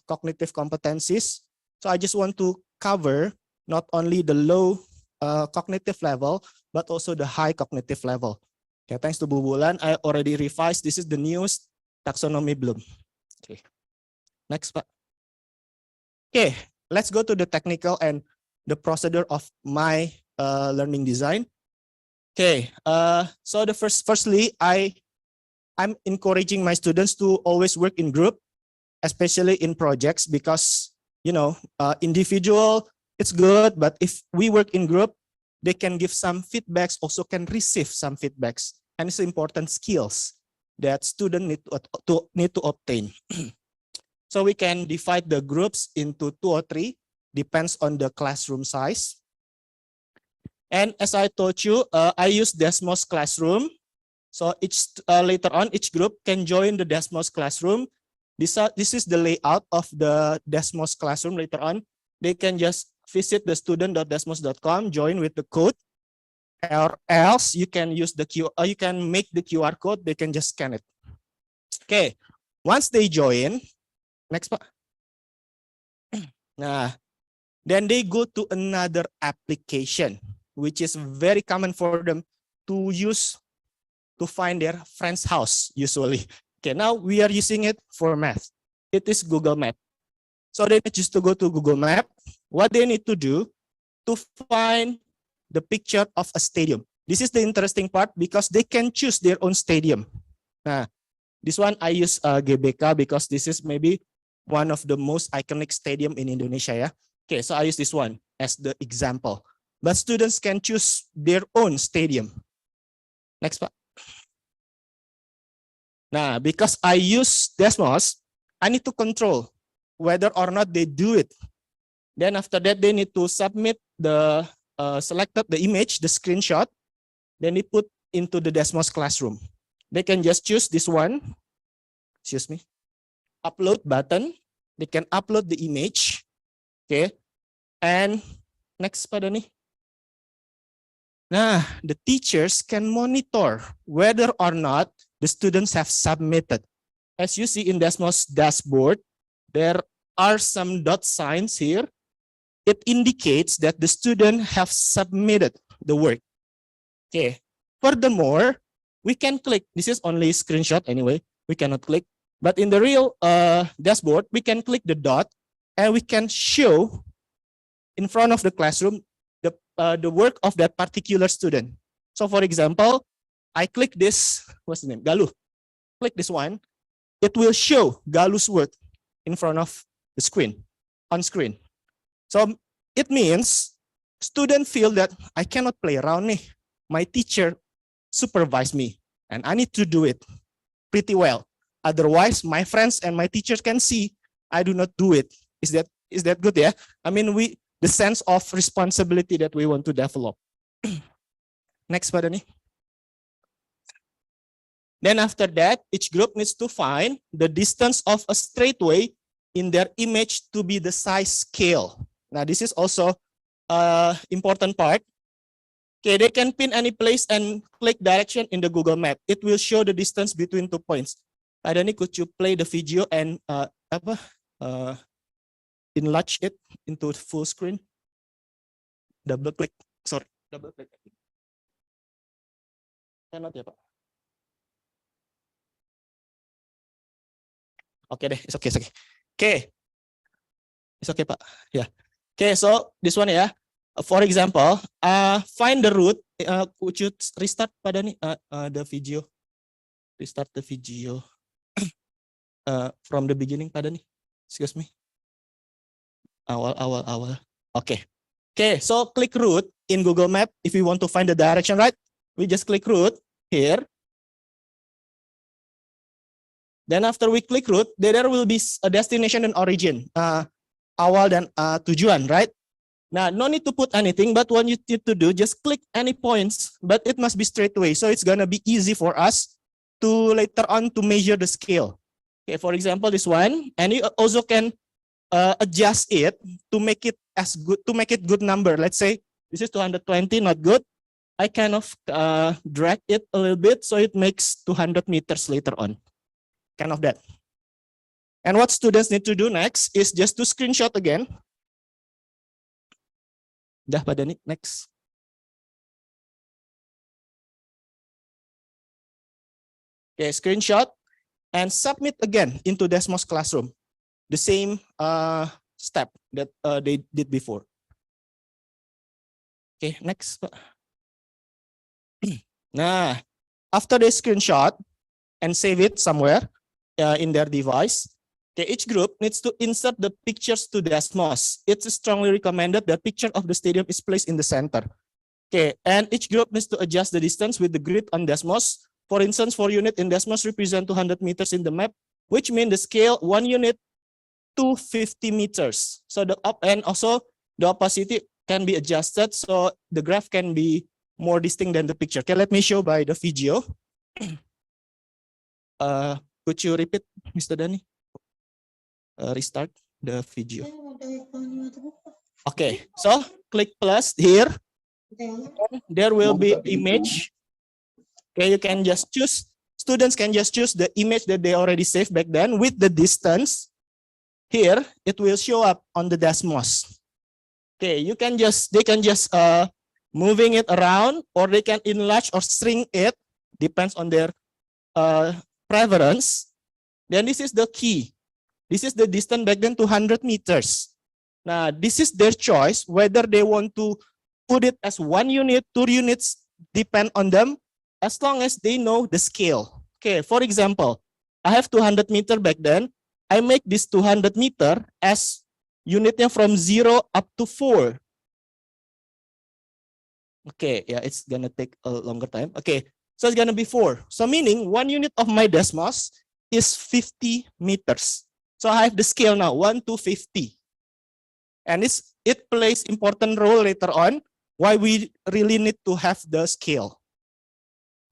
cognitive competencies. So I just want to cover not only the low cognitive level, but also the high cognitive level. Okay, thanks to Bu Bulan, I already revised. This is the newest taxonomy Bloom. Okay, next, Pak. Okay, let's go to the technical and the procedure of my learning design. Okay, so firstly, I'm encouraging my students to always work in group, especially in projects, because individual it's good, but if we work in group, they can give some feedbacks, also can receive some feedbacks, and it's important skills that students need to obtain. So we can divide the groups into 2 or 3, depends on the classroom size. And as I told you, I use Desmos Classroom. So later on, each group can join the Desmos Classroom. This is the layout of the Desmos Classroom. Later on, they can just visit the student.desmos.com, join with the code, or else you can use the you can make the QR code. They can just scan it. Okay, once they join, next Pak. Nah, then they go to another application, which is very common for them to use to find their friend's house usually. Okay, now we are using it for math. It is Google Map. So they just to go to Google Map. What they need to do to find the picture of a stadium. This is the interesting part because they can choose their own stadium. This one I use GBK because this is maybe one of the most iconic stadium in Indonesia. Yeah. Okay, so I use this one as the example. But students can choose their own stadium. Next, Pak. Now, because I use Desmos, I need to control whether or not they do it. Then after that, they need to submit the selected the image, the screenshot. Then they put into the Desmos classroom. They can just choose this one. Excuse me. Upload button. They can upload the image. Okay. And next pada nih. Nah, the teachers can monitor whether or not the students have submitted. As you see in Desmos dashboard, there are some dot signs here. It indicates that the student have submitted the work. Okay. Furthermore, we can click. This is only a screenshot anyway. We cannot click. But in the real dashboard, we can click the dot and we can show in front of the classroom the work of that particular student. So for example, I click this, what's the name? Galuh. Click this one. It will show Galuh's work in front of the screen, on screen. So it means students feel that I cannot play around nih. My teacher supervised me and I need to do it pretty well. Otherwise, my friends and my teachers can see I do not do it. Is that good? Yeah. I mean, the sense of responsibility that we want to develop. Next, pada nih. Then after that, each group needs to find the distance of a straightway in their image to be the size scale. Now, this is also important part. Okay, they can pin any place and click direction in the Google Map. It will show the distance between 2 points. Adani, could you play the video and enlarge it into full screen? Double click. Sorry, double click. Cannot ya, Pak? Okay deh, it's okay, it's okay. Okay, it's okay, Pak. Yeah. Okay, so this one ya. For example, find the route. Would you restart pada nih the video? Restart the video from the beginning pada nih. Excuse me. Awal. Okay. Okay, so click route in Google Map if you want to find the direction, right? We just click route here. Then after we click route, there will be a destination and origin. Awal dan tujuan, right? Now, no need to put anything, but what you need to do, just click any points, but it must be straight away. So it's gonna be easy for us to later on to measure the scale. Okay, for example, this one, and you also can adjust it to make it as good, to make it good number. Let's say this is 220, not good. I kind of drag it a little bit so it makes 200 meters later on. Kind of that. And what students need to do next is just to screenshot again. Dah pada nih, next. Okay, screenshot and submit again into Desmos Classroom. The same step that they did before. Okay, next. Nah, after they screenshot and save it somewhere in their device, okay, each group needs to insert the pictures to Desmos. It's strongly recommended that picture of the stadium is placed in the center. Okay, and each group needs to adjust the distance with the grid on Desmos. For instance, 4 units in Desmos represent 200 meters in the map, which means the scale 1 unit to 50 meters. So the up and also the opacity can be adjusted so the graph can be more distinct than the picture. Okay, let me show by the video. Could you repeat, Mr. Dani? Restart the video. Okay, so click plus here. There will be image. Okay, you can just choose students can just choose the image that they already saved back then with the distance. Here, it will show up on the Desmos. Okay, they can just moving it around, or they can enlarge or shrink it, depends on their preference. Then this is the key. This is the distance back then, 200 meters. Now, this is their choice, whether they want to put it as 1 unit, 2 units, depend on them, as long as they know the scale. Okay, for example, I have 200 meter back then. I make this 200 meter as unitnya from 0 up to 4. Okay, yeah, it's gonna take a longer time. Okay, so it's gonna be 4. So meaning 1 unit of my Desmos is 50 meters. So I have the scale now, 1 to 50. And it plays important role later on why we really need to have the scale.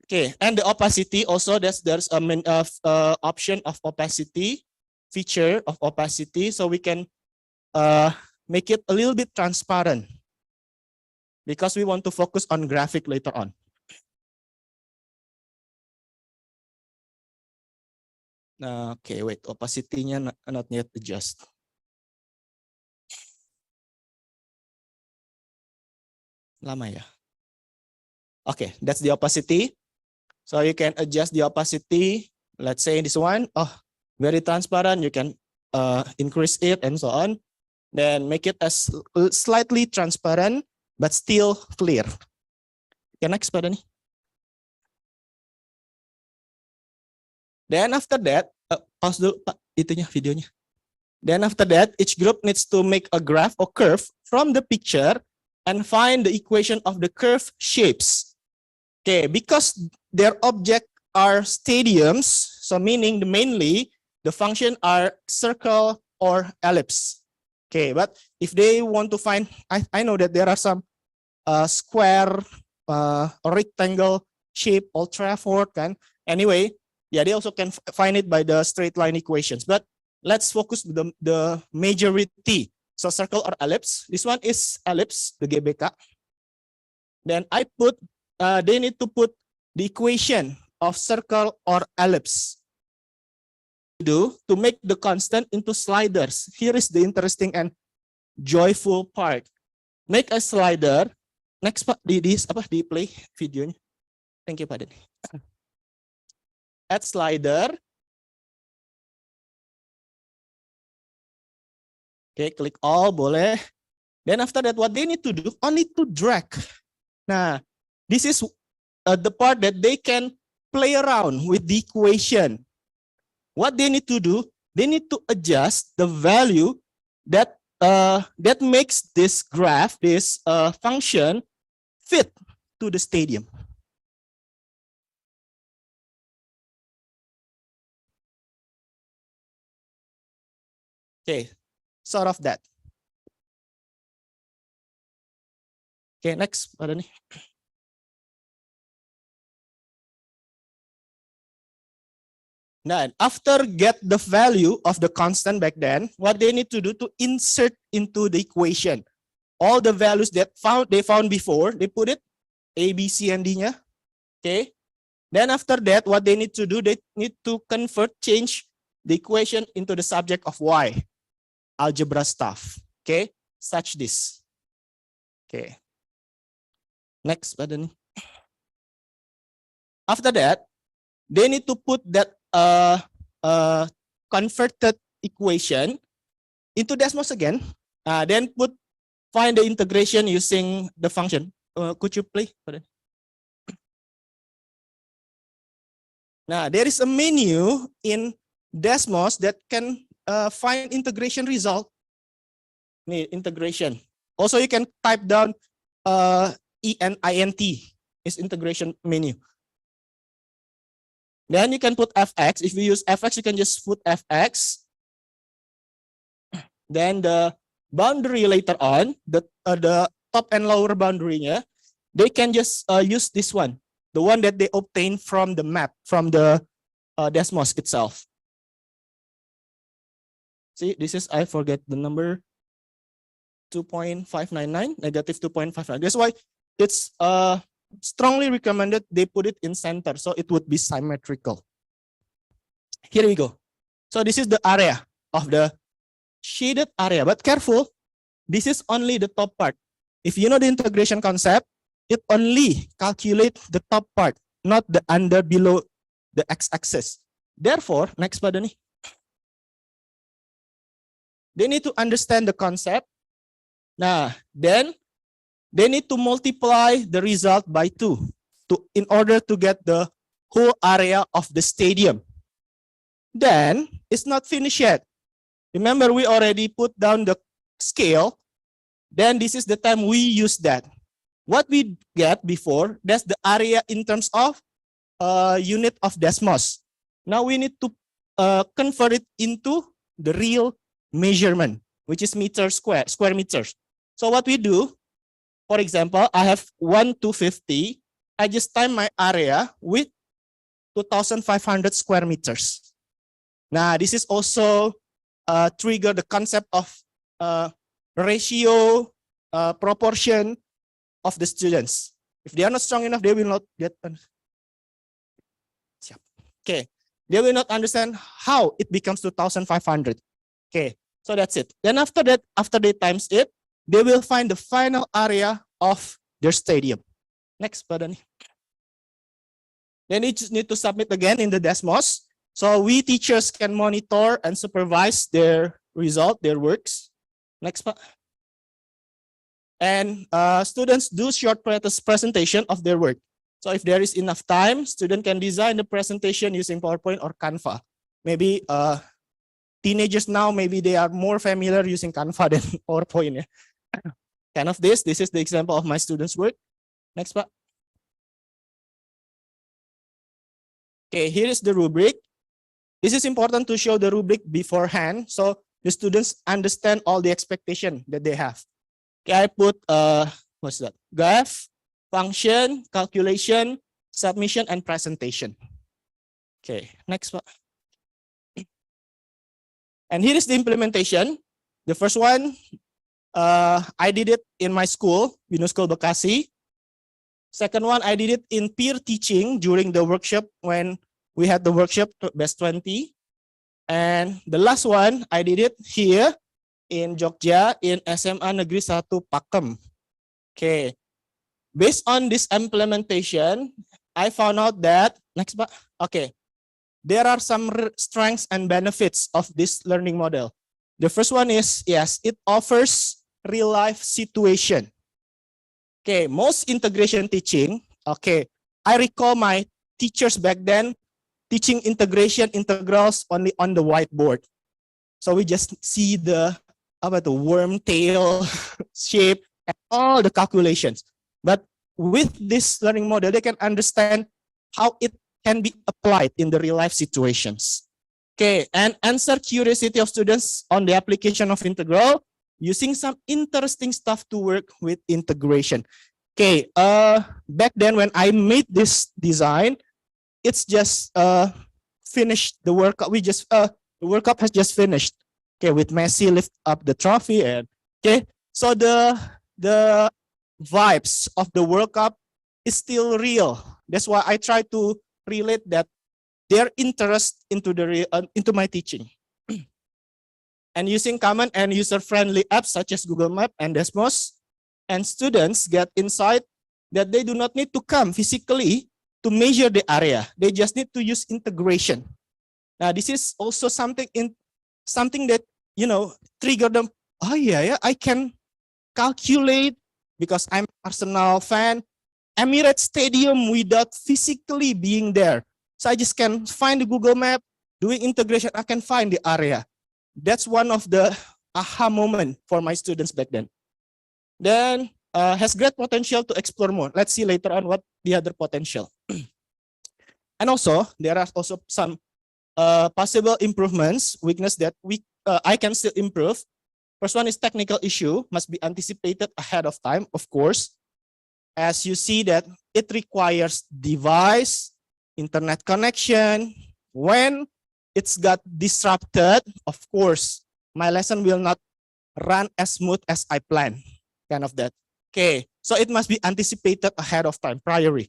Okay, and the opacity also, there's a option of opacity, feature of opacity, so we can make it a little bit transparent because we want to focus on graphic later on. Okay, wait, opacity-nya not yet adjust. Lama ya? Okay, that's the opacity. So you can adjust the opacity. Let's say this one, very transparent. You can increase it and so on. Then make it as slightly transparent, but still clear. Okay, next pada nih. Then after that, pause dulu Pak, itunya videonya. Then after that, each group needs to make a graph or curve from the picture and find the equation of the curve shapes. Okay, because their object are stadiums, so meaning mainly the function are circle or ellipse. Okay, but if they want to find, I know that there are some square or rectangle shape, Old Trafford kan. Anyway, yeah, they also can find it by the straight line equations. But let's focus the majority. So circle or ellipse. This one is ellipse, the GBK. Then I put, they need to put the equation of circle or ellipse to make the constant into sliders. Here is the interesting and joyful part. Make a slider. Next Pak, di play videonya. Thank you Pak Denny. Add slider. Okay, klik all boleh. Then after that, what they need to do, only to drag. Nah, this is the part that they can play around with the equation. What they need to do, they need to adjust the value that that makes this graph, this function, fit to the stadium. Okay, sort of that. Okay, next, ada nih. Now, after get the value of the constant back then, what they need to do to insert into the equation all the values that they found before, they put it A, B, C, and D-nya. Okay. Then after that, what they need to do, they need to change the equation into the subject of Y, algebra stuff. Okay, such this. Okay. Next, Badan. After that, they need to put that converted equation into Desmos again. Then find the integration using the function. Could you play? Now there is a menu in Desmos that can find integration result. Integration. Also, you can type down ENINT is integration menu. Then you can put fx. If you use fx, you can just put fx. Then the boundary later on, the top and lower boundary-nya, they can just use this one, the one that they obtained from the map, from the Desmos itself. See, this is, I forget the number, 2.599, negative 2.59. That's why it's strongly recommended they put it in center so it would be symmetrical. Here we go. So this is the area of the shaded area, but careful, this is only the top part. If you know the integration concept, it only calculates the top part, not the under below the x-axis. Therefore, next pada nih. They need to understand the concept. Nah, then they need to multiply the result by 2 in order to get the whole area of the stadium. Then it's not finished yet. Remember, we already put down the scale. Then this is the time we use that. What we get before, that's the area in terms of unit of Desmos. Now we need to convert it into the real measurement, which is square meters. So what we do, for example, I have 1,250. I just time my area with 2,500 square meters. Now this is also trigger the concept of ratio, proportion of the students. If they are not strong enough, they will not get. Okay, they will not understand how it becomes 2,500. Okay, so that's it. Then after that, after they times it, they will find the final area of their stadium. Next, Padani. Then you just need to submit again in the Desmos. So we teachers can monitor and supervise their result, their works. Next, Pak. And students do short presentation of their work. So if there is enough time, student can design the presentation using PowerPoint or Canva. Maybe teenagers now, maybe they are more familiar using Canva than PowerPoint. Yeah? Kind of this is the example of my students' work. Next, Pak. Okay, here is the rubric. This is important to show the rubric beforehand, so the students understand all the expectation that they have. Okay, I put what's that? Graph, function, calculation, submission, and presentation. Okay, next one. And here is the implementation. The first one, I did it in my school, Binus School Bekasi. Second one, I did it in peer teaching during the workshop when we had the workshop Best 20. And the last one, I did it here in Jogja in SMA Negeri 1 Pakem. Okay. Based on this implementation, I found out that, next, okay, there are some strengths and benefits of this learning model. The first one is, yes, it offers real life situation. Okay, most integration teaching, okay, I recall my teachers back then teaching integration integrals only on the whiteboard. So we just see the worm tail shape and all the calculations. But with this learning model, they can understand how it can be applied in the real life situations. Okay, and answer curiosity of students on the application of integral using some interesting stuff to work with integration. Okay, back then when I made this design, it's just finished the workup. The workup has just finished. Okay, with Messi lift up the trophy and okay, so the vibes of the workup is still real. That's why I try to relate that their interest into into my teaching. And using common and user-friendly apps such as Google Maps and Desmos, and students get insight that they do not need to come physically to measure the area. They just need to use integration. Now, this is also something that, you know, trigger them. Oh yeah, I can calculate because I'm Arsenal fan, Emirates Stadium without physically being there. So I just can find the Google Map, doing integration, I can find the area. That's one of the aha moment for my students back then. Then has great potential to explore more. Let's see later on what the other potential. And also, there are also some possible improvements, weakness that I can still improve. First one is technical issue, must be anticipated ahead of time, of course. As you see that it requires device, internet connection. When it's got disrupted, of course, my lesson will not run as smooth as I planned, kind of that. Okay, So it must be anticipated ahead of time, priori.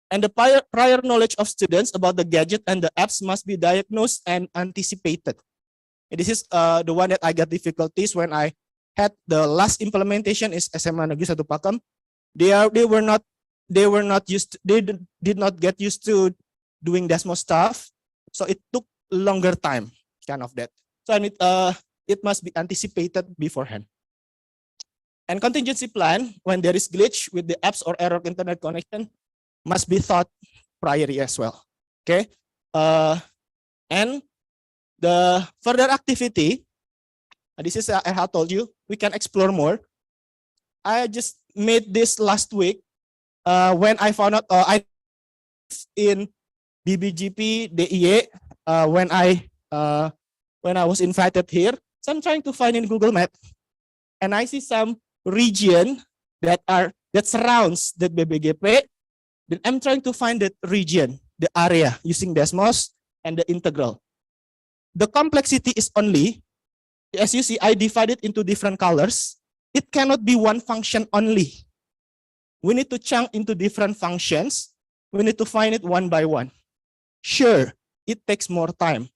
And the prior knowledge of students about the gadget and the apps must be diagnosed and anticipated. And this is the one that I got difficulties when I had the last implementation is SMA Negeri 1 Pakem. They did not get used to doing Desmos stuff, so it took longer time, kind of that. So it must be anticipated beforehand. And contingency plan when there is glitch with the apps or error internet connection must be thought priorly as well. Okay, and the further activity, this is I have told you we can explore more. I just made this last week when I found out I in BBGP DIE when I was invited here. So I'm trying to find in Google Maps, and I see some region that surrounds the BBGP. Then I'm trying to find that region, the area using Desmos and the integral. The complexity is only, as you see, I divided into different colors. It cannot be one function only. We need to chunk into different functions. We need to find it one by one. Sure, it takes more time.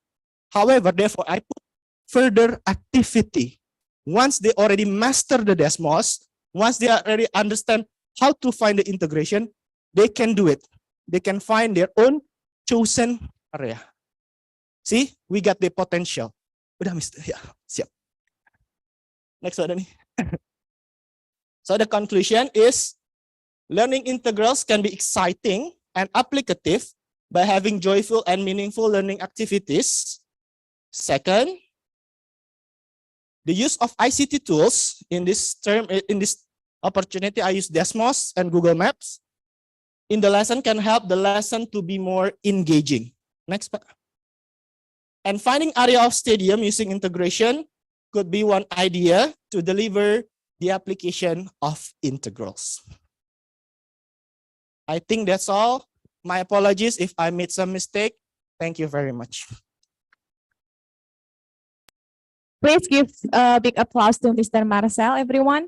However, therefore, I put further activity. Once they already master the Desmos, once they already understand how to find the integration, they can do it. They can find their own chosen area. See, we got the potential. Udah, Mister. Ya, siap. Next one nih. So the conclusion is, learning integrals can be exciting and applicative by having joyful and meaningful learning activities. Second, the use of ICT tools in this opportunity, I use Desmos and Google Maps in the lesson can help the lesson to be more engaging. Next. And finding area of stadium using integration could be one idea to deliver the application of integrals. I think that's all. My apologies if I made some mistake. Thank you very much. Please give a big applause to Mr. Marcel, everyone.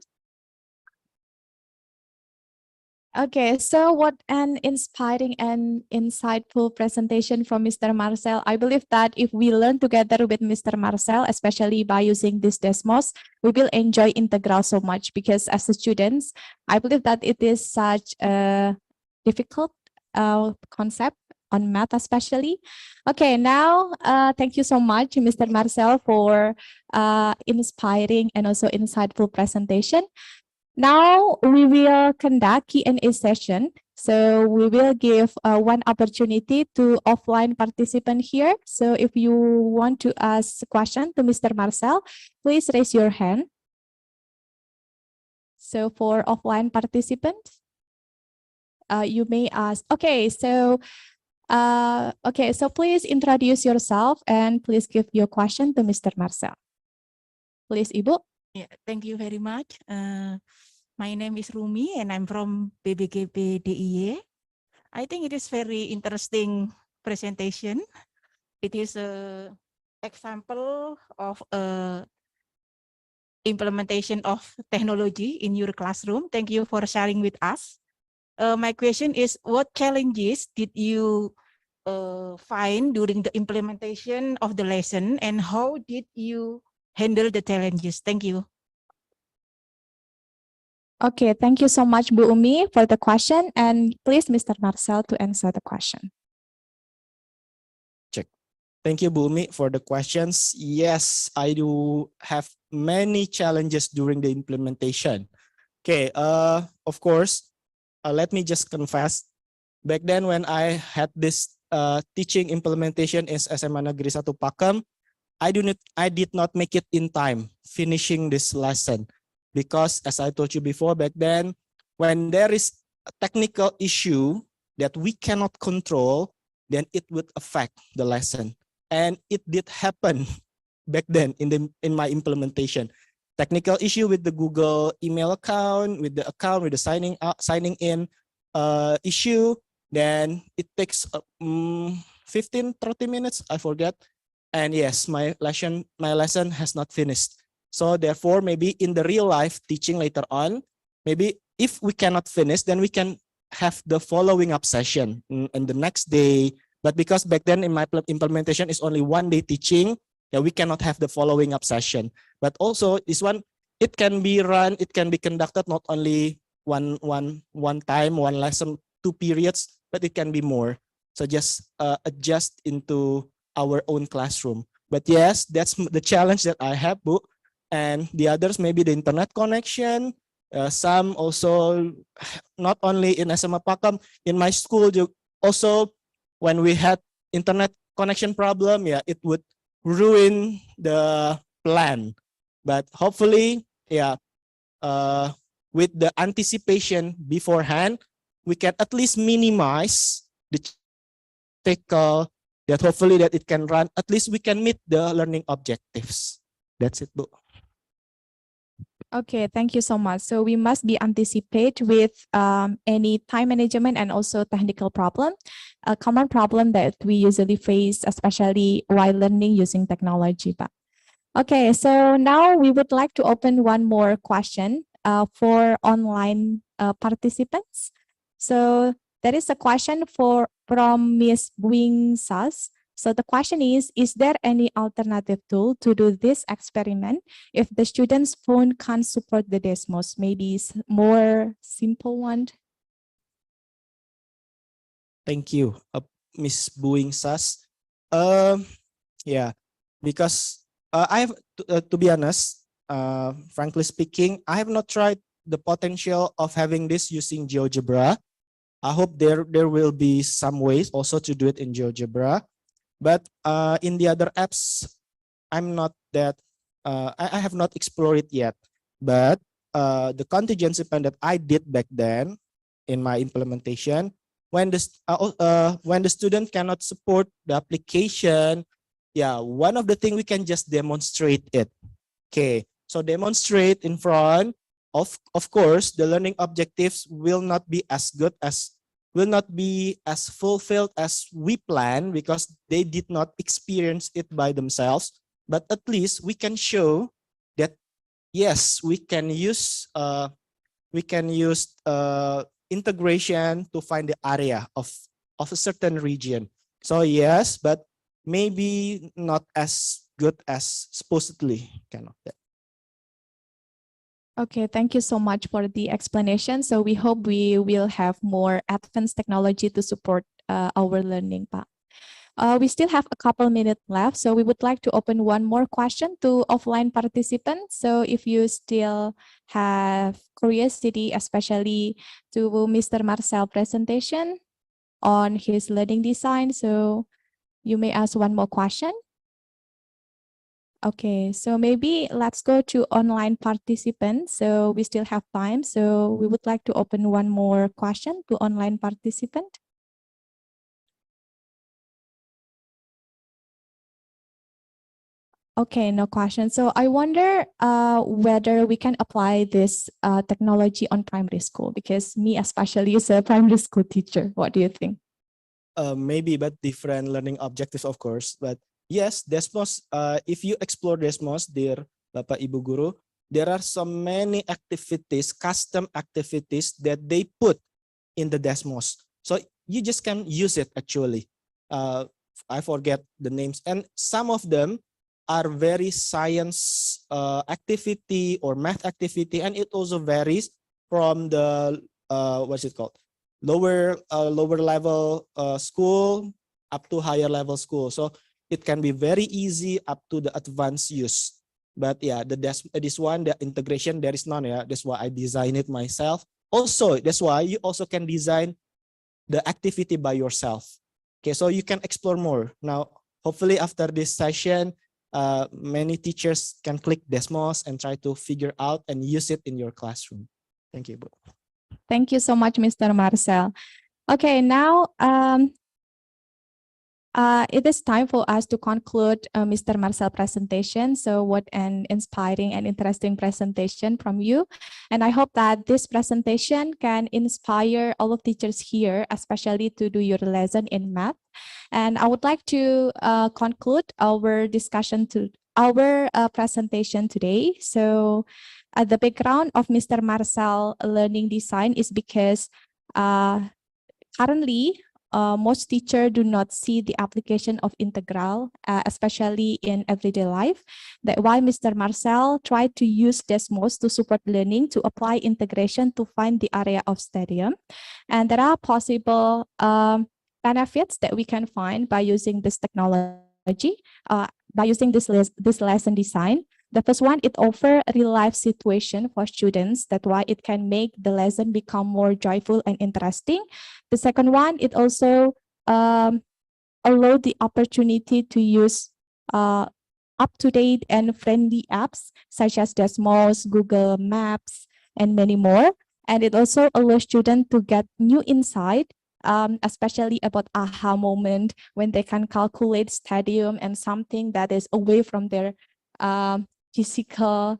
Okay, so what an inspiring and insightful presentation from Mr. Marcel. I believe that if we learn together with Mr. Marcel, especially by using this Desmos, we will enjoy integral so much, because as students, I believe that it is such a difficult concept on math especially. Okay, now thank you so much, Mr. Marcel, for inspiring and also insightful presentation. Now we will conduct Q&A session. So we will give one opportunity to offline participant here. So if you want to ask a question to Mr. Marcel, please raise your hand. So for offline participants, you may ask. Okay, so please introduce yourself and please give your question to Mr. Marcel. Please, Ibu. Yeah, thank you very much. My name is Rumi and I'm from BBGP DIE. I think it is very interesting presentation. It is an example of implementation of technology in your classroom. Thank you for sharing with us. My question is, what challenges did you find during the implementation of the lesson, and how did you handle the challenges? Thank you. Okay, thank you so much, Bu Umi, for the question. And please, Mr. Marcel, to answer the question. Check. Thank you, Bu Umi, for the questions. Yes, I do have many challenges during the implementation. Okay, of course, let me just confess. Back then, when I had this teaching implementation in SMA Negeri 1 Pakem, I did not make it in time finishing this lesson, because as I told you before, back then, when there is a technical issue that we cannot control, then it would affect the lesson. And it did happen back then in my implementation. Technical issue with the Google email account, with the signing in issue, then it takes 15-30 minutes, I forget. And yes, my lesson has not finished. So therefore, maybe in the real life teaching later on, maybe if we cannot finish, then we can have the following up session in the next day. But because back then in my implementation is only 1 day teaching, yeah, we cannot have the following up session. But also this one, it can be conducted not only one time, one lesson, 2 periods, but it can be more. So just adjust into our own classroom. But yes, that's the challenge that I have, Bu. And the others, maybe the internet connection. Some also, not only in SMA Pakam, in my school, also when we had internet connection problem, yeah, it would ruin the plan. But hopefully, yeah, with the anticipation beforehand, we can at least minimize the tackle that hopefully that it can run, at least we can meet the learning objectives. That's it, Bu. Okay, thank you so much. So we must be anticipate with any time management and also technical problem. A common problem that we usually face, especially while learning using technology. Pak. Okay, so now we would like to open one more question for online participants. So there is a question from Ms. Buing Sas. So the question is there any alternative tool to do this experiment if the student's phone can't support the Desmos? Maybe more simple one. Thank you, Ms. Buing Sas. Yeah, because I have to be honest, frankly speaking, I have not tried the potential of having this using GeoGebra. I hope there will be some ways also to do it in GeoGebra. But in the other apps, I'm not that, I have not explored it yet. But the contingency plan that I did back then in my implementation, when the student cannot support the application, yeah, one of the things we can just demonstrate it. Okay, so demonstrate in front of course, the learning objectives will not be as good as, will not be as fulfilled as we plan because they did not experience it by themselves. But at least we can show that yes, we can use integration to find the area of a certain region. So yes, but maybe not as good as supposedly cannot. Okay, thank you so much for the explanation. So we hope we will have more advanced technology to support our learning, Pak. We still have a couple minutes left, so we would like to open one more question to offline participants. So if you still have curiosity, especially to Mr. Marcel presentation on his learning design, so you may ask one more question. Okay, so maybe let's go to online participants. So we still have time. So we would like to open one more question to online participant. Okay, no question. So I wonder whether we can apply this technology on primary school, because me especially is a primary school teacher. What do you think? Maybe, but different learning objectives, of course. But yes, Desmos, if you explore Desmos, dear Bapak Ibu Guru, there are so many activities, custom activities that they put in the Desmos. So you just can use it actually. I forget the names. And some of them are very science activity or math activity. And it also varies from the, what's it called? Lower level school up to higher level school. So it can be very easy up to the advanced use. But yeah, this one, the integration, there is none. Yeah, that's why I designed it myself. Also, that's why you also can design the activity by yourself. Okay, so you can explore more. Now, hopefully after this session, many teachers can click Desmos and try to figure out and use it in your classroom. Thank you. Thank you so much, Mr. Marcel. Okay, now it is time for us to conclude Mr. Marcel presentation. So what an inspiring and interesting presentation from you. And I hope that this presentation can inspire all of teachers here, especially to do your lesson in math. And I would like to conclude our discussion to our presentation today. So The background of Mr. Marcel learning design is because currently most teachers do not see the application of integral, especially in everyday life. That's why Mr. Marcel tried to use Desmos to support learning to apply integration to find the area of stadium. And there are possible benefits that we can find by using this technology, by using this lesson design. The first one, it offers a real life situation for students. That's why it can make the lesson become more joyful and interesting. The second one, it also allow the opportunity to use up-to-date and friendly apps such as Desmos, Google Maps, and many more. And it also allows students to get new insight, especially about aha moment when they can calculate stadium and something that is away from their physical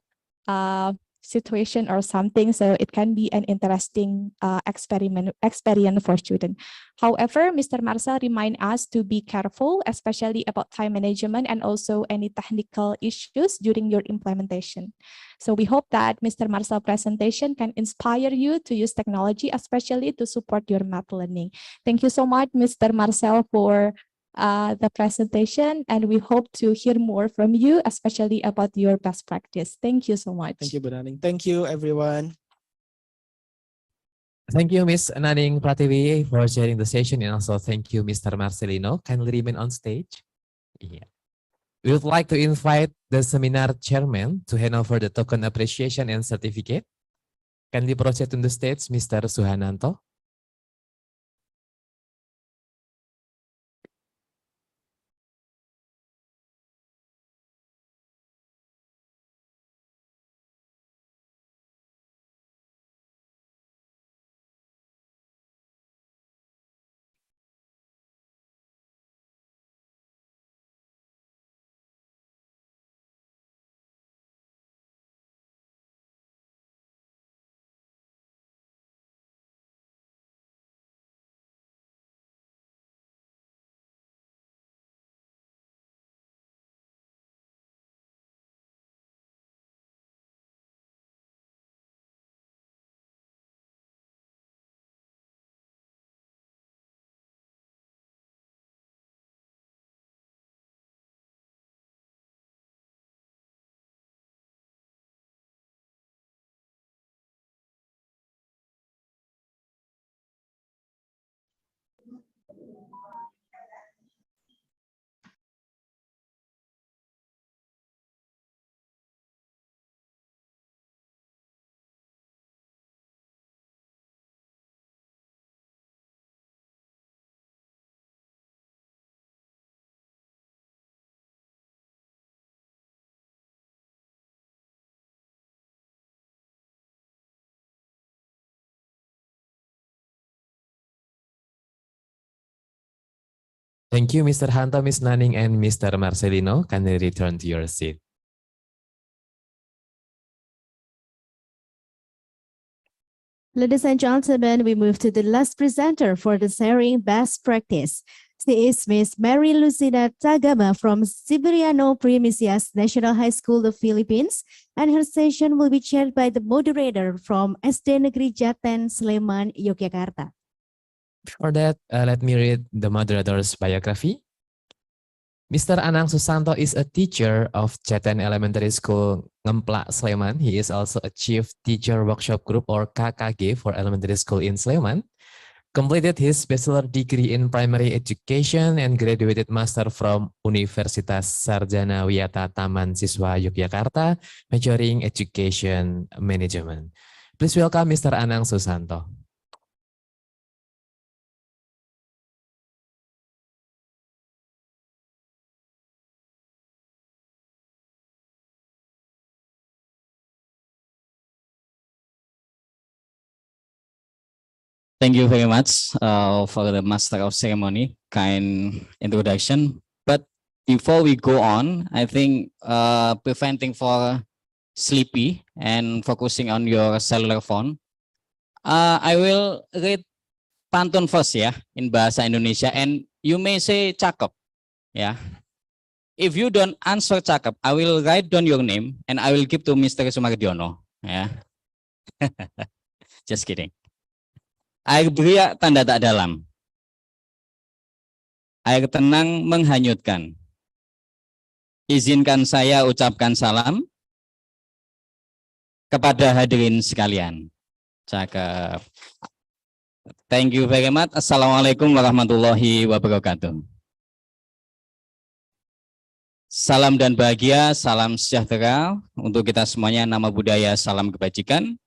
situation or something. So it can be an interesting experience for students. However, Mr. Marcel remind us to be careful, especially about time management and also any technical issues during your implementation. So we hope that Mr. Marcel presentation can inspire you to use technology, especially to support your math learning. Thank you so much, Mr. Marcel, for the presentation, and we hope to hear more from you, especially about your best practice. Thank you so much. Thank you, Bu Naning. Thank you, everyone. Thank you, Ms. Naning Pratiwi, for sharing the session, and also thank you, Mr. Marcelino. Kindly remain on stage. Yeah. We would like to invite the seminar chairman to hand over the token appreciation and certificate. Kindly proceed to the stage, Mr. Suhananto. Thank you, Mr. Hanto, Ms. Naning, and Mr. Marcelino. Kindly return to your seat. Ladies and gentlemen, we move to the last presenter for the sharing best practice. She is Miss Mary Lucina Tagama from Siberiano Primicias National High School of Philippines, and her session will be chaired by the moderator from SD Negeri Jaten, Sleman, Yogyakarta. Before that, let me read the moderator's biography. Mr. Anang Susanto is a teacher of Jaten Elementary School, Ngemplak, Sleman. He is also a Chief Teacher Workshop Group or KKG for elementary school in Sleman. Completed his bachelor degree in primary education and graduated master from Universitas Sarjana Wiyata Taman Siswa Yogyakarta, majoring education management. Please welcome Mr. Anang Susanto. Thank you very much for the Master of Ceremony kind introduction. But before we go on, I think preventing for sleepy and focusing on your cellular phone, I will read pantun first ya in bahasa Indonesia, and you may say cakep ya. If you don't answer cakep, I will write down your name and I will give to Mr. Sumardiono. Ya. Just kidding. Air beriak tanda tak dalam. Air tenang menghanyutkan. Izinkan saya ucapkan salam kepada hadirin sekalian. Cakep. Thank you very much. Assalamualaikum warahmatullahi wabarakatuh. Salam dan bahagia, salam sejahtera untuk kita semuanya. Nama budaya, salam kebajikan.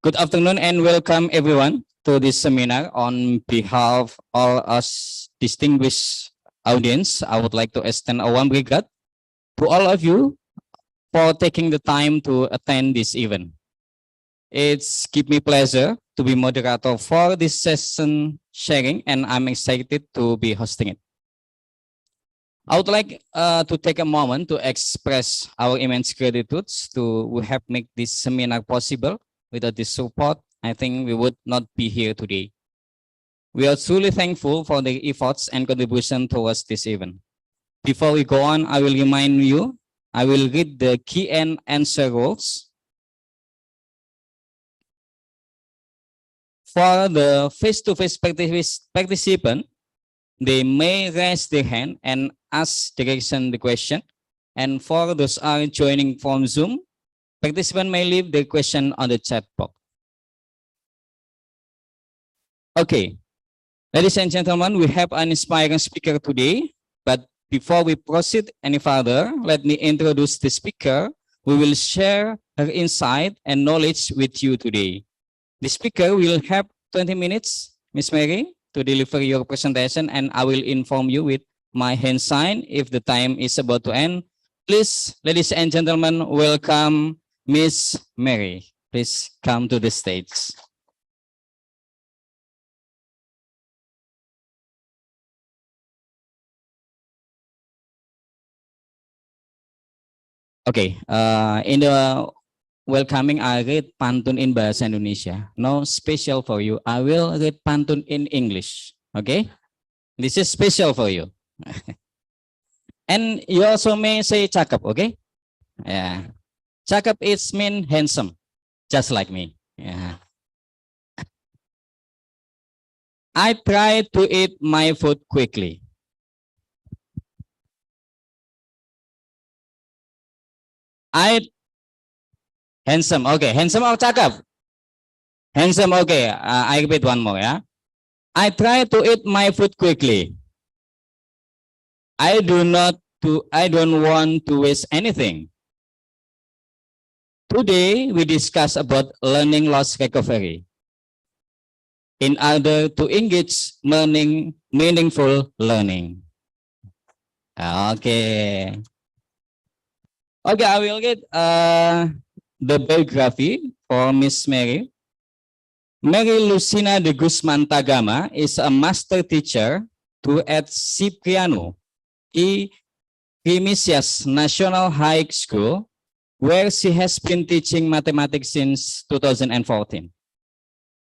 Good afternoon and welcome everyone to this seminar. On behalf of all us distinguished audience, I would like to extend a warm regard to all of you for taking the time to attend this event. It's give me pleasure to be moderator for this session sharing, and I'm excited to be hosting it. I would like to take a moment to express our immense gratitude to who have made this seminar possible. Without this support, I think we would not be here today. We are truly thankful for their efforts and contribution towards this event. Before we go on, I will remind you, I will read the key and answer rules. For the face-to-face participant, they may raise their hand and ask the question. And for those are joining from Zoom, participant may leave their question on the chat box. Okay, ladies and gentlemen, we have an inspiring speaker today. But before we proceed any further, let me introduce the speaker who will share her insight and knowledge with you today. The speaker will have 20 minutes, Miss Mary, to deliver your presentation, and I will inform you with my hand sign if the time is about to end. Please, ladies and gentlemen, welcome Miss Mary. Please come to the stage. Okay, in the welcoming, I read pantun in bahasa Indonesia. No special for you. I will read pantun in English. Okay, this is special for you. And you also may say cakep. Okay, yeah, cakep is mean handsome, just like me. Yeah. I try to eat my food quickly. Handsome, okay. Handsome or cakep? Handsome, okay. I repeat one more, yeah. I try to eat my food quickly. I don't want to waste anything. Today, we discuss about learning loss recovery in order to engage meaningful learning. Okay. Okay, I will get the biography for Miss Mary. Mary Lucina de Guzman Tagama is a master teacher at Cipriano E. Primicias National High School, where she has been teaching mathematics since 2014.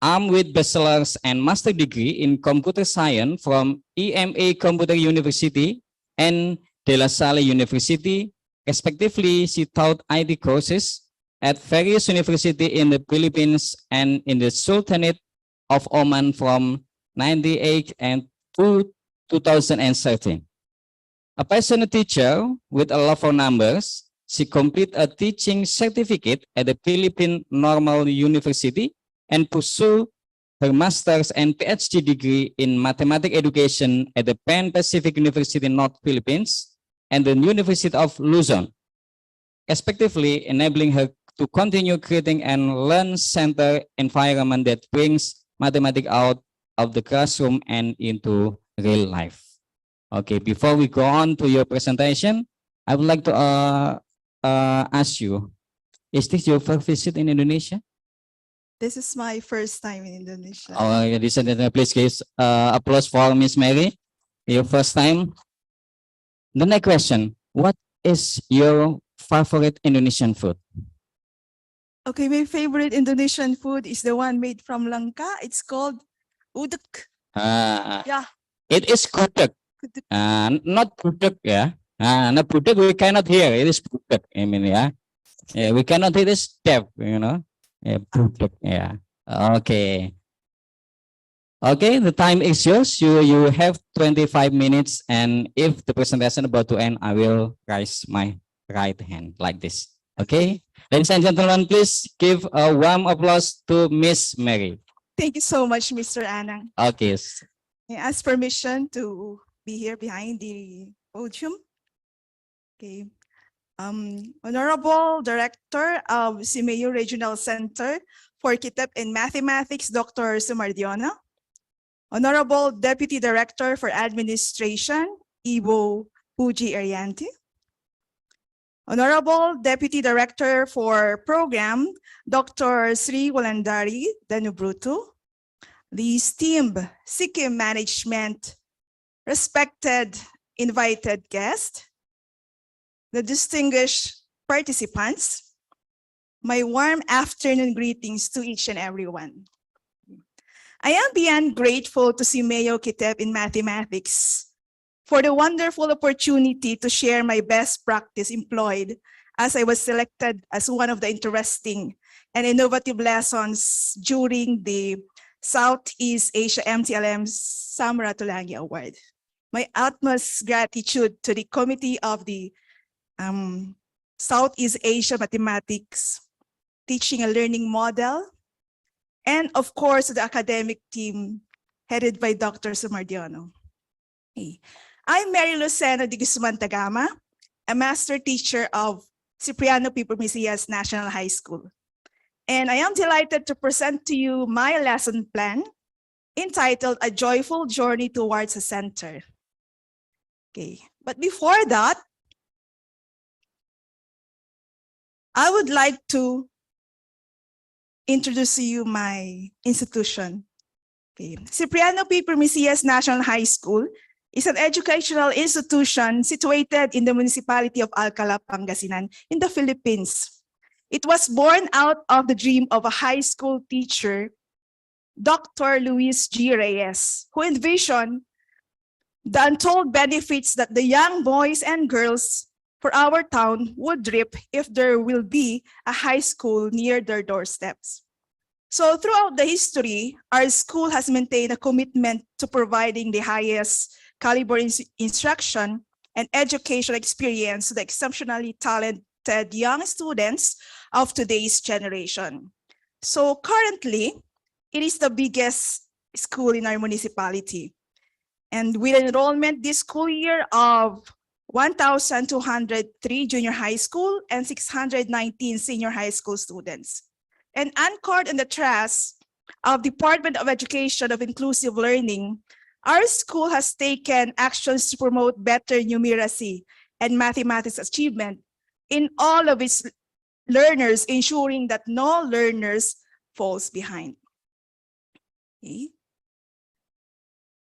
Armed with bachelor's and master degree in computer science from EMA Computer University and De La Salle University, respectively, she taught IT courses at various universities in the Philippines and in the Sultanate of Oman from 1998 and to 2013. A passionate teacher with a love for numbers, she completed a teaching certificate at the Philippine Normal University and pursued her master's and PhD degree in mathematics education at the Pan Pacific University North Philippines and the University of Luzon, respectively, enabling her to continue creating and learn-centered environment that brings mathematics out of the classroom and into real life. Okay, before we go on to your presentation, I would like to ask you, is this your first visit in Indonesia? This is my first time in Indonesia. Oh, ladies and gentlemen, please give applause for Miss Mary, your first time. The next question, what is your favorite Indonesian food? Okay, my favorite Indonesian food is the one made from langka. It's called uduk. Yeah. It is gudeg. Not gudeg, yeah. Not gudeg, we cannot hear. It is gudeg, I mean, yeah. Yeah, we cannot take a step, you know. Yeah, perfect. Yeah. Okay. Okay, the time is yours. You have 25 minutes, and if the presentation about to end, I will raise my right hand like this. Okay, ladies and gentlemen, please give a warm applause to Miss Mary. Thank you so much, Mr. Anang. Okay. I ask permission to be here behind the podium. Okay. Honorable Director of CMAU Regional Center for Kitab in Mathematics, Dr. Sumardiona. Honorable Deputy Director for Administration, Ibu Puji Arianti. Honorable Deputy Director for Program, Dr. Sri Walandari Danubrutu. The esteemed Sikkim Management, respected invited guests, the distinguished participants, my warm afternoon greetings to each and everyone. I am beyond grateful to CMAU Kitab in Mathematics for the wonderful opportunity to share my best practice employed as I was selected as one of the interesting and innovative lessons during the Southeast Asia MTLM Samratulangi Award. My utmost gratitude to the committee of the Southeast Asia Mathematics Teaching and Learning Model, and of course the academic team headed by Dr. Sumardiona. Hey. I'm Mary Lucena de Guzman Tagama, a master teacher of Cipriano P. Promesias National High School. And I am delighted to present to you my lesson plan entitled A Joyful Journey Towards a Center. Okay, but before that, I would like to introduce to you my institution. Okay. Cipriano P. Promesias National High School is an educational institution situated in the municipality of Alcala, Pangasinan, in the Philippines. It was born out of the dream of a high school teacher, Dr. Luis G. Reyes, who envisioned the untold benefits that the young boys and girls for our town would reap if there will be a high school near their doorsteps. So throughout the history, our school has maintained a commitment to providing the highest caliber instruction and educational experience to the exceptionally talented young students of today's generation. So currently, it is the biggest school in our municipality. And with enrollment this school year of 1,203 junior high school and 619 senior high school students. And anchored in the trust of Department of Education of Inclusive Learning, our school has taken actions to promote better numeracy and mathematics achievement in all of its learners, ensuring that no learners falls behind. Okay.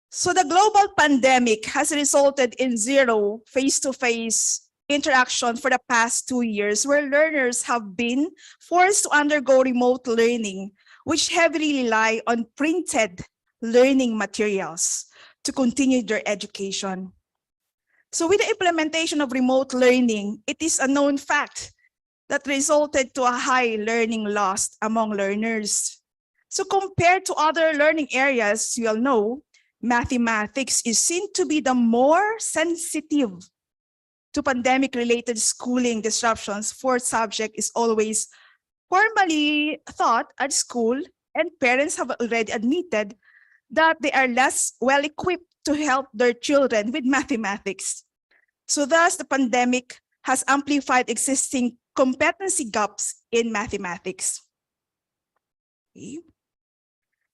So the global pandemic has resulted in zero face-to-face interaction for the past 2 years, where learners have been forced to undergo remote learning, which heavily rely on printed learning materials to continue their education. So with the implementation of remote learning, it is a known fact that resulted to a high learning loss among learners. So compared to other learning areas, you all know, mathematics is seen to be the more sensitive to pandemic-related schooling disruptions. Fourth subject is always formally taught at school, and parents have already admitted that they are less well-equipped to help their children with mathematics. So thus, the pandemic has amplified existing competency gaps in mathematics. Okay.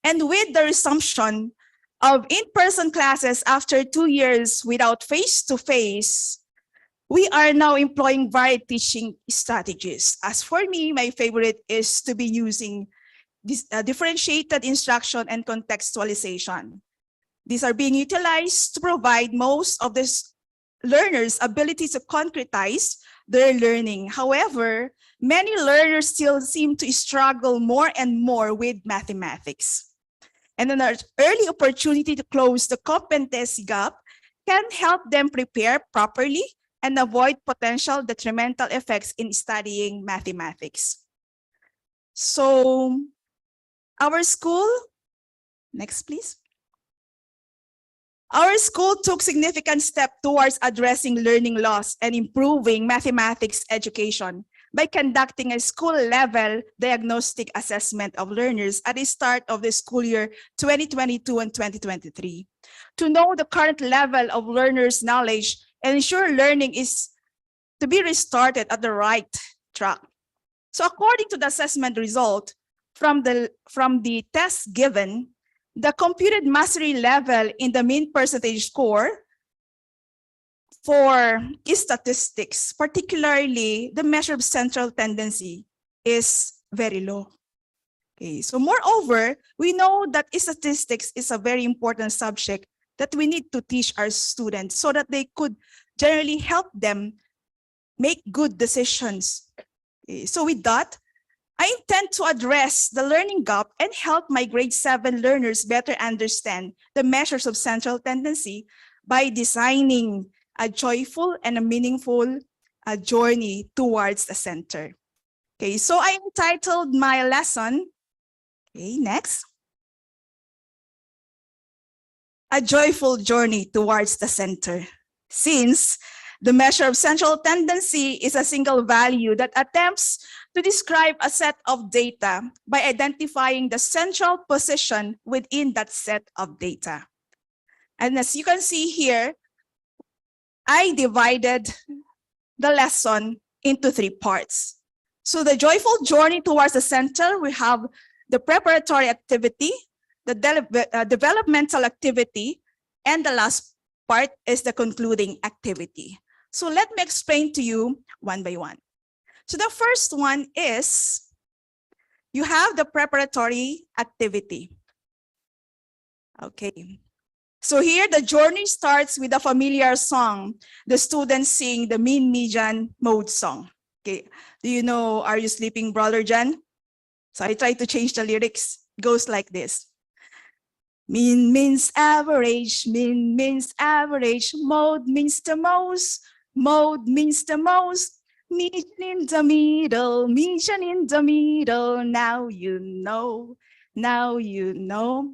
And with the resumption of in-person classes after 2 years without face-to-face, we are now employing varied teaching strategies. As for me, my favorite is to be using this differentiated instruction and contextualization. These are being utilized to provide most of the learners' ability to concretize their learning. However, many learners still seem to struggle more and more with mathematics. And an early opportunity to close the competency gap can help them prepare properly and avoid potential detrimental effects in studying mathematics. So our school, next please. Our school took significant steps towards addressing learning loss and improving mathematics education by conducting a school-level diagnostic assessment of learners at the start of the school year 2022 and 2023. To know the current level of learners' knowledge and ensure learning is to be restarted at the right track. So according to the assessment result from the tests given, the computed mastery level in the mean percentage score for statistics, particularly the measure of central tendency, is very low. Okay, so moreover, we know that statistics is a very important subject that we need to teach our students so that they could generally help them make good decisions. Okay, so with that, I intend to address the learning gap and help my grade 7 learners better understand the measures of central tendency by designing a joyful and a meaningful journey towards the center. Okay, so I entitled my lesson, okay, next, A Joyful Journey Towards the Center. Since the measure of central tendency is a single value that attempts to describe a set of data by identifying the central position within that set of data. And as you can see here, I divided the lesson into 3 parts. So the joyful journey towards the center, we have the preparatory activity, the developmental activity, and the last part is the concluding activity. So let me explain to you one by one. So the first one is, you have the preparatory activity. Okay. So here the journey starts with a familiar song. The students sing the mean, median, mode song. Okay. Do you know Are You Sleeping, Brother Jan? So I try to change the lyrics. It goes like this. Mean means average, mean means average, mode means the most, mode means the most, median in the middle, median in the middle, now you know, now you know.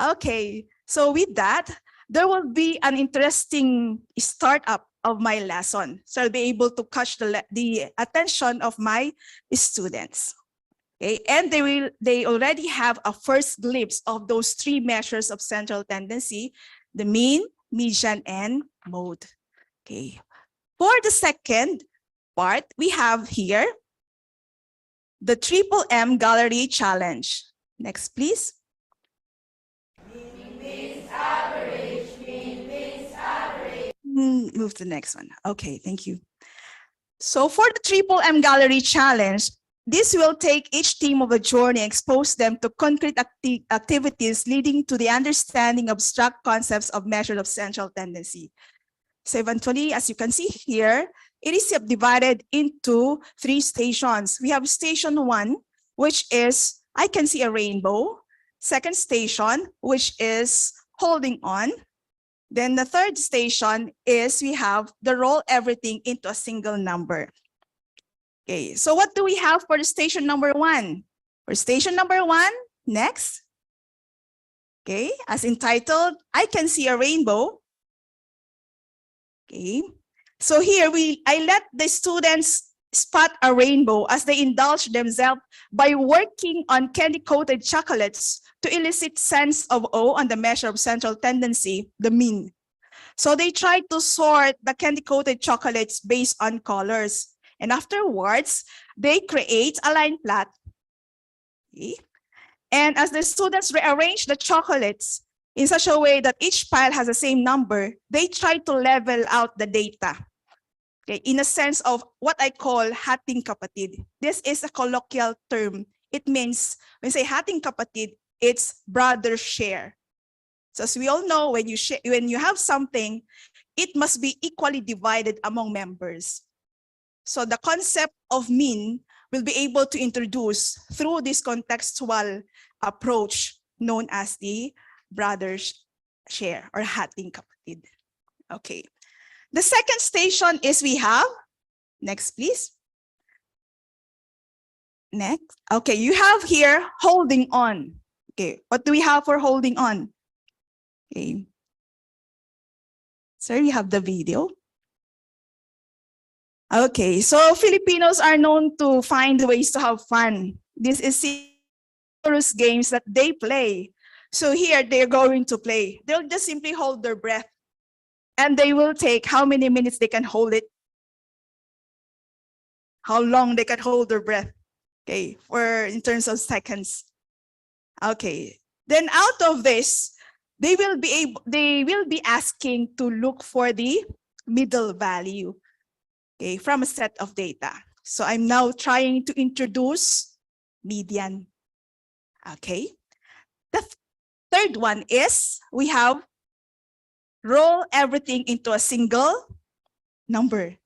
Okay, so with that, there will be an interesting startup of my lesson. So I'll be able to catch the attention of my students. Okay, and they already have a first glimpse of those 3 measures of central tendency, the mean, median, and mode. Okay, for the second part, we have here the Triple M Gallery Challenge. Next, please. Move to the next one. Okay, thank you. So for the Triple M Gallery Challenge, this will take each team of a journey, expose them to concrete activities leading to the understanding of abstract concepts of measure of central tendency. So eventually, as you can see here, it is divided into 3 stations. We have station 1, which is, I can see a rainbow. Second station, which is holding on. Then the third station is we have the roll everything into a single number. Okay, so what do we have for the station number 1? For station number 1, next. Okay, as entitled, I can see a rainbow. Okay, so here I let the students spot a rainbow as they indulge themselves by working on candy-coated chocolates to elicit sense of awe on the measure of central tendency, the mean. So they try to sort the candy-coated chocolates based on colors. And afterwards, they create a line plot. Okay. And as the students rearrange the chocolates in such a way that each pile has the same number, they try to level out the data. Okay, in a sense of what I call hating kapatid. This is a colloquial term. It means, when we say hating kapatid, it's brother share. So as we all know, when you have something, it must be equally divided among members. So the concept of mean will be able to introduce through this contextual approach known as the brother's share or hating kapatid. Okay. The second station is we have, next please. Next. Okay, you have here holding on. Okay, what do we have for holding on? Okay. Sir, you have the video. Okay, so Filipinos are known to find ways to have fun. This is serious games that they play. So here they're going to play. They'll just simply hold their breath and they will take how many minutes they can hold it. How long they can hold their breath. Okay, or in terms of seconds. Okay, then out of this, they will be asking to look for the middle value, okay, from a set of data. So I'm now trying to introduce median. Okay, the third one is we have roll everything into a single number.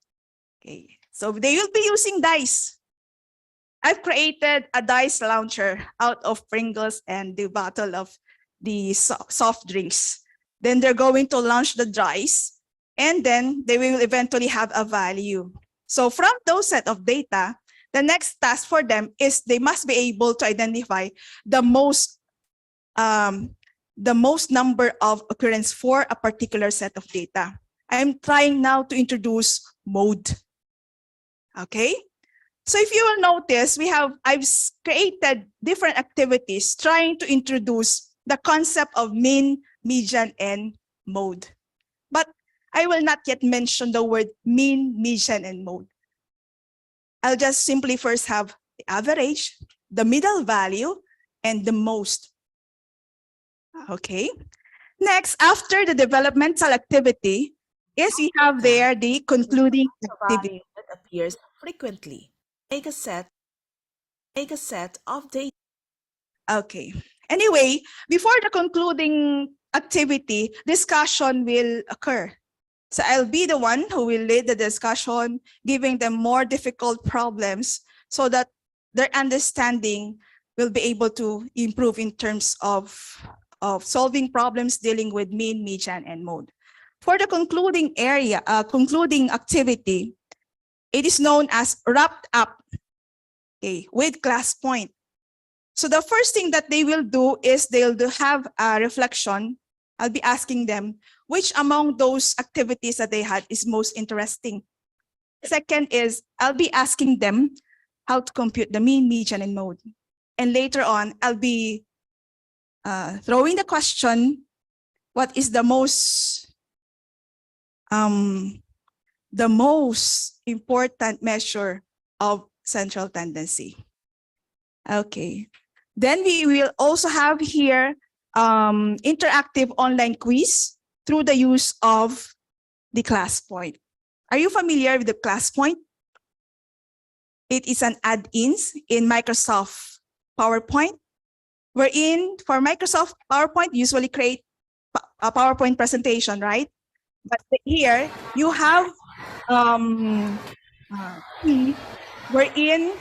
Okay, so they will be using dice. I've created a dice launcher out of Pringles and the bottle of the soft drinks. Then they're going to launch the dice and then they will eventually have a value. So from those set of data, the next task for them is they must be able to identify the most number of occurrence for a particular set of data. I'm trying now to introduce mode. Okay. So if you will notice, I've created different activities trying to introduce the concept of mean, median, and mode. But I will not yet mention the word mean, median, and mode. I'll just simply first have the average, the middle value, and the most. Okay. Next, after the developmental activity, is we have there the concluding activity that appears frequently. Make a set of data. Okay. Anyway, before the concluding activity, discussion will occur. So I'll be the one who will lead the discussion, giving them more difficult problems so that their understanding will be able to improve in terms of solving problems dealing with mean, median, and mode. For the concluding activity, it is known as wrapped up, okay, with class point. So the first thing that they will do is they'll have a reflection. I'll be asking them which among those activities that they had is most interesting. Second is I'll be asking them how to compute the mean, median, and mode. And later on, I'll be throwing the question, what is the most important measure of central tendency? Okay. Then we will also have here interactive online quiz through the use of the class point. Are you familiar with the class point? It is an add-in in Microsoft PowerPoint, wherein for Microsoft PowerPoint, you usually create a PowerPoint presentation, right? But here you have wherein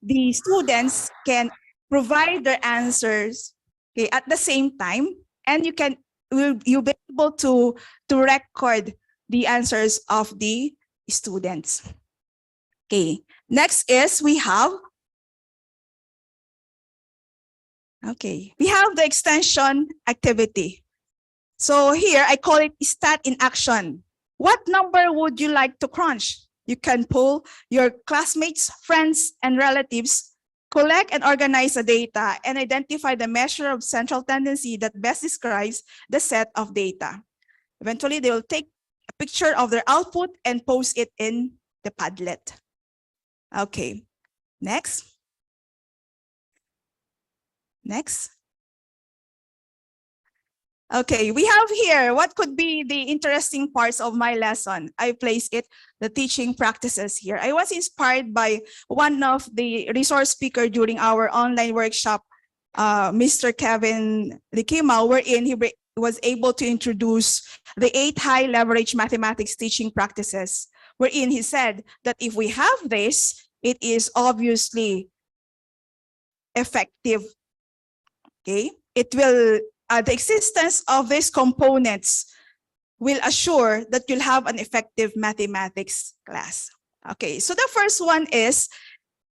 the students can provide their answers, okay, at the same time, and you'll be able to record the answers of the students. Okay, next is we have the extension activity. So here I call it stat in action. What number would you like to crunch? You can pull your classmates, friends, and relatives, collect and organize the data, and identify the measure of central tendency that best describes the set of data. Eventually, they will take a picture of their output and post it in the Padlet. Okay, next. Okay, we have here what could be the interesting parts of my lesson. I placed it, the teaching practices here. I was inspired by one of the resource speaker during our online workshop, Mr. Kevin Likima, wherein he was able to introduce the 8 high leverage mathematics teaching practices, wherein he said that if we have this, it is obviously effective. Okay, it will the existence of these components will assure that you'll have an effective mathematics class. Okay, so the first one is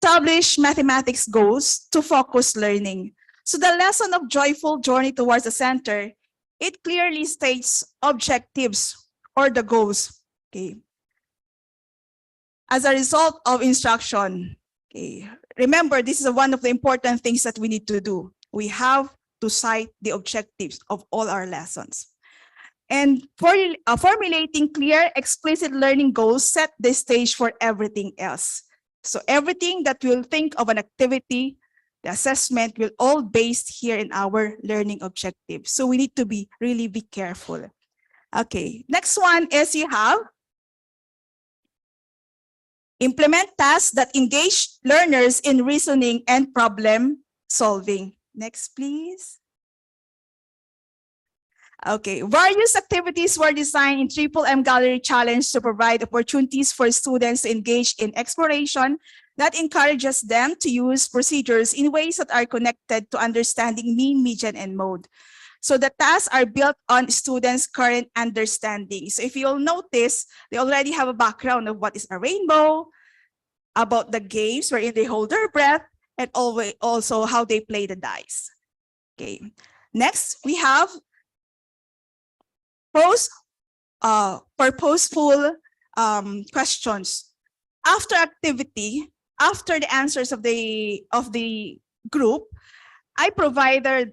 establish mathematics goals to focus learning. So the lesson of Joyful Journey Towards the Center, it clearly states objectives or the goals. Okay. As a result of instruction, okay. Remember, this is one of the important things that we need to do. We have to cite the objectives of all our lessons. And formulating clear, explicit learning goals set the stage for everything else. So everything that we'll think of an activity, the assessment will all based here in our learning objectives. So we need to be really be careful. Okay, next one is you have implement tasks that engage learners in reasoning and problem solving. Next, please. Okay, various activities were designed in Triple M Gallery Challenge to provide opportunities for students to engage in exploration that encourages them to use procedures in ways that are connected to understanding mean, median, and mode. So the tasks are built on students' current understanding. So if you'll notice, they already have a background of what is a rainbow, about the games wherein they hold their breath, and also how they play the dice. Okay, next we have purposeful questions. After activity, after the answers of the group, I provided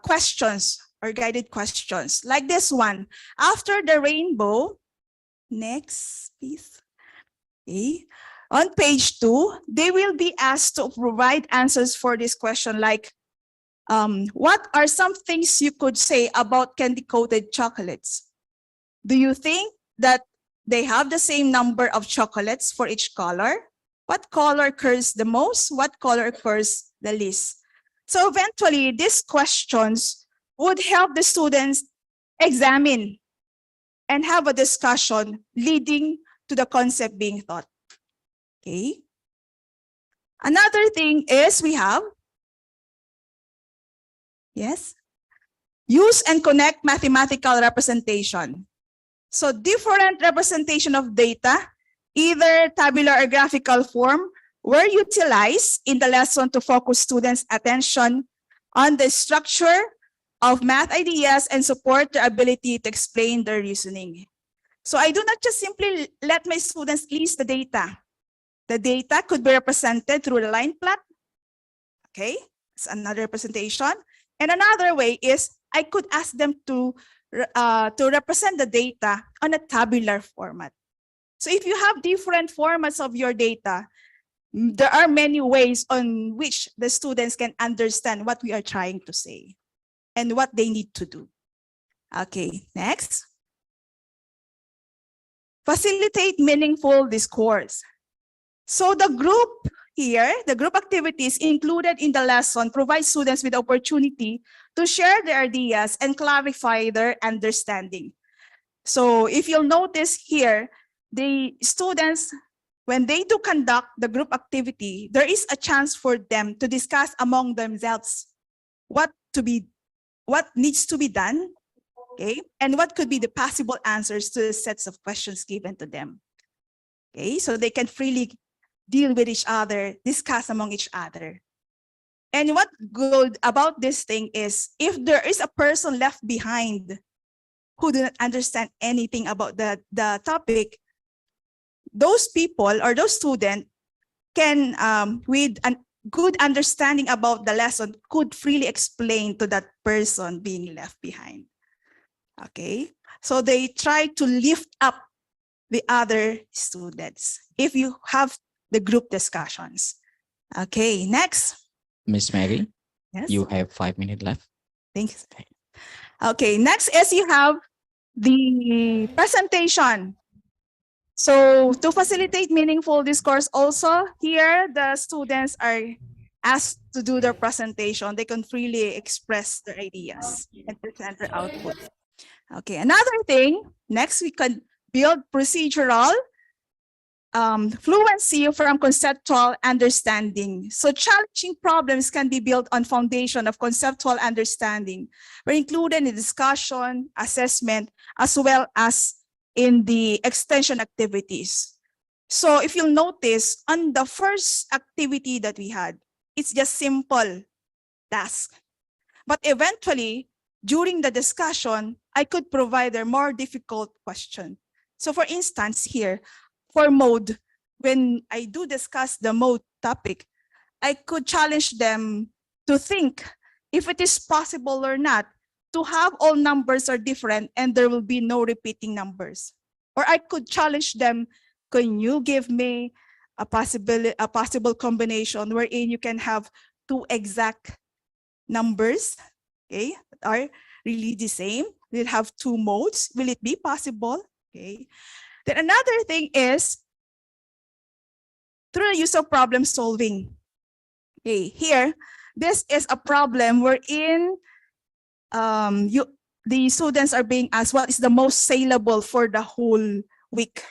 questions or guided questions like this one. After the rainbow, next please. Okay. On page 2, they will be asked to provide answers for this question like, what are some things you could say about candy-coated chocolates? Do you think that they have the same number of chocolates for each color? What color occurs the most? What color occurs the least? So eventually, these questions would help the students examine and have a discussion leading to the concept being taught. Okay. Another thing is we have, yes, use and connect mathematical representation. So different representation of data, either tabular or graphical form, were utilized in the lesson to focus students' attention on the structure of math ideas and support their ability to explain their reasoning. So I do not just simply let my students list the data. The data could be represented through the line plot. Okay, it's another representation. And another way is I could ask them to represent the data on a tabular format. So if you have different formats of your data, there are many ways on which the students can understand what we are trying to say and what they need to do. Okay, next. Facilitate meaningful discourse. So the group here, the group activities included in the lesson provide students with the opportunity to share their ideas and clarify their understanding. So if you'll notice here, the students, when they do conduct the group activity, there is a chance for them to discuss among themselves what needs to be done, okay, and what could be the possible answers to the sets of questions given to them. Okay, so they can freely deal with each other, discuss among each other. And what good about this thing is, if there is a person left behind who do not understand anything about the topic, those people or those students can, with a good understanding about the lesson, could freely explain to that person being left behind. Okay, so they try to lift up the other students if you have the group discussions. Okay, next. Miss Mary, Yes. you have 5 minutes left. Thanks. Okay, next is you have the presentation. So to facilitate meaningful discourse also, here the students are asked to do their presentation. They can freely express their ideas and present their output. Okay, another thing, next we can build procedural fluency from conceptual understanding. So challenging problems can be built on foundation of conceptual understanding. We're included in discussion, assessment, as well as in the extension activities. So if you'll notice, on the first activity that we had, it's just simple task. But eventually, during the discussion, I could provide a more difficult question. So for instance, here, for mode, when I do discuss the mode topic, I could challenge them to think if it is possible or not to have all numbers are different and there will be no repeating numbers. Or I could challenge them, can you give me a possible combination wherein you can have two exact numbers, okay, that are really the same? We'll have two modes. Will it be possible? Okay. Then another thing is through the use of problem solving. Okay, here, this is a problem wherein the students are being asked what is the most saleable for the whole week.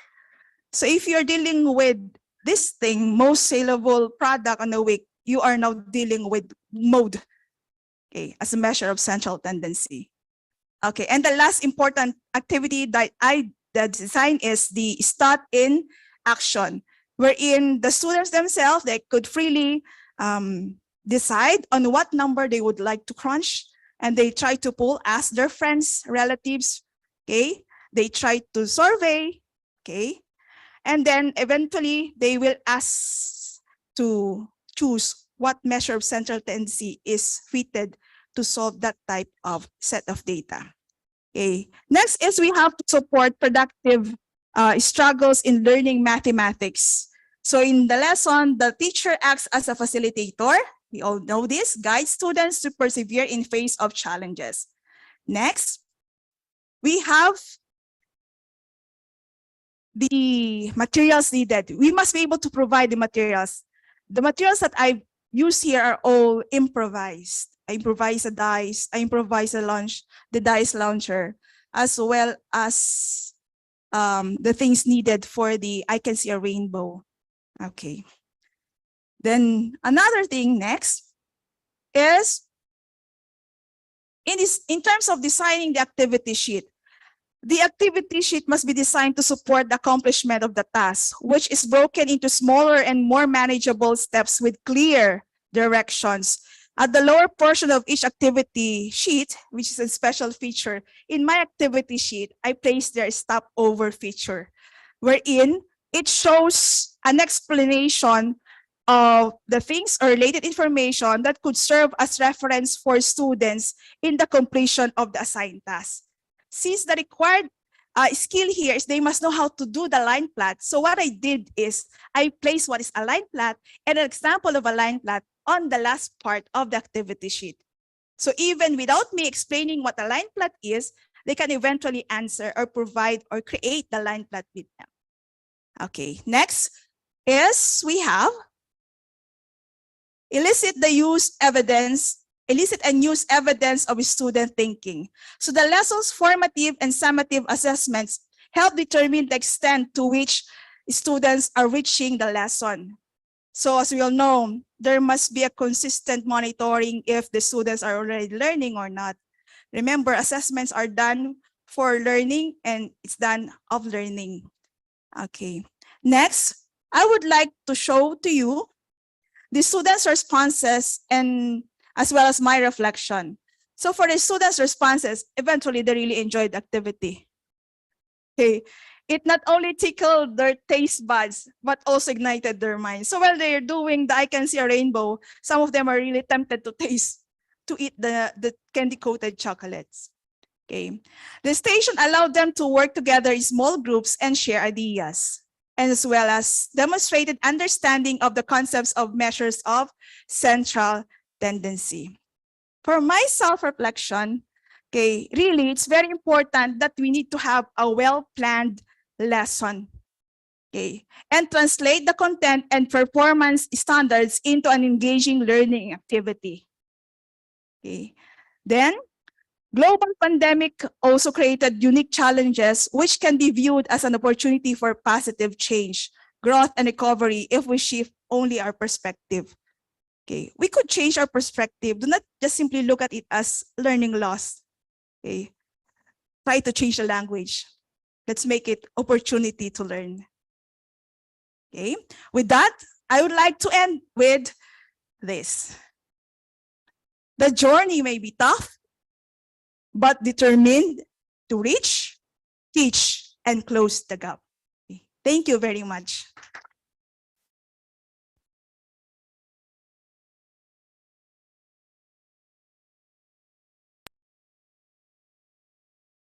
So if you're dealing with this thing, most saleable product on the week, you are now dealing with mode, okay, as a measure of central tendency. Okay, and the last important activity that I design is the start in action, wherein the students themselves, they could freely decide on what number they would like to crunch, and they try to pull, ask their friends, relatives, okay? They try to survey, okay? And then eventually they will ask to choose what measure of central tendency is fitted to solve that type of set of data. Okay. Next is we have to support productive struggles in learning mathematics. So in the lesson, the teacher acts as a facilitator. We all know this, guides students to persevere in face of challenges. Next, we have the materials needed. We must be able to provide the materials. The materials that I use here are all improvised. I improvise a dice, I improvise the dice launcher, as well as the things needed for the I Can See a Rainbow. Okay. Then another thing next is in terms of designing the activity sheet. The activity sheet must be designed to support the accomplishment of the task, which is broken into smaller and more manageable steps with clear directions. At the lower portion of each activity sheet, which is a special feature, in my activity sheet, I placed their stopover feature, wherein it shows an explanation of the things or related information that could serve as reference for students in the completion of the assigned task. Since the required skill here is they must know how to do the line plot. So what I did is I placed what is a line plot and an example of a line plot on the last part of the activity sheet. So even without me explaining what a line plot is, they can eventually answer or provide or create the line plot with them. Okay, next is we have elicit and use evidence of student thinking. So the lesson's formative and summative assessments help determine the extent to which students are reaching the lesson. So as we all know, there must be a consistent monitoring if the students are already learning or not. Remember, assessments are done for learning and it's done of learning. Okay, next, I would like to show to you the students' responses and as well as my reflection. So for the students' responses, eventually they really enjoyed the activity. Okay, it not only tickled their taste buds, but also ignited their minds. So while they're doing the I Can See a Rainbow, some of them are really tempted to eat the candy-coated chocolates. Okay, the station allowed them to work together in small groups and share ideas, and as well as demonstrated understanding of the concepts of measures of central tendency. For my self-reflection, okay, really, it's very important that we need to have a well-planned lesson, okay, and translate the content and performance standards into an engaging learning activity. Okay, then global pandemic also created unique challenges which can be viewed as an opportunity for positive change. growth and recovery if we shift only our perspective. Okay, we could change our perspective. Do not just simply look at it as learning loss. Okay, try to change the language. Let's make it opportunity to learn. Okay, with that, I would like to end with this. The journey may be tough, but determined to reach, teach, and close the gap. Okay, thank you very much.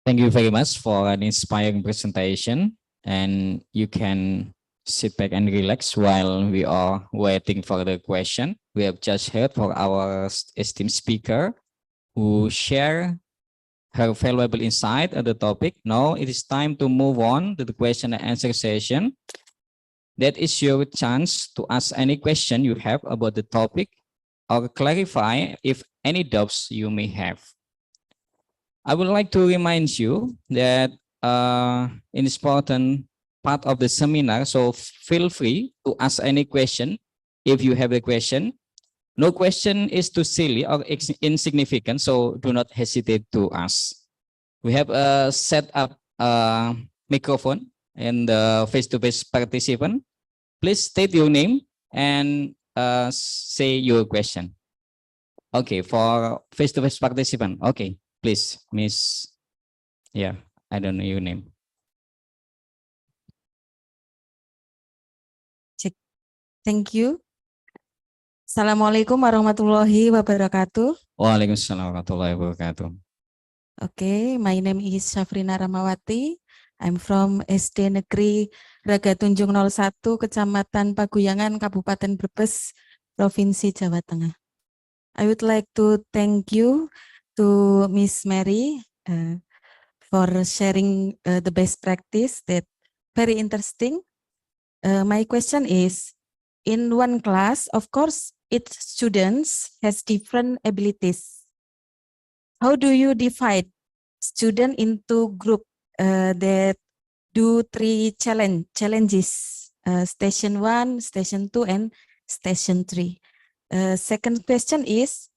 Thank you very much for an inspiring presentation, and you can sit back and relax while we are waiting for the question. We have just heard from our esteemed speaker who share her valuable insight on the topic. Now it is time to move on to the question and answer session. That is your chance to ask any question you have about the topic or clarify if any doubts you may have. I would like to remind you that in this important part of the seminar, so feel free to ask any question if you have a question. No question is too silly or insignificant, so do not hesitate to ask. We have a set up microphone and the face-to-face participant. Please state your name and say your question. Okay, for face-to-face participant. Okay, please, Miss. Yeah, I don't know your name. Thank you. Assalamualaikum warahmatullahi wabarakatuh. Waalaikumsalam warahmatullahi wabarakatuh. Okay, my name is Syafrina Ramawati. I'm from SD Negeri Ragatunjung 01, Kecamatan Paguyangan, Kabupaten Brebes, Provinsi Jawa Tengah. I would like to thank you to Miss Mary for sharing the best practice. That very interesting. My question is, in one class, of course, each students has different abilities. How do you divide student into group that do 3 challenges, station 1, station 2, and station 3? Second question is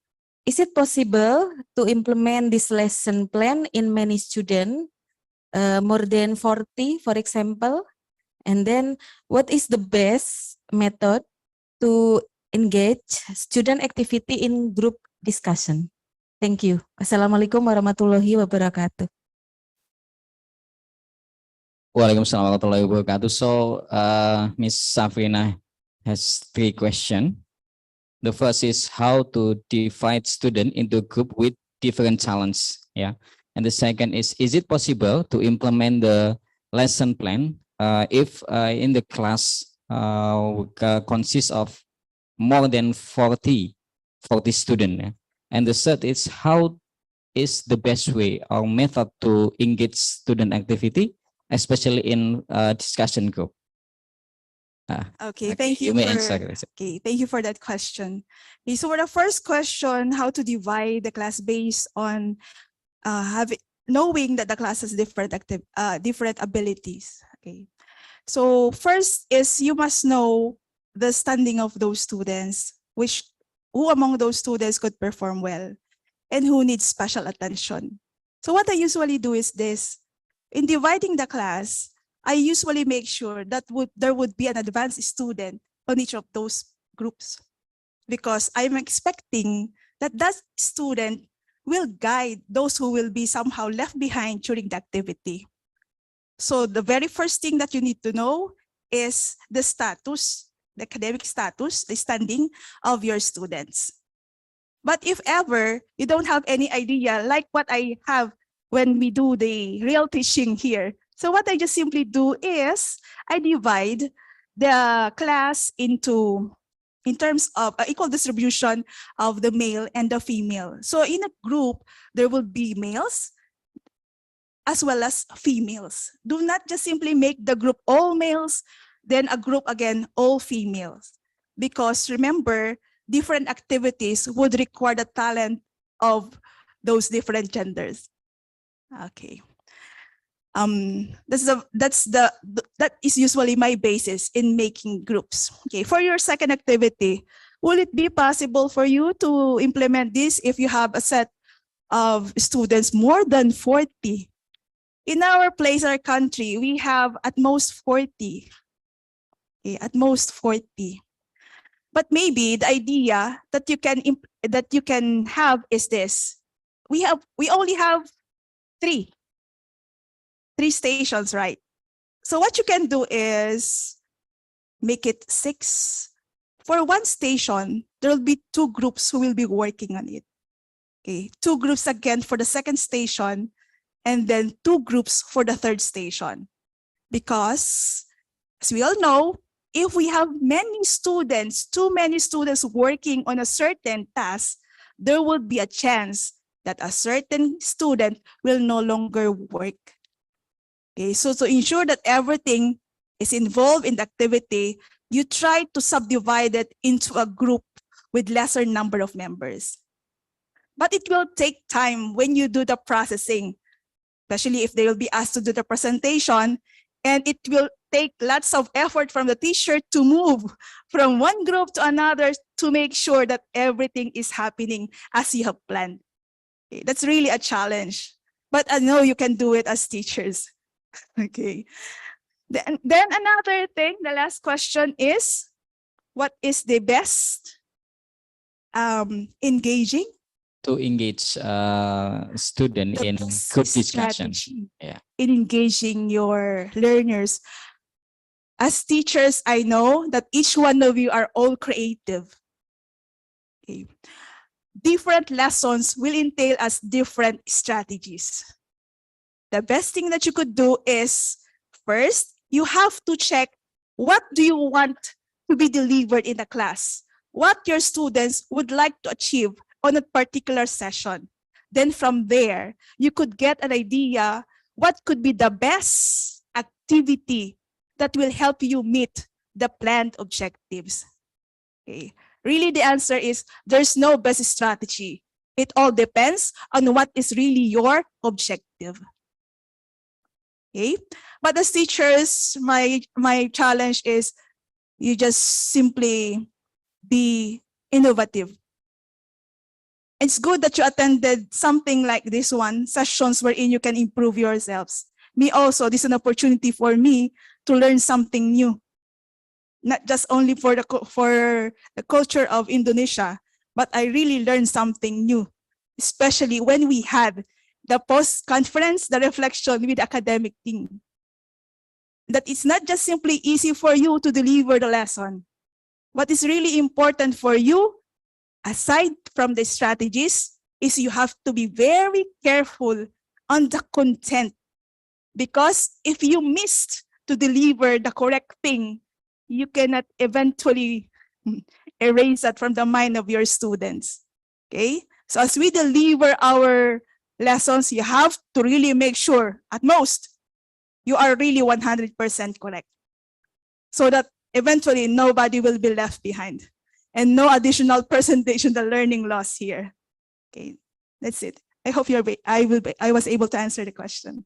it possible to implement this lesson plan in many students, more than 40, for example? And then what is the best method to engage student activity in group discussion? Thank you. Assalamualaikum warahmatullahi wabarakatuh. Waalaikumsalam warahmatullahi wabarakatuh. So, Miss Safrina has 3 questions. The first is how to divide student into group with different challenges. Yeah. And the second is it possible to implement the lesson plan if in the class consists of more than 40 students? Yeah? And the third is how is the best way or method to engage student activity, especially in discussion group? Okay, thank you. Thank you for that question. Okay, so for the first question, how to divide the class based on knowing that the class has different abilities. Okay, so first is you must know the standing of those students, who among those students could perform well and who needs special attention. So what I usually do is this. In dividing the class, I usually make sure that there would be an advanced student on each of those groups, because I'm expecting that student will guide those who will be somehow left behind during the activity. So the very first thing that you need to know is the status, the academic status, the standing of your students. But if ever you don't have any idea, like what I have when we do the real teaching here, so what I just simply do is I divide the class in terms of equal distribution of the male and the female. So in a group, there will be males as well as females. Do not just simply make the group all males, then a group again, all females. Because remember, different activities would require the talent of those different genders. Okay. That is usually my basis in making groups. Okay, for your second activity, will it be possible for you to implement this if you have a set of students more than 40? In our place, our country, we have at most 40. Okay, at most 40. But maybe the idea that you can have is this. We only have three stations, right? So what you can do is make it 6. For one station, there will be 2 groups who will be working on it. Okay, 2 groups again for the second station, and then 2 groups for the third station. Because, as we all know, if we have too many students working on a certain task, there will be a chance that a certain student will no longer work. Okay, so to ensure that everything is involved in the activity, you try to subdivide it into a group with lesser number of members. But it will take time when you do the processing, especially if they will be asked to do the presentation, and it will take lots of effort from the teacher to move from one group to another to make sure that everything is happening as you have planned. Okay, that's really a challenge, but I know you can do it as teachers. Okay. Then another thing, the last question is, what is the best engaging? To engage student in group discussion. Strategy Yeah. in engaging your learners. As teachers, I know that each one of you are all creative. Okay. Different lessons will entail us different strategies. The best thing that you could do is, first, you have to check what do you want to be delivered in the class, what your students would like to achieve on a particular session. Then from there, you could get an idea what could be the best activity that will help you meet the planned objectives. Okay. Really, the answer is there's no best strategy. It all depends on what is really your objective. Okay, but as teachers, my challenge is you just simply be innovative. It's good that you attended something like this one, sessions wherein you can improve yourselves. Me also, this is an opportunity for me to learn something new. Not just only for the culture of Indonesia, but I really learned something new, especially when we had the post-conference, the reflection with the academic team. That it's not just simply easy for you to deliver the lesson. What is really important for you, aside from the strategies, is you have to be very careful on the content. Because if you missed to deliver the correct thing, you cannot eventually erase that from the mind of your students. Okay? So as we deliver our lessons, you have to really make sure, at most, you are really 100% correct. So that eventually nobody will be left behind. And no additional presentation, the learning loss here. Okay, that's it. I hope I was able to answer the question.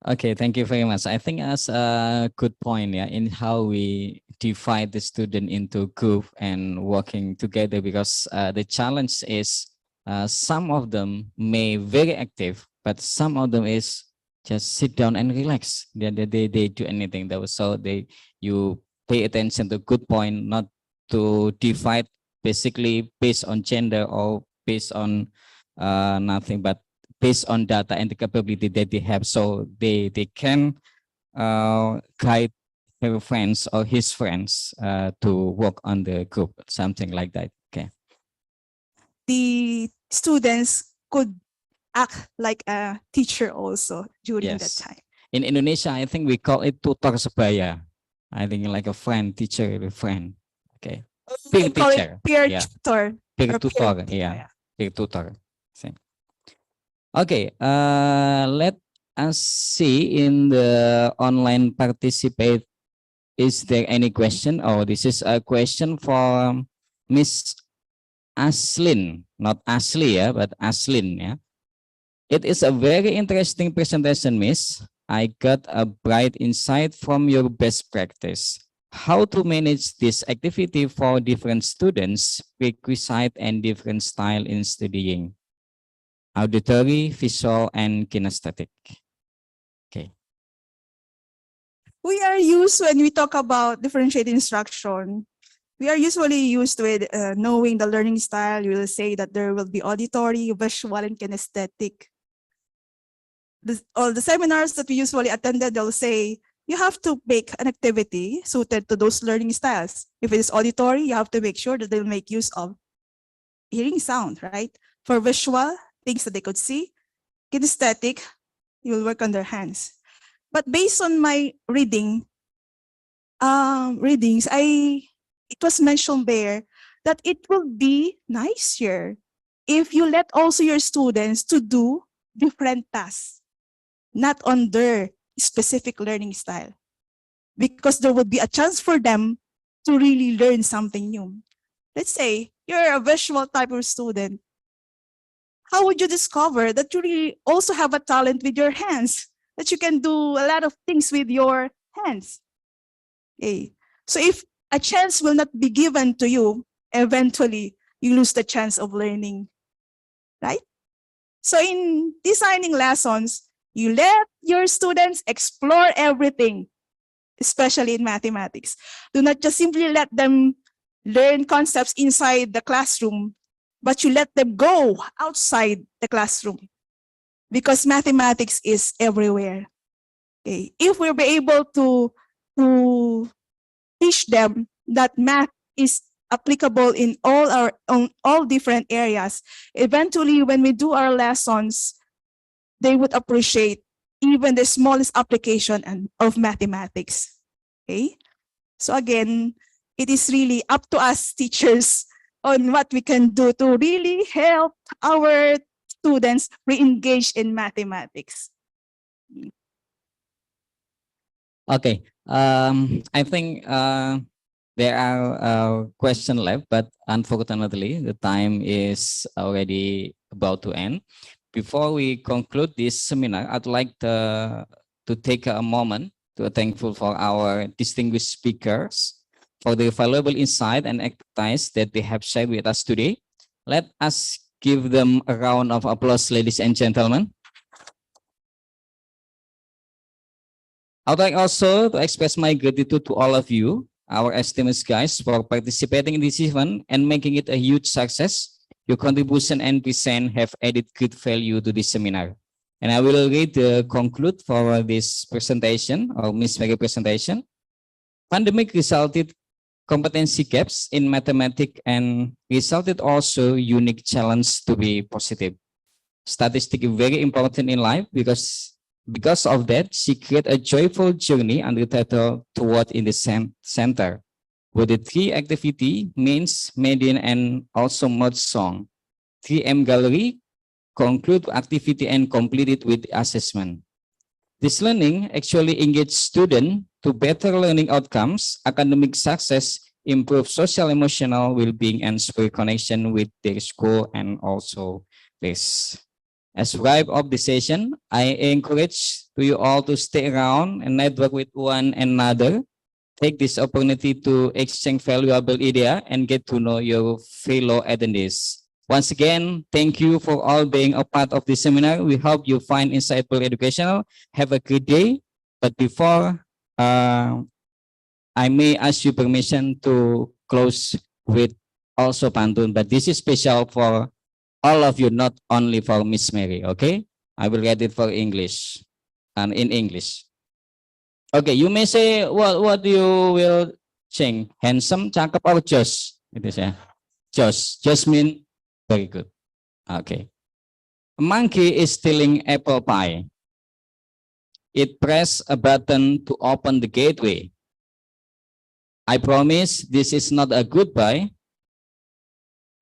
Okay, thank you very much. I think that's a good point, yeah, in how we divide the student into group and working together, because the challenge is some of them may very active, but some of them is just sit down and relax. They do anything. That was so you pay attention to good point, not to divide basically based on gender or based on nothing, but based on data and the capability that they have, so they can guide her friends or his friends to work on the group, something like that. Okay. The students could act like a teacher also during that time. In Indonesia, I think we call it tutor sebaya. I think like a friend, teacher, a friend. Okay. Peer We call teacher. it peer Yeah. tutor. Peer or tutor. tutor, Yeah. Peer tutor. Same. Okay. Let us see in the online participate. Is there any question? Oh, this is a question for Miss Aslin, not Asli, yeah, but Aslin, yeah. It is a very interesting presentation, Miss. I got a bright insight from your best practice. How to manage this activity for different students, prerequisite and different style in studying. Auditory, visual, and kinesthetic. Okay. We are used when we talk about differentiated instruction. We are usually used with knowing the learning style. We will say that there will be auditory, visual, and kinesthetic. All the seminars that we usually attended, they'll say, you have to make an activity suited to those learning styles. If it is auditory, you have to make sure that they'll make use of hearing sound, right? For visual, things that they could see. Kinesthetic, you will work on their hands. But based on my readings, it was mentioned there that it will be nicer if you let also your students to do different tasks, not on their specific learning style, because there will be a chance for them to really learn something new. Let's say you're a visual type of student. How would you discover that you really also have a talent with your hands, that you can do a lot of things with your hands? Okay. So if a chance will not be given to you, eventually you lose the chance of learning, right? So in designing lessons, you let your students explore everything, especially in mathematics. Do not just simply let them learn concepts inside the classroom, but you let them go outside the classroom, because mathematics is everywhere. Okay. If we'll be able to teach them that math is applicable in all different areas, eventually when we do our lessons, they would appreciate even the smallest application of mathematics. Okay. So again, it is really up to us teachers on what we can do to really help our students re-engage in mathematics. Okay. I think there are questions left, but unfortunately, the time is already about to end. Before we conclude this seminar, I'd like to take a moment to thankful for our distinguished speakers for the valuable insight and expertise that they have shared with us today. Let us give them a round of applause, ladies and gentlemen. I'd like also to express my gratitude to all of you, our esteemed guys, for participating in this event and making it a huge success. Your contribution and present have added great value to this seminar. And I will read the conclude for this presentation, or Ms. Mary presentation. Pandemic resulted competency gaps in mathematics and resulted also unique challenge to be positive. Statistics is very important in life because of that, she created a joyful journey under the title Toward in the Center, with the three activity, means, median, and also mode song. 3M Gallery conclude activity and complete it with assessment. This learning actually engage students to better learning outcomes, academic success, improve social emotional well-being, and spirit connection with their school and also this. As wrap of the session, I encourage to you all to stay around and network with one another. Take this opportunity to exchange valuable idea and get to know your fellow attendees. Once again, thank you for all being a part of this seminar. We hope you find insightful educational. Have a good day. But before, I may ask you permission to close with also pantun, but this is special for all of you, not only for Miss Mary, okay? I will read it for English and in English. Okay, you may say what you will sing. Handsome, cakep, or Josh? It is Josh. Josh mean very good. Okay. A monkey is stealing apple pie. It pressed a button to open the gateway. I promise this is not a goodbye.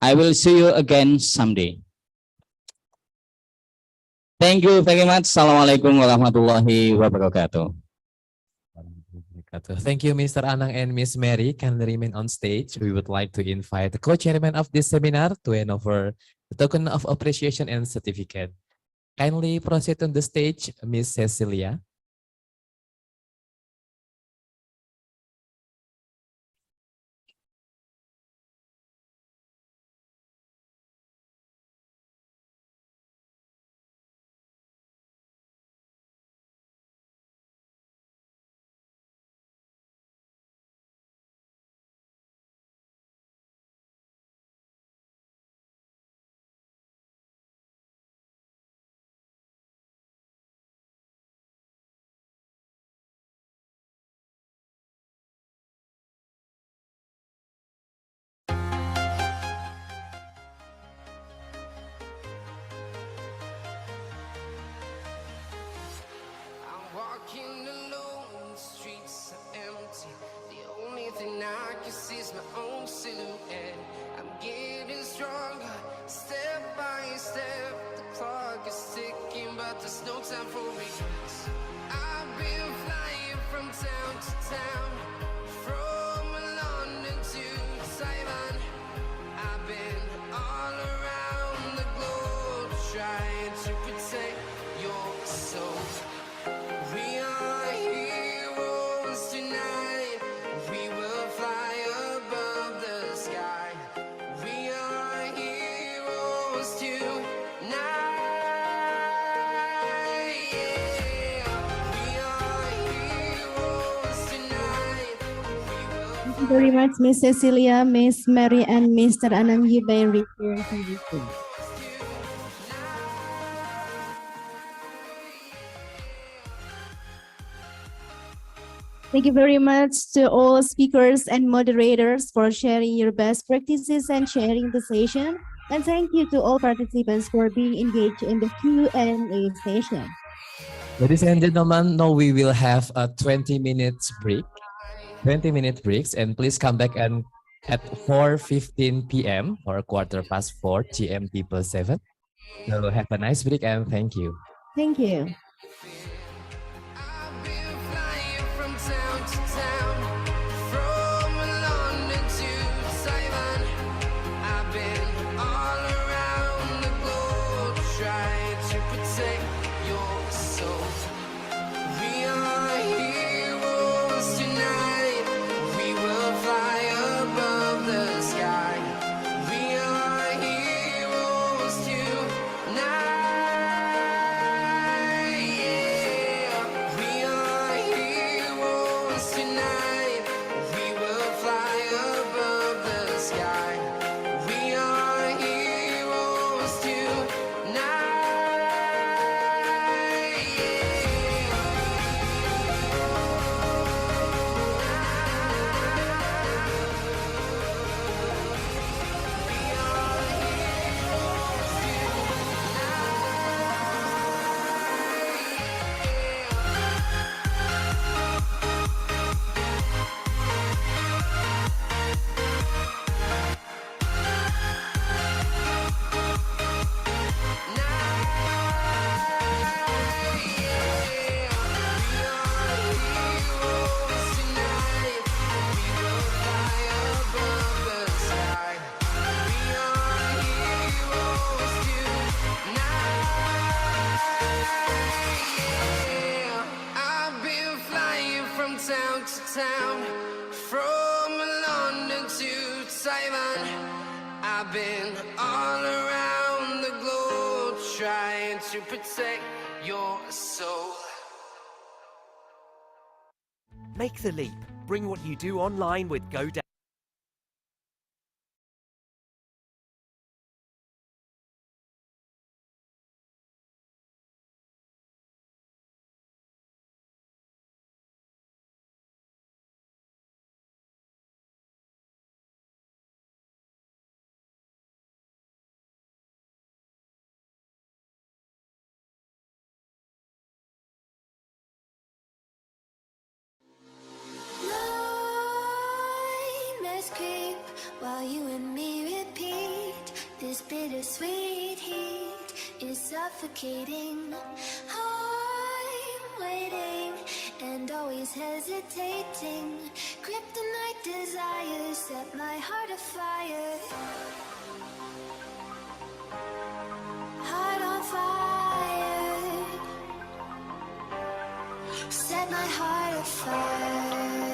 I will see you again someday. Thank you very much. Assalamualaikum warahmatullahi wabarakatuh. Thank you, Mr. Anang and Miss Mary. Can remain on stage. We would like to invite the co-chairman of this seminar to hand over the token of appreciation and certificate. Kindly proceed on the stage, Miss Cecilia. Walking alone, the streets are empty. The only thing I can see is my own silhouette. I'm getting stronger, step by step. The clock is ticking, but there's no time for regrets. I've been flying from town to town, from London to Taiwan. I've been all around the globe, trying to protect your soul. We are heroes tonight. We will fly above the sky. We are heroes tonight. Yeah. We are heroes tonight. Thank you very much, Miss Cecilia, Miss Mary, and Mr. Anand. You may return to the stage. Thank you very much to all speakers and moderators for sharing your best practices and sharing the session. And thank you to all participants for being engaged in the Q&A session. Ladies and gentlemen, now we will have a 20 minutes break. 20-minute breaks, and please come back and at 4:15 p.m. or 4:15 GMT plus 7. So have a nice break and thank you. Thank you. From town to town, from London to Taiwan. I've been all around the globe, trying to protect your soul. We are heroes tonight. We will fly above the sky. We are heroes tonight. Yeah. We are heroes tonight. We will fly above the sky. We are heroes tonight. I've been flying from town to town, from London to Taiwan. I've been all around the globe, trying to protect your soul. Make the leap. Bring what you do online with GoDaddy. Nightmares creep while you and me repeat. This bittersweet heat is suffocating. I'm waiting and always hesitating. Kryptonite desires set my heart afire. Heart on fire. set my heart afire.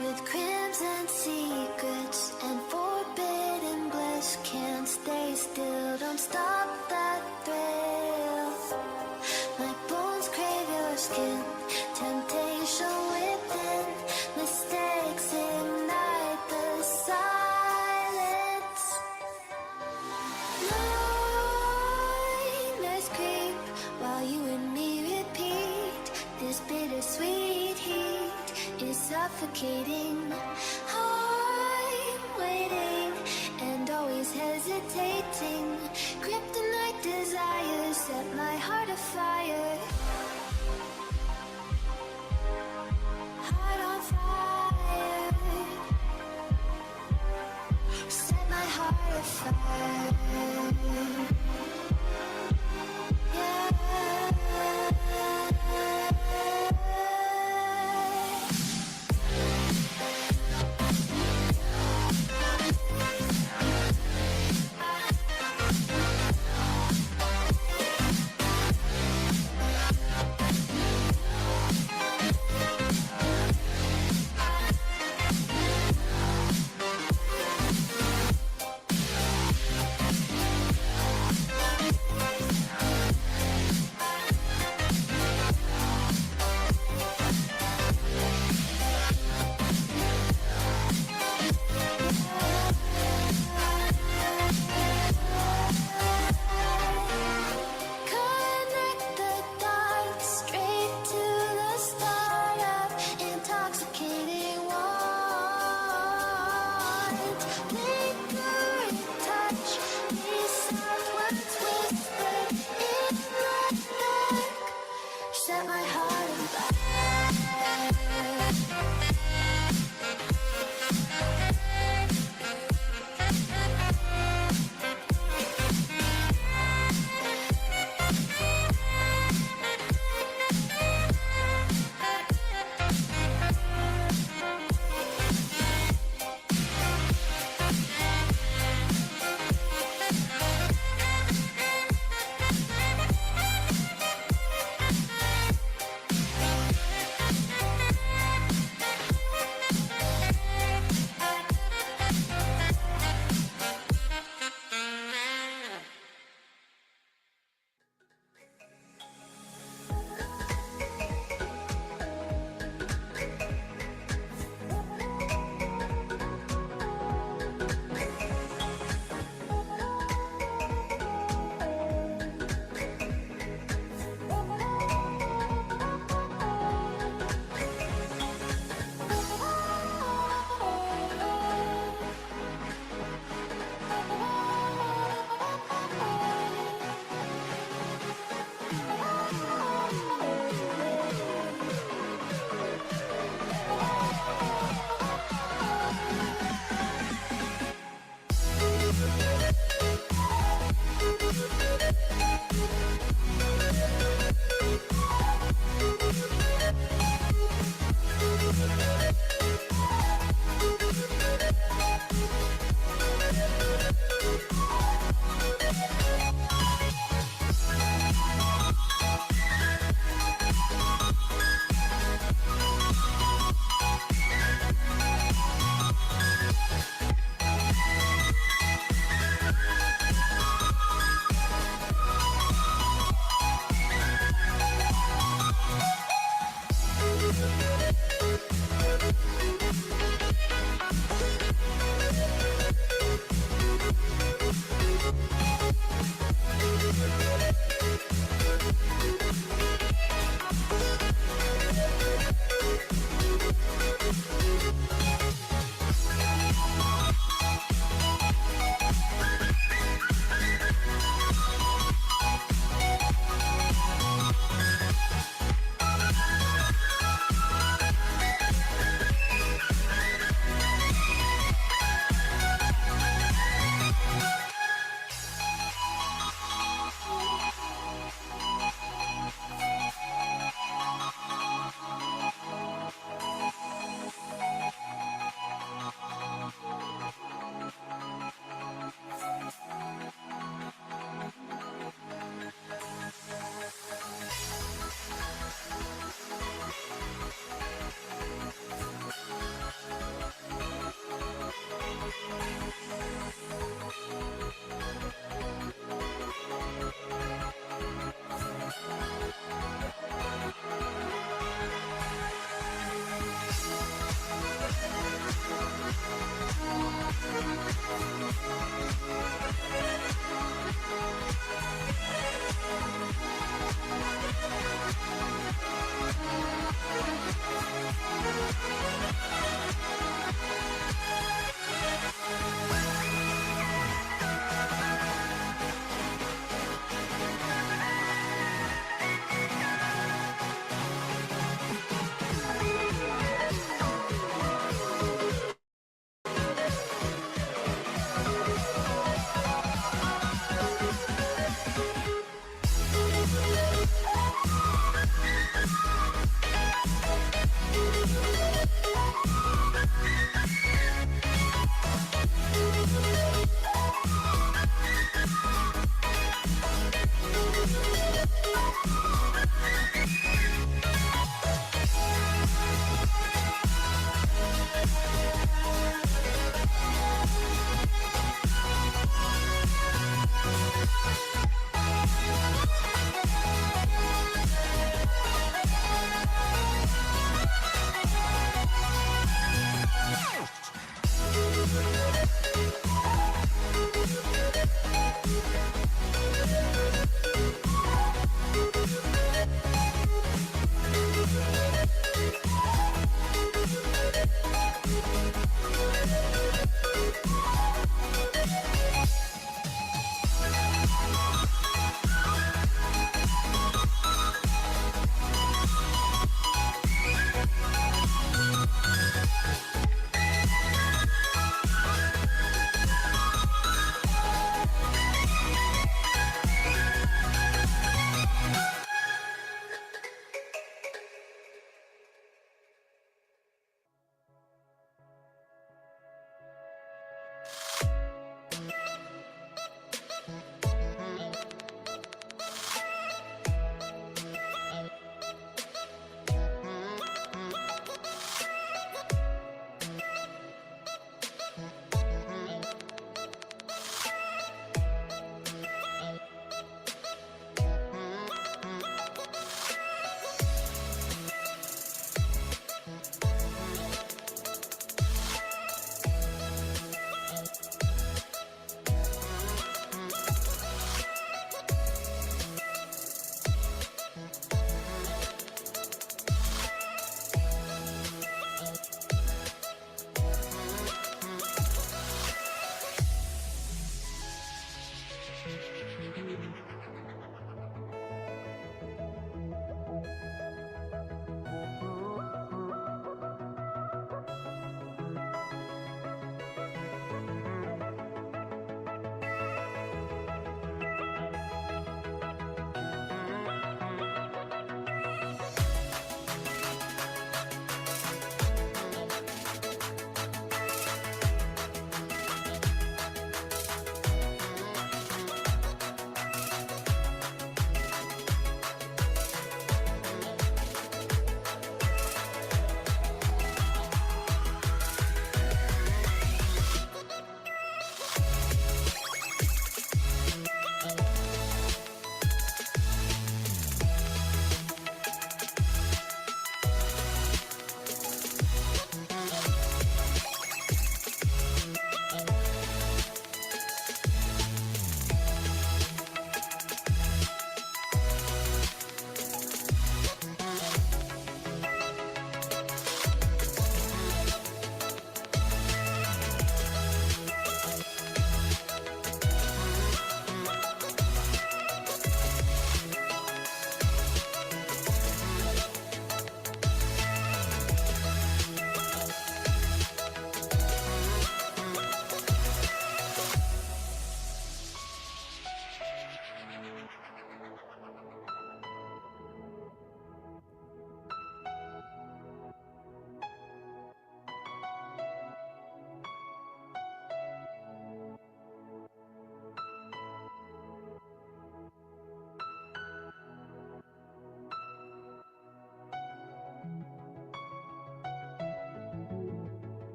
With crimson secrets and forbidden bliss, can't stay still, don't stop that thrill. My bones crave your skin, temptation within, mistakes ignite the silence. Nightmares creep while you and me repeat, this bittersweet heat is suffocating. I'm waiting and always hesitating. Kryptonite desires set my heart afire. Heart on fire. Set my heart afire. Connect the dots straight to the start of intoxicating want. Lingering touch, these soft words whispered in the dark. Set my heart on fire.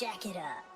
Jack it up.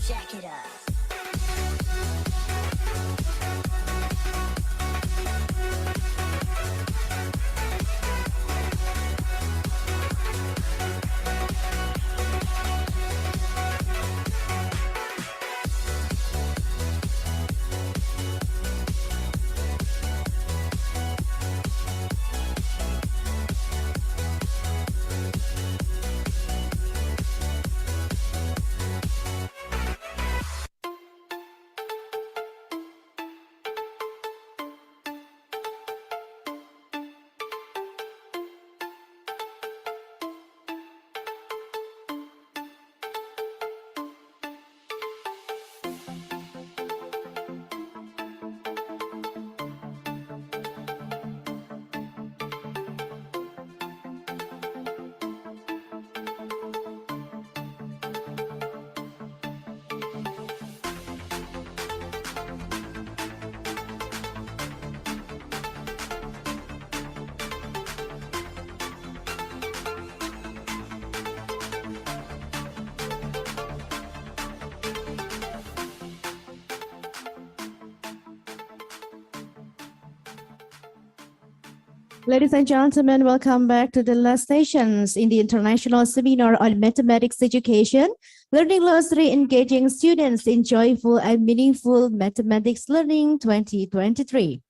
Jack it up. Ladies and gentlemen, welcome back to the last sessions in the International Seminar on Mathematics Education, Learning Glossary Engaging Students in Joyful and Meaningful Mathematics Learning 2023.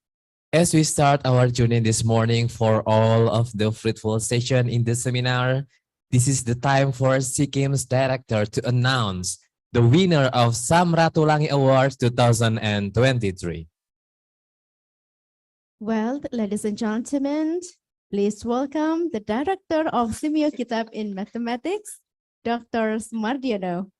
As we start our journey this morning for all of the fruitful session in the seminar, this is the time for Sikim's director to announce the winner of Samratulangi Awards 2023. Well, ladies and gentlemen, please welcome the director of Semiokitab in Mathematics, Dr. Sumardiano.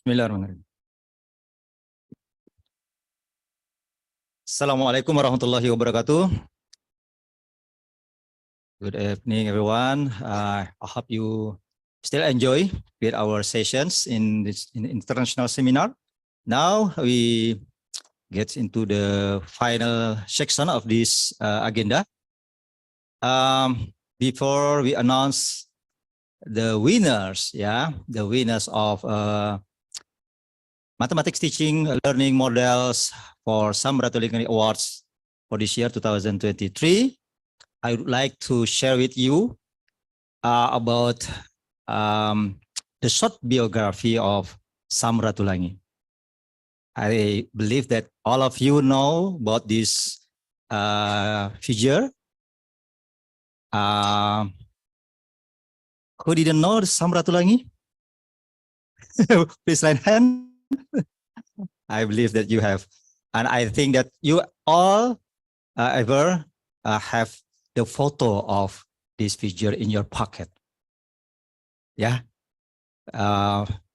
Bismillahirrahmanirrahim. Assalamualaikum warahmatullahi wabarakatuh. Good evening, everyone. I hope you still enjoy with our sessions in this international seminar. Now we gets into the final section of this agenda. Before we announce the winners, the winners of mathematics teaching learning models for Samratulangani Awards for this year 2023, I would like to share with you about the short biography of Samratulangi. I believe that all of you know about this figure. Who didn't know Samratulangi? Please raise hand. I believe that you have. And I think that you all ever have the photo of this figure in your pocket. Yeah.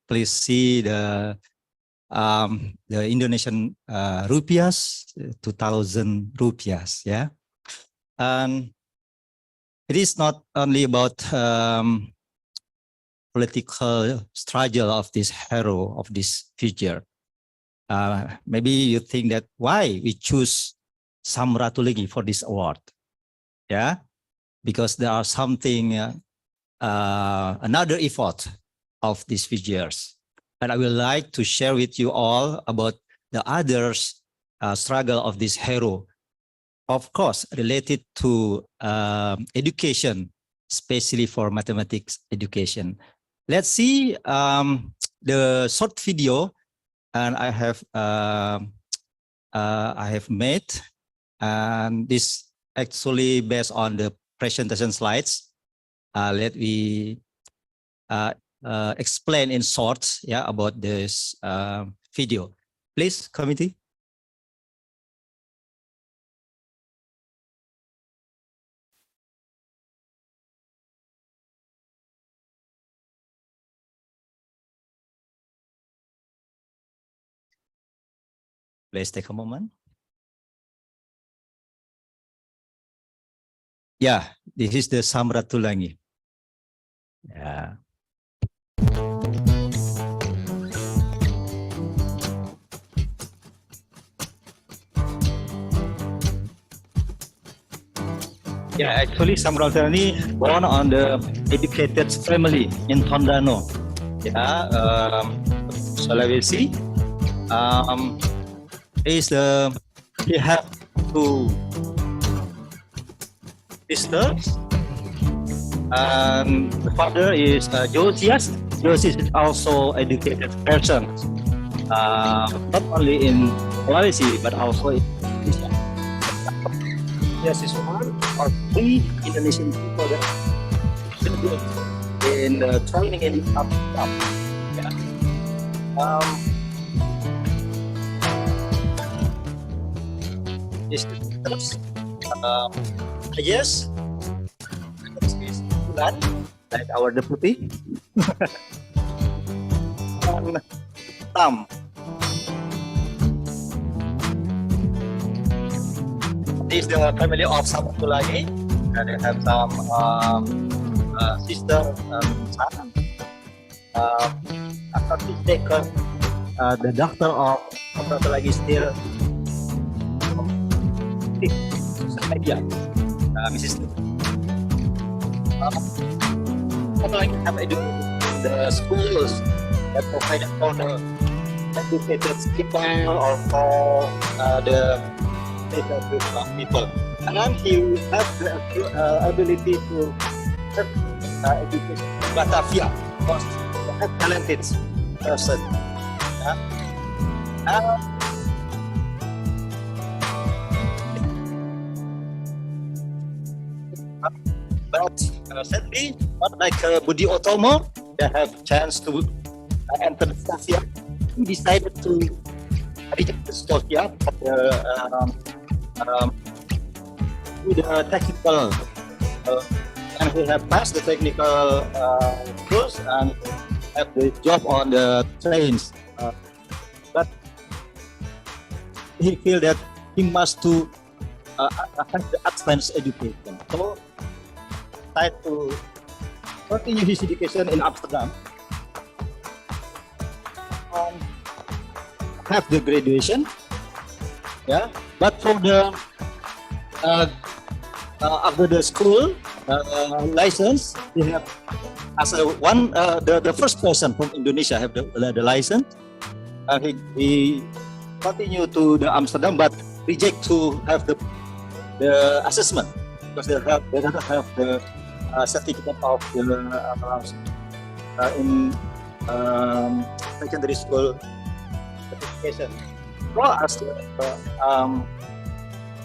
Please see the Indonesian rupiahs, 2,000 rupiahs. Yeah. And it is not only about political struggle of this hero, of this figure. Maybe you think that why we choose Samratulangi for this award. Yeah, because there are something, another effort of these figures. And I would like to share with you all about the others struggle of this hero. Of course, related to education, especially for mathematics education. Let's see the short video, and I have made, and this actually based on the presentation slides. Let me explain in short, about this video. Please, committee. Please take a moment. Yeah, this is the Samratulangi. Yeah. Yeah, actually Samratulangi born on the educated family in Tondano. Yeah, Sulawesi. He have two sisters, and the father is Josias. Josias is also educated person, not only in Sulawesi but also in Indonesia. Yes, is one or three Indonesian people that in training in Amsterdam. Yeah. Is yes, like our deputy. Tam. This is the family of Samratulangi, and they have some sister and son. After this taken, the doctor of Samratulangi still media, Mrs. Have educated the schools that provide for the educated people or for the people, and then he has the ability to education in Batavia because he has talented person. But sadly, not like Budi Utomo, they have chance to enter the Sofia. He decided to reject the Sofia with the technical, and he have passed the technical course and have the job on the trains. But he feel that he must to have the advanced education. So tried to continue his education in Amsterdam, have the graduation, Yeah, but for the after the school license, we have as a one the first person from Indonesia have the license. He continue to the Amsterdam, but reject to have the assessment because they don't have the certificate of the in secondary school certification. Well, as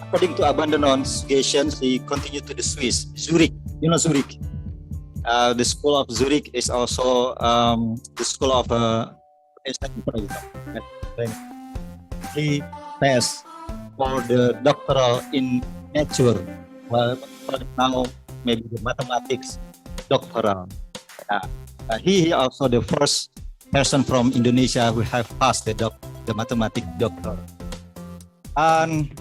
according to Abandonon suggestions, he continued to the Swiss, Zurich. You know Zurich. The school of Zurich is also the school of he passed for the doctoral in nature. Well, now maybe the mathematics doctoral. He also the first person from Indonesia who have passed the mathematics doctor. And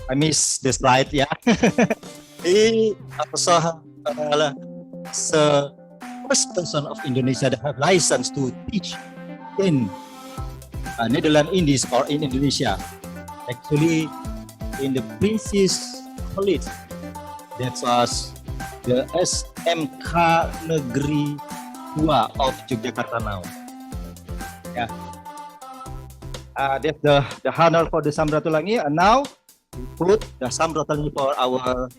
I miss the slide, yeah. He also the first person of Indonesia that have license to teach in Netherlands, Indies, or in Indonesia. Actually, in the Princes College, that was the SMK Negeri 2 of Yogyakarta now. Yeah. That's the honor for the Samratulangi, and now we put the Samratulangi for our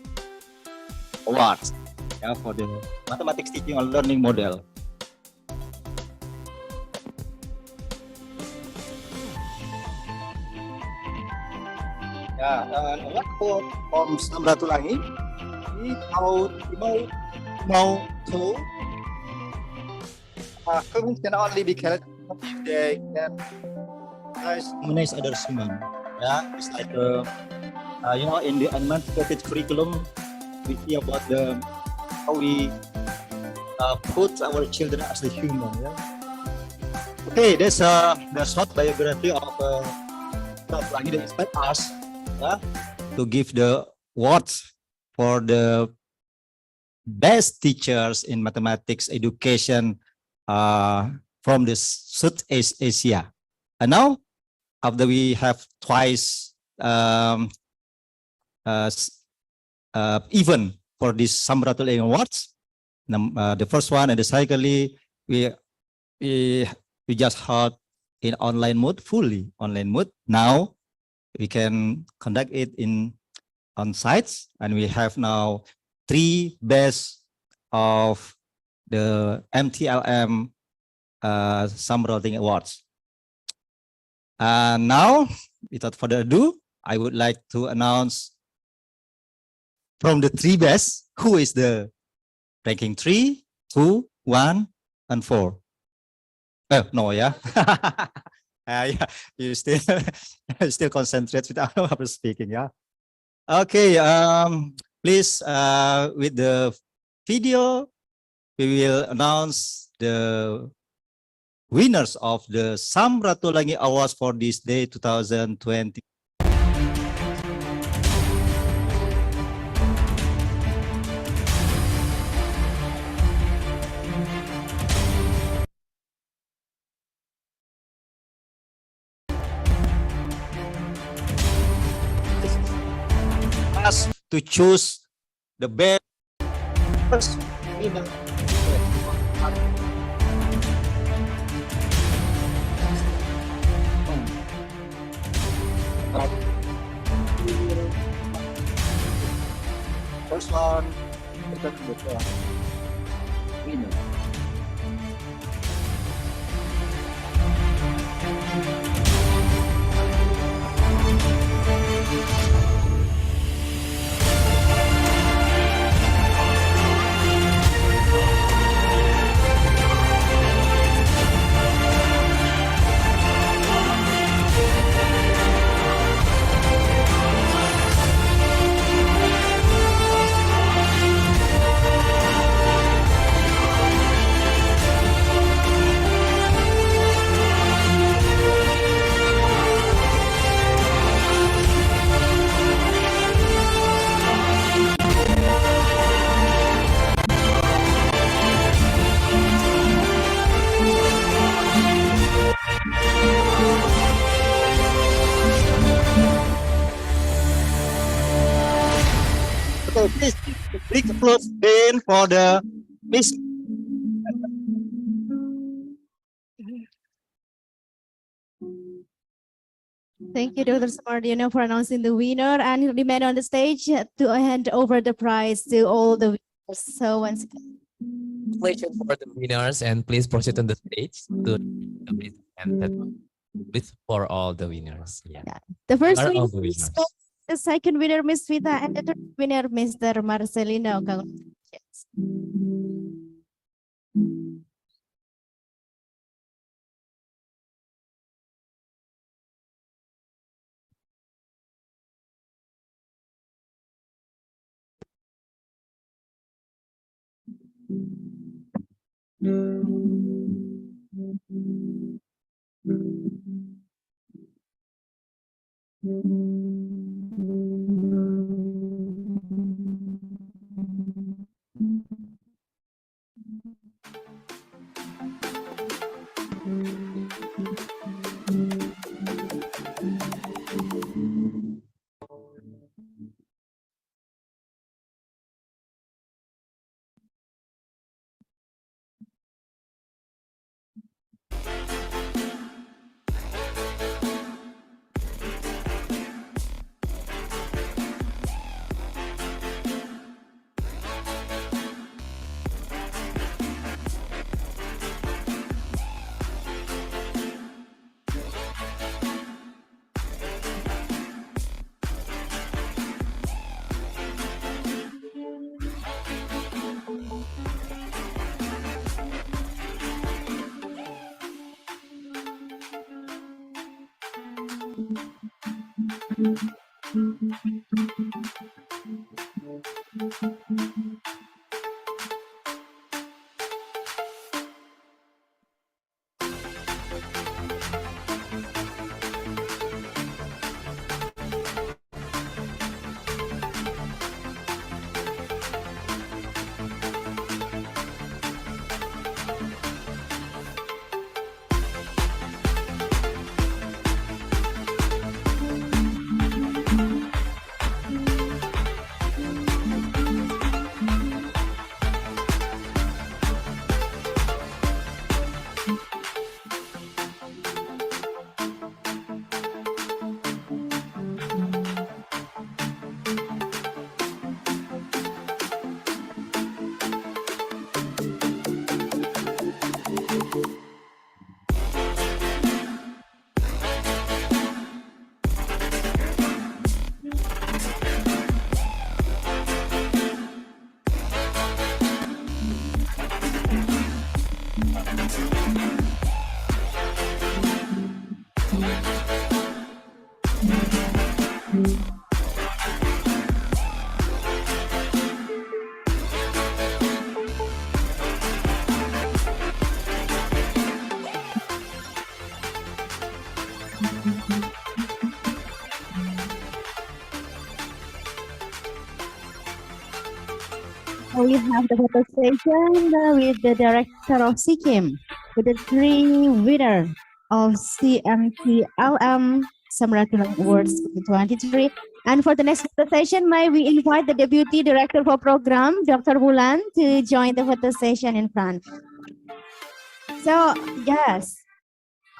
awards, yeah, for the mathematics teaching and learning model. Yeah, what for from Samratulangi? We know to students can only be carried if they can manage other human. Yeah, it's like in the emancipated curriculum, we see about the how we put our children as a human. Yeah. Okay, there's the short biography of Samratulangi that inspired us, yeah, to give the awards for the best teachers in mathematics education from the Southeast Asia. And now, after we have twice even for this Samratulangi Awards, the first one and the secondly, we just had in online mode, fully online mode. Now we can conduct it on sites, and we have now 3 best of the MTLM Samratulangi Awards. And now, without further ado, I would like to announce from the 3 best who is the ranking 3, 2, 1, and 4. No, yeah. Yeah, you still concentrate without our speaking, yeah. Okay, please, with the video, we will announce the winners of the Samratulangi Awards for this day 2020. Us to choose the best first winner. First one, winner. So please, big applause then for the Miss. Thank you, Dr. Sumardiano, for announcing the winner, and remain on the stage to hand over the prize to all the winners. So once again, Congratulations for the winners, and please proceed on the stage to present with for all the winners. Yeah. the first Are winner, all the winners. the second winner, Miss Vita, and the third winner, Mr. Marcelino. Congratulations. We have the photo session with the director of SIKIM, with the three winners of CMTLM Samratulangi Awards 2023. And for the next photo session, may we invite the Deputy Director for Program, Dr. Bulan, to join the photo session in front. So, yes,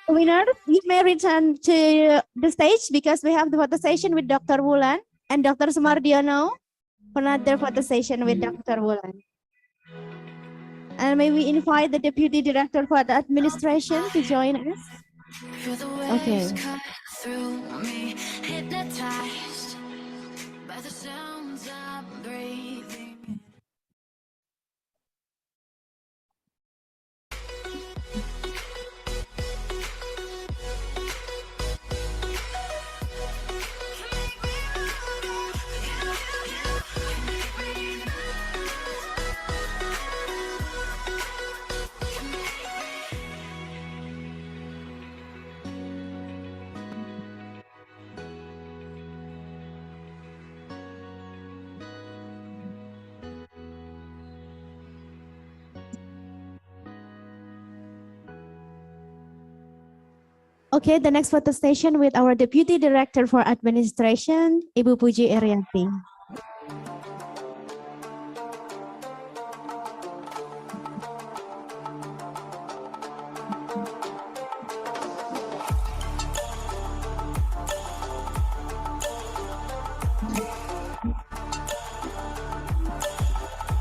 winner, you may return to the stage because we have the photo session with Dr. Bulan and Dr. Sumardiano for another photo session with Dr. Bulan. And may we invite the Deputy Director for the Administration to join us. Okay. Through me, hypnotized by the sounds I'm breathing. Okay, the next photo session with our Deputy Director for Administration, Ibu Puji Erianti.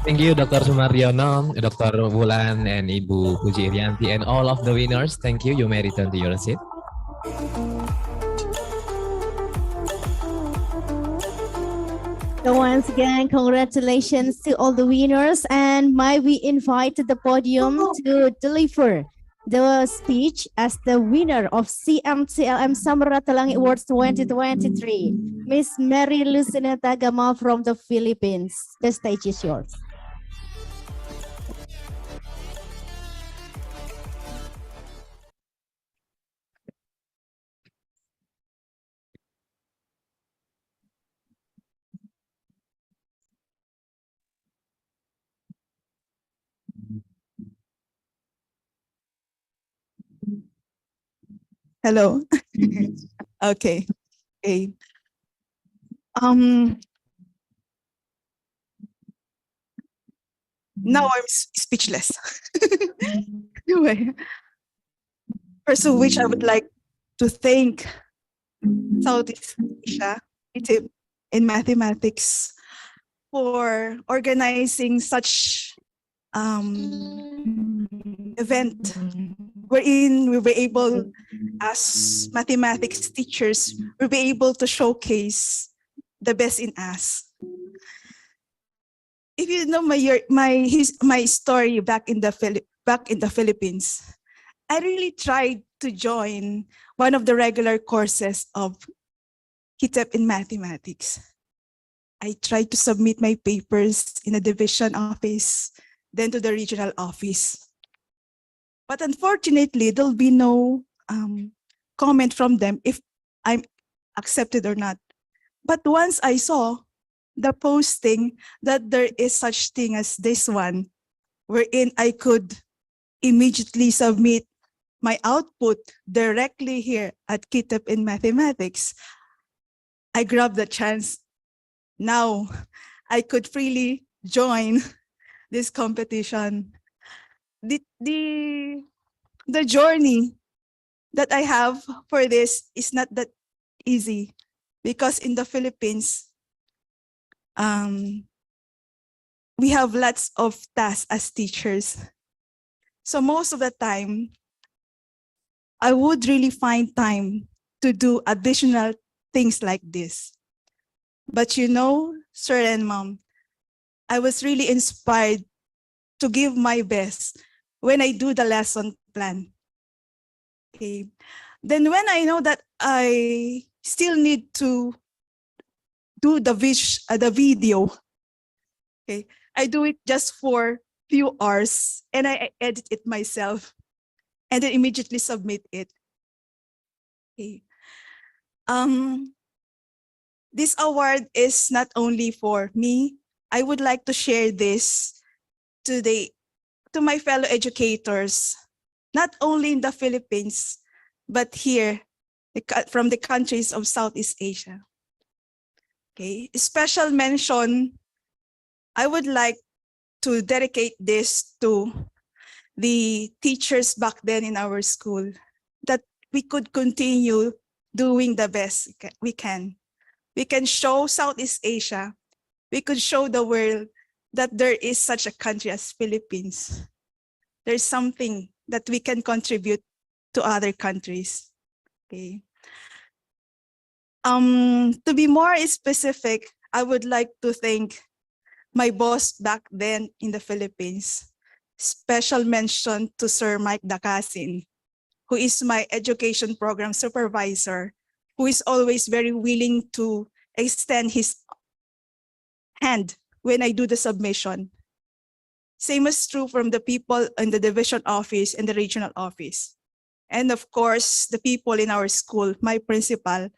Thank you, Dr. Sumaryono, Dr. Wulan, and Ibu Puji Irianti, and all of the winners. Thank you. You may return to your seat. So once again, congratulations to all the winners, and might we invite to the podium to deliver the speech as the winner of CMCLM Samratulangi Awards 2023, Miss Mary Lucineta Gama from the Philippines. The stage is yours. Hello. Okay. Okay. Now I'm speechless. Anyway, first of which I would like to thank Southeast Asia Team in Mathematics for organizing such event wherein we were able, as mathematics teachers, we'll be able to showcase the best in us. If you know my story back in the Philippines, I really tried to join one of the regular courses of KITEP in mathematics. I tried to submit my papers in a division office, then to the regional office. But unfortunately, there'll be no comment from them if I'm accepted or not. But once I saw the posting that there is such thing as this one, wherein I could immediately submit my output directly here at KITEP in mathematics, I grabbed the chance. Now I could freely join this competition. The journey that I have for this is not that easy, because in the Philippines, we have lots of tasks as teachers. So most of the time, I would really find time to do additional things like this. But you know, sir and mom, I was really inspired to give my best when I do the lesson plan. Okay. Then when I know that I still need to do the video, okay, I do it just for few hours and I edit it myself and then immediately submit it. Okay. This award is not only for me. I would like to share this to my fellow educators, not only in the Philippines, but here from the countries of Southeast Asia. Okay, special mention, I would like to dedicate this to the teachers back then in our school, that we could continue doing the best we can. We can show Southeast Asia, we could show the world that there is such a country as Philippines. There's something that we can contribute to other countries. Okay. To be more specific, I would like to thank my boss back then in the Philippines. Special mention to Sir Mike Dacasin, who is my education program supervisor, who is always very willing to extend his hand when I do the submission. Same is true from the people in the division office and the regional office. And of course, the people in our school, my principal,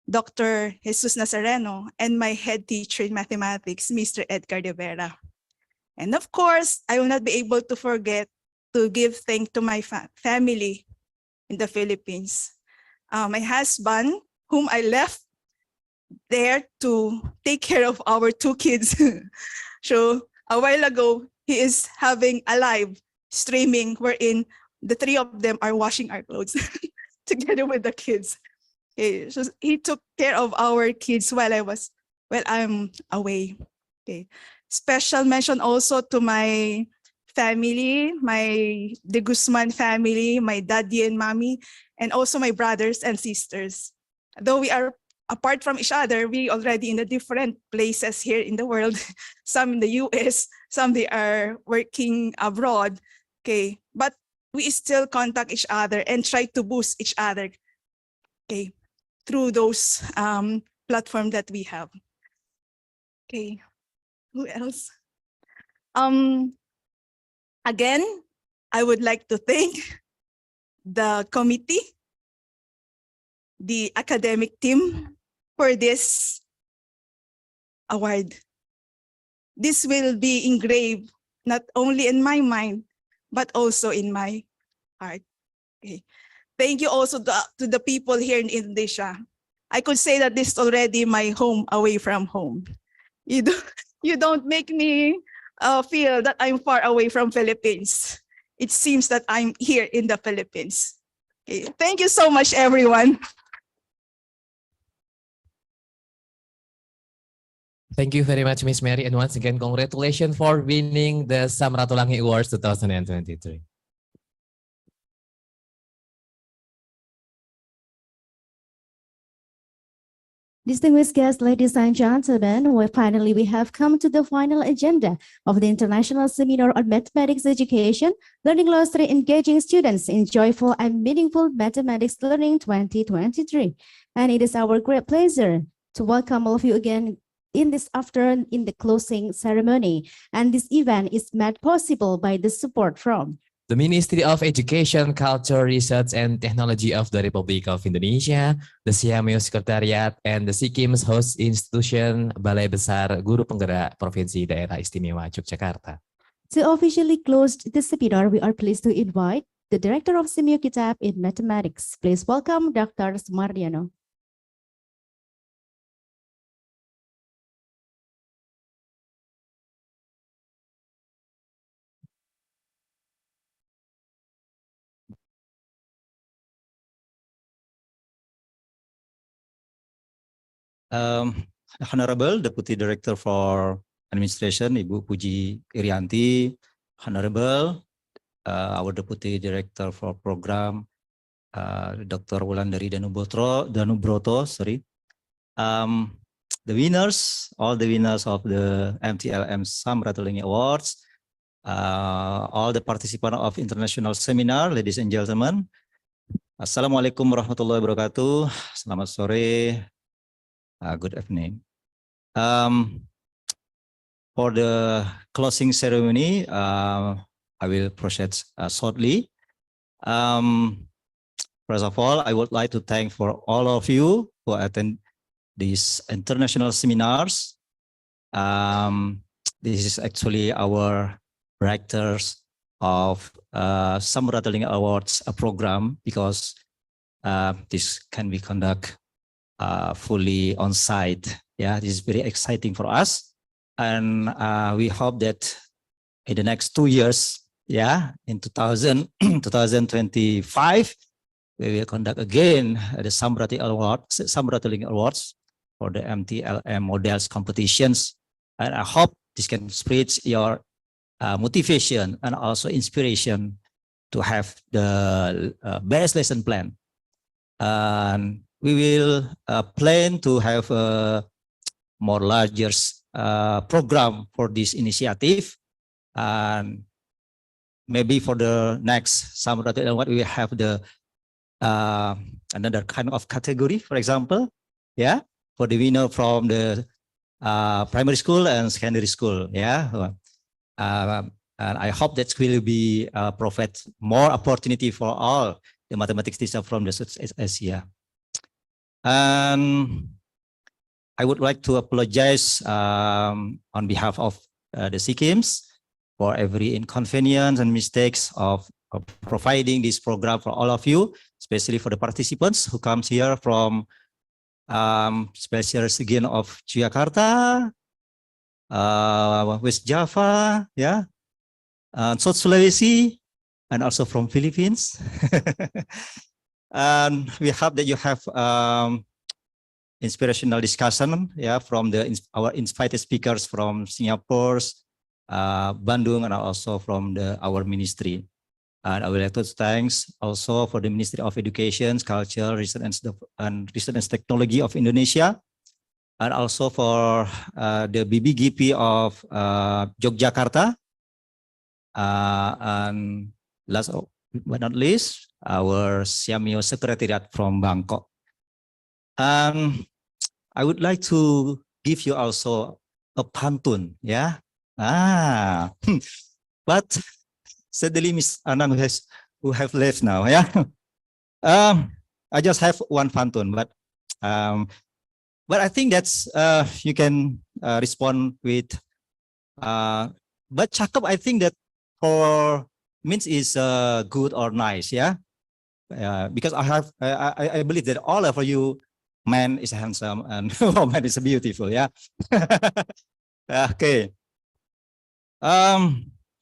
Dr. Jesus Nazareno, and my head teacher in mathematics, Mr. Edgar de Vera. And of course, I will not be able to forget to give thanks to my family in the Philippines. My husband, whom I left there to take care of our two kids. So a while ago, he is having a live streaming wherein the three of them are washing our clothes together with the kids. Okay, so he took care of our kids while I'm away. Okay, Special mention also to my family, my De Guzman family, my daddy and mommy, and also my brothers and sisters. Though we are apart from each other, we already in the different places here in the world, some in the US, some they are working abroad, okay, but we still contact each other and try to boost each other, okay, through those platform that we have. Okay, who else? Again, I would like to thank the committee, the academic team for this award. This will be engraved not only in my mind, but also in my heart. Okay. Thank you also to the people here in Indonesia. I could say that this is already my home away from home. You don't make me feel that I'm far away from Philippines. It seems that I'm here in the Philippines. Okay. Thank you so much, everyone. Thank you very much, Miss Mary. And once again, congratulations for winning the Samratulangi Awards 2023. Distinguished guests, ladies and gentlemen, we have come to the final agenda of the International Seminar on Mathematics Education, Learning Glossary Engaging Students in Joyful and Meaningful Mathematics Learning 2023. And it is our great pleasure to welcome all of you again in this afternoon in the closing ceremony. And this event is made possible by the support from the Ministry of Education, Culture, Research, and Technology of the Republic of Indonesia, the CMU Secretariat, and the SIKIM's host institution, Balai Besar Guru Penggerak Provinsi Daerah Istimewa Yogyakarta. To officially close the seminar, we are pleased to invite the Director of Semio Kitab in Mathematics. Please welcome Dr. Sumardiano. Honorable Deputy Director for Administration, Ibu Puji Irianti, Honorable our Deputy Director for Program, Dr. Wulandari Danubroto, sorry. The winners, all the winners of the MTLM Samratulangi Awards, all the participants of international seminar, ladies and gentlemen. Assalamualaikum warahmatullahi wabarakatuh. Selamat sore. Good evening. For the closing ceremony, I will proceed shortly. First of all, I would like to thank for all of you who attend these international seminars. This is actually our directors of Samratulangi Awards program, because this can be conducted fully on site. Yeah, this is very exciting for us, and we hope that in the next 2 years, yeah, in 2025, we will conduct again the Samratulangi Awards for the MTLM models competitions, and I hope this can spread your motivation and also inspiration to have the best lesson plan. And we will plan to have a more larger program for this initiative, and maybe for the next Samratulangi Award we will have the another kind of category, for example, yeah, for the winner from the primary school and secondary school, yeah. And I hope that will be provide more opportunity for all the mathematics teachers from the Southeast Asia. And I would like to apologize on behalf of the SIKIMs for every inconvenience and mistakes of providing this program for all of you, especially for the participants who comes here from special region of Jakarta, West Java, yeah, South Sulawesi, and also from Philippines. And we hope that you have inspirational discussion, yeah, from our invited speakers from Singapore, Bandung, and also from our ministry. And I would like to thank also for the Ministry of Education, Culture, Research and Technology of Indonesia, and also for the BBGP of Yogyakarta, and last but not least, our Siamio Secretariat from Bangkok. And I would like to give you also a pantun, yeah. But sadly, Miss Anang who have left now, yeah. I just have one pantun, but I think that's you can respond with. But cakep, I think that for means is good or nice, yeah. Because I believe that all of you, man is handsome and woman is beautiful, yeah. Okay.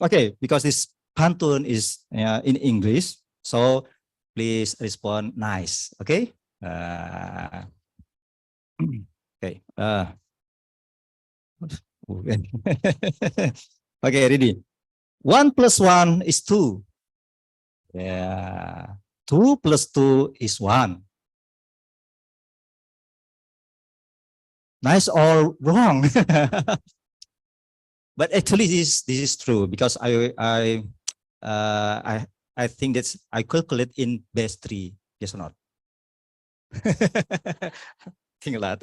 Okay, because this pantun is in English, so please respond nice, okay? Okay. Okay, ready. 1 + 1 is 2. Yeah. 2 + 2 is 1. Nice or wrong? But actually, this is true because I think that's I calculate in base 3. Yes or not? Think a lot.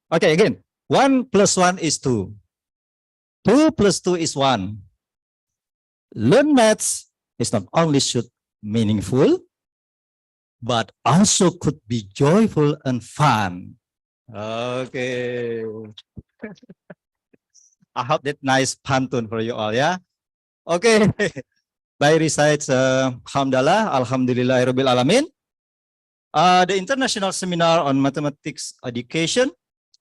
Okay, again. 1 + 1 is 2. 2 + 2 is 1. Learn maths is not only should meaningful, but also could be joyful and fun. Okay. I hope that nice pantun for you all, yeah. Okay. By recites Hamdalah, Alhamdulillahirabbil alamin. The International Seminar on Mathematics Education,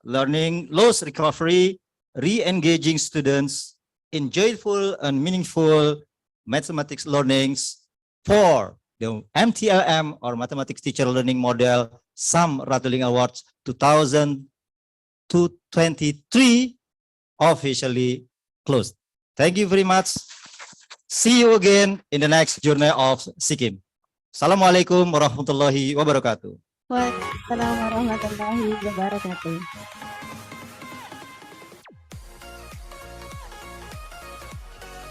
Learning Loss Recovery, Re-engaging students in joyful and meaningful mathematics learnings for the MTLM or Mathematics Teacher Learning Model Samratulinga Awards 2023 officially closed. Thank you very much. See you again in the next journey of Sikkim. Assalamualaikum warahmatullahi wabarakatuh. Waalaikumsalam warahmatullahi wabarakatuh.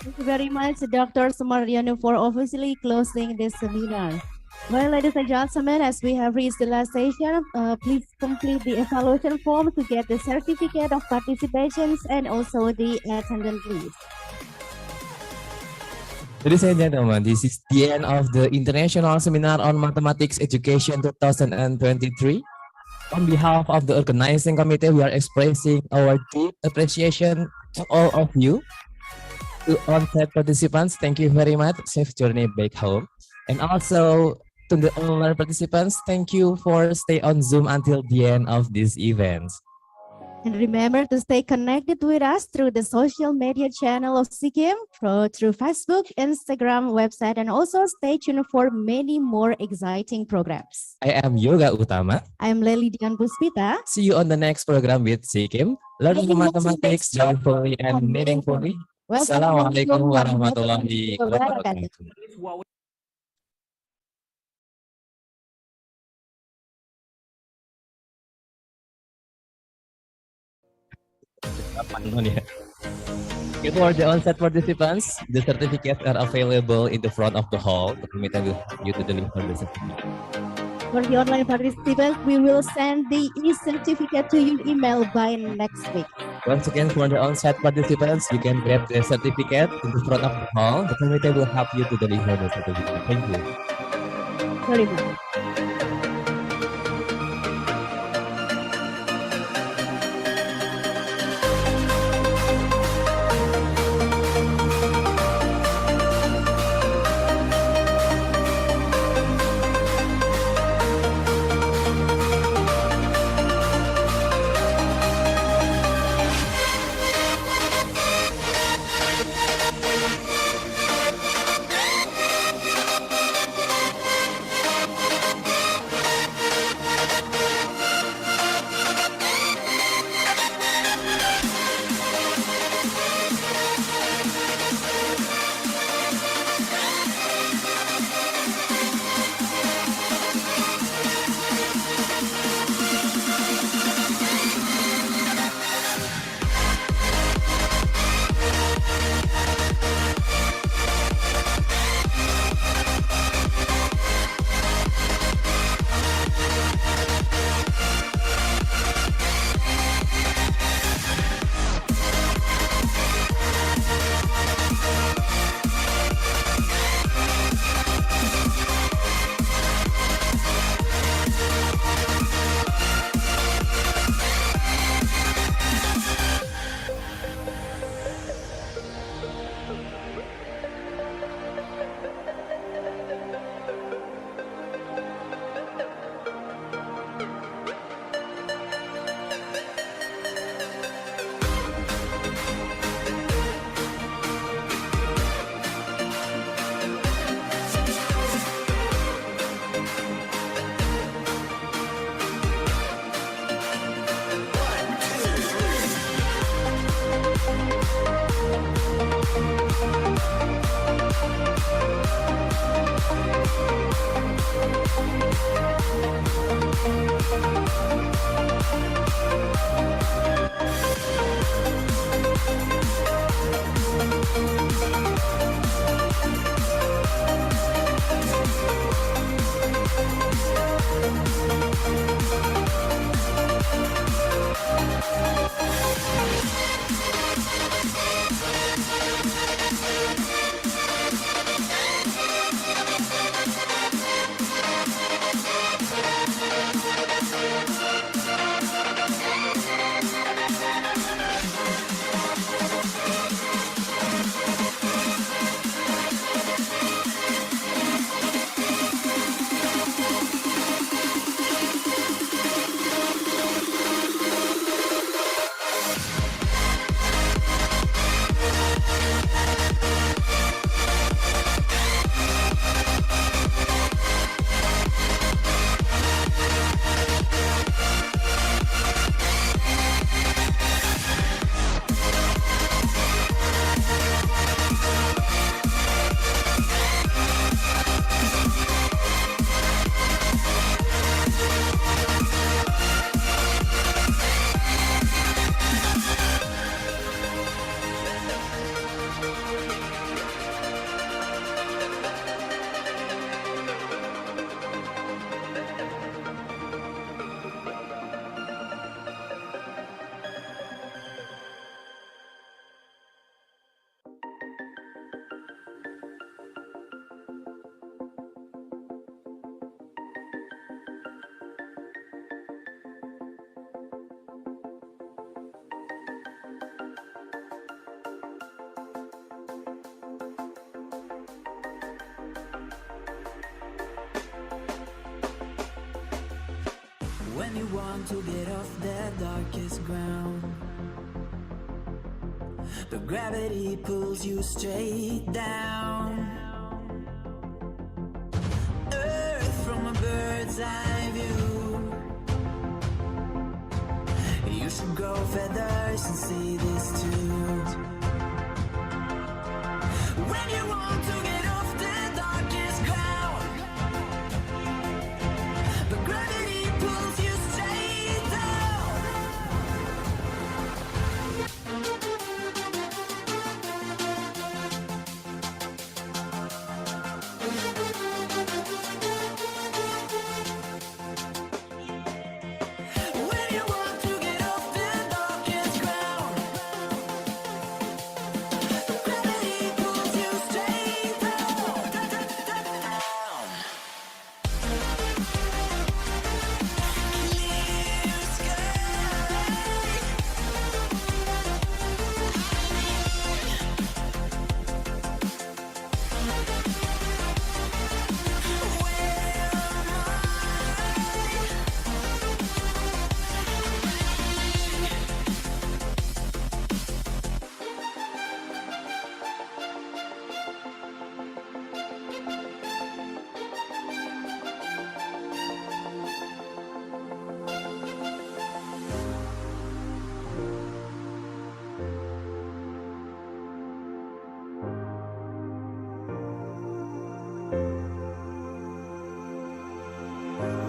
Thank you very much, Dr. Sumaryono, for officially closing this seminar. Well, ladies and gentlemen, as we have reached the last session, please complete the evaluation form to get the certificate of participations and also the attendance list. Ladies and gentlemen, this is the end of the International Seminar on Mathematics Education 2023. On behalf of the organizing committee, we are expressing our deep appreciation to all of you. To on-site participants, thank you very much. Safe journey back home. And also to the online participants, thank you for stay on Zoom until the end of this event. And remember to stay connected with us through the social media channel of Sikkim, through Facebook, Instagram, website, and also stay tuned for many more exciting programs. I am Yoga Utama. I am Lely Dian Puspita. See you on the next program with Sikkim, learning mathematics joyfully and meaningfully. Assalamualaikum warahmatullahi wabarakatuh. For the on-site participants, the certificates are available in the front of the hall. The committee will help you to deliver the certificate. For the online participants, we will send the e-certificate to your email by next week. Once again, for the on-site participants, you can grab the certificate in the front of the hall. The committee will help you to deliver the certificate. Thank you. Very much. When you want to get off that darkest ground, the gravity pulls you straight down. Earth from a bird's eye view. You should grow feathers and see this too. When you want to get off the darkest ground, the gravity pulls you straight down. When you want to get off the darkest ground, the gravity pulls you straight down. Clear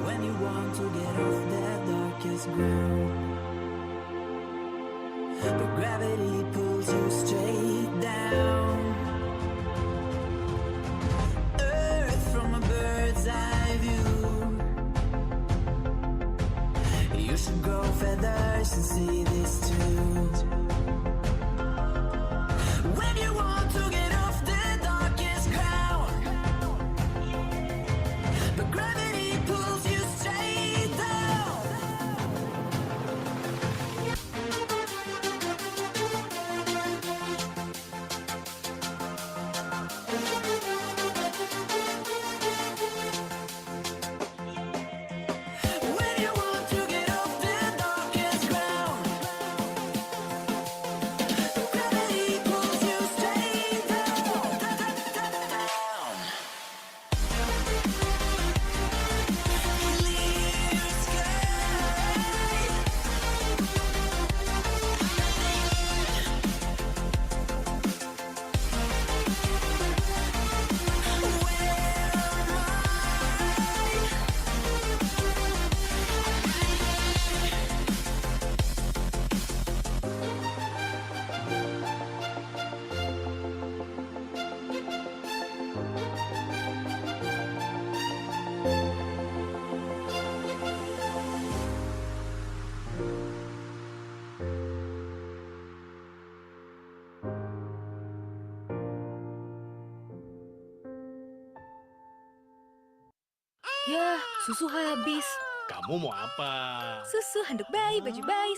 When you want to get off that darkest ground, the gravity pulls you straight down. Earth from a bird's eye view. You should grow feathers and see this too. When you want to get off the darkest ground, the gravity pulls you straight down. When you want to get off the darkest ground, the gravity pulls you straight down. Clear sky. Yah, susu habis. Kamu mau apa? Susu, handuk bayi, baju bayi.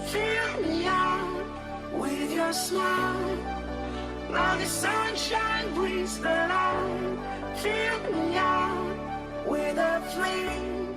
Fill me out with your smile. Now the sunshine brings the light. Fill me out with a flame.